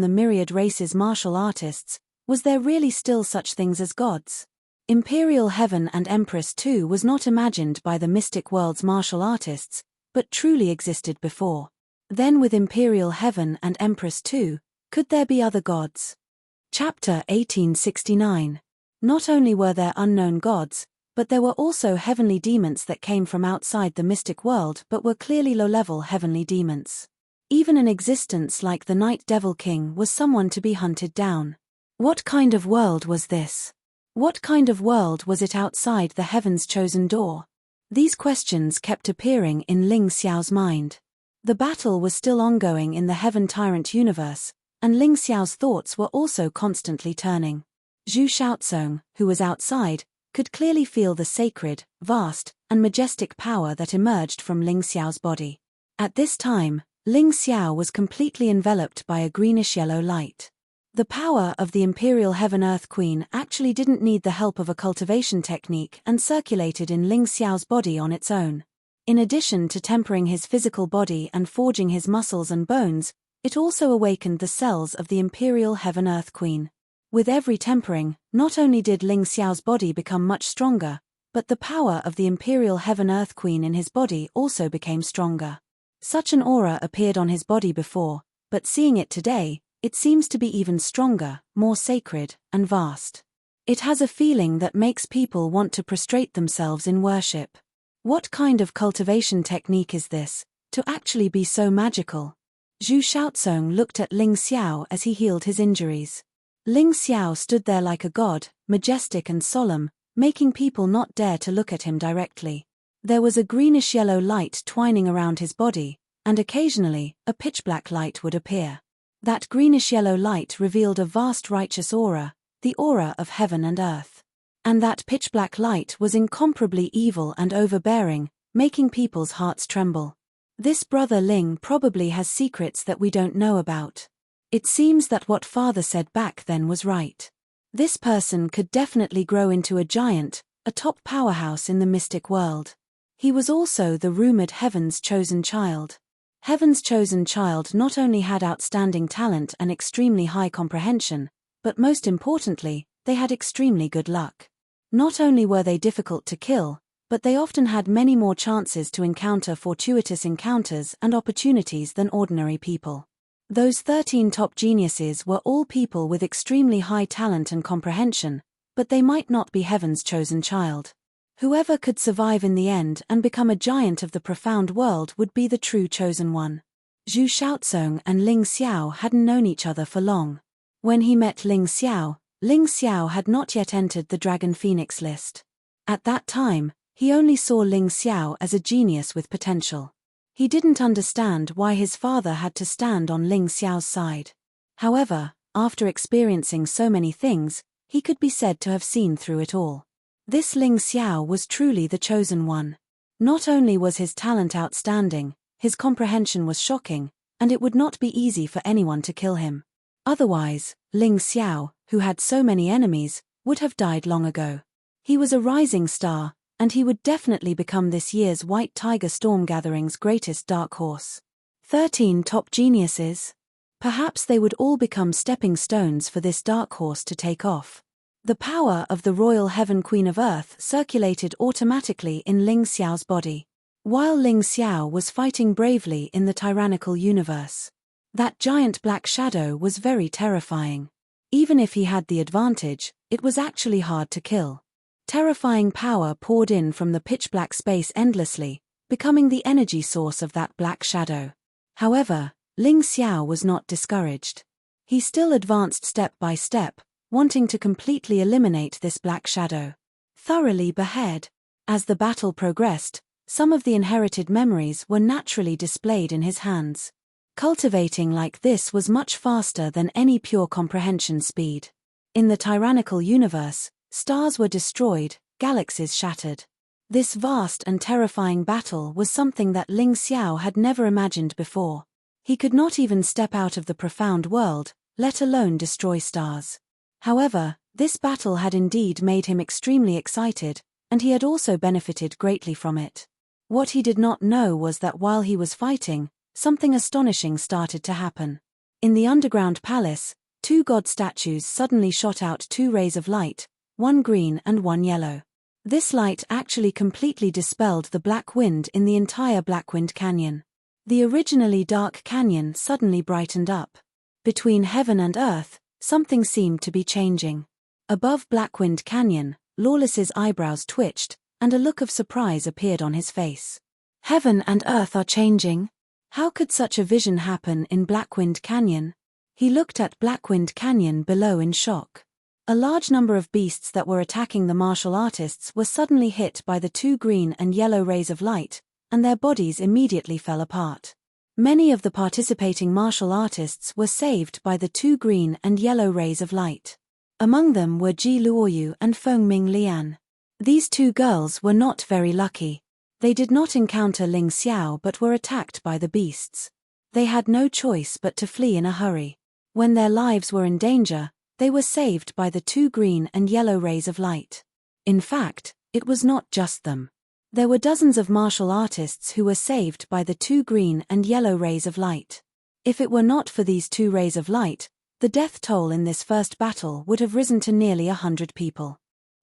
the myriad races martial artists, was there really still such things as gods? Imperial Heaven and Empress Tu was not imagined by the mystic world's martial artists, but truly existed before. Then with Imperial Heaven and Empress Tu, could there be other gods? Chapter 1869. Not only were there unknown gods, but there were also heavenly demons that came from outside the mystic world but were clearly low-level heavenly demons. Even an existence like the Night Devil King was someone to be hunted down. What kind of world was this? What kind of world was it outside the heaven's chosen door? These questions kept appearing in Ling Xiao's mind. The battle was still ongoing in the Heaven Tyrant universe, and Ling Xiao's thoughts were also constantly turning. Zhu Shaozong, who was outside, could clearly feel the sacred, vast, and majestic power that emerged from Ling Xiao's body. At this time, Ling Xiao was completely enveloped by a greenish-yellow light. The power of the Imperial Heaven Earth Queen actually didn't need the help of a cultivation technique and circulated in Ling Xiao's body on its own. In addition to tempering his physical body and forging his muscles and bones, it also awakened the cells of the Imperial Heaven Earth Queen. With every tempering, not only did Ling Xiao's body become much stronger, but the power of the Imperial Heaven Earth Queen in his body also became stronger. Such an aura appeared on his body before, but seeing it today, it seems to be even stronger, more sacred, and vast. It has a feeling that makes people want to prostrate themselves in worship. What kind of cultivation technique is this, to actually be so magical? Zhu Shaozong looked at Ling Xiao as he healed his injuries. Ling Xiao stood there like a god, majestic and solemn, making people not dare to look at him directly. There was a greenish-yellow light twining around his body, and occasionally, a pitch-black light would appear. That greenish-yellow light revealed a vast righteous aura, the aura of heaven and earth. And that pitch-black light was incomparably evil and overbearing, making people's hearts tremble. This brother Ling probably has secrets that we don't know about. It seems that what father said back then was right. This person could definitely grow into a giant, a top powerhouse in the mystic world. He was also the rumored Heaven's chosen child. Heaven's chosen child not only had outstanding talent and extremely high comprehension, but most importantly, they had extremely good luck. Not only were they difficult to kill, but they often had many more chances to encounter fortuitous encounters and opportunities than ordinary people. Those 13 top geniuses were all people with extremely high talent and comprehension, but they might not be Heaven's chosen child. Whoever could survive in the end and become a giant of the profound world would be the true chosen one. Zhu Shaozong and Ling Xiao hadn't known each other for long. When he met Ling Xiao had not yet entered the Dragon Phoenix list. At that time, he only saw Ling Xiao as a genius with potential. He didn't understand why his father had to stand on Ling Xiao's side. However, after experiencing so many things, he could be said to have seen through it all. This Ling Xiao was truly the chosen one. Not only was his talent outstanding, his comprehension was shocking, and it would not be easy for anyone to kill him. Otherwise, Ling Xiao, who had so many enemies, would have died long ago. He was a rising star, and he would definitely become this year's White Tiger Storm Gathering's greatest dark horse. 13 top geniuses. Perhaps they would all become stepping stones for this dark horse to take off. The power of the Royal Heaven Queen of Earth circulated automatically in Ling Xiao's body, while Ling Xiao was fighting bravely in the tyrannical universe. That giant black shadow was very terrifying. Even if he had the advantage, it was actually hard to kill. Terrifying power poured in from the pitch-black space endlessly, becoming the energy source of that black shadow. However, Ling Xiao was not discouraged. He still advanced step by step, wanting to completely eliminate this black shadow. Thoroughly behead. As the battle progressed, some of the inherited memories were naturally displayed in his hands. Cultivating like this was much faster than any pure comprehension speed. In the tyrannical universe, stars were destroyed, galaxies shattered. This vast and terrifying battle was something that Ling Xiao had never imagined before. He could not even step out of the profound world, let alone destroy stars. However, this battle had indeed made him extremely excited, and he had also benefited greatly from it. What he did not know was that while he was fighting, something astonishing started to happen. In the underground palace, 2 god statues suddenly shot out 2 rays of light, one green and one yellow. This light actually completely dispelled the black wind in the entire Blackwind Canyon. The originally dark canyon suddenly brightened up. Between heaven and earth, something seemed to be changing. Above Blackwind Canyon, Lawless's eyebrows twitched, and a look of surprise appeared on his face. Heaven and earth are changing? How could such a vision happen in Blackwind Canyon? He looked at Blackwind Canyon below in shock. A large number of beasts that were attacking the martial artists were suddenly hit by the 2 green and yellow rays of light, and their bodies immediately fell apart. Many of the participating martial artists were saved by the 2 green and yellow rays of light. Among them were Ji Luoyu and Feng Ming Lian. These 2 girls were not very lucky. They did not encounter Ling Xiao but were attacked by the beasts. They had no choice but to flee in a hurry. When their lives were in danger, they were saved by the 2 green and yellow rays of light. In fact, it was not just them. There were dozens of martial artists who were saved by the 2 green and yellow rays of light. If it were not for these 2 rays of light, the death toll in this first battle would have risen to nearly 100 people.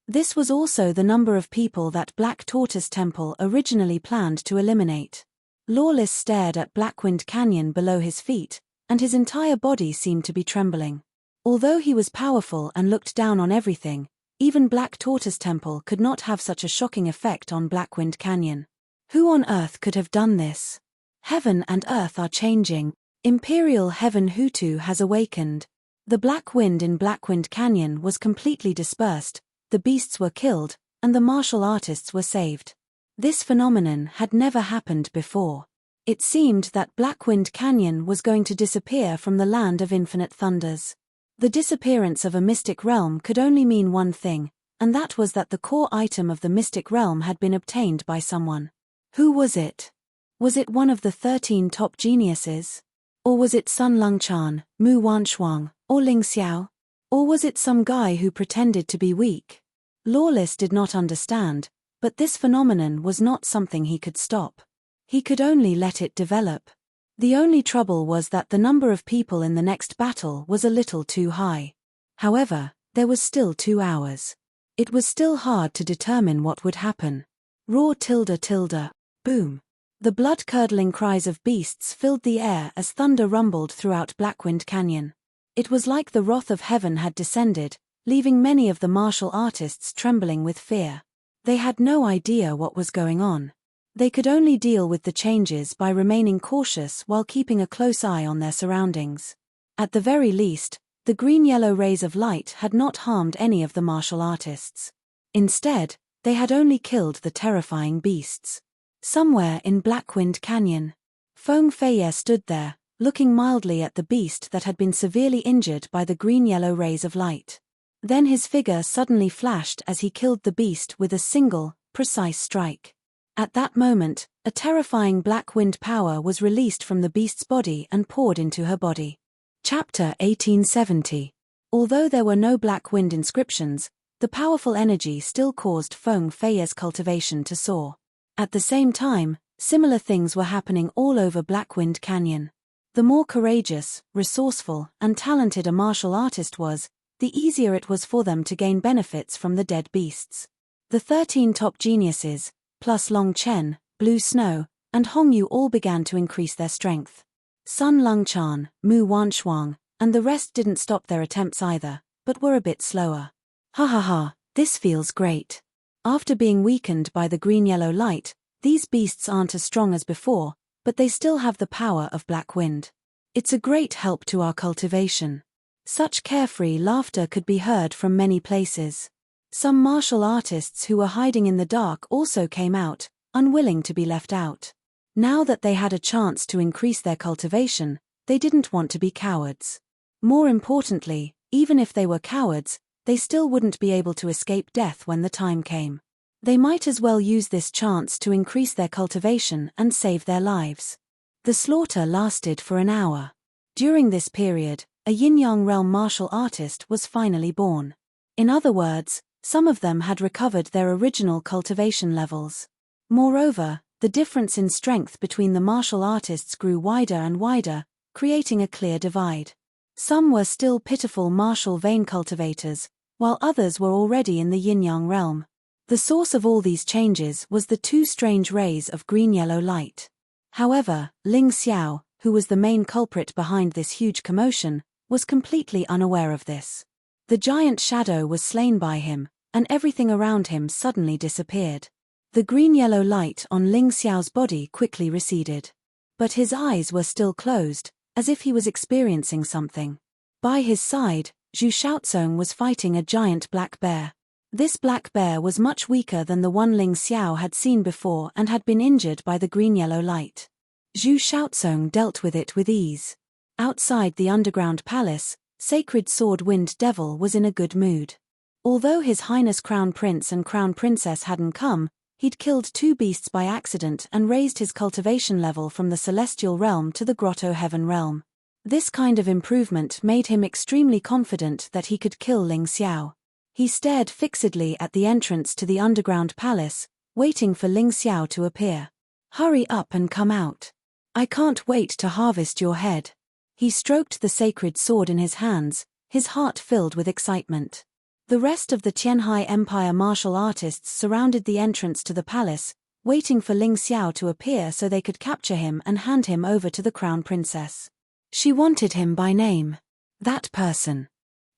This was also the number of people that Black Tortoise Temple originally planned to eliminate. Lawless stared at Blackwind Canyon below his feet, and his entire body seemed to be trembling. Although he was powerful and looked down on everything, even Black Tortoise Temple could not have such a shocking effect on Blackwind Canyon. Who on earth could have done this? Heaven and earth are changing. Imperial Heaven Hutu has awakened. The black wind in Blackwind Canyon was completely dispersed, the beasts were killed, and the martial artists were saved. This phenomenon had never happened before. It seemed that Blackwind Canyon was going to disappear from the land of infinite thunders. The disappearance of a mystic realm could only mean one thing, and that was that the core item of the mystic realm had been obtained by someone. Who was it? Was it one of the 13 top geniuses? Or was it Sun Longchan, Mu Wanshuang, or Ling Xiao? Or was it some guy who pretended to be weak? Lawless did not understand, but this phenomenon was not something he could stop. He could only let it develop. The only trouble was that the number of people in the next battle was a little too high. However, there was still 2 hours. It was still hard to determine what would happen. Roar tilde tilde, boom. The blood-curdling cries of beasts filled the air as thunder rumbled throughout Blackwind Canyon. It was like the wrath of heaven had descended, leaving many of the martial artists trembling with fear. They had no idea what was going on. They could only deal with the changes by remaining cautious while keeping a close eye on their surroundings. At the very least, the green-yellow rays of light had not harmed any of the martial artists. Instead, they had only killed the terrifying beasts. Somewhere in Blackwind Canyon, Feng Feiye stood there, looking mildly at the beast that had been severely injured by the green-yellow rays of light. Then his figure suddenly flashed as he killed the beast with a single, precise strike. At that moment, a terrifying black wind power was released from the beast's body and poured into her body. Chapter 1870. Although there were no black wind inscriptions, The powerful energy still caused Feng Fei's cultivation to soar. At the same time, similar things were happening all over Blackwind Canyon. The more courageous, resourceful, and talented a martial artist was, the easier it was for them to gain benefits from the dead beasts. The 13 top geniuses, plus Long Chen, Blue Snow, and Hong Yu all began to increase their strength. Sun Lungchan, Mu Wanshuang, and the rest didn't stop their attempts either, but were a bit slower. Ha ha ha, this feels great. After being weakened by the green-yellow light, these beasts aren't as strong as before, but they still have the power of Black Wind. It's a great help to our cultivation. Such carefree laughter could be heard from many places. Some martial artists who were hiding in the dark also came out, unwilling to be left out. Now that they had a chance to increase their cultivation, they didn't want to be cowards. More importantly, even if they were cowards, they still wouldn't be able to escape death when the time came. They might as well use this chance to increase their cultivation and save their lives. The slaughter lasted for an hour. During this period, a yin-yang realm martial artist was finally born. In other words, some of them had recovered their original cultivation levels. Moreover, the difference in strength between the martial artists grew wider and wider, creating a clear divide. Some were still pitiful martial vein cultivators, while others were already in the yin-yang realm. The source of all these changes was the two strange rays of green-yellow light. However, Ling Xiao, who was the main culprit behind this huge commotion, was completely unaware of this. The giant shadow was slain by him, and everything around him suddenly disappeared. The green-yellow light on Ling Xiao's body quickly receded. But his eyes were still closed, as if he was experiencing something. By his side, Zhu Shaozong was fighting a giant black bear. This black bear was much weaker than the one Ling Xiao had seen before and had been injured by the green-yellow light. Zhu Shaozong dealt with it with ease. Outside the underground palace, Sacred Sword Wind Devil was in a good mood. Although His Highness Crown Prince and Crown Princess hadn't come, he'd killed 2 beasts by accident and raised his cultivation level from the Celestial Realm to the Grotto Heaven Realm. This kind of improvement made him extremely confident that he could kill Ling Xiao. He stared fixedly at the entrance to the underground palace, waiting for Ling Xiao to appear. "Hurry up and come out. I can't wait to harvest your head." He stroked the sacred sword in his hands, his heart filled with excitement. The rest of the Tianhai Empire martial artists surrounded the entrance to the palace, waiting for Ling Xiao to appear so they could capture him and hand him over to the crown princess. She wanted him by name. That person.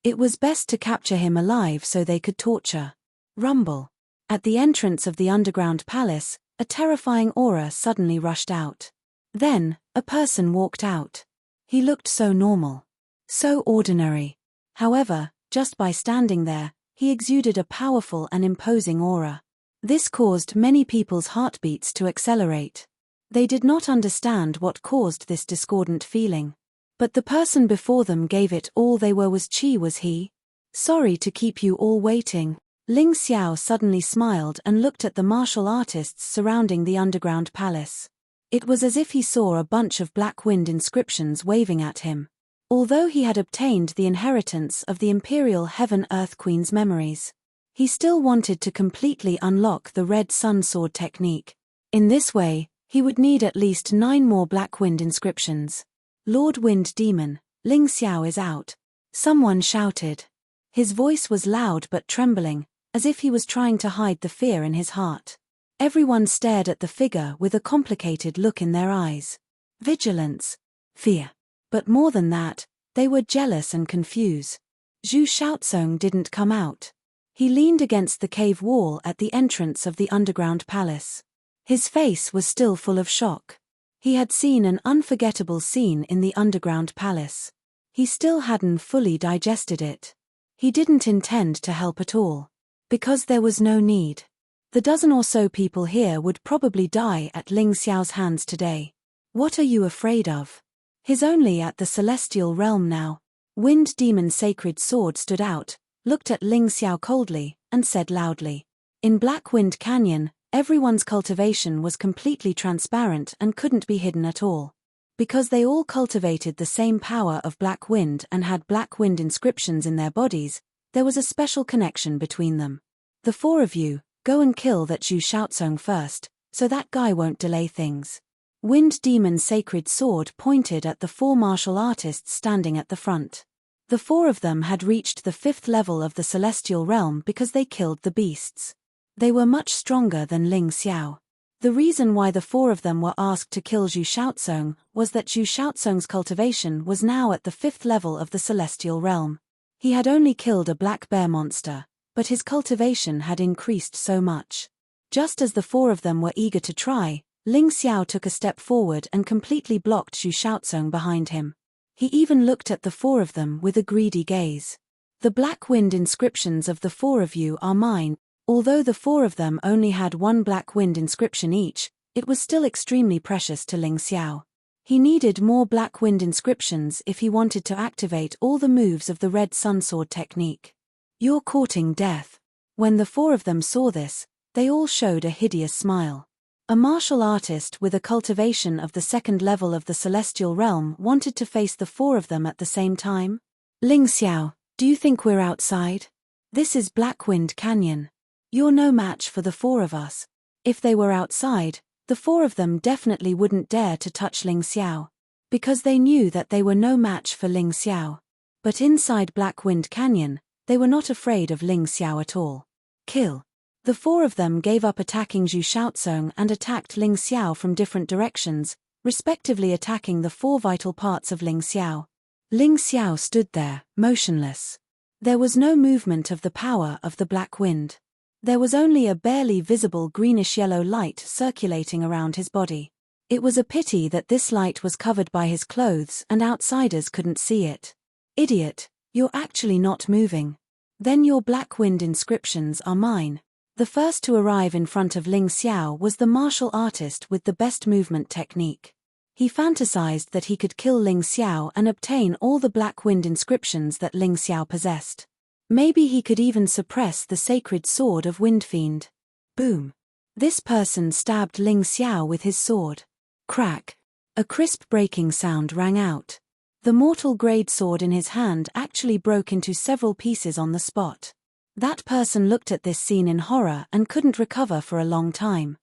It was best to capture him alive so they could torture. Rumble. At the entrance of the underground palace, a terrifying aura suddenly rushed out. Then, a person walked out. He looked so normal. So ordinary. However, just by standing there, he exuded a powerful and imposing aura. This caused many people's heartbeats to accelerate. They did not understand what caused this discordant feeling. But the person before them gave it all they were. Was he? "Sorry to keep you all waiting." Ling Xiao suddenly smiled and looked at the martial artists surrounding the underground palace. It was as if he saw a bunch of black wind inscriptions waving at him. Although he had obtained the inheritance of the Imperial Heaven-Earth Queen's memories, he still wanted to completely unlock the Red Sun Sword technique. In this way, he would need at least 9 more black wind inscriptions. "Lord Wind Demon, Ling Xiao is out," someone shouted. His voice was loud but trembling, as if he was trying to hide the fear in his heart. Everyone stared at the figure with a complicated look in their eyes. Vigilance. Fear. But more than that, they were jealous and confused. Zhu Shaozong didn't come out. He leaned against the cave wall at the entrance of the underground palace. His face was still full of shock. He had seen an unforgettable scene in the underground palace. He still hadn't fully digested it. He didn't intend to help at all. Because there was no need. The dozen or so people here would probably die at Ling Xiao's hands today. What are you afraid of? He's only at the celestial realm now. Wind Demon Sacred Sword stood out, looked at Ling Xiao coldly, and said loudly. In Black Wind Canyon, everyone's cultivation was completely transparent and couldn't be hidden at all. Because they all cultivated the same power of black wind and had black wind inscriptions in their bodies, There was a special connection between them. The four of you, go and kill that Zhu Shaozong first, so that guy won't delay things. Wind Demon's sacred sword pointed at the four martial artists standing at the front. The four of them had reached the 5th level of the celestial realm because they killed the beasts. They were much stronger than Ling Xiao. The reason why the four of them were asked to kill Zhu Shaozong was that Zhu Shaozong's cultivation was now at the 5th level of the celestial realm. He had only killed a black bear monster, but his cultivation had increased so much. Just as the four of them were eager to try, Ling Xiao took a step forward and completely blocked Zhu Shaozong behind him. He even looked at the four of them with a greedy gaze. The black wind inscriptions of the four of you are mine. Although the four of them only had one black wind inscription each, it was still extremely precious to Ling Xiao. He needed more black wind inscriptions if he wanted to activate all the moves of the red sunsword technique. You're courting death. When the four of them saw this, they all showed a hideous smile. A martial artist with a cultivation of the 2nd level of the celestial realm wanted to face the four of them at the same time? Ling Xiao, do you think we're outside? This is Blackwind Canyon. You're no match for the four of us. If they were outside, the four of them definitely wouldn't dare to touch Ling Xiao, because they knew that they were no match for Ling Xiao. But inside Blackwind Canyon, they were not afraid of Ling Xiao at all. Kill. The four of them gave up attacking Zhu Shaozong and attacked Ling Xiao from different directions, respectively attacking the 4 vital parts of Ling Xiao. Ling Xiao stood there, motionless. There was no movement of the power of the black wind. There was only a barely visible greenish-yellow light circulating around his body. It was a pity that this light was covered by his clothes and outsiders couldn't see it. Idiot, you're actually not moving. Then your black wind inscriptions are mine. The first to arrive in front of Ling Xiao was the martial artist with the best movement technique. He fantasized that he could kill Ling Xiao and obtain all the black wind inscriptions that Ling Xiao possessed. Maybe he could even suppress the sacred sword of Wind Fiend. Boom. This person stabbed Ling Xiao with his sword. Crack. A crisp breaking sound rang out. The mortal grade sword in his hand actually broke into several pieces on the spot. That person looked at this scene in horror and couldn't recover for a long time.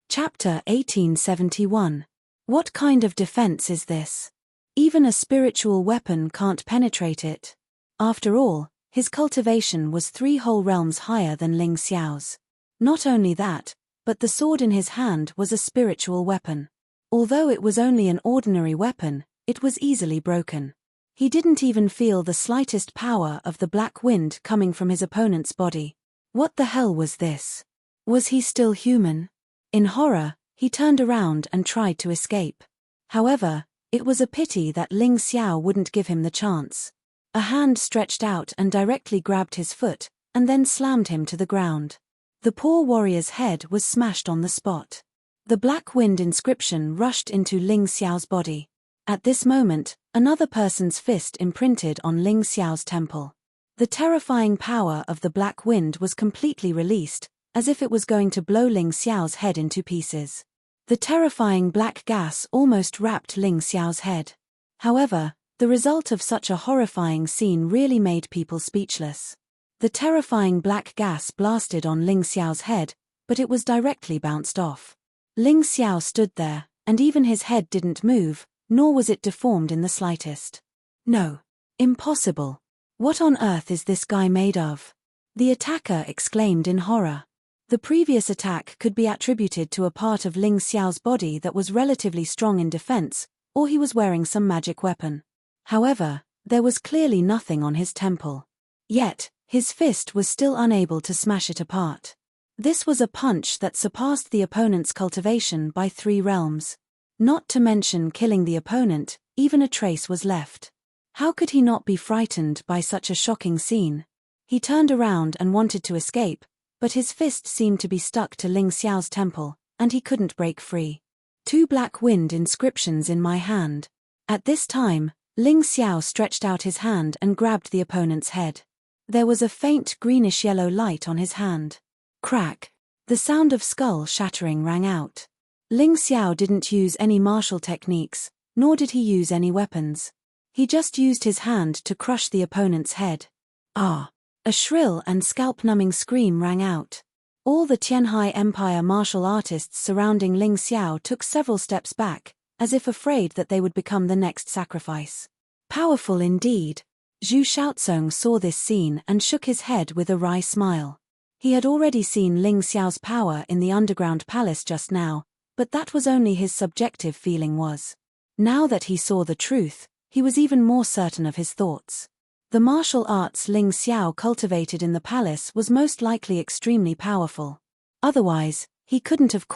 Chapter 1871. What kind of defense is this? Even a spiritual weapon can't penetrate it. After all, his cultivation was 3 whole realms higher than Ling Xiao's. Not only that, but the sword in his hand was a spiritual weapon. Although it was only an ordinary weapon, it was easily broken. He didn't even feel the slightest power of the black wind coming from his opponent's body. What the hell was this? Was he still human? In horror, he turned around and tried to escape. However, it was a pity that Ling Xiao wouldn't give him the chance. A hand stretched out and directly grabbed his foot, and then slammed him to the ground. The poor warrior's head was smashed on the spot. The black wind inscription rushed into Ling Xiao's body. At this moment, another person's fist imprinted on Ling Xiao's temple. The terrifying power of the black wind was completely released, as if it was going to blow Ling Xiao's head into pieces. The terrifying black gas almost wrapped Ling Xiao's head. However, the result of such a horrifying scene really made people speechless. The terrifying black gas blasted on Ling Xiao's head, but it was directly bounced off. Ling Xiao stood there, and even his head didn't move, nor was it deformed in the slightest. No. Impossible. What on earth is this guy made of? The attacker exclaimed in horror. The previous attack could be attributed to a part of Ling Xiao's body that was relatively strong in defense, or he was wearing some magic weapon. However, there was clearly nothing on his temple. Yet, his fist was still unable to smash it apart. This was a punch that surpassed the opponent's cultivation by 3 realms. Not to mention killing the opponent, even a trace was left. How could he not be frightened by such a shocking scene? He turned around and wanted to escape, but his fist seemed to be stuck to Ling Xiao's temple, and he couldn't break free. 2 black wind inscriptions in my hand. At this time, Ling Xiao stretched out his hand and grabbed the opponent's head. There was a faint greenish-yellow light on his hand. Crack. The sound of skull shattering rang out. Ling Xiao didn't use any martial techniques, nor did he use any weapons. He just used his hand to crush the opponent's head. Ah! A shrill and scalp-numbing scream rang out. All the Tianhai Empire martial artists surrounding Ling Xiao took several steps back, as if afraid that they would become the next sacrifice. Powerful indeed. Zhu Shaozong saw this scene and shook his head with a wry smile. He had already seen Ling Xiao's power in the underground palace just now, but that was only his subjective feeling was. Now that he saw the truth, he was even more certain of his thoughts. The martial arts Ling Xiao cultivated in the palace was most likely extremely powerful. Otherwise, he couldn't of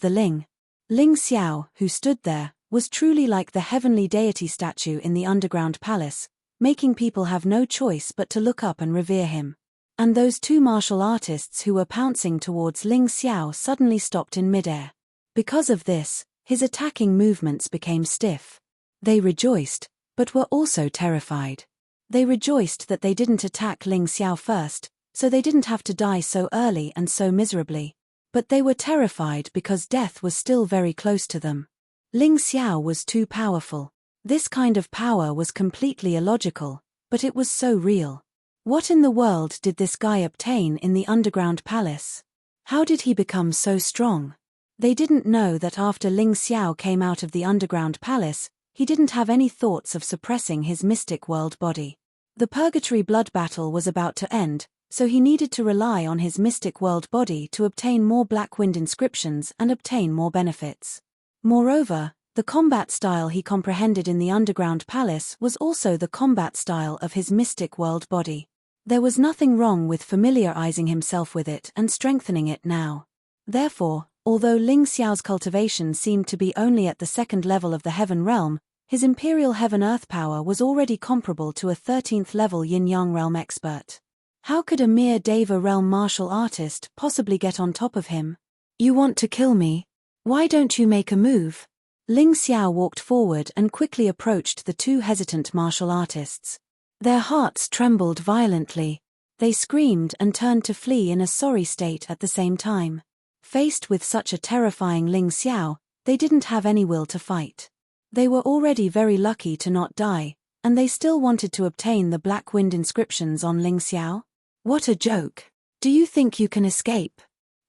the Ling. Ling Xiao, who stood there, was truly like the heavenly deity statue in the underground palace, making people have no choice but to look up and revere him. And those two martial artists who were pouncing towards Ling Xiao suddenly stopped in midair. Because of this, his attacking movements became stiff. They rejoiced, but were also terrified. They rejoiced that they didn't attack Ling Xiao first, so they didn't have to die so early and so miserably. But they were terrified because death was still very close to them. Ling Xiao was too powerful. This kind of power was completely illogical, but it was so real. What in the world did this guy obtain in the underground palace? How did he become so strong? They didn't know that after Ling Xiao came out of the underground palace, he didn't have any thoughts of suppressing his mystic world body. The purgatory blood battle was about to end, so he needed to rely on his mystic world body to obtain more Black Wind inscriptions and obtain more benefits. Moreover, the combat style he comprehended in the underground palace was also the combat style of his mystic world body. There was nothing wrong with familiarizing himself with it and strengthening it now. Therefore, although Ling Xiao's cultivation seemed to be only at the second level of the heaven realm, his imperial heaven-earth power was already comparable to a 13th level yin-yang realm expert. How could a mere Deva realm martial artist possibly get on top of him? You want to kill me? Why don't you make a move? Ling Xiao walked forward and quickly approached the two hesitant martial artists. Their hearts trembled violently. They screamed and turned to flee in a sorry state at the same time. Faced with such a terrifying Ling Xiao, they didn't have any will to fight. They were already very lucky to not die, and they still wanted to obtain the Black Wind inscriptions on Ling Xiao? What a joke! Do you think you can escape?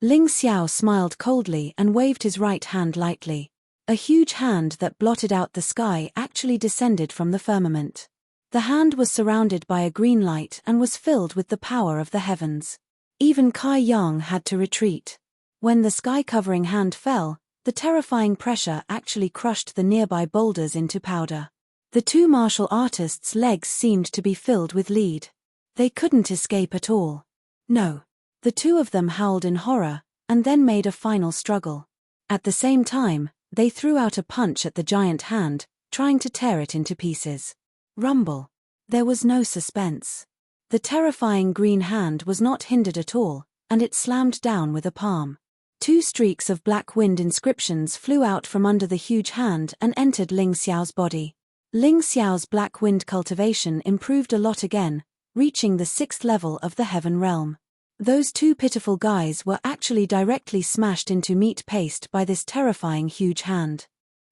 Ling Xiao smiled coldly and waved his right hand lightly. A huge hand that blotted out the sky actually descended from the firmament. The hand was surrounded by a green light and was filled with the power of the heavens. Even Kai Yang had to retreat. When the sky-covering hand fell, the terrifying pressure actually crushed the nearby boulders into powder. The two martial artists' legs seemed to be filled with lead. They couldn't escape at all. No. The two of them howled in horror, and then made a final struggle. At the same time, they threw out a punch at the giant hand, trying to tear it into pieces. Rumble. There was no suspense. The terrifying green hand was not hindered at all, and it slammed down with a palm. Two streaks of Black Wind inscriptions flew out from under the huge hand and entered Ling Xiao's body. Ling Xiao's Black Wind cultivation improved a lot again, reaching the 6th level of the heaven realm. Those two pitiful guys were actually directly smashed into meat paste by this terrifying huge hand.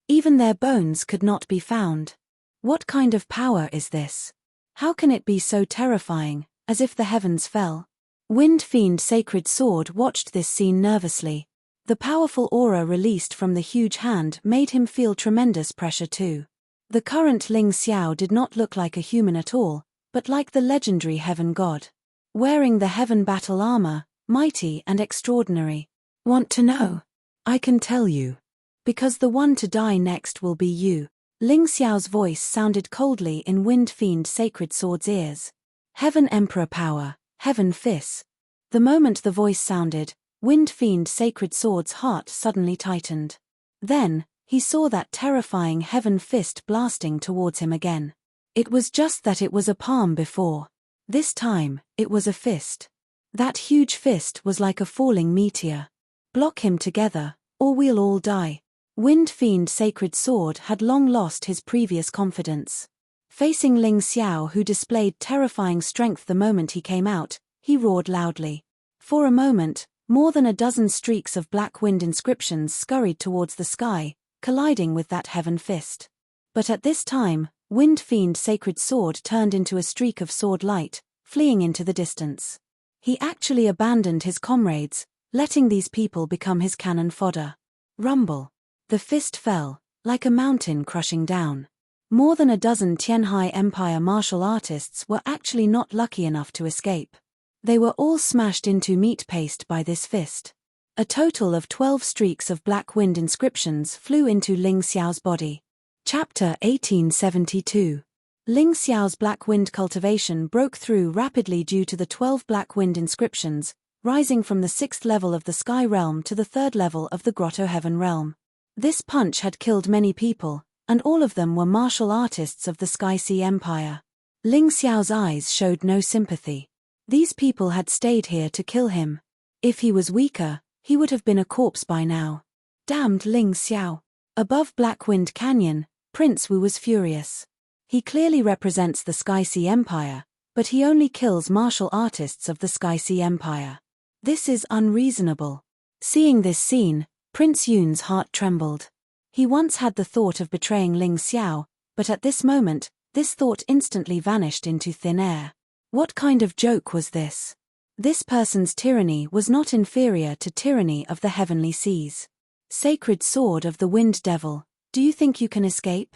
Even their bones could not be found. What kind of power is this? How can it be so terrifying, as if the heavens fell? Wind Fiend Sacred Sword watched this scene nervously. The powerful aura released from the huge hand made him feel tremendous pressure too. The current Ling Xiao did not look like a human at all, but like the legendary heaven god. Wearing the heaven battle armor, mighty and extraordinary. Want to know? I can tell you. Because the one to die next will be you. Ling Xiao's voice sounded coldly in Wind Fiend Sacred Sword's ears. Heaven Emperor power, Heaven Fist. The moment the voice sounded, Wind Fiend Sacred Sword's heart suddenly tightened. Then, he saw that terrifying Heaven Fist blasting towards him again. It was just that it was a palm before. This time, it was a fist. That huge fist was like a falling meteor. Block him together, or we'll all die. Wind Fiend Sacred Sword had long lost his previous confidence. Facing Ling Xiao, who displayed terrifying strength the moment he came out, he roared loudly. For a moment, more than a dozen streaks of Black Wind inscriptions scurried towards the sky, colliding with that heaven fist. But at this time, Wind Fiend Sacred Sword turned into a streak of sword light, fleeing into the distance. He actually abandoned his comrades, letting these people become his cannon fodder. Rumble. The fist fell, like a mountain crushing down. More than a dozen Tianhai Empire martial artists were actually not lucky enough to escape. They were all smashed into meat paste by this fist. A total of 12 streaks of black wind inscriptions flew into Ling Xiao's body. Chapter 1872. Ling Xiao's black wind cultivation broke through rapidly due to the 12 black wind inscriptions, rising from the 6th level of the Sky Realm to the 3rd level of the Grotto Heaven Realm. This punch had killed many people, and all of them were martial artists of the Sky Sea Empire. Ling Xiao's eyes showed no sympathy. These people had stayed here to kill him. If he was weaker, he would have been a corpse by now. Damned Ling Xiao. Above Black Wind Canyon, Prince Wu was furious. He clearly represents the Sky Sea Empire, but he only kills martial artists of the Sky Sea Empire. This is unreasonable. Seeing this scene, Prince Yun's heart trembled. He once had the thought of betraying Ling Xiao, but at this moment, this thought instantly vanished into thin air. What kind of joke was this? This person's tyranny was not inferior to tyranny of the heavenly seas. Sacred Sword of the Wind Devil, do you think you can escape?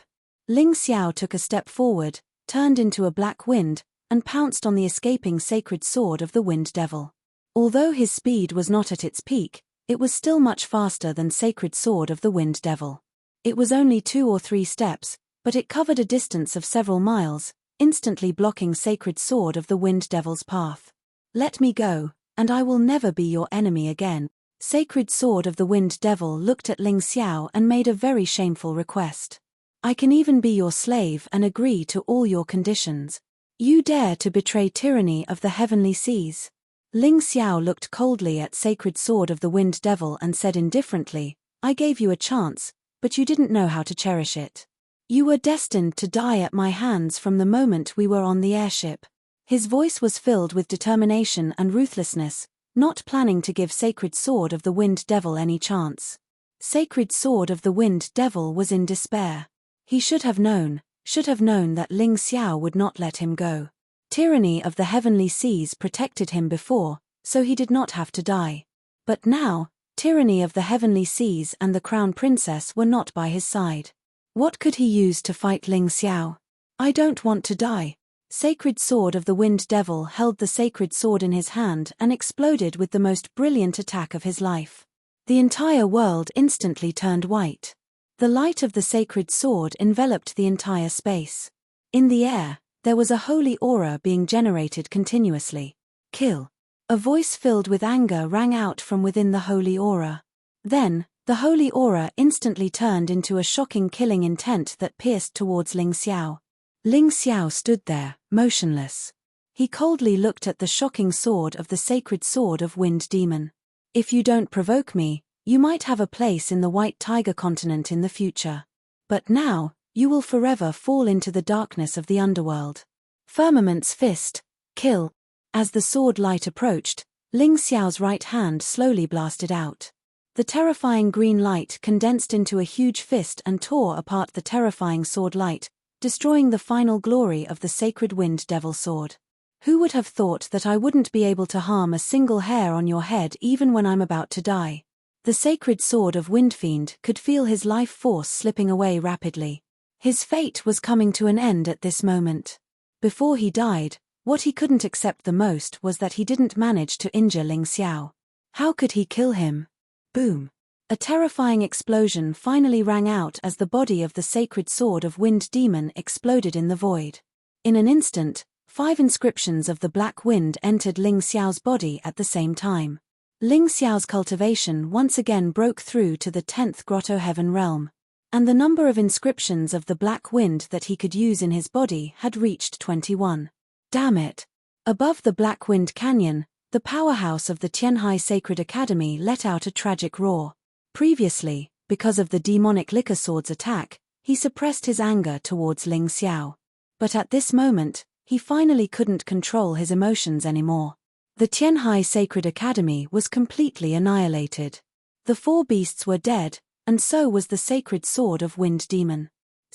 Ling Xiao took a step forward, turned into a black wind, and pounced on the escaping Sacred Sword of the Wind Devil. Although his speed was not at its peak, it was still much faster than Sacred Sword of the Wind Devil. It was only 2 or 3 steps, but it covered a distance of several miles, instantly blocking Sacred Sword of the Wind Devil's path. Let me go, and I will never be your enemy again. Sacred Sword of the Wind Devil looked at Ling Xiao and made a very shameful request. I can even be your slave and agree to all your conditions. You dare to betray tyranny of the heavenly seas? Ling Xiao looked coldly at Sacred Sword of the Wind Devil and said indifferently, I gave you a chance, but you didn't know how to cherish it. You were destined to die at my hands from the moment we were on the airship. His voice was filled with determination and ruthlessness, not planning to give Sacred Sword of the Wind Devil any chance. Sacred Sword of the Wind Devil was in despair. He should have known that Ling Xiao would not let him go. Tyranny of the heavenly seas protected him before, so he did not have to die. But now, tyranny of the heavenly seas and the Crown Princess were not by his side. What could he use to fight Ling Xiao? I don't want to die. Sacred Sword of the Wind Devil held the sacred sword in his hand and exploded with the most brilliant attack of his life. The entire world instantly turned white. The light of the sacred sword enveloped the entire space. In the air, there was a holy aura being generated continuously. Kill. A voice filled with anger rang out from within the holy aura. Then, the holy aura instantly turned into a shocking killing intent that pierced towards Ling Xiao. Ling Xiao stood there, motionless. He coldly looked at the shocking sword of the Sacred Sword of Wind Demon. If you don't provoke me, you might have a place in the White Tiger continent in the future. But now, you will forever fall into the darkness of the underworld. Firmament's Fist. Kill. As the sword light approached, Ling Xiao's right hand slowly blasted out. The terrifying green light condensed into a huge fist and tore apart the terrifying sword light, destroying the final glory of the sacred Wind Devil sword. Who would have thought that I wouldn't be able to harm a single hair on your head even when I'm about to die? The sacred sword of Wind Fiend could feel his life force slipping away rapidly. His fate was coming to an end at this moment. Before he died, what he couldn't accept the most was that he didn't manage to injure Ling Xiao. How could he kill him? Boom. A terrifying explosion finally rang out as the body of the sacred sword of Wind Demon exploded in the void. In an instant, 5 inscriptions of the Black Wind entered Ling Xiao's body at the same time. Ling Xiao's cultivation once again broke through to the 10th Grotto Heaven Realm. And the number of inscriptions of the Black Wind that he could use in his body had reached 21. Damn it! Above the Black Wind Canyon, the powerhouse of the Tianhai Sacred Academy let out a tragic roar. Previously, because of the demonic liquor sword's attack, he suppressed his anger towards Ling Xiao. But at this moment, he finally couldn't control his emotions anymore. The Tianhai Sacred Academy was completely annihilated. The 4 beasts were dead, and so was the sacred sword of Wind Demon.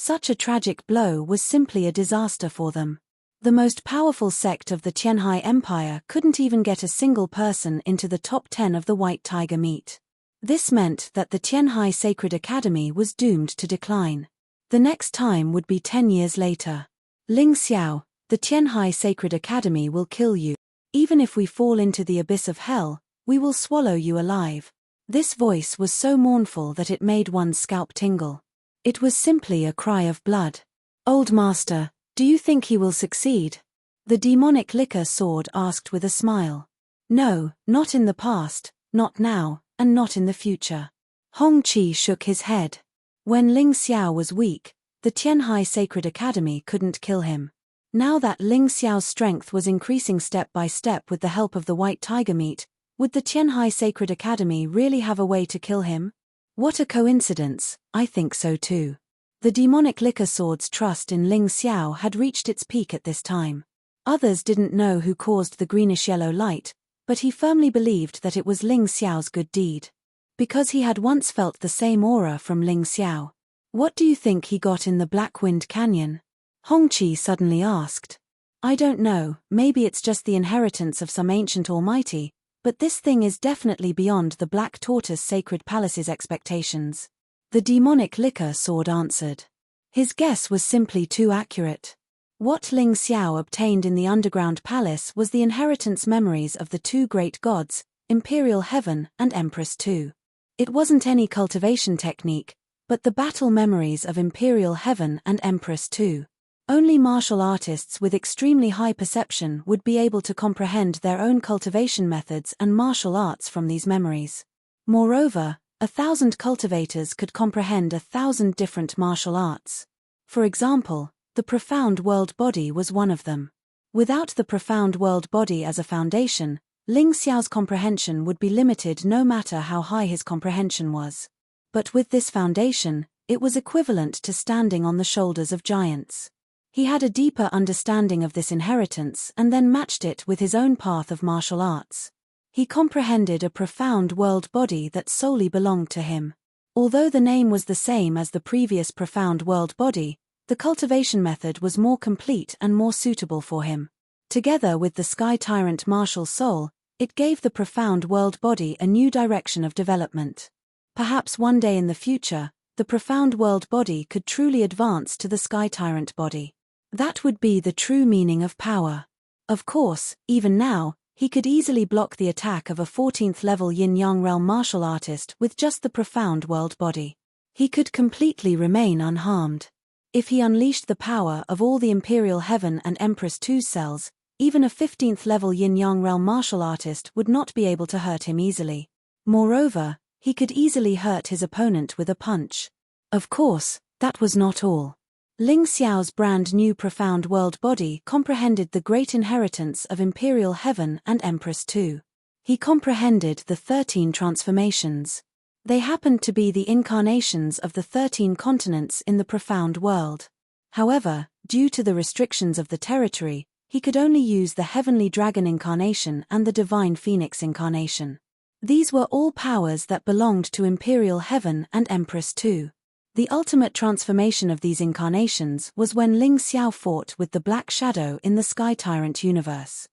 Such a tragic blow was simply a disaster for them. The most powerful sect of the Qianhai Empire couldn't even get a single person into the top 10 of the White Tiger meet. This meant that the Qianhai Sacred Academy was doomed to decline. The next time would be 10 years later. Ling Xiao, the Qianhai Sacred Academy will kill you. Even if we fall into the abyss of hell, we will swallow you alive. This voice was so mournful that it made one's scalp tingle. It was simply a cry of blood. Old Master, do you think he will succeed? The demonic liquor sword asked with a smile. No, not in the past, not now, and not in the future. Hong Qi shook his head. When Ling Xiao was weak, the Qianhai Sacred Academy couldn't kill him. Now that Ling Xiao's strength was increasing step by step with the help of the White Tiger meat, would the Qianhai Sacred Academy really have a way to kill him? What a coincidence, I think so too. The demonic liquor sword's trust in Ling Xiao had reached its peak at this time. Others didn't know who caused the greenish-yellow light, but he firmly believed that it was Ling Xiao's good deed. Because he had once felt the same aura from Ling Xiao. What do you think he got in the Black Wind Canyon? Hong Qi suddenly asked. I don't know, maybe it's just the inheritance of some ancient almighty, but this thing is definitely beyond the Black Tortoise Sacred Palace's expectations. The demonic liquor sword answered. His guess was simply too accurate. What Ling Xiao obtained in the underground palace was the inheritance memories of the two great gods, Imperial Heaven and Empress II. It wasn't any cultivation technique, but the battle memories of Imperial Heaven and Empress II. Only martial artists with extremely high perception would be able to comprehend their own cultivation methods and martial arts from these memories. Moreover, 1,000 cultivators could comprehend 1,000 different martial arts. For example, the profound world body was one of them. Without the profound world body as a foundation, Ling Xiao's comprehension would be limited no matter how high his comprehension was. But with this foundation, it was equivalent to standing on the shoulders of giants. He had a deeper understanding of this inheritance and then matched it with his own path of martial arts. He comprehended a profound world body that solely belonged to him. Although the name was the same as the previous profound world body, the cultivation method was more complete and more suitable for him. Together with the Sky Tyrant martial soul, it gave the profound world body a new direction of development. Perhaps one day in the future, the profound world body could truly advance to the Sky Tyrant body. That would be the true meaning of power. Of course, even now, he could easily block the attack of a 14th level Yin-Yang realm martial artist with just the profound world body. He could completely remain unharmed. If he unleashed the power of all the Imperial Heaven and Empress II cells, even a 15th level Yin-Yang realm martial artist would not be able to hurt him easily. Moreover, he could easily hurt his opponent with a punch. Of course, that was not all. Ling Xiao's brand new profound world body comprehended the great inheritance of Imperial Heaven and Empress II. He comprehended the 13 transformations. They happened to be the incarnations of the 13 continents in the profound world. However, due to the restrictions of the territory, he could only use the Heavenly Dragon incarnation and the Divine Phoenix incarnation. These were all powers that belonged to Imperial Heaven and Empress II. The ultimate transformation of these incarnations was when Ling Xiao fought with the Black Shadow in the Sky Tyrant universe.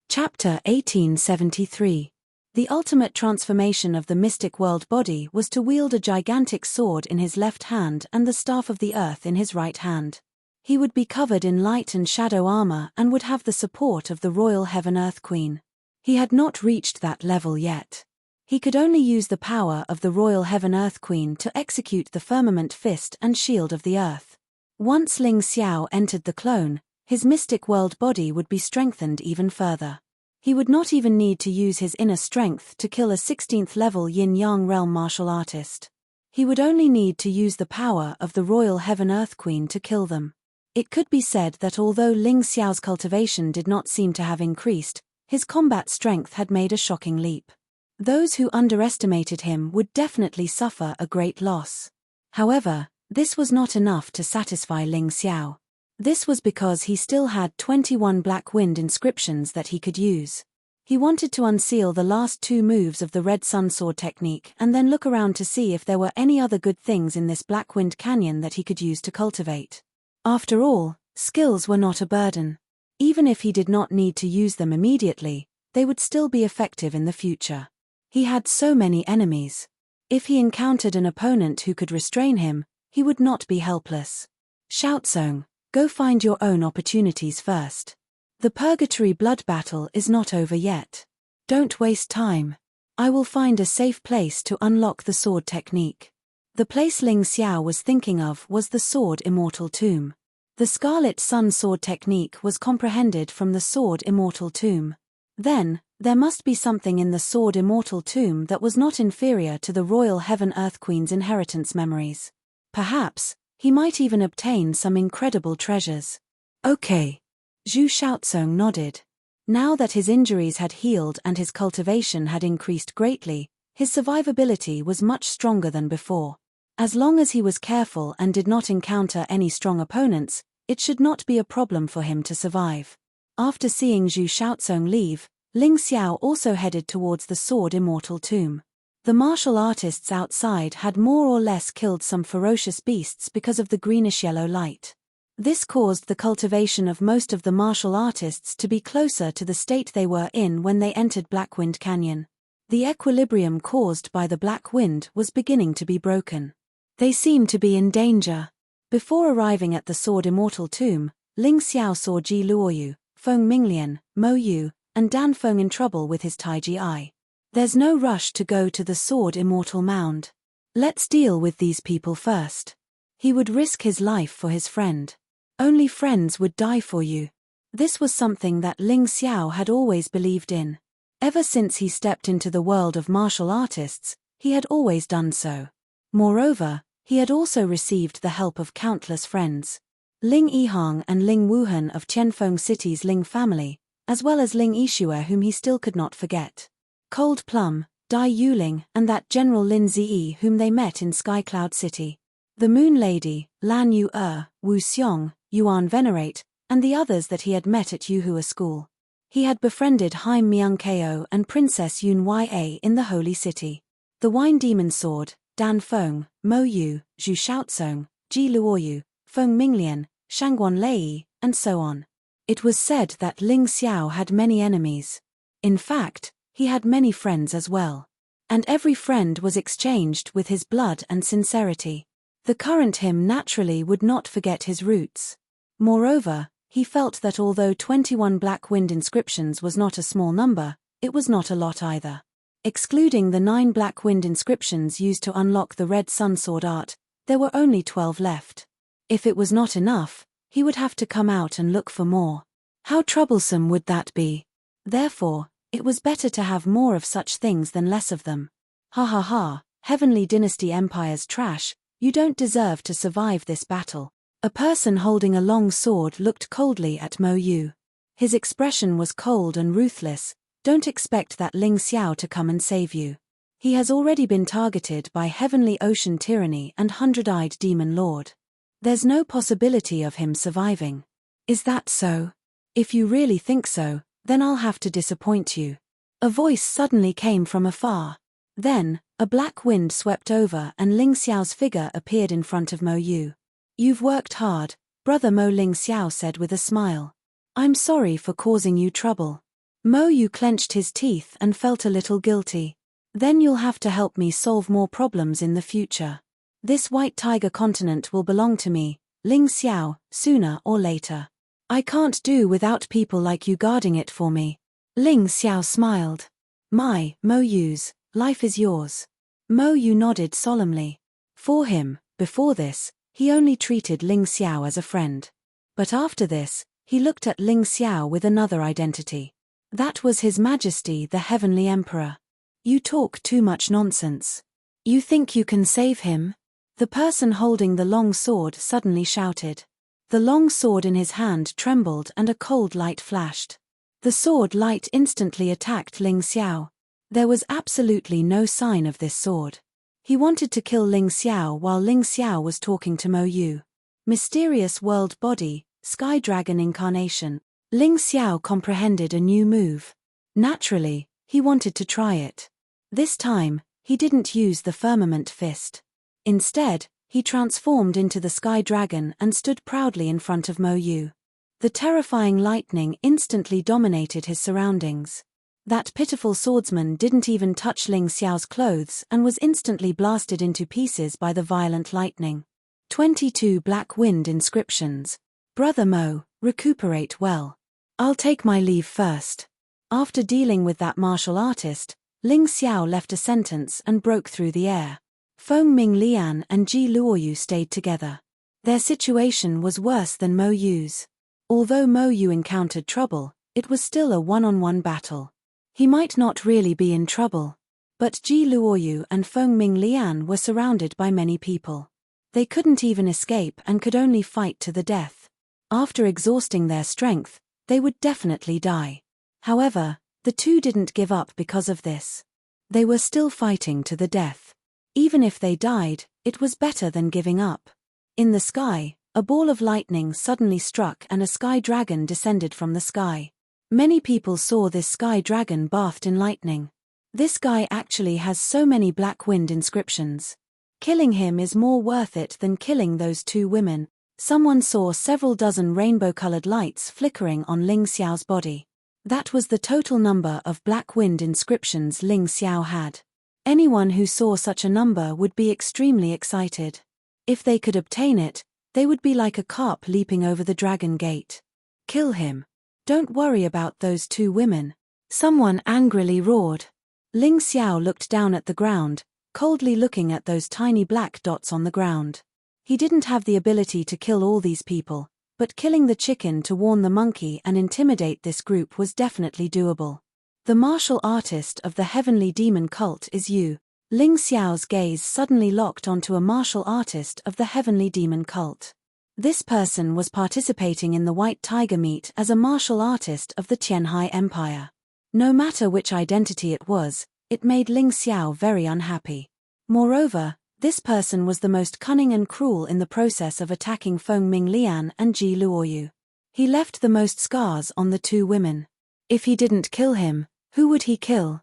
Chapter 1873. The ultimate transformation of the mystic world body was to wield a gigantic sword in his left hand and the staff of the earth in his right hand. He would be covered in light and shadow armor and would have the support of the Royal Heaven Earth Queen. He had not reached that level yet. He could only use the power of the Royal Heaven Earth Queen to execute the firmament fist and shield of the earth. Once Ling Xiao entered the clone, his mystic world body would be strengthened even further. He would not even need to use his inner strength to kill a 16th level Yin-Yang realm martial artist. He would only need to use the power of the Royal Heaven Earth Queen to kill them. It could be said that although Ling Xiao's cultivation did not seem to have increased, his combat strength had made a shocking leap. Those who underestimated him would definitely suffer a great loss. However, this was not enough to satisfy Ling Xiao. This was because he still had 21 Black Wind inscriptions that he could use. He wanted to unseal the last 2 moves of the Red Sun Sword technique and then look around to see if there were any other good things in this Blackwind Canyon that he could use to cultivate. After all, skills were not a burden. Even if he did not need to use them immediately, they would still be effective in the future. He had so many enemies. If he encountered an opponent who could restrain him, he would not be helpless. Shoutsong, go find your own opportunities first. The Purgatory blood battle is not over yet. Don't waste time. I will find a safe place to unlock the sword technique. The place Ling Xiao was thinking of was the Sword Immortal Tomb. The Scarlet Sun sword technique was comprehended from the Sword Immortal Tomb. Then, there must be something in the Sword Immortal Tomb that was not inferior to the Royal Heaven Earth Queen's inheritance memories. Perhaps, he might even obtain some incredible treasures. Okay. Zhu Shaotsong nodded. Now that his injuries had healed and his cultivation had increased greatly, his survivability was much stronger than before. As long as he was careful and did not encounter any strong opponents, it should not be a problem for him to survive. After seeing Zhu Shaotsong leave, Ling Xiao also headed towards the Sword Immortal Tomb. The martial artists outside had more or less killed some ferocious beasts because of the greenish-yellow light. This caused the cultivation of most of the martial artists to be closer to the state they were in when they entered Blackwind Canyon. The equilibrium caused by the black wind was beginning to be broken. They seemed to be in danger. Before arriving at the Sword Immortal Tomb, Ling Xiao saw Ji Luoyu, Feng Minglian, Mo Yu, and Dan Feng in trouble with his Taiji Eye. There's no rush to go to the Sword Immortal Mound. Let's deal with these people first. He would risk his life for his friend. Only friends would die for you. This was something that Ling Xiao had always believed in. Ever since he stepped into the world of martial artists, he had always done so. Moreover, he had also received the help of countless friends. Ling Yihang and Ling Wuhan of Qianfeng City's Ling family, as well as Ling Yixue whom he still could not forget. Cold Plum, Dai Yuling, and that General Lin Ziyi whom they met in Skycloud City. The Moon Lady, Lan Yu Wu Xiong, Yuan Venerate, and the others that he had met at Yuhua School. He had befriended Haim Myung-keo and Princess Yun Ya in the Holy City. The Wine Demon Sword, Dan Feng, Mo Yu, Zhu Shaotsong, Ji Luoyu, Feng Minglian, Shangguan Lei, and so on. It was said that Ling Xiao had many enemies. In fact, he had many friends as well. And every friend was exchanged with his blood and sincerity. The current him naturally would not forget his roots. Moreover, he felt that although 21 Black Wind inscriptions was not a small number, it was not a lot either. Excluding the 9 Black Wind inscriptions used to unlock the Red Sun Sword art, there were only 12 left. If it was not enough, he would have to come out and look for more. How troublesome would that be? Therefore, it was better to have more of such things than less of them. Ha ha ha, Heavenly Dynasty Empire's trash, you don't deserve to survive this battle. A person holding a long sword looked coldly at Mo Yu. His expression was cold and ruthless. Don't expect that Ling Xiao to come and save you. He has already been targeted by Heavenly Ocean Tyranny and Hundred-Eyed Demon Lord. There's no possibility of him surviving. Is that so? If you really think so, then I'll have to disappoint you. A voice suddenly came from afar. Then, a black wind swept over and Ling Xiao's figure appeared in front of Mo Yu. You've worked hard, brother Mo, Ling Xiao said with a smile. I'm sorry for causing you trouble. Mo Yu clenched his teeth and felt a little guilty. Then you'll have to help me solve more problems in the future. This White Tiger continent will belong to me, Ling Xiao, sooner or later. I can't do without people like you guarding it for me. Ling Xiao smiled. My, Mo Yu's, life is yours. Mo Yu nodded solemnly. For him, before this, he only treated Ling Xiao as a friend. But after this, he looked at Ling Xiao with another identity. That was His Majesty the Heavenly Emperor. You talk too much nonsense. You think you can save him? The person holding the long sword suddenly shouted. The long sword in his hand trembled and a cold light flashed. The sword light instantly attacked Ling Xiao. There was absolutely no sign of this sword. He wanted to kill Ling Xiao while Ling Xiao was talking to Mo Yu. Mysterious world body, Sky Dragon incarnation. Ling Xiao comprehended a new move. Naturally, he wanted to try it. This time, he didn't use the firmament fist. Instead, he transformed into the sky dragon and stood proudly in front of Mo Yu. The terrifying lightning instantly dominated his surroundings. That pitiful swordsman didn't even touch Ling Xiao's clothes and was instantly blasted into pieces by the violent lightning. 22 Black Wind inscriptions. Brother Mo, recuperate well. I'll take my leave first. After dealing with that martial artist, Ling Xiao left a sentence and broke through the air. Feng Ming Lian and Ji Luoyu stayed together. Their situation was worse than Mo Yu's. Although Mo Yu encountered trouble, it was still a one-on-one battle. He might not really be in trouble. But Ji Luoyu and Feng Ming Lian were surrounded by many people. They couldn't even escape and could only fight to the death. After exhausting their strength, they would definitely die. However, the two didn't give up because of this. They were still fighting to the death. Even if they died, it was better than giving up. In the sky, a ball of lightning suddenly struck and a sky dragon descended from the sky. Many people saw this sky dragon bathed in lightning. This guy actually has so many black wind inscriptions. Killing him is more worth it than killing those two women. Someone saw several dozen rainbow-colored lights flickering on Ling Xiao's body. That was the total number of black wind inscriptions Ling Xiao had. Anyone who saw such a number would be extremely excited. If they could obtain it, they would be like a carp leaping over the dragon gate. Kill him. Don't worry about those two women. Someone angrily roared. Ling Xiao looked down at the ground, coldly looking at those tiny black dots on the ground. He didn't have the ability to kill all these people, but killing the chicken to warn the monkey and intimidate this group was definitely doable. The martial artist of the heavenly demon cult is you. Ling Xiao's gaze suddenly locked onto a martial artist of the heavenly demon cult. This person was participating in the White Tiger meet as a martial artist of the Tianhai Empire. No matter which identity it was, it made Ling Xiao very unhappy. Moreover, this person was the most cunning and cruel in the process of attacking Feng Ming Lian and Ji Luoyu. He left the most scars on the two women. If he didn't kill him, who would he kill?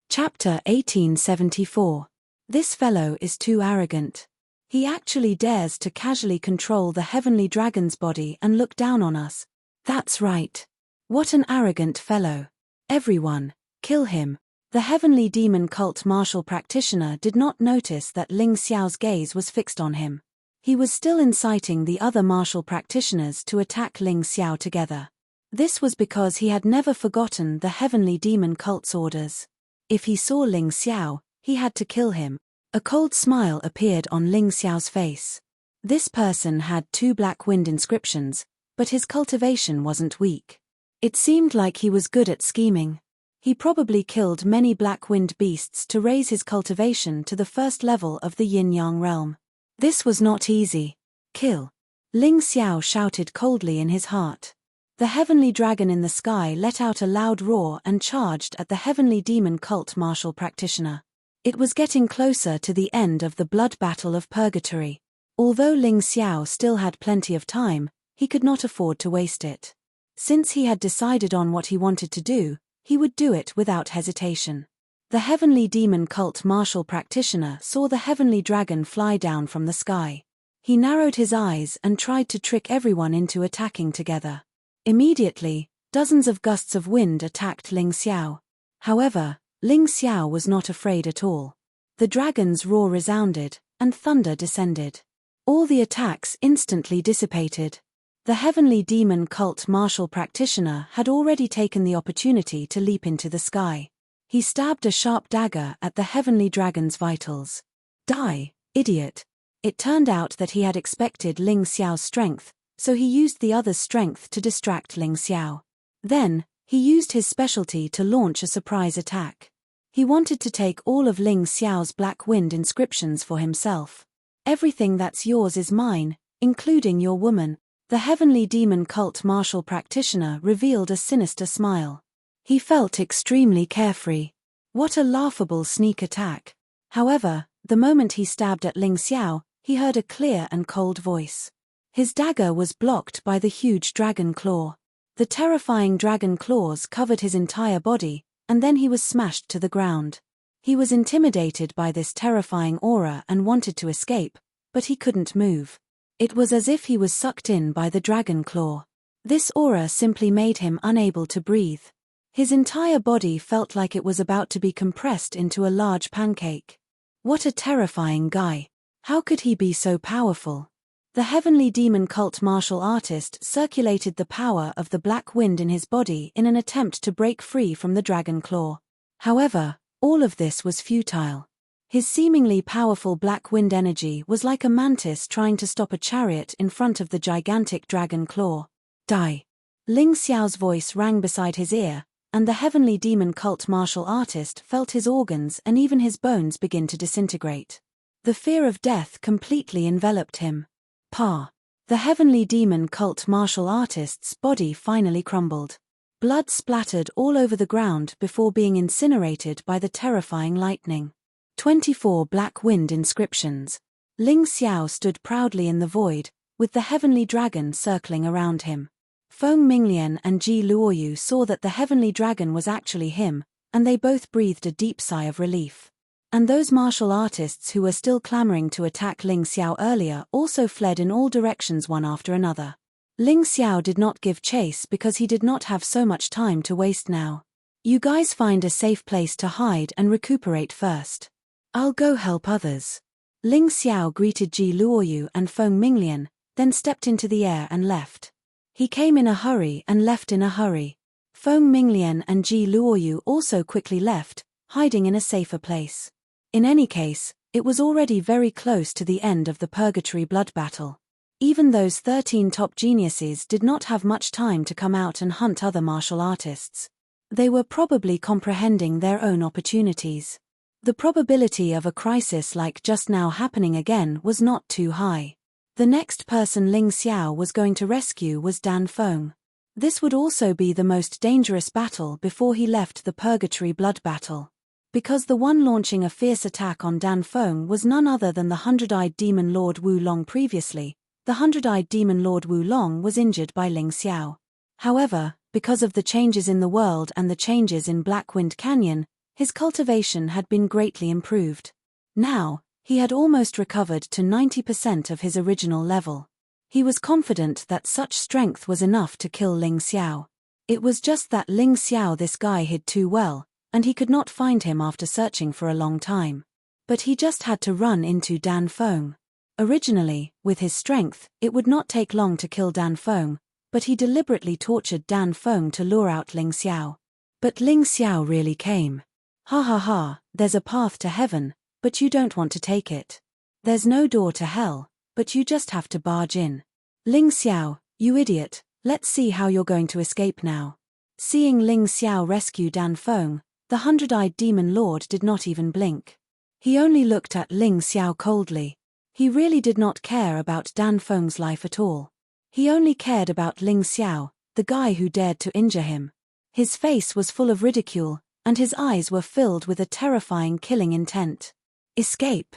Chapter 1874. This fellow is too arrogant. He actually dares to casually control the heavenly dragon's body and look down on us. That's right. What an arrogant fellow. Everyone, kill him. The heavenly demon cult martial practitioner did not notice that Ling Xiao's gaze was fixed on him. He was still inciting the other martial practitioners to attack Ling Xiao together. This was because he had never forgotten the heavenly demon cult's orders. If he saw Ling Xiao, he had to kill him. A cold smile appeared on Ling Xiao's face. This person had 2 black wind inscriptions, but his cultivation wasn't weak. It seemed like he was good at scheming. He probably killed many black wind beasts to raise his cultivation to the first level of the yin-yang realm. This was not easy. Kill. Ling Xiao shouted coldly in his heart. The heavenly dragon in the sky let out a loud roar and charged at the heavenly demon cult martial practitioner. It was getting closer to the end of the blood battle of purgatory. Although Ling Xiao still had plenty of time, he could not afford to waste it. Since he had decided on what he wanted to do, he would do it without hesitation. The heavenly demon cult martial practitioner saw the heavenly dragon fly down from the sky. He narrowed his eyes and tried to trick everyone into attacking together. Immediately, dozens of gusts of wind attacked Ling Xiao. However, Ling Xiao was not afraid at all. The dragon's roar resounded, and thunder descended. All the attacks instantly dissipated. The heavenly demon cult martial practitioner had already taken the opportunity to leap into the sky. He stabbed a sharp dagger at the heavenly dragon's vitals. Die, idiot. It turned out that he had expected Ling Xiao's strength, so he used the other's strength to distract Ling Xiao. Then, he used his specialty to launch a surprise attack. He wanted to take all of Ling Xiao's black wind inscriptions for himself. Everything that's yours is mine, including your woman. The heavenly demon cult martial practitioner revealed a sinister smile. He felt extremely carefree. What a laughable sneak attack. However, the moment he stabbed at Ling Xiao, he heard a clear and cold voice. His dagger was blocked by the huge dragon claw. The terrifying dragon claws covered his entire body, and then he was smashed to the ground. He was intimidated by this terrifying aura and wanted to escape, but he couldn't move. It was as if he was sucked in by the dragon claw. This aura simply made him unable to breathe. His entire body felt like it was about to be compressed into a large pancake. What a terrifying guy. How could he be so powerful? The heavenly demon cult martial artist circulated the power of the black wind in his body in an attempt to break free from the dragon claw. However, all of this was futile. His seemingly powerful black wind energy was like a mantis trying to stop a chariot in front of the gigantic dragon claw. Die. Ling Xiao's voice rang beside his ear, and the heavenly demon cult martial artist felt his organs and even his bones begin to disintegrate. The fear of death completely enveloped him. Pa. The heavenly demon cult martial artist's body finally crumbled. Blood splattered all over the ground before being incinerated by the terrifying lightning. 24 black wind inscriptions. Ling Xiao stood proudly in the void, with the heavenly dragon circling around him. Feng Minglian and Ji Luoyu saw that the heavenly dragon was actually him, and they both breathed a deep sigh of relief. And those martial artists who were still clamoring to attack Ling Xiao earlier also fled in all directions one after another. Ling Xiao did not give chase because he did not have so much time to waste now. You guys find a safe place to hide and recuperate first. I'll go help others. Ling Xiao greeted Ji Luoyu and Feng Minglian, then stepped into the air and left. He came in a hurry and left in a hurry. Feng Minglian and Ji Luoyu also quickly left, hiding in a safer place. In any case, it was already very close to the end of the purgatory blood battle. Even those 13 top geniuses did not have much time to come out and hunt other martial artists. They were probably comprehending their own opportunities. The probability of a crisis like just now happening again was not too high. The next person Ling Xiao was going to rescue was Dan Feng. This would also be the most dangerous battle before he left the purgatory blood battle. Because the one launching a fierce attack on Dan Feng was none other than the hundred-eyed demon Lord Wu Long previously, the hundred-eyed demon Lord Wu Long was injured by Ling Xiao. However, because of the changes in the world and the changes in Blackwind Canyon, his cultivation had been greatly improved. Now, he had almost recovered to 90% of his original level. He was confident that such strength was enough to kill Ling Xiao. It was just that Ling Xiao this guy hid too well, and he could not find him after searching for a long time. But he just had to run into Dan Feng. Originally, with his strength, it would not take long to kill Dan Feng, but he deliberately tortured Dan Feng to lure out Ling Xiao. But Ling Xiao really came. Ha ha ha, there's a path to heaven, but you don't want to take it. There's no door to hell, but you just have to barge in. Ling Xiao, you idiot, let's see how you're going to escape now. Seeing Ling Xiao rescue Dan Feng, the hundred-eyed demon lord did not even blink. He only looked at Ling Xiao coldly. He really did not care about Dan Feng's life at all. He only cared about Ling Xiao, the guy who dared to injure him. His face was full of ridicule, and his eyes were filled with a terrifying killing intent. Escape?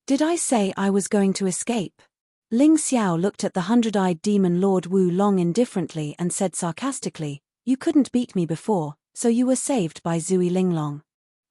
Did I say I was going to escape? Ling Xiao looked at the hundred-eyed demon Lord Wu Long indifferently and said sarcastically, "You couldn't beat me before, so you were saved by Zui Linglong.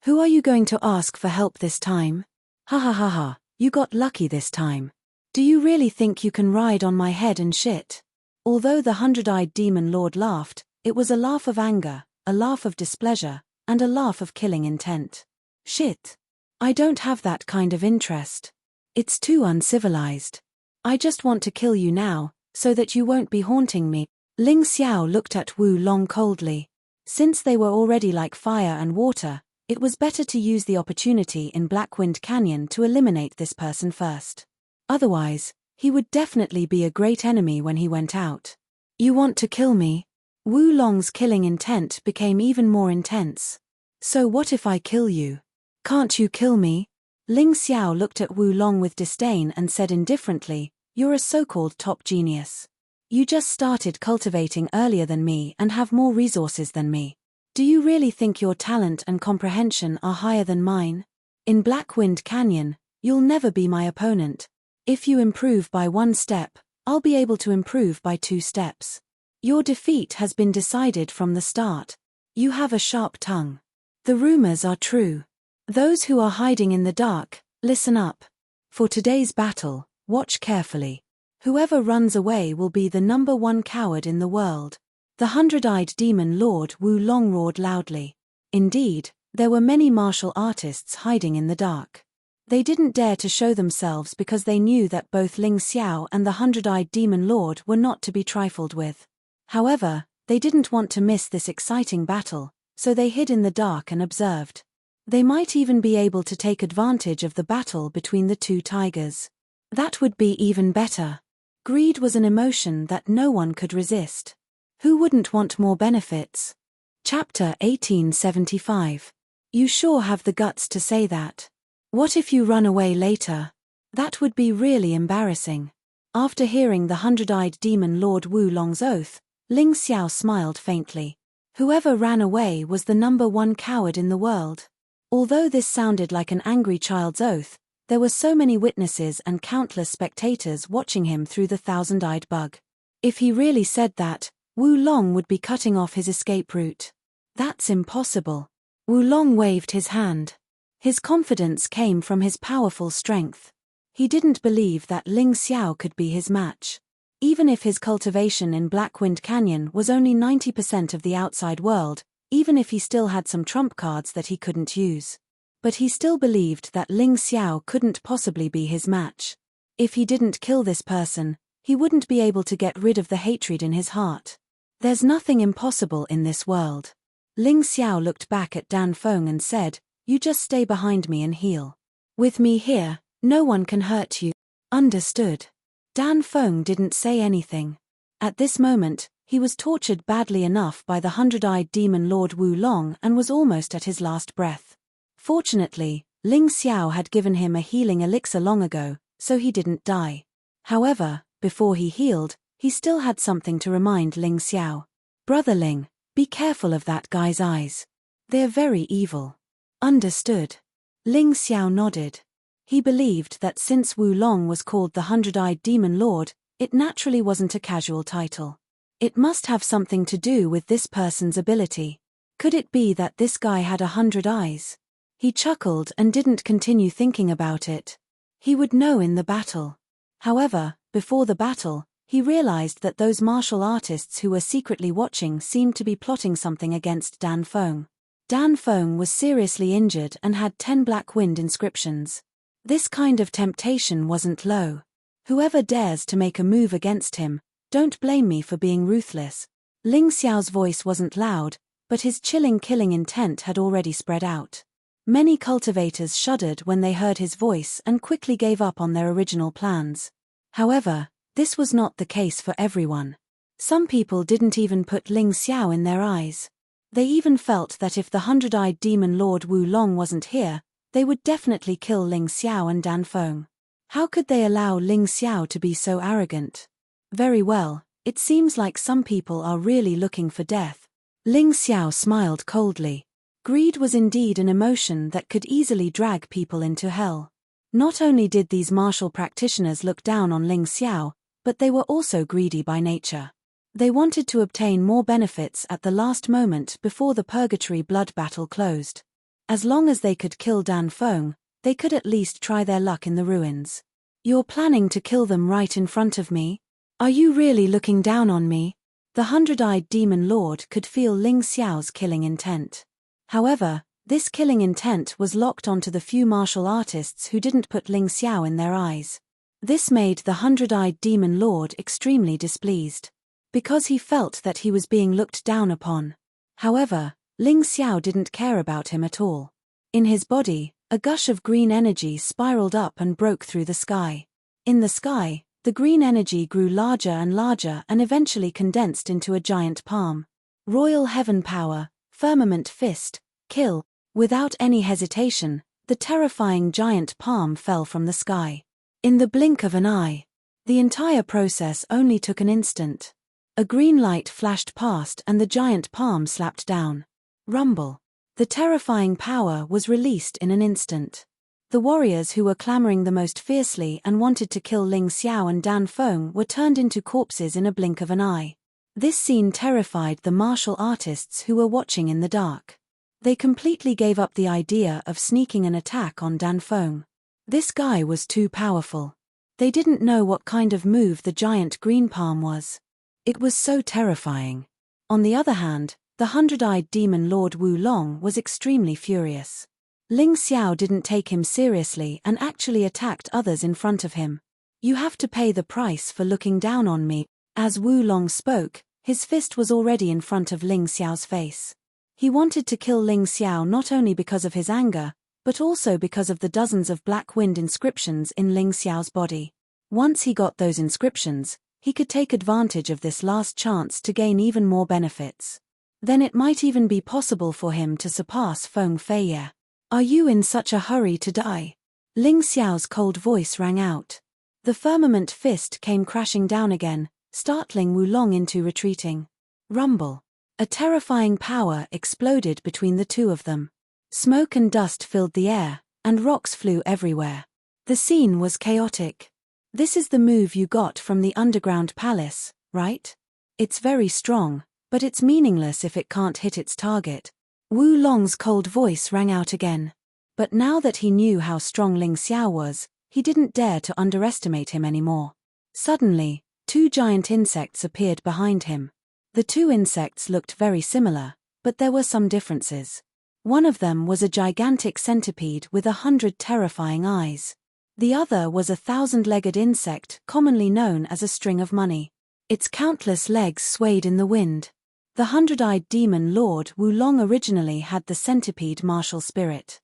Who are you going to ask for help this time? Ha ha ha ha, you got lucky this time. Do you really think you can ride on my head and shit?" Although the hundred-eyed demon lord laughed, it was a laugh of anger, a laugh of displeasure, and a laugh of killing intent. Shit. I don't have that kind of interest. It's too uncivilized. I just want to kill you now, so that you won't be haunting me. Ling Xiao looked at Wu Long coldly. Since they were already like fire and water, it was better to use the opportunity in Blackwind Canyon to eliminate this person first. Otherwise, he would definitely be a great enemy when he went out. You want to kill me? Wu Long's killing intent became even more intense. So what if I kill you? Can't you kill me? Ling Xiao looked at Wu Long with disdain and said indifferently, "You're a so-called top genius. You just started cultivating earlier than me and have more resources than me. Do you really think your talent and comprehension are higher than mine? In Blackwind Canyon, you'll never be my opponent. If you improve by 1 step, I'll be able to improve by 2 steps. Your defeat has been decided from the start. You have a sharp tongue. The rumors are true. Those who are hiding in the dark, listen up. For today's battle, watch carefully. Whoever runs away will be the #1 coward in the world. The 100-eyed demon Lord Wu Long roared loudly. Indeed, there were many martial artists hiding in the dark. They didn't dare to show themselves because they knew that both Ling Xiao and the 100-eyed demon lord were not to be trifled with. However, they didn't want to miss this exciting battle, so they hid in the dark and observed. They might even be able to take advantage of the battle between the two tigers. That would be even better. Greed was an emotion that no one could resist. Who wouldn't want more benefits? Chapter 1875. You sure have the guts to say that. What if you run away later? That would be really embarrassing. After hearing the 100-eyed demon Lord Wu Long's oath, Ling Xiao smiled faintly. Whoever ran away was the #1 coward in the world. Although this sounded like an angry child's oath, there were so many witnesses and countless spectators watching him through the 1,000-eyed bug. If he really said that, Wu Long would be cutting off his escape route. That's impossible. Wu Long waved his hand. His confidence came from his powerful strength. He didn't believe that Ling Xiao could be his match. Even if his cultivation in Blackwind Canyon was only 90% of the outside world, even if he still had some trump cards that he couldn't use. But he still believed that Ling Xiao couldn't possibly be his match. If he didn't kill this person, he wouldn't be able to get rid of the hatred in his heart. There's nothing impossible in this world. Ling Xiao looked back at Dan Feng and said, "You just stay behind me and heal. With me here, no one can hurt you." Understood. Dan Feng didn't say anything. At this moment, he was tortured badly enough by the 100-eyed demon Lord Wu Long and was almost at his last breath. Fortunately, Ling Xiao had given him a healing elixir long ago, so he didn't die. However, before he healed, he still had something to remind Ling Xiao. "Brother Ling, be careful of that guy's eyes. They're very evil." Understood. Ling Xiao nodded. He believed that since Wu Long was called the 100-eyed demon lord, it naturally wasn't a casual title. It must have something to do with this person's ability. Could it be that this guy had 100 eyes? He chuckled and didn't continue thinking about it. He would know in the battle. However, before the battle, he realized that those martial artists who were secretly watching seemed to be plotting something against Dan Feng. Dan Feng was seriously injured and had 10 black wind inscriptions. This kind of temptation wasn't low. Whoever dares to make a move against him, don't blame me for being ruthless. Ling Xiao's voice wasn't loud, but his chilling killing intent had already spread out. Many cultivators shuddered when they heard his voice and quickly gave up on their original plans. However, this was not the case for everyone. Some people didn't even put Ling Xiao in their eyes. They even felt that if the 100-eyed demon Lord Wu Long wasn't here, they would definitely kill Ling Xiao and Dan Feng. How could they allow Ling Xiao to be so arrogant? Very well, it seems like some people are really looking for death. Ling Xiao smiled coldly. Greed was indeed an emotion that could easily drag people into hell. Not only did these martial practitioners look down on Ling Xiao, but they were also greedy by nature. They wanted to obtain more benefits at the last moment before the purgatory blood battle closed. As long as they could kill Dan Feng, they could at least try their luck in the ruins. "You're planning to kill them right in front of me? Are you really looking down on me?" The 100-eyed demon lord could feel Ling Xiao's killing intent. However, this killing intent was locked onto the few martial artists who didn't put Ling Xiao in their eyes. This made the 100-eyed demon lord extremely displeased, because he felt that he was being looked down upon. However, Ling Xiao didn't care about him at all. In his body, a gush of green energy spiraled up and broke through the sky. In the sky, the green energy grew larger and larger and eventually condensed into a giant palm. Royal heaven power, firmament fist, kill. Without any hesitation, the terrifying giant palm fell from the sky. In the blink of an eye. The entire process only took an instant. A green light flashed past and the giant palm slapped down. Rumble. The terrifying power was released in an instant. The warriors who were clamoring the most fiercely and wanted to kill Ling Xiao and Dan Feng were turned into corpses in a blink of an eye. This scene terrified the martial artists who were watching in the dark. They completely gave up the idea of sneaking an attack on Dan Feng. This guy was too powerful. They didn't know what kind of move the giant green palm was. It was so terrifying. On the other hand, the hundred-eyed demon Lord Wu Long was extremely furious. Ling Xiao didn't take him seriously and actually attacked others in front of him. "You have to pay the price for looking down on me." As Wu Long spoke, his fist was already in front of Ling Xiao's face. He wanted to kill Ling Xiao not only because of his anger, but also because of the dozens of black wind inscriptions in Ling Xiao's body. Once he got those inscriptions, he could take advantage of this last chance to gain even more benefits. Then it might even be possible for him to surpass Feng Feiye. "Are you in such a hurry to die?" Ling Xiao's cold voice rang out. The firmament fist came crashing down again, startling Wu Long into retreating. Rumble. A terrifying power exploded between the two of them. Smoke and dust filled the air, and rocks flew everywhere. The scene was chaotic. "This is the move you got from the underground palace, right? It's very strong, but it's meaningless if it can't hit its target." Wu Long's cold voice rang out again. But now that he knew how strong Ling Xiao was, he didn't dare to underestimate him anymore. Suddenly, two giant insects appeared behind him. The two insects looked very similar, but there were some differences. One of them was a gigantic centipede with 100 terrifying eyes. The other was a 1,000-legged insect commonly known as a string of money. Its countless legs swayed in the wind. The hundred-eyed demon Lord Wu Long originally had the centipede martial spirit.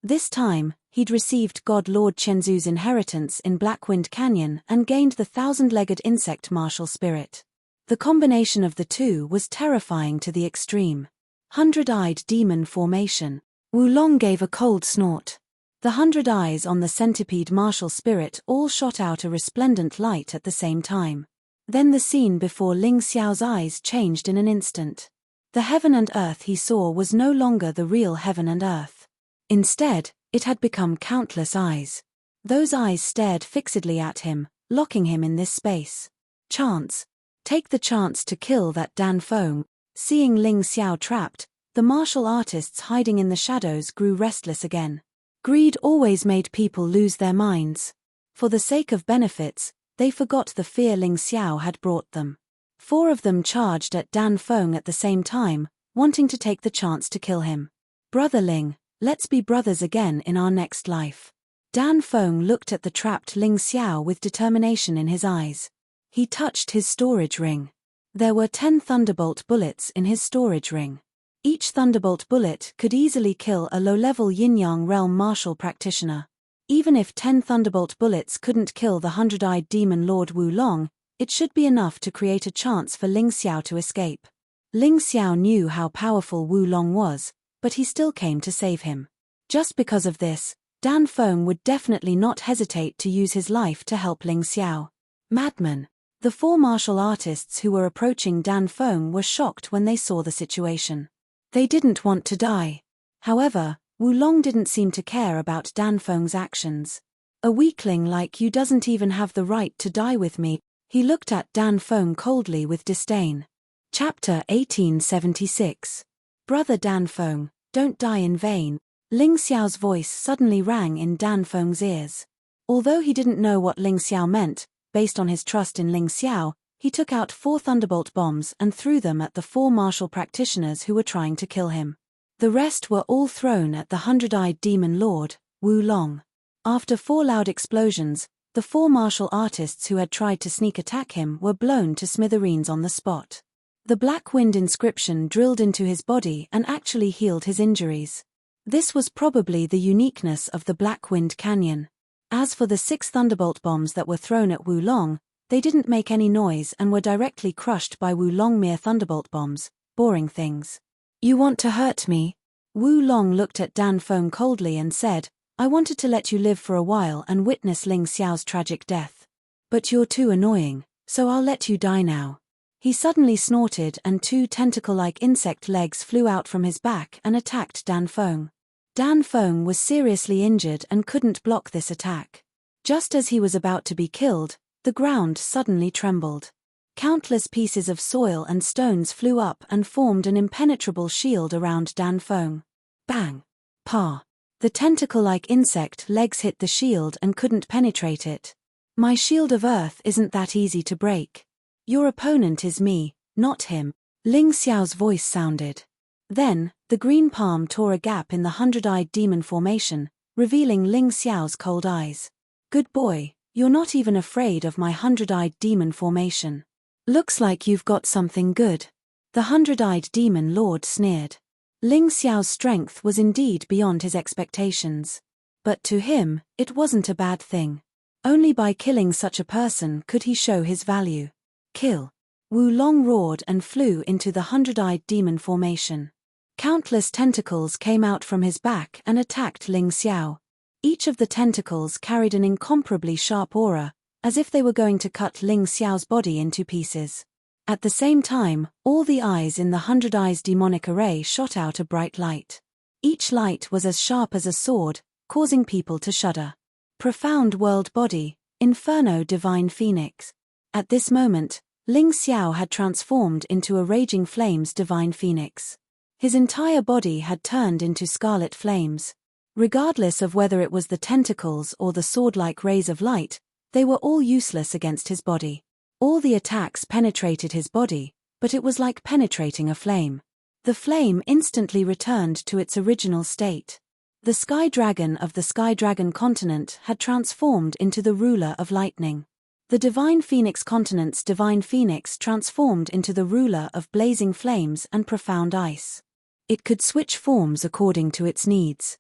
This time, he'd received God Lord Chenzu's inheritance in Blackwind Canyon and gained the 1,000-legged insect martial spirit. The combination of the two was terrifying to the extreme. Hundred-eyed demon formation. Wu Long gave a cold snort. The 100 eyes on the centipede martial spirit all shot out a resplendent light at the same time. Then the scene before Ling Xiao's eyes changed in an instant. The heaven and earth he saw was no longer the real heaven and earth. Instead, it had become countless eyes. Those eyes stared fixedly at him, locking him in this space. "Chance. Take the chance to kill that Dan Feng." Seeing Ling Xiao trapped, the martial artists hiding in the shadows grew restless again. Greed always made people lose their minds. For the sake of benefits, they forgot the fear Ling Xiao had brought them. 4 of them charged at Dan Feng at the same time, wanting to take the chance to kill him. "Brother Ling, let's be brothers again in our next life." Dan Feng looked at the trapped Ling Xiao with determination in his eyes. He touched his storage ring. There were 10 thunderbolt bullets in his storage ring. Each thunderbolt bullet could easily kill a low-level yin-yang realm martial practitioner. Even if 10 thunderbolt bullets couldn't kill the hundred-eyed demon Lord Wu Long, it should be enough to create a chance for Ling Xiao to escape. Ling Xiao knew how powerful Wu Long was, but he still came to save him. Just because of this, Dan Feng would definitely not hesitate to use his life to help Ling Xiao. Madman. The 4 martial artists who were approaching Dan Feng were shocked when they saw the situation. They didn't want to die. However, Wu Long didn't seem to care about Dan Feng's actions. "A weakling like you doesn't even have the right to die with me." He looked at Dan Feng coldly with disdain. Chapter 1876. "Brother Dan Feng, don't die in vain." Ling Xiao's voice suddenly rang in Dan Feng's ears. Although he didn't know what Ling Xiao meant, based on his trust in Ling Xiao, he took out 4 thunderbolt bombs and threw them at the 4 martial practitioners who were trying to kill him. The rest were all thrown at the hundred-eyed demon lord, Wu Long. After 4 loud explosions, the 4 martial artists who had tried to sneak attack him were blown to smithereens on the spot. The black wind inscription drilled into his body and actually healed his injuries. This was probably the uniqueness of the Black Wind Canyon. As for the 6 thunderbolt bombs that were thrown at Wu Long, they didn't make any noise and were directly crushed by Wu Long. Mere thunderbolt bombs, boring things. "You want to hurt me?" Wu Long looked at Dan Feng coldly and said, "I wanted to let you live for a while and witness Ling Xiao's tragic death. But you're too annoying, so I'll let you die now." He suddenly snorted and 2 tentacle-like insect legs flew out from his back and attacked Dan Feng. Dan Feng was seriously injured and couldn't block this attack. Just as he was about to be killed, the ground suddenly trembled. Countless pieces of soil and stones flew up and formed an impenetrable shield around Dan Feng. Bang! Pa! The tentacle-like insect legs hit the shield and couldn't penetrate it. My shield of earth isn't that easy to break. Your opponent is me, not him. Ling Xiao's voice sounded. Then, the green palm tore a gap in the 100-eyed demon formation, revealing Ling Xiao's cold eyes. Good boy, you're not even afraid of my 100-eyed demon formation. Looks like you've got something good. The 100-eyed demon lord sneered. Ling Xiao's strength was indeed beyond his expectations. But to him, it wasn't a bad thing. Only by killing such a person could he show his value. Kill! Wu Long roared and flew into the 100-eyed demon formation. Countless tentacles came out from his back and attacked Ling Xiao. Each of the tentacles carried an incomparably sharp aura, as if they were going to cut Ling Xiao's body into pieces. At the same time, all the eyes in the 100 Eyes demonic array shot out a bright light. Each light was as sharp as a sword, causing people to shudder. Profound world body, Inferno divine phoenix. At this moment, Ling Xiao had transformed into a raging flames divine phoenix. His entire body had turned into scarlet flames. Regardless of whether it was the tentacles or the sword-like rays of light, they were all useless against his body. All the attacks penetrated his body, but it was like penetrating a flame. The flame instantly returned to its original state. The Sky Dragon of the Sky Dragon continent had transformed into the ruler of lightning. The Divine Phoenix continent's Divine Phoenix transformed into the ruler of blazing flames and profound ice. It could switch forms according to its needs.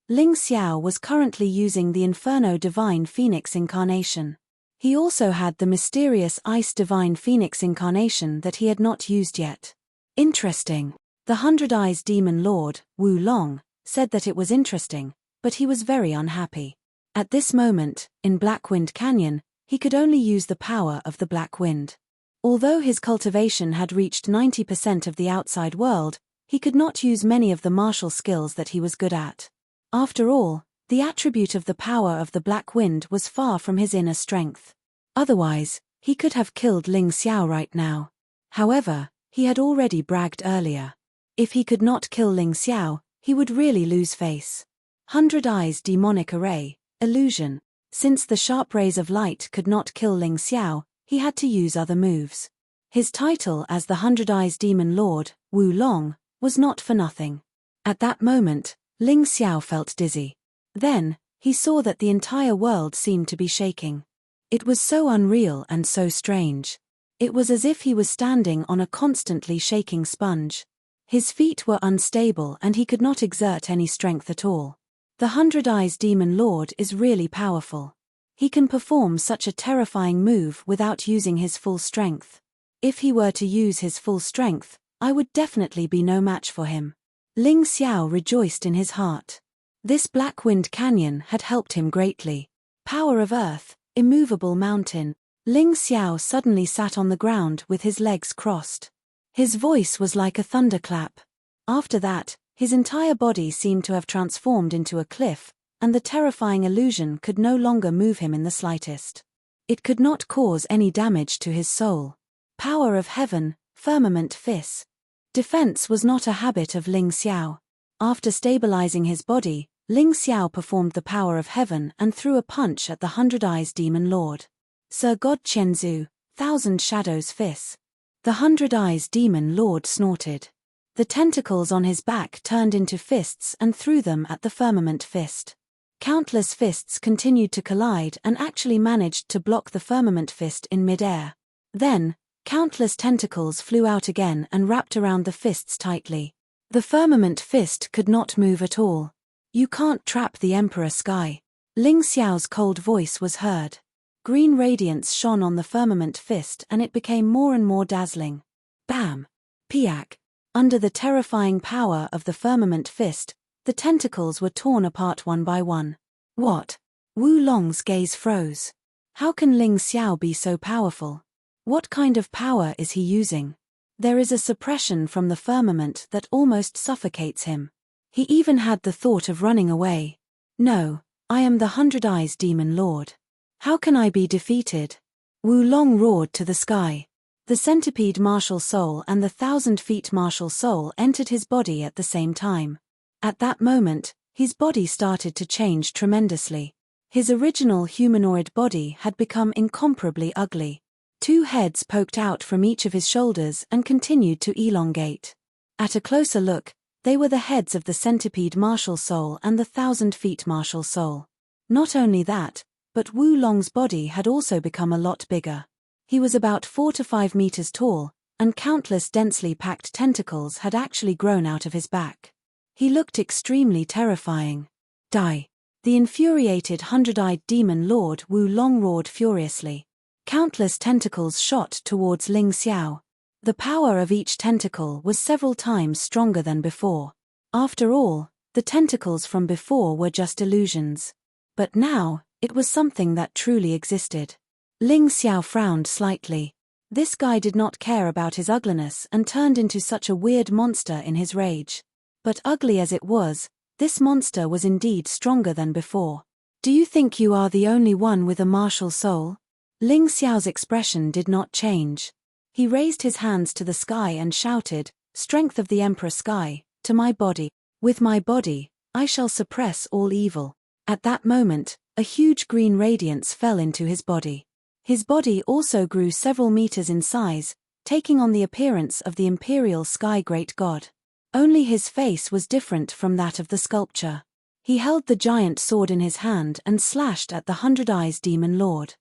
Ling Xiao was currently using the Inferno Divine Phoenix incarnation. He also had the mysterious Ice Divine Phoenix incarnation that he had not used yet. Interesting. The 100 Eyes Demon Lord, Wu Long, said that it was interesting, but he was very unhappy. At this moment, in Blackwind Canyon, he could only use the power of the Black Wind. Although his cultivation had reached 90% of the outside world, he could not use many of the martial skills that he was good at. After all, the attribute of the power of the Black Wind was far from his inner strength. Otherwise, he could have killed Ling Xiao right now. However, he had already bragged earlier. If he could not kill Ling Xiao, he would really lose face. 100 Eyes Demonic Array, Illusion. Since the sharp rays of light could not kill Ling Xiao, he had to use other moves. His title as the 100 Eyes Demon Lord, Wu Long, was not for nothing. At that moment, Ling Xiao felt dizzy. Then, he saw that the entire world seemed to be shaking. It was so unreal and so strange. It was as if he was standing on a constantly shaking sponge. His feet were unstable and he could not exert any strength at all. The 100 Eyes Demon Lord is really powerful. He can perform such a terrifying move without using his full strength. If he were to use his full strength, I would definitely be no match for him. Ling Xiao rejoiced in his heart. This Blackwind Canyon had helped him greatly. Power of Earth, immovable mountain. Ling Xiao suddenly sat on the ground with his legs crossed. His voice was like a thunderclap. After that, his entire body seemed to have transformed into a cliff, and the terrifying illusion could no longer move him in the slightest. It could not cause any damage to his soul. Power of Heaven, Firmament Fist. Defense was not a habit of Ling Xiao. After stabilizing his body, Ling Xiao performed the power of heaven and threw a punch at the 100 Eyes Demon Lord. Sir God Qianzu, 1,000 Shadows Fist. The 100 Eyes Demon Lord snorted. The tentacles on his back turned into fists and threw them at the Firmament Fist. Countless fists continued to collide and actually managed to block the Firmament Fist in mid-air. Then, countless tentacles flew out again and wrapped around the fists tightly. The Firmament Fist could not move at all. You can't trap the Emperor Sky. Ling Xiao's cold voice was heard. Green radiance shone on the Firmament Fist and it became more and more dazzling. Bam! Piak! Under the terrifying power of the Firmament Fist, the tentacles were torn apart one by one. What? Wu Long's gaze froze. How can Ling Xiao be so powerful? What kind of power is he using? There is a suppression from the firmament that almost suffocates him. He even had the thought of running away. No, I am the 100 Eyes Demon Lord. How can I be defeated? Wu Long roared to the sky. The centipede martial soul and the 1,000 feet martial soul entered his body at the same time. At that moment, his body started to change tremendously. His original humanoid body had become incomparably ugly. 2 heads poked out from each of his shoulders and continued to elongate. At a closer look, they were the heads of the centipede martial soul and the 1,000-feet martial soul. Not only that, but Wu Long's body had also become a lot bigger. He was about 4 to 5 meters tall, and countless densely packed tentacles had actually grown out of his back. He looked extremely terrifying. Die! The infuriated 100-eyed demon lord Wu Long roared furiously. Countless tentacles shot towards Ling Xiao. The power of each tentacle was several times stronger than before. After all, the tentacles from before were just illusions. But now, it was something that truly existed. Ling Xiao frowned slightly. This guy did not care about his ugliness and turned into such a weird monster in his rage. But ugly as it was, this monster was indeed stronger than before. Do you think you are the only one with a martial soul? Ling Xiao's expression did not change. He raised his hands to the sky and shouted, "Strength of the Emperor Sky, to my body. With my body, I shall suppress all evil." At that moment, a huge green radiance fell into his body. His body also grew several meters in size, taking on the appearance of the Imperial Sky Great God. Only his face was different from that of the sculpture. He held the giant sword in his hand and slashed at the 100-eyes demon lord.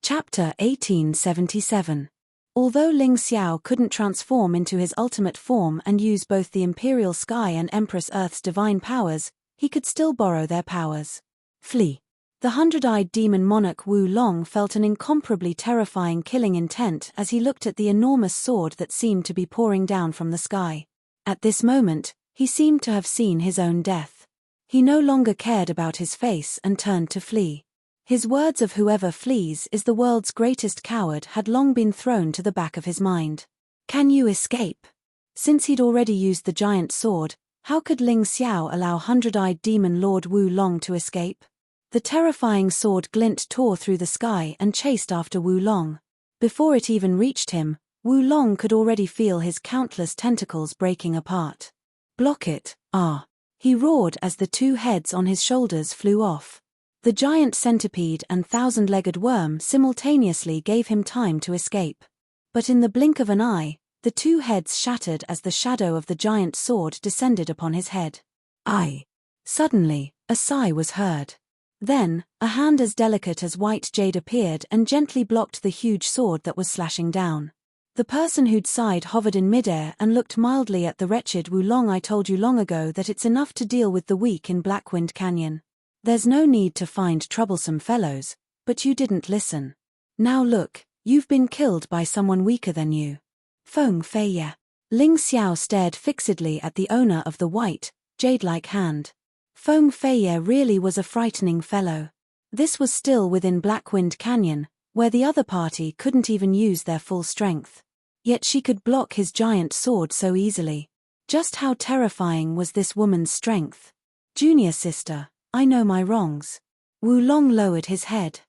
Chapter 1877. Although Ling Xiao couldn't transform into his ultimate form and use both the Imperial Sky and Empress Earth's divine powers, he could still borrow their powers. Flee. The 100-eyed demon monarch Wu Long felt an incomparably terrifying killing intent as he looked at the enormous sword that seemed to be pouring down from the sky. At this moment, he seemed to have seen his own death. He no longer cared about his face and turned to flee. His words of "whoever flees is the world's greatest coward" had long been thrown to the back of his mind. Can you escape? Since he'd already used the giant sword, how could Ling Xiao allow 100-eyed demon lord Wu Long to escape? The terrifying sword glint tore through the sky and chased after Wu Long. Before it even reached him, Wu Long could already feel his countless tentacles breaking apart. Block it, ah! He roared as the 2 heads on his shoulders flew off. The giant centipede and 1,000-legged worm simultaneously gave him time to escape. But in the blink of an eye, the 2 heads shattered as the shadow of the giant sword descended upon his head. Aye! Suddenly, a sigh was heard. Then, a hand as delicate as white jade appeared and gently blocked the huge sword that was slashing down. The person who'd sighed hovered in midair and looked mildly at the wretched Wu Long. "I told you long ago that it's enough to deal with the weak in Blackwind Canyon. There's no need to find troublesome fellows, but you didn't listen. Now look, you've been killed by someone weaker than you." Feng Feiye. Ling Xiao stared fixedly at the owner of the white, jade-like hand. Feng Feiye really was a frightening fellow. This was still within Blackwind Canyon, where the other party couldn't even use their full strength. Yet she could block his giant sword so easily. Just how terrifying was this woman's strength? "Junior sister, I know my wrongs." Wu Long lowered his head.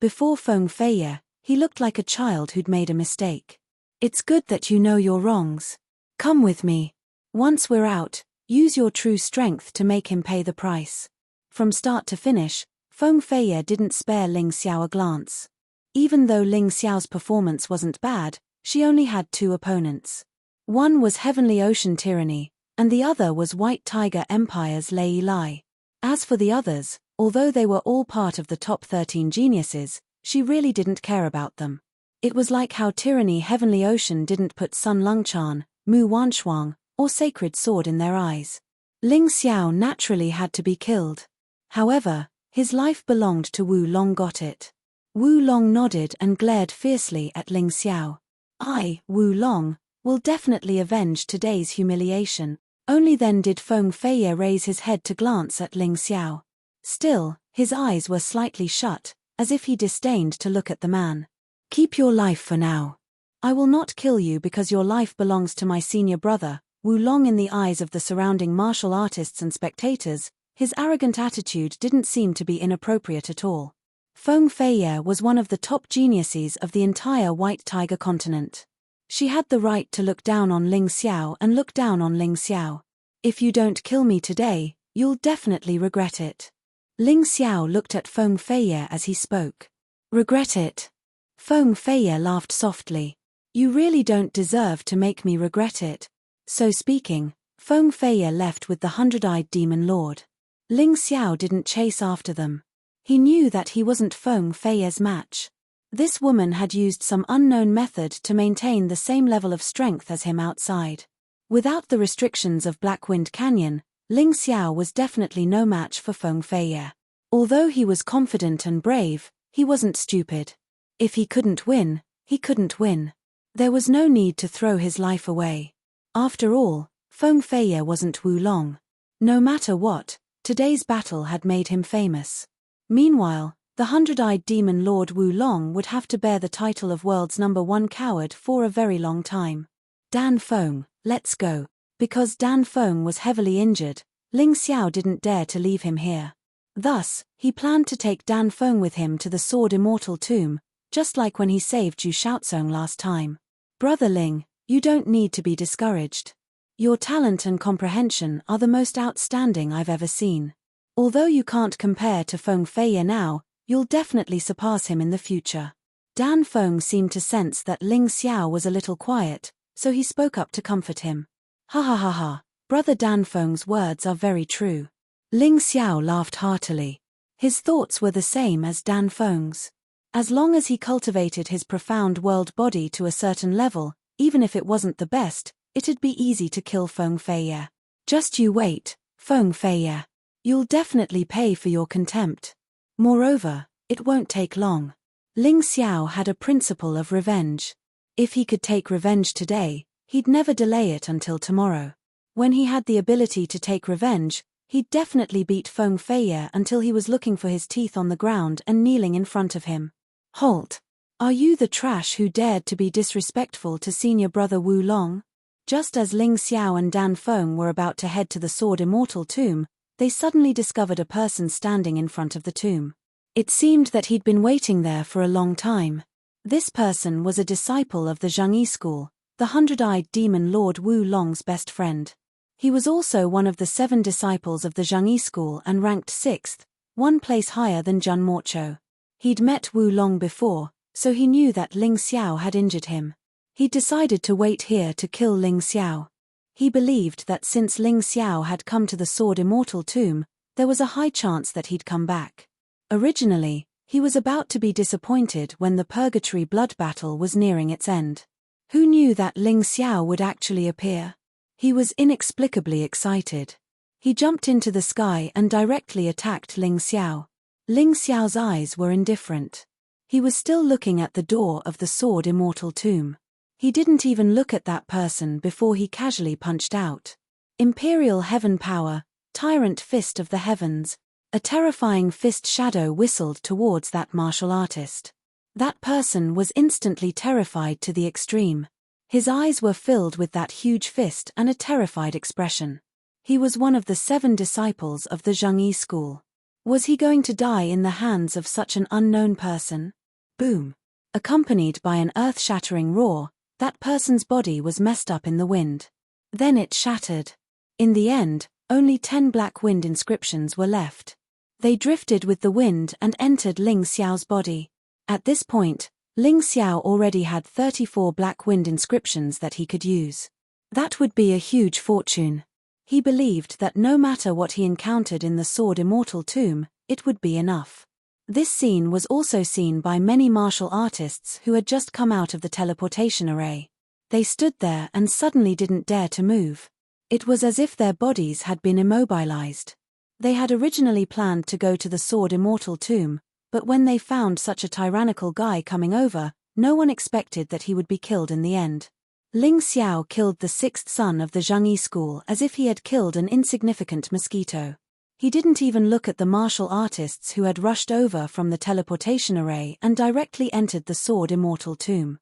Before Feng Feiye, he looked like a child who'd made a mistake. "It's good that you know your wrongs. Come with me. Once we're out, use your true strength to make him pay the price." From start to finish, Feng Feiye didn't spare Ling Xiao a glance. Even though Ling Xiao's performance wasn't bad, she only had 2 opponents. One was Heavenly Ocean Tyranny, and the other was White Tiger Empire's Lei Lai. As for the others, although they were all part of the top 13 geniuses, she really didn't care about them. It was like how Tyranny Heavenly Ocean didn't put Sun Lungchan, Mu Wanshuang, or Sacred Sword in their eyes. Ling Xiao naturally had to be killed. However, his life belonged to Wu Long. Got it? Wu Long nodded and glared fiercely at Ling Xiao. "I, Wu Long, will definitely avenge today's humiliation." Only then did Feng Feiye raise his head to glance at Ling Xiao. Still, his eyes were slightly shut, as if he disdained to look at the man. "Keep your life for now. I will not kill you because your life belongs to my senior brother." Wu Long. In the eyes of the surrounding martial artists and spectators, his arrogant attitude didn't seem to be inappropriate at all. Feng Feiye was one of the top geniuses of the entire White Tiger continent. She had the right to look down on Ling Xiao and look down on Ling Xiao. If you don't kill me today, you'll definitely regret it. Ling Xiao looked at Feng Feiye as he spoke. Regret it? Feng Feiye laughed softly. You really don't deserve to make me regret it. So speaking, Feng Feiye left with the 100-eyed demon lord. Ling Xiao didn't chase after them. He knew that he wasn't Feng Feiye's match. This woman had used some unknown method to maintain the same level of strength as him outside. Without the restrictions of Blackwind Canyon, Ling Xiao was definitely no match for Feng Feiye. Although he was confident and brave, he wasn't stupid. If he couldn't win, he couldn't win. There was no need to throw his life away. After all, Feng Feiye wasn't Wu Long. No matter what, today's battle had made him famous. Meanwhile, the 100-eyed demon lord Wu Long would have to bear the title of world's #1 coward for a very long time. Dan Feng, let's go. Because Dan Feng was heavily injured, Ling Xiao didn't dare to leave him here. Thus, he planned to take Dan Feng with him to the Sword Immortal Tomb, just like when he saved Zhu Shaozong last time. Brother Ling, you don't need to be discouraged. Your talent and comprehension are the most outstanding I've ever seen. Although you can't compare to Feng Feiye now, you'll definitely surpass him in the future. Dan Feng seemed to sense that Ling Xiao was a little quiet, so he spoke up to comfort him. Ha ha ha ha, brother Dan Feng's words are very true. Ling Xiao laughed heartily. His thoughts were the same as Dan Feng's. As long as he cultivated his profound world body to a certain level, even if it wasn't the best, it'd be easy to kill Feng Feiye. Just you wait, Feng Feiye. You'll definitely pay for your contempt. Moreover, it won't take long. Ling Xiao had a principle of revenge. If he could take revenge today, he'd never delay it until tomorrow. When he had the ability to take revenge, he'd definitely beat Feng Feiye until he was looking for his teeth on the ground and kneeling in front of him. Halt! Are you the trash who dared to be disrespectful to senior brother Wu Long? Just as Ling Xiao and Dan Feng were about to head to the Sword Immortal Tomb, they suddenly discovered a person standing in front of the tomb. It seemed that he'd been waiting there for a long time. This person was a disciple of the Zhengyi school, the 100-eyed demon Lord Wu Long's best friend. He was also one of the 7 disciples of the Zhengyi school and ranked 6th, 1 place higher than Jun Morcho. He'd met Wu Long before, so he knew that Ling Xiao had injured him. He'd decided to wait here to kill Ling Xiao. He believed that since Ling Xiao had come to the Sword Immortal Tomb, there was a high chance that he'd come back. Originally, he was about to be disappointed when the Purgatory blood battle was nearing its end. Who knew that Ling Xiao would actually appear? He was inexplicably excited. He jumped into the sky and directly attacked Ling Xiao. Ling Xiao's eyes were indifferent. He was still looking at the door of the Sword Immortal Tomb. He didn't even look at that person before he casually punched out. Imperial Heaven Power, Tyrant Fist of the Heavens. A terrifying fist shadow whistled towards that martial artist. That person was instantly terrified to the extreme. His eyes were filled with that huge fist and a terrified expression. He was one of the 7 disciples of the Zhengyi school. Was he going to die in the hands of such an unknown person? Boom! Accompanied by an earth-shattering roar, that person's body was messed up in the wind. Then it shattered. In the end, only 10 black wind inscriptions were left. They drifted with the wind and entered Ling Xiao's body. At this point, Ling Xiao already had 34 black wind inscriptions that he could use. That would be a huge fortune. He believed that no matter what he encountered in the Sword Immortal Tomb, it would be enough. This scene was also seen by many martial artists who had just come out of the teleportation array. They stood there and suddenly didn't dare to move. It was as if their bodies had been immobilized. They had originally planned to go to the Sword Immortal Tomb, but when they found such a tyrannical guy coming over, no one expected that he would be killed in the end. Ling Xiao killed the 6th son of the Zhengyi school as if he had killed an insignificant mosquito. He didn't even look at the martial artists who had rushed over from the teleportation array and directly entered the Sword Immortal Tomb.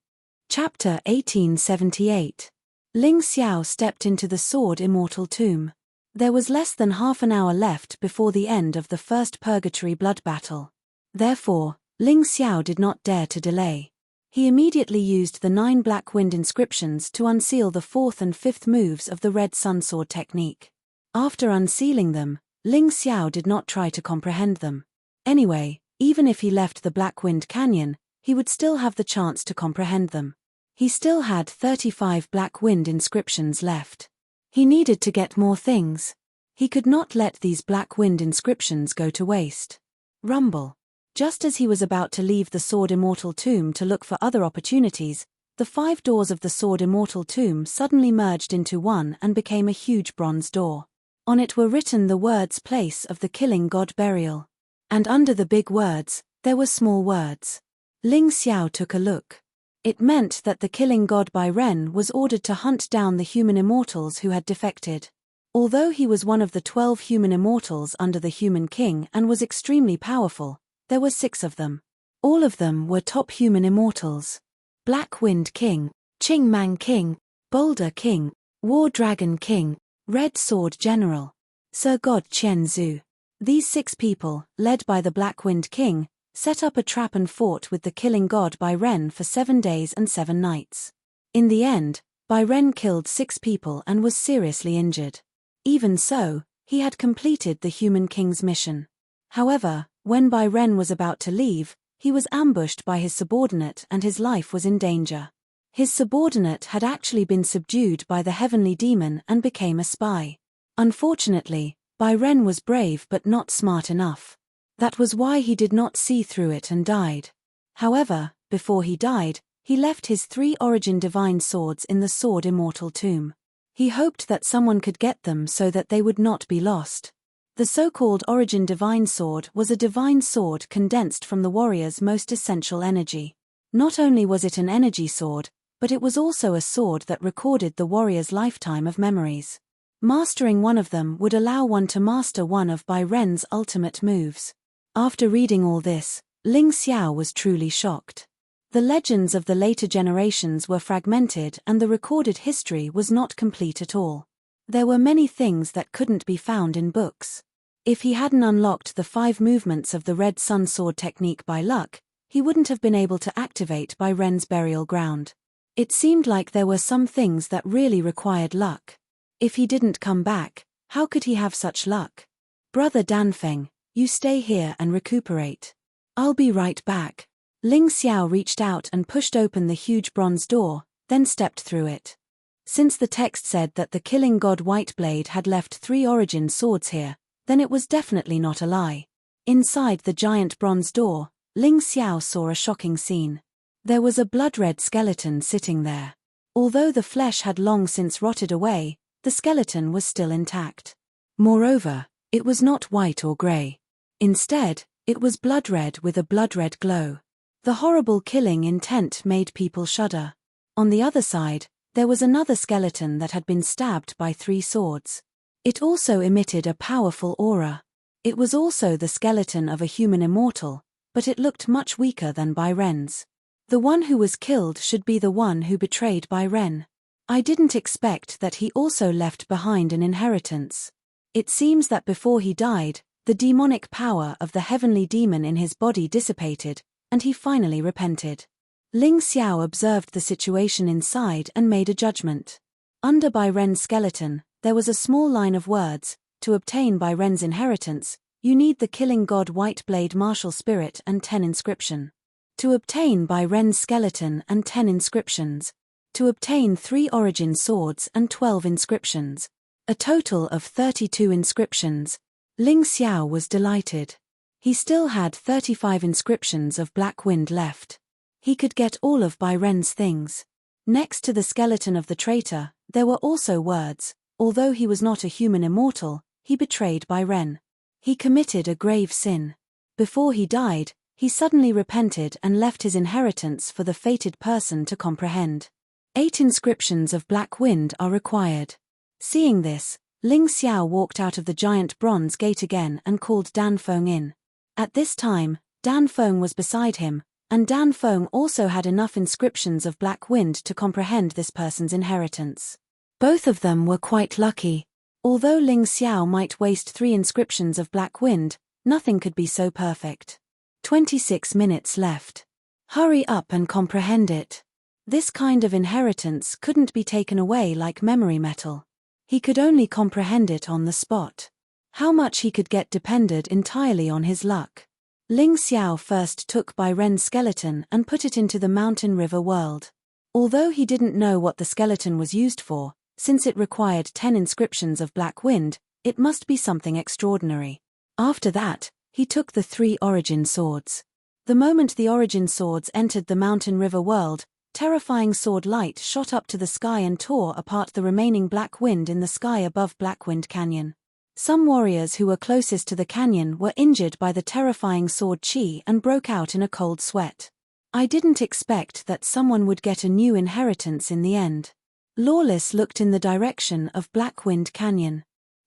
Chapter 1878. Ling Xiao stepped into the Sword Immortal Tomb. There was less than half an hour left before the end of the first Purgatory blood battle. Therefore, Ling Xiao did not dare to delay. He immediately used the 9 black wind inscriptions to unseal the 4th and 5th moves of the Red Sun Sword technique. After unsealing them, Ling Xiao did not try to comprehend them. Anyway, even if he left the Black Wind Canyon, he would still have the chance to comprehend them. He still had 35 Black Wind inscriptions left. He needed to get more things. He could not let these Black Wind inscriptions go to waste. Rumble. Just as he was about to leave the Sword Immortal Tomb to look for other opportunities, the 5 doors of the Sword Immortal Tomb suddenly merged into one and became a huge bronze door. On it were written the words "Place of the Killing God Burial." And under the big words, there were small words. Ling Xiao took a look. It meant that the Killing God by Ren was ordered to hunt down the human immortals who had defected. Although he was one of the 12 human immortals under the Human King and was extremely powerful, there were 6 of them. All of them were top human immortals. Black Wind King, Qing Mang King, Boulder King, War Dragon King, Red Sword General, Sir God Chen Zhu. These 6 people, led by the Black Wind King, set up a trap and fought with the Killing God by Ren for 7 days and 7 nights. In the end, Bai Ren killed 6 people and was seriously injured. Even so, he had completed the Human King's mission. However, when Bai Ren was about to leave, he was ambushed by his subordinate and his life was in danger. His subordinate had actually been subdued by the heavenly demon and became a spy. Unfortunately, Bai Ren was brave but not smart enough. That was why he did not see through it and died. However, before he died, he left his 3 origin divine swords in the Sword Immortal Tomb. He hoped that someone could get them so that they would not be lost. The so-called Origin Divine Sword was a divine sword condensed from the warrior's most essential energy. Not only was it an energy sword, but it was also a sword that recorded the warrior's lifetime of memories. Mastering one of them would allow one to master one of Bai Ren's ultimate moves. After reading all this, Ling Xiao was truly shocked. The legends of the later generations were fragmented and the recorded history was not complete at all. There were many things that couldn't be found in books. If he hadn't unlocked the 5 movements of the Red Sun Sword technique by luck, he wouldn't have been able to activate Bai Ren's burial ground. It seemed like there were some things that really required luck. If he didn't come back, how could he have such luck? Brother Danfeng, you stay here and recuperate. I'll be right back. Ling Xiao reached out and pushed open the huge bronze door, then stepped through it. Since the text said that the Killing God Whiteblade had left 3 origin swords here, then it was definitely not a lie. Inside the giant bronze door, Ling Xiao saw a shocking scene. There was a blood-red skeleton sitting there. Although the flesh had long since rotted away, the skeleton was still intact. Moreover, it was not white or grey. Instead, it was blood-red with a blood-red glow. The horrible killing intent made people shudder. On the other side, there was another skeleton that had been stabbed by 3 swords. It also emitted a powerful aura. It was also the skeleton of a human immortal, but it looked much weaker than Bai Ren's. The one who was killed should be the one who betrayed Bai Ren. I didn't expect that he also left behind an inheritance. It seems that before he died, the demonic power of the heavenly demon in his body dissipated, and he finally repented. Ling Xiao observed the situation inside and made a judgment. Under Bai Ren's skeleton, there was a small line of words: to obtain Bai Ren's inheritance, you need the Killing God Whiteblade martial spirit and 10 inscription. To obtain Bai Ren's skeleton and 10 inscriptions. To obtain 3 origin swords and 12 inscriptions. A total of 32 inscriptions. Ling Xiao was delighted. He still had 35 inscriptions of Black Wind left. He could get all of Bai Ren's things. Next to the skeleton of the traitor, there were also words: although he was not a human immortal, he betrayed Bai Ren. He committed a grave sin. Before he died, he suddenly repented and left his inheritance for the fated person to comprehend. 8 inscriptions of Black Wind are required. Seeing this, Ling Xiao walked out of the giant bronze gate again and called Danfeng in. At this time, Danfeng was beside him, and Danfeng also had enough inscriptions of Black Wind to comprehend this person's inheritance. Both of them were quite lucky. Although Ling Xiao might waste 3 inscriptions of Black Wind, nothing could be so perfect. 26 minutes left. Hurry up and comprehend it. This kind of inheritance couldn't be taken away like memory metal. He could only comprehend it on the spot. How much he could get depended entirely on his luck. Ling Xiao first took Bai Ren's skeleton and put it into the mountain river world. Although he didn't know what the skeleton was used for, since it required 10 inscriptions of black wind, it must be something extraordinary. After that, he took the 3 origin swords. The moment the origin swords entered the mountain river world, terrifying sword light shot up to the sky and tore apart the remaining black wind in the sky above Blackwind Canyon. Some warriors who were closest to the canyon were injured by the terrifying sword chi and broke out in a cold sweat. I didn't expect that someone would get a new inheritance in the end. Lawless looked in the direction of Blackwind Canyon.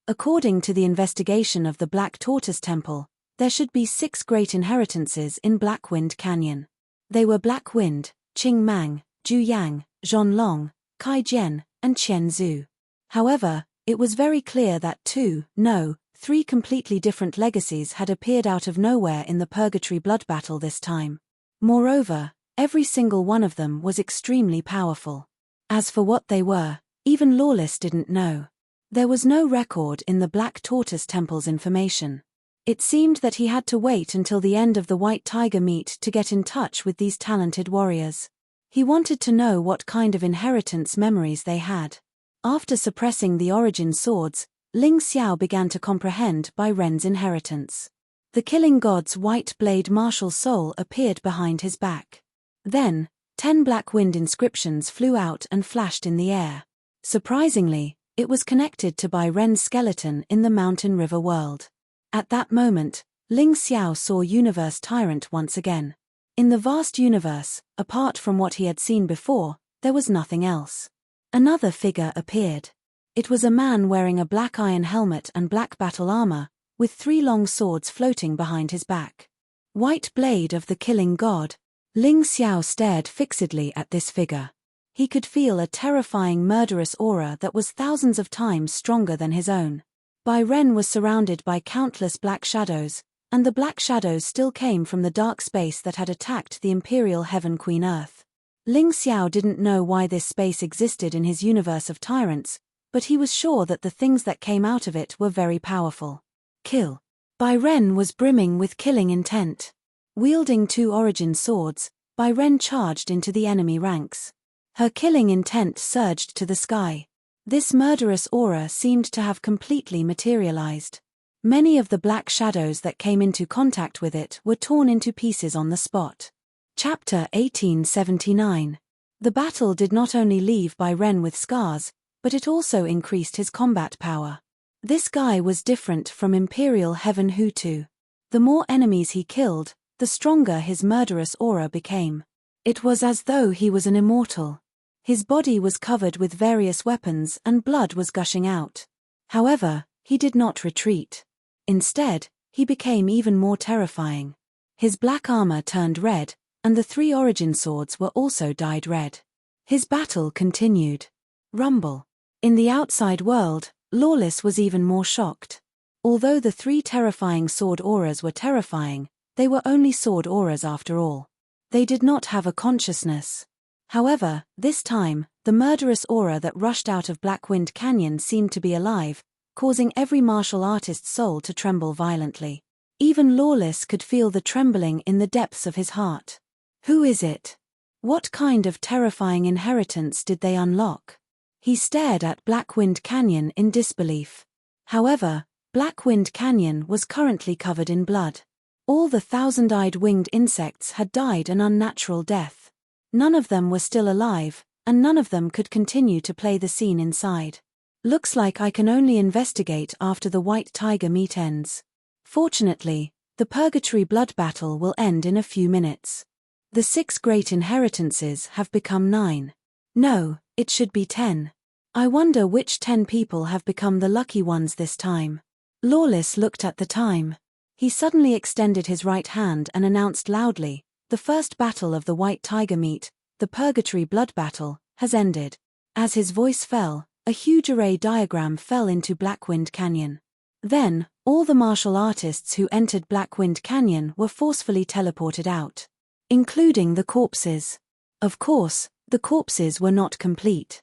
According to the investigation of the Black Tortoise Temple, there should be 6 great inheritances in Blackwind Canyon. They were Blackwind, Qing Mang, Zhu Yang, Zhonlong, Kai Jian, and Qian Zhu. However, it was very clear that 3 completely different legacies had appeared out of nowhere in the Purgatory Blood Battle this time. Moreover, every single one of them was extremely powerful. As for what they were, even Lawless didn't know. There was no record in the Black Tortoise Temple's information. It seemed that he had to wait until the end of the White Tiger meet to get in touch with these talented warriors. He wanted to know what kind of inheritance memories they had. After suppressing the origin swords, Ling Xiao began to comprehend Bai Ren's inheritance. The killing god's white blade martial soul appeared behind his back. Then, 10 black wind inscriptions flew out and flashed in the air. Surprisingly, it was connected to Bai Ren's skeleton in the mountain river world. At that moment, Ling Xiao saw Universe Tyrant once again. In the vast universe, apart from what he had seen before, there was nothing else. Another figure appeared. It was a man wearing a black iron helmet and black battle armor, with 3 long swords floating behind his back. White blade of the killing god. Ling Xiao stared fixedly at this figure. He could feel a terrifying murderous aura that was thousands of times stronger than his own. Bai Ren was surrounded by countless black shadows, and the black shadows still came from the dark space that had attacked the Imperial Heaven Queen Earth. Ling Xiao didn't know why this space existed in his universe of tyrants, but he was sure that the things that came out of it were very powerful. Kill. Bai Ren was brimming with killing intent. Wielding 2 origin swords, Bai Ren charged into the enemy ranks. Her killing intent surged to the sky. This murderous aura seemed to have completely materialized. Many of the black shadows that came into contact with it were torn into pieces on the spot. Chapter 1879. The battle did not only leave Bai Ren with scars, but it also increased his combat power. This guy was different from Imperial Heaven Hutu. The more enemies he killed, the stronger his murderous aura became. It was as though he was an immortal. His body was covered with various weapons and blood was gushing out. However, he did not retreat. Instead, he became even more terrifying. His black armor turned red, and the 3 origin swords were also dyed red. His battle continued. Rumble. In the outside world, Lawless was even more shocked. Although the 3 terrifying sword auras were terrifying, they were only sword auras after all. They did not have a consciousness. However, this time, the murderous aura that rushed out of Blackwind Canyon seemed to be alive, causing every martial artist's soul to tremble violently. Even Lawless could feel the trembling in the depths of his heart. Who is it? What kind of terrifying inheritance did they unlock? He stared at Blackwind Canyon in disbelief. However, Blackwind Canyon was currently covered in blood. All the 1,000-eyed winged insects had died an unnatural death. None of them were still alive, and none of them could continue to play the scene inside. Looks like I can only investigate after the White Tiger meet ends. Fortunately, the Purgatory Blood Battle will end in a few minutes. The 6 great inheritances have become 9. No, it should be 10. I wonder which 10 people have become the lucky ones this time. Lawless looked at the time. He suddenly extended his right hand and announced loudly, "The first battle of the White Tiger meet, the Purgatory Blood Battle, has ended." As his voice fell, a huge array diagram fell into Blackwind Canyon. Then, all the martial artists who entered Blackwind Canyon were forcefully teleported out. Including the corpses. Of course, the corpses were not complete.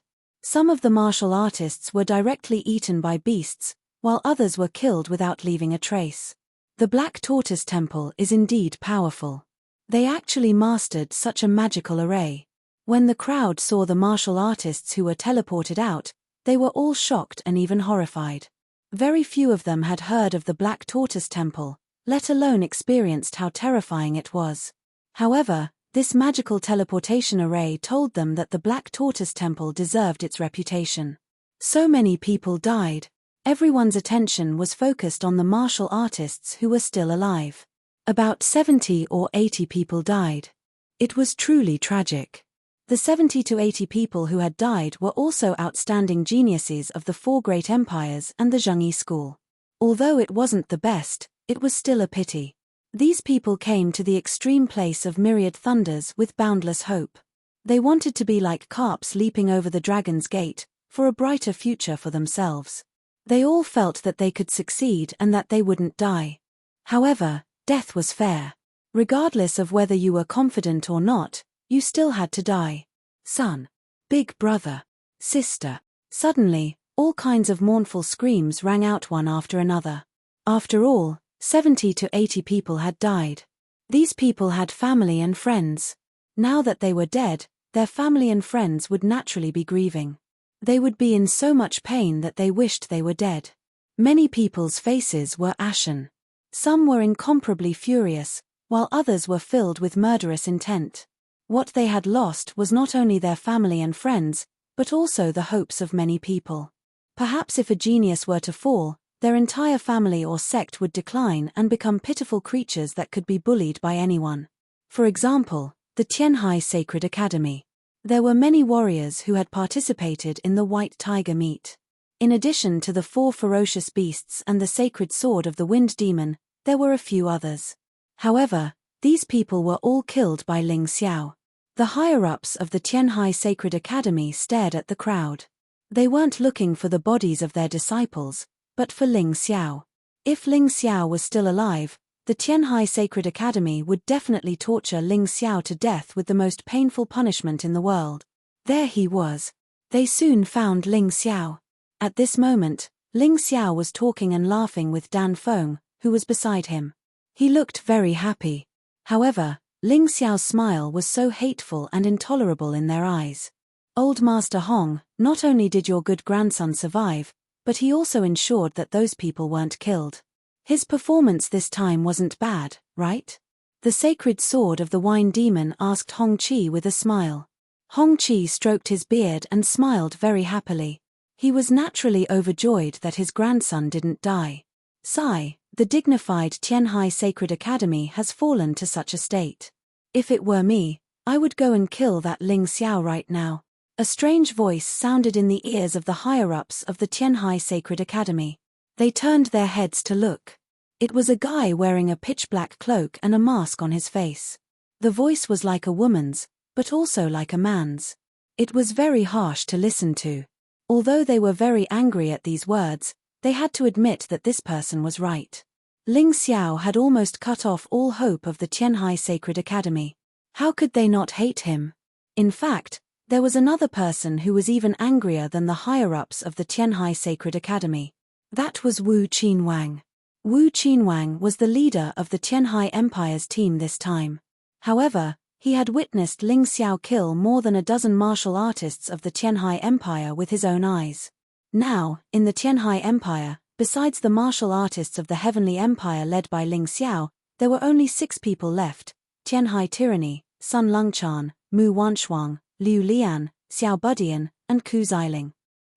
Some of the martial artists were directly eaten by beasts, while others were killed without leaving a trace. The Black Tortoise Temple is indeed powerful. They actually mastered such a magical array. When the crowd saw the martial artists who were teleported out, they were all shocked and even horrified. Very few of them had heard of the Black Tortoise Temple, let alone experienced how terrifying it was. However, this magical teleportation array told them that the Black Tortoise Temple deserved its reputation. So many people died. Everyone's attention was focused on the martial artists who were still alive. About 70 or 80 people died. It was truly tragic. The 70 to 80 people who had died were also outstanding geniuses of the four great empires and the Zhengyi school. Although it wasn't the best, it was still a pity. These people came to the extreme place of myriad thunders with boundless hope. They wanted to be like carps leaping over the dragon's gate, for a brighter future for themselves. They all felt that they could succeed and that they wouldn't die. However, death was fair. Regardless of whether you were confident or not, you still had to die. Son, big brother, sister. Suddenly, all kinds of mournful screams rang out one after another. After all, 70 to 80 people had died. These people had family and friends. Now that they were dead, their family and friends would naturally be grieving. They would be in so much pain that they wished they were dead. Many people's faces were ashen. Some were incomparably furious, while others were filled with murderous intent. What they had lost was not only their family and friends, but also the hopes of many people. Perhaps if a genius were to fall, their entire family or sect would decline and become pitiful creatures that could be bullied by anyone. For example, the Tianhai Sacred Academy. There were many warriors who had participated in the White Tiger meet. In addition to the four ferocious beasts and the sacred sword of the Wind Demon, there were a few others. However, these people were all killed by Ling Xiao. The higher-ups of the Tianhai Sacred Academy stared at the crowd. They weren't looking for the bodies of their disciples, but for Ling Xiao. If Ling Xiao was still alive, the Tianhai Sacred Academy would definitely torture Ling Xiao to death with the most painful punishment in the world. There he was. They soon found Ling Xiao. At this moment, Ling Xiao was talking and laughing with Dan Feng, who was beside him. He looked very happy. However, Ling Xiao's smile was so hateful and intolerable in their eyes. Old Master Hong, not only did your good grandson survive, but he also ensured that those people weren't killed. His performance this time wasn't bad, right? The sacred sword of the Wine Demon asked Hong Qi with a smile. Hong Qi stroked his beard and smiled very happily. He was naturally overjoyed that his grandson didn't die. Sigh, the dignified Tianhai Sacred Academy has fallen to such a state. If it were me, I would go and kill that Ling Xiao right now. A strange voice sounded in the ears of the higher-ups of the Tianhai Sacred Academy. They turned their heads to look. It was a guy wearing a pitch-black cloak and a mask on his face. The voice was like a woman's, but also like a man's. It was very harsh to listen to. Although they were very angry at these words, they had to admit that this person was right. Ling Xiao had almost cut off all hope of the Tianhai Sacred Academy. How could they not hate him? In fact, there was another person who was even angrier than the higher-ups of the Tianhai Sacred Academy. That was Wu Qinwang. Wu Qinwang was the leader of the Tianhai Empire's team this time. However, he had witnessed Ling Xiao kill more than a dozen martial artists of the Tianhai Empire with his own eyes. Now, in the Tianhai Empire, besides the martial artists of the Heavenly Empire led by Ling Xiao, there were only 6 people left: Tianhai Tyranny, Sun Longchan, Mu Wanshuang, Liu Lian, Xiao Budian, and Ku Xiling.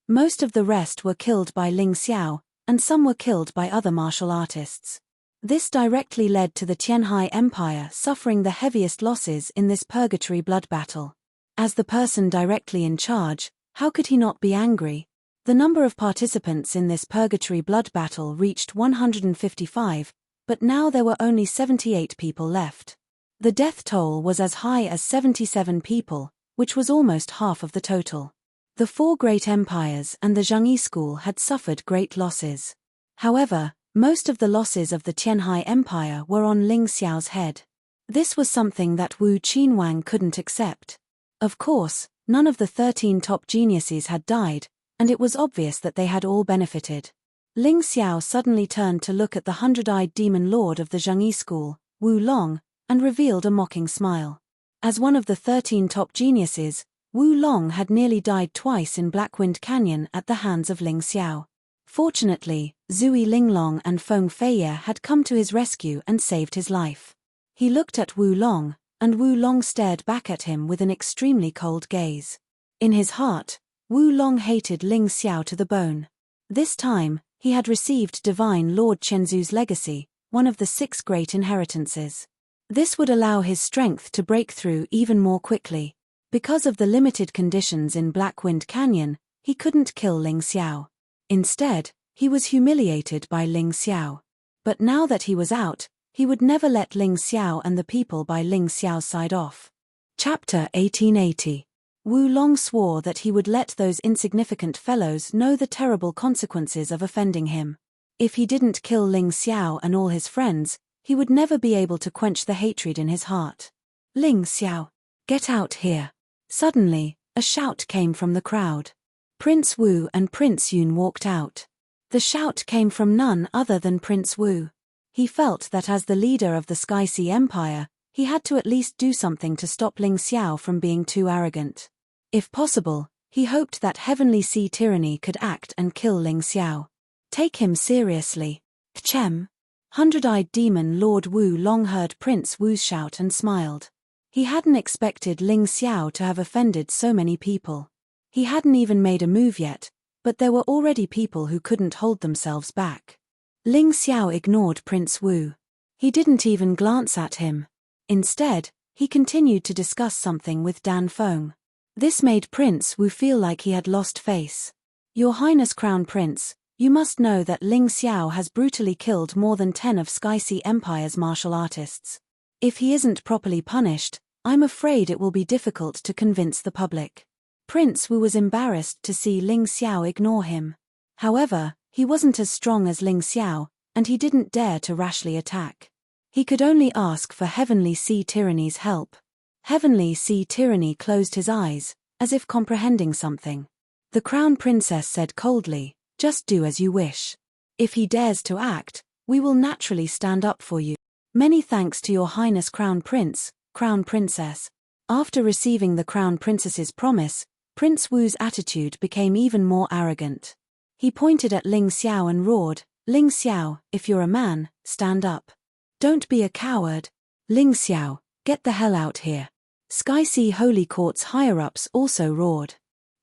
Most of the rest were killed by Ling Xiao, and some were killed by other martial artists. This directly led to the Tianhai Empire suffering the heaviest losses in this purgatory blood battle. As the person directly in charge, how could he not be angry? The number of participants in this purgatory blood battle reached 155, but now there were only 78 people left. The death toll was as high as 77 people, which was almost half of the total. The 4 great empires and the Zhengyi school had suffered great losses. However, most of the losses of the Tianhai Empire were on Ling Xiao's head. This was something that Wu Qinwang couldn't accept. Of course, None of the 13 top geniuses had died, and it was obvious that they had all benefited. Ling Xiao suddenly turned to look at the 100-eyed demon lord of the Zhengyi school, Wu Long, and revealed a mocking smile. As one of the 13 top geniuses, Wu Long had nearly died twice in Blackwind Canyon at the hands of Ling Xiao. Fortunately, Zui Linglong and Feng Feiye had come to his rescue and saved his life. He looked at Wu Long, and Wu Long stared back at him with an extremely cold gaze. In his heart, Wu Long hated Ling Xiao to the bone. This time, he had received Divine Lord Chenzu's legacy, one of the 6 great inheritances. This would allow his strength to break through even more quickly. Because of the limited conditions in Blackwind Canyon, he couldn't kill Ling Xiao. Instead, he was humiliated by Ling Xiao. But now that he was out, he would never let Ling Xiao and the people by Ling Xiao's side off. Chapter 1880. Wu Long swore that he would let those insignificant fellows know the terrible consequences of offending him. If he didn't kill Ling Xiao and all his friends, he would never be able to quench the hatred in his heart. Ling Xiao, get out here. Suddenly, a shout came from the crowd. Prince Wu and Prince Yun walked out. The shout came from none other than Prince Wu. He felt that as the leader of the Sky Sea Empire, he had to at least do something to stop Ling Xiao from being too arrogant. If possible, he hoped that Heavenly Sea Tyranny could act and kill Ling Xiao. Take him seriously. Chem. 100-eyed demon Lord Wu Long heard Prince Wu's shout and smiled. He hadn't expected Ling Xiao to have offended so many people. He hadn't even made a move yet, but there were already people who couldn't hold themselves back. Ling Xiao ignored Prince Wu. He didn't even glance at him. Instead, he continued to discuss something with Dan Feng. This made Prince Wu feel like he had lost face. Your Highness Crown Prince, you must know that Ling Xiao has brutally killed more than 10 of Sky Sea Empire's martial artists. If he isn't properly punished, I'm afraid it will be difficult to convince the public. Prince Wu was embarrassed to see Ling Xiao ignore him. However, he wasn't as strong as Ling Xiao, and he didn't dare to rashly attack. He could only ask for Heavenly Sea Tyranny's help. Heavenly Sea Tyranny closed his eyes, as if comprehending something. The Crown Princess said coldly, "Just do as you wish. If he dares to act, we will naturally stand up for you. Many thanks to your Highness Crown Prince, Crown Princess." After receiving the Crown Princess's promise, Prince Wu's attitude became even more arrogant. He pointed at Ling Xiao and roared, "Ling Xiao, if you're a man, stand up. Don't be a coward. Ling Xiao, get the hell out here." Sky Sea Holy Court's higher-ups also roared.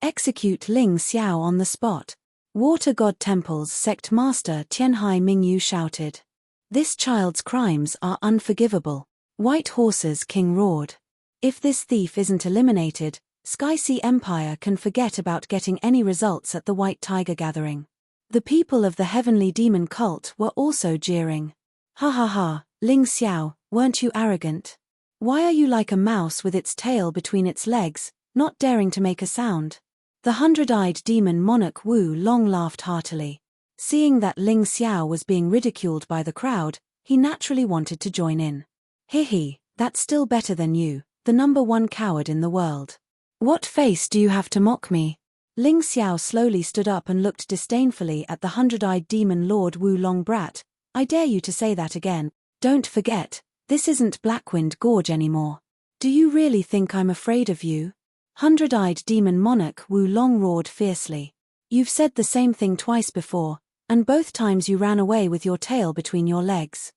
"Execute Ling Xiao on the spot." Water God Temple's sect master Tianhai Mingyu shouted. "This child's crimes are unforgivable." White Horse's king roared. "If this thief isn't eliminated, Sky Sea Empire can forget about getting any results at the White Tiger Gathering." The people of the Heavenly Demon cult were also jeering. "Ha ha ha, Ling Xiao, weren't you arrogant? Why are you like a mouse with its tail between its legs, not daring to make a sound?" The 100-eyed demon monarch Wu Long laughed heartily. Seeing that Ling Xiao was being ridiculed by the crowd, he naturally wanted to join in. "Hee, that's still better than you, the #1 coward in the world. What face do you have to mock me?" Ling Xiao slowly stood up and looked disdainfully at the 100-eyed demon Lord Wu Long. "Brat, I dare you to say that again. Don't forget, this isn't Blackwind Gorge anymore. Do you really think I'm afraid of you?" 100-eyed demon monarch Wu Long roared fiercely. "You've said the same thing twice before, and both times you ran away with your tail between your legs.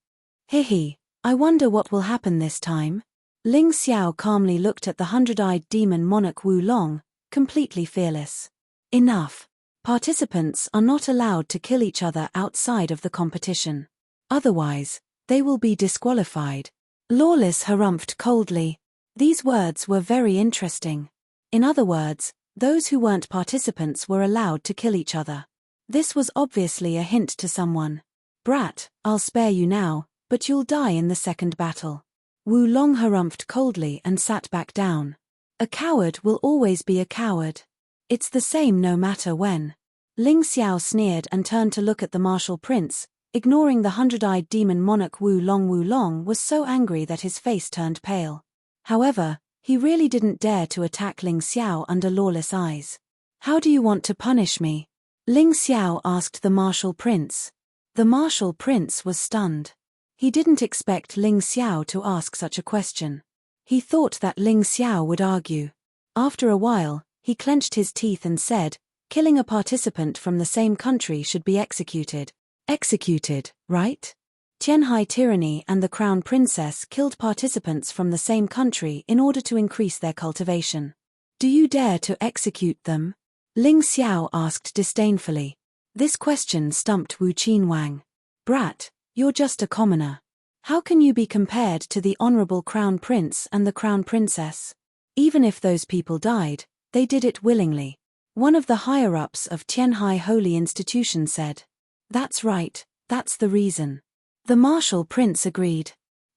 Hee, I wonder what will happen this time." Ling Xiao calmly looked at the 100-eyed demon monarch Wu Long, completely fearless. "Enough. Participants are not allowed to kill each other outside of the competition. Otherwise, they will be disqualified." Lawless harumphed coldly. These words were very interesting. In other words, those who weren't participants were allowed to kill each other. This was obviously a hint to someone. "Brat, I'll spare you now, but you'll die in the second battle." Wu Long harumphed coldly and sat back down. A coward will always be a coward. It's the same no matter when. Ling Xiao sneered and turned to look at the martial prince, ignoring the 100-eyed demon monarch Wu Long. Wu Long was so angry that his face turned pale. However, He really didn't dare to attack Ling Xiao under lawless eyes. How do you want to punish me? Ling Xiao asked the martial prince. The martial prince was stunned. He didn't expect Ling Xiao to ask such a question. He thought that Ling Xiao would argue. After a while, he clenched his teeth and said, killing a participant from the same country should be executed. Executed, right? Tianhai tyranny and the crown princess killed participants from the same country in order to increase their cultivation. Do you dare to execute them? Ling Xiao asked disdainfully. This question stumped Wu Qinwang. Brat, you're just a commoner. How can you be compared to the honorable crown prince and the crown princess? Even if those people died, they did it willingly. One of the higher-ups of Tianhai Holy Institution said. That's right, that's the reason. The martial prince agreed.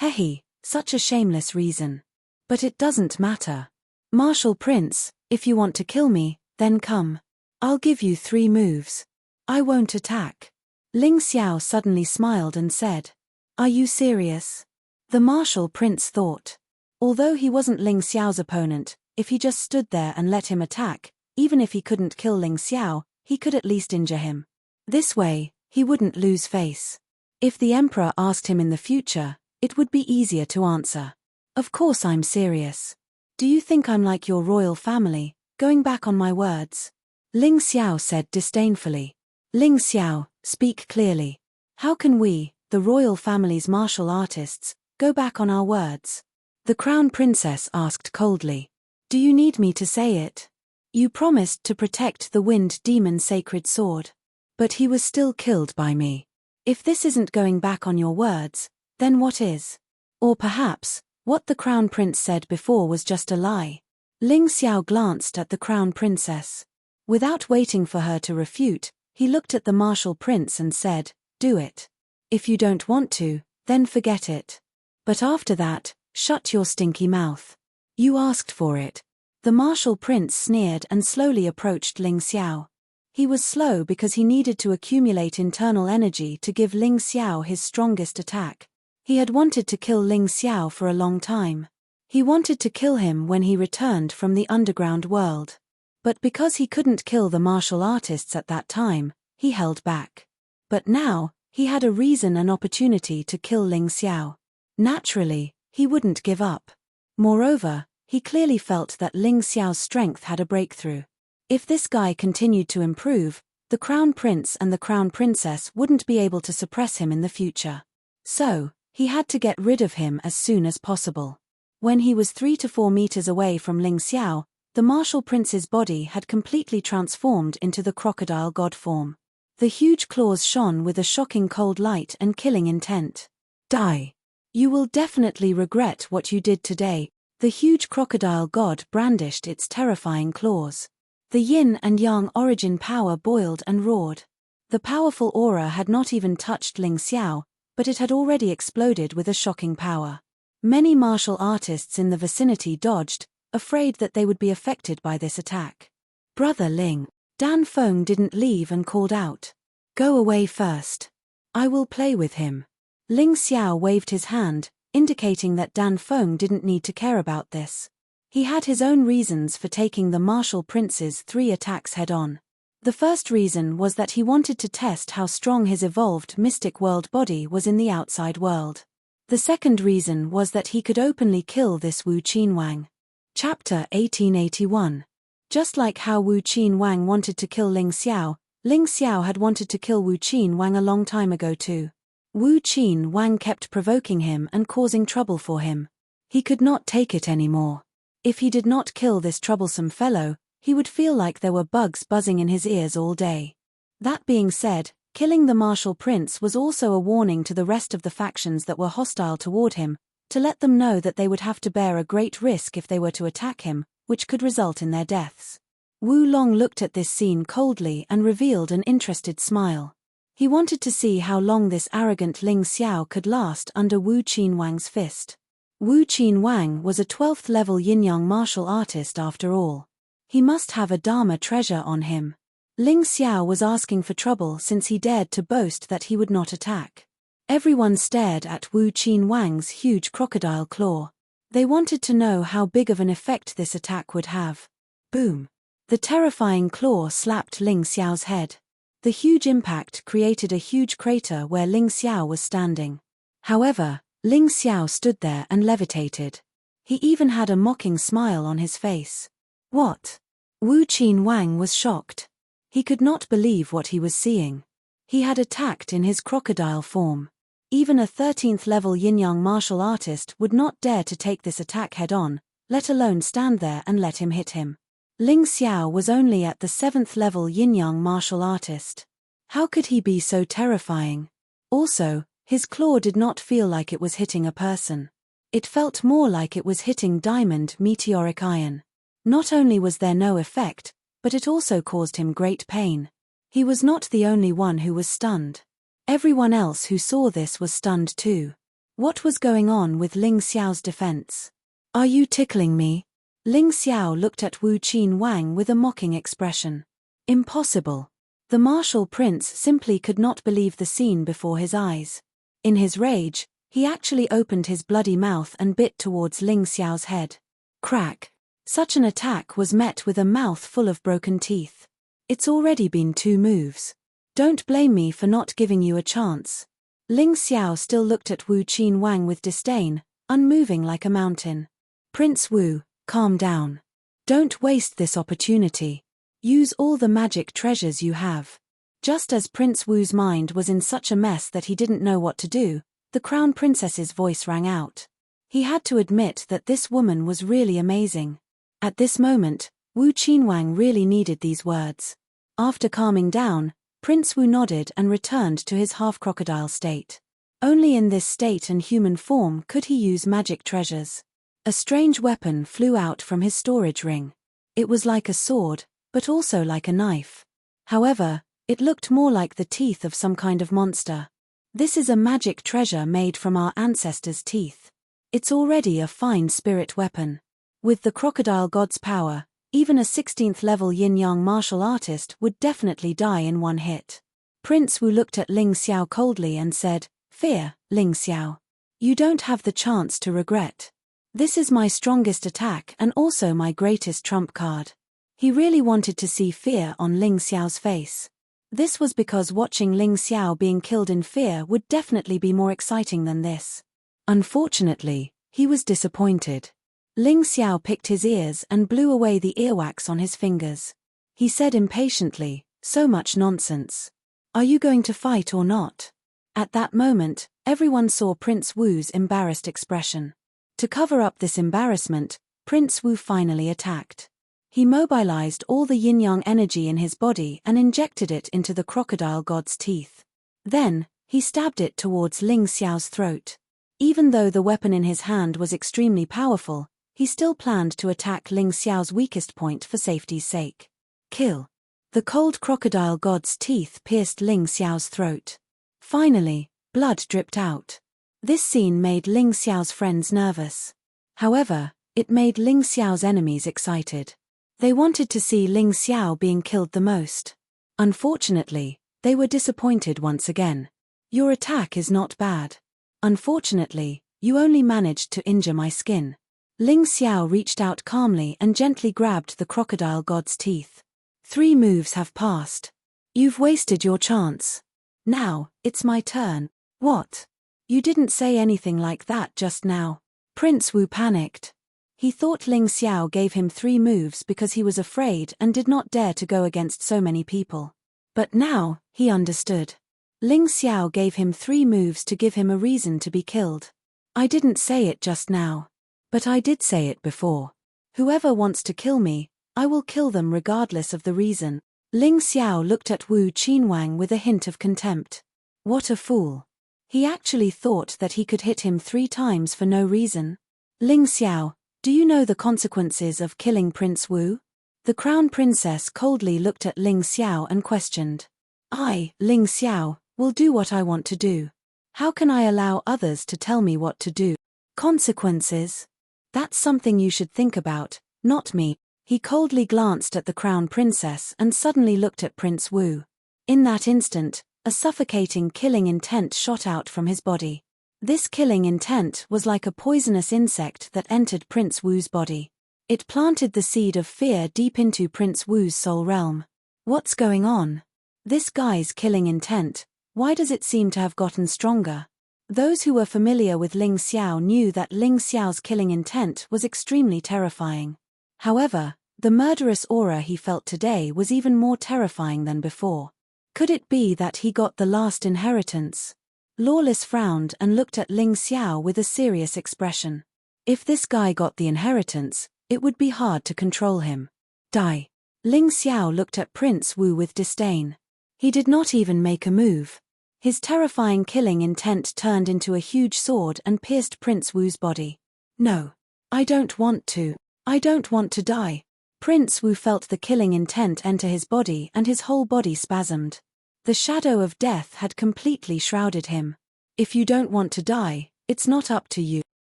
Hehe, such a shameless reason. But it doesn't matter. Martial prince, if you want to kill me, then come. I'll give you 3 moves. I won't attack. Ling Xiao suddenly smiled and said. Are you serious? The martial prince thought. Although he wasn't Ling Xiao's opponent, if he just stood there and let him attack, even if he couldn't kill Ling Xiao, he could at least injure him. This way, he wouldn't lose face. If the emperor asked him in the future, it would be easier to answer. Of course I'm serious. Do you think I'm like your royal family, going back on my words? Ling Xiao said disdainfully. Ling Xiao, speak clearly. How can we, the royal family's martial artists, go back on our words? The crown princess asked coldly. Do you need me to say it? You promised to protect the wind demon's sacred sword. But he was still killed by me. If this isn't going back on your words, then what is? Or perhaps, what the crown prince said before was just a lie. Ling Xiao glanced at the crown princess. Without waiting for her to refute, he looked at the martial prince and said, do it. If you don't want to, then forget it. But after that, shut your stinky mouth. You asked for it. The martial prince sneered and slowly approached Ling Xiao. He was slow because he needed to accumulate internal energy to give Ling Xiao his strongest attack. He had wanted to kill Ling Xiao for a long time. He wanted to kill him when he returned from the underground world. But because he couldn't kill the martial artists at that time, he held back. But now, he had a reason and opportunity to kill Ling Xiao. Naturally, he wouldn't give up. Moreover, he clearly felt that Ling Xiao's strength had a breakthrough. If this guy continued to improve, the crown prince and the crown princess wouldn't be able to suppress him in the future. So, he had to get rid of him as soon as possible. When he was 3 to 4 meters away from Ling Xiao, the martial prince's body had completely transformed into the crocodile god form. The huge claws shone with a shocking cold light and killing intent. Die! You will definitely regret what you did today. The huge crocodile god brandished its terrifying claws. The yin and yang origin power boiled and roared. The powerful aura had not even touched Ling Xiao, but it had already exploded with a shocking power. Many martial artists in the vicinity dodged, afraid that they would be affected by this attack. Brother Ling. Dan Feng didn't leave and called out. Go away first. I will play with him. Ling Xiao waved his hand, indicating that Dan Feng didn't need to care about this. He had his own reasons for taking the martial prince's 3 attacks head-on. The first reason was that he wanted to test how strong his evolved mystic world body was in the outside world. The second reason was that he could openly kill this Wu Qinwang. Chapter 1881. Just like how Wu Qinwang wanted to kill Ling Xiao had wanted to kill Wu Qinwang a long time ago too. Wu Qinwang kept provoking him and causing trouble for him. He could not take it anymore. If he did not kill this troublesome fellow, he would feel like there were bugs buzzing in his ears all day. That being said, killing the martial prince was also a warning to the rest of the factions that were hostile toward him, to let them know that they would have to bear a great risk if they were to attack him, which could result in their deaths. Wu Long looked at this scene coldly and revealed an interested smile. He wanted to see how long this arrogant Ling Xiao could last under Wu Qinwang's fist. Wu Qinwang was a 12th level yin-yang martial artist after all. He must have a Dharma treasure on him. Ling Xiao was asking for trouble since he dared to boast that he would not attack. Everyone stared at Wu Qinwang's huge crocodile claw. They wanted to know how big of an effect this attack would have. Boom! The terrifying claw slapped Ling Xiao's head. The huge impact created a huge crater where Ling Xiao was standing. However, Ling Xiao stood there and levitated. He even had a mocking smile on his face. What? Wu Qin Wang was shocked. He could not believe what he was seeing. He had attacked in his crocodile form. Even a 13th level yin-yang martial artist would not dare to take this attack head-on, let alone stand there and let him hit him. Ling Xiao was only at the 7th level yin-yang martial artist. How could he be so terrifying? Also, his claw did not feel like it was hitting a person. It felt more like it was hitting diamond meteoric iron. Not only was there no effect, but it also caused him great pain. He was not the only one who was stunned. Everyone else who saw this was stunned too. What was going on with Ling Xiao's defense? Are you tickling me? Ling Xiao looked at Wu Qin Wang with a mocking expression. Impossible. The martial prince simply could not believe the scene before his eyes. In his rage, he actually opened his bloody mouth and bit towards Ling Xiao's head. Crack. Such an attack was met with a mouth full of broken teeth. It's already been 2 moves. Don't blame me for not giving you a chance. Ling Xiao still looked at Wu Qin Wang with disdain, unmoving like a mountain. Prince Wu, calm down. Don't waste this opportunity. Use all the magic treasures you have. Just as Prince Wu's mind was in such a mess that he didn't know what to do, the crown princess's voice rang out. He had to admit that this woman was really amazing. At this moment, Wu Qinwang really needed these words. After calming down, Prince Wu nodded and returned to his half-crocodile state. Only in this state and human form could he use magic treasures. A strange weapon flew out from his storage ring. It was like a sword, but also like a knife. However, it looked more like the teeth of some kind of monster. This is a magic treasure made from our ancestors' teeth. It's already a fine spirit weapon. With the crocodile god's power, even a 16th level yin-yang martial artist would definitely die in one hit. Prince Wu looked at Ling Xiao coldly and said, "Fear, Ling Xiao. You don't have the chance to regret. This is my strongest attack and also my greatest trump card." He really wanted to see fear on Ling Xiao's face. This was because watching Ling Xiao being killed in fear would definitely be more exciting than this. Unfortunately, he was disappointed. Ling Xiao picked his ears and blew away the earwax on his fingers. He said impatiently, "So much nonsense. Are you going to fight or not?" At that moment, everyone saw Prince Wu's embarrassed expression. To cover up this embarrassment, Prince Wu finally attacked. He mobilized all the yin-yang energy in his body and injected it into the crocodile god's teeth. Then, he stabbed it towards Ling Xiao's throat. Even though the weapon in his hand was extremely powerful, he still planned to attack Ling Xiao's weakest point for safety's sake. Kill. The cold crocodile god's teeth pierced Ling Xiao's throat. Finally, blood dripped out. This scene made Ling Xiao's friends nervous. However, it made Ling Xiao's enemies excited. They wanted to see Ling Xiao being killed the most. Unfortunately, they were disappointed once again. Your attack is not bad. Unfortunately, you only managed to injure my skin. Ling Xiao reached out calmly and gently grabbed the crocodile god's teeth. 3 moves have passed. You've wasted your chance. Now, it's my turn. What? You didn't say anything like that just now. Prince Wu panicked. He thought Ling Xiao gave him 3 moves because he was afraid and did not dare to go against so many people. But now, he understood. Ling Xiao gave him 3 moves to give him a reason to be killed. I didn't say it just now. But I did say it before. Whoever wants to kill me, I will kill them regardless of the reason. Ling Xiao looked at Wu Qinwang with a hint of contempt. What a fool. He actually thought that he could hit him 3 times for no reason. Ling Xiao, do you know the consequences of killing Prince Wu? The crown princess coldly looked at Ling Xiao and questioned. I, Ling Xiao, will do what I want to do. How can I allow others to tell me what to do? Consequences? That's something you should think about, not me. He coldly glanced at the crown princess and suddenly looked at Prince Wu. In that instant, a suffocating killing intent shot out from his body. This killing intent was like a poisonous insect that entered Prince Wu's body. It planted the seed of fear deep into Prince Wu's soul realm. What's going on? This guy's killing intent, why does it seem to have gotten stronger? Those who were familiar with Ling Xiao knew that Ling Xiao's killing intent was extremely terrifying. However, the murderous aura he felt today was even more terrifying than before. Could it be that he got the last inheritance? Lawless frowned and looked at Ling Xiao with a serious expression. If this guy got the inheritance, it would be hard to control him. Die. Ling Xiao looked at Prince Wu with disdain. He did not even make a move. His terrifying killing intent turned into a huge sword and pierced Prince Wu's body. No. I don't want to. I don't want to die. Prince Wu felt the killing intent enter his body and his whole body spasmed. The shadow of death had completely shrouded him. If you don't want to die, it's not up to you.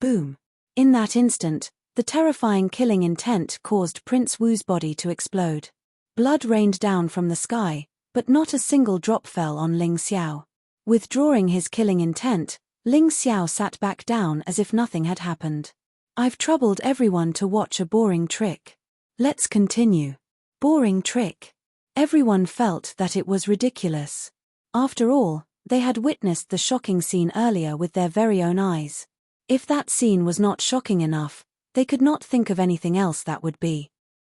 Boom. In that instant, the terrifying killing intent caused Prince Wu's body to explode. Blood rained down from the sky, but not a single drop fell on Ling Xiao. Withdrawing his killing intent, Ling Xiao sat back down as if nothing had happened. I've troubled everyone to watch a boring trick. Let's continue. Boring trick. Everyone felt that it was ridiculous. After all, they had witnessed the shocking scene earlier with their very own eyes. If that scene was not shocking enough, they could not think of anything else that would be.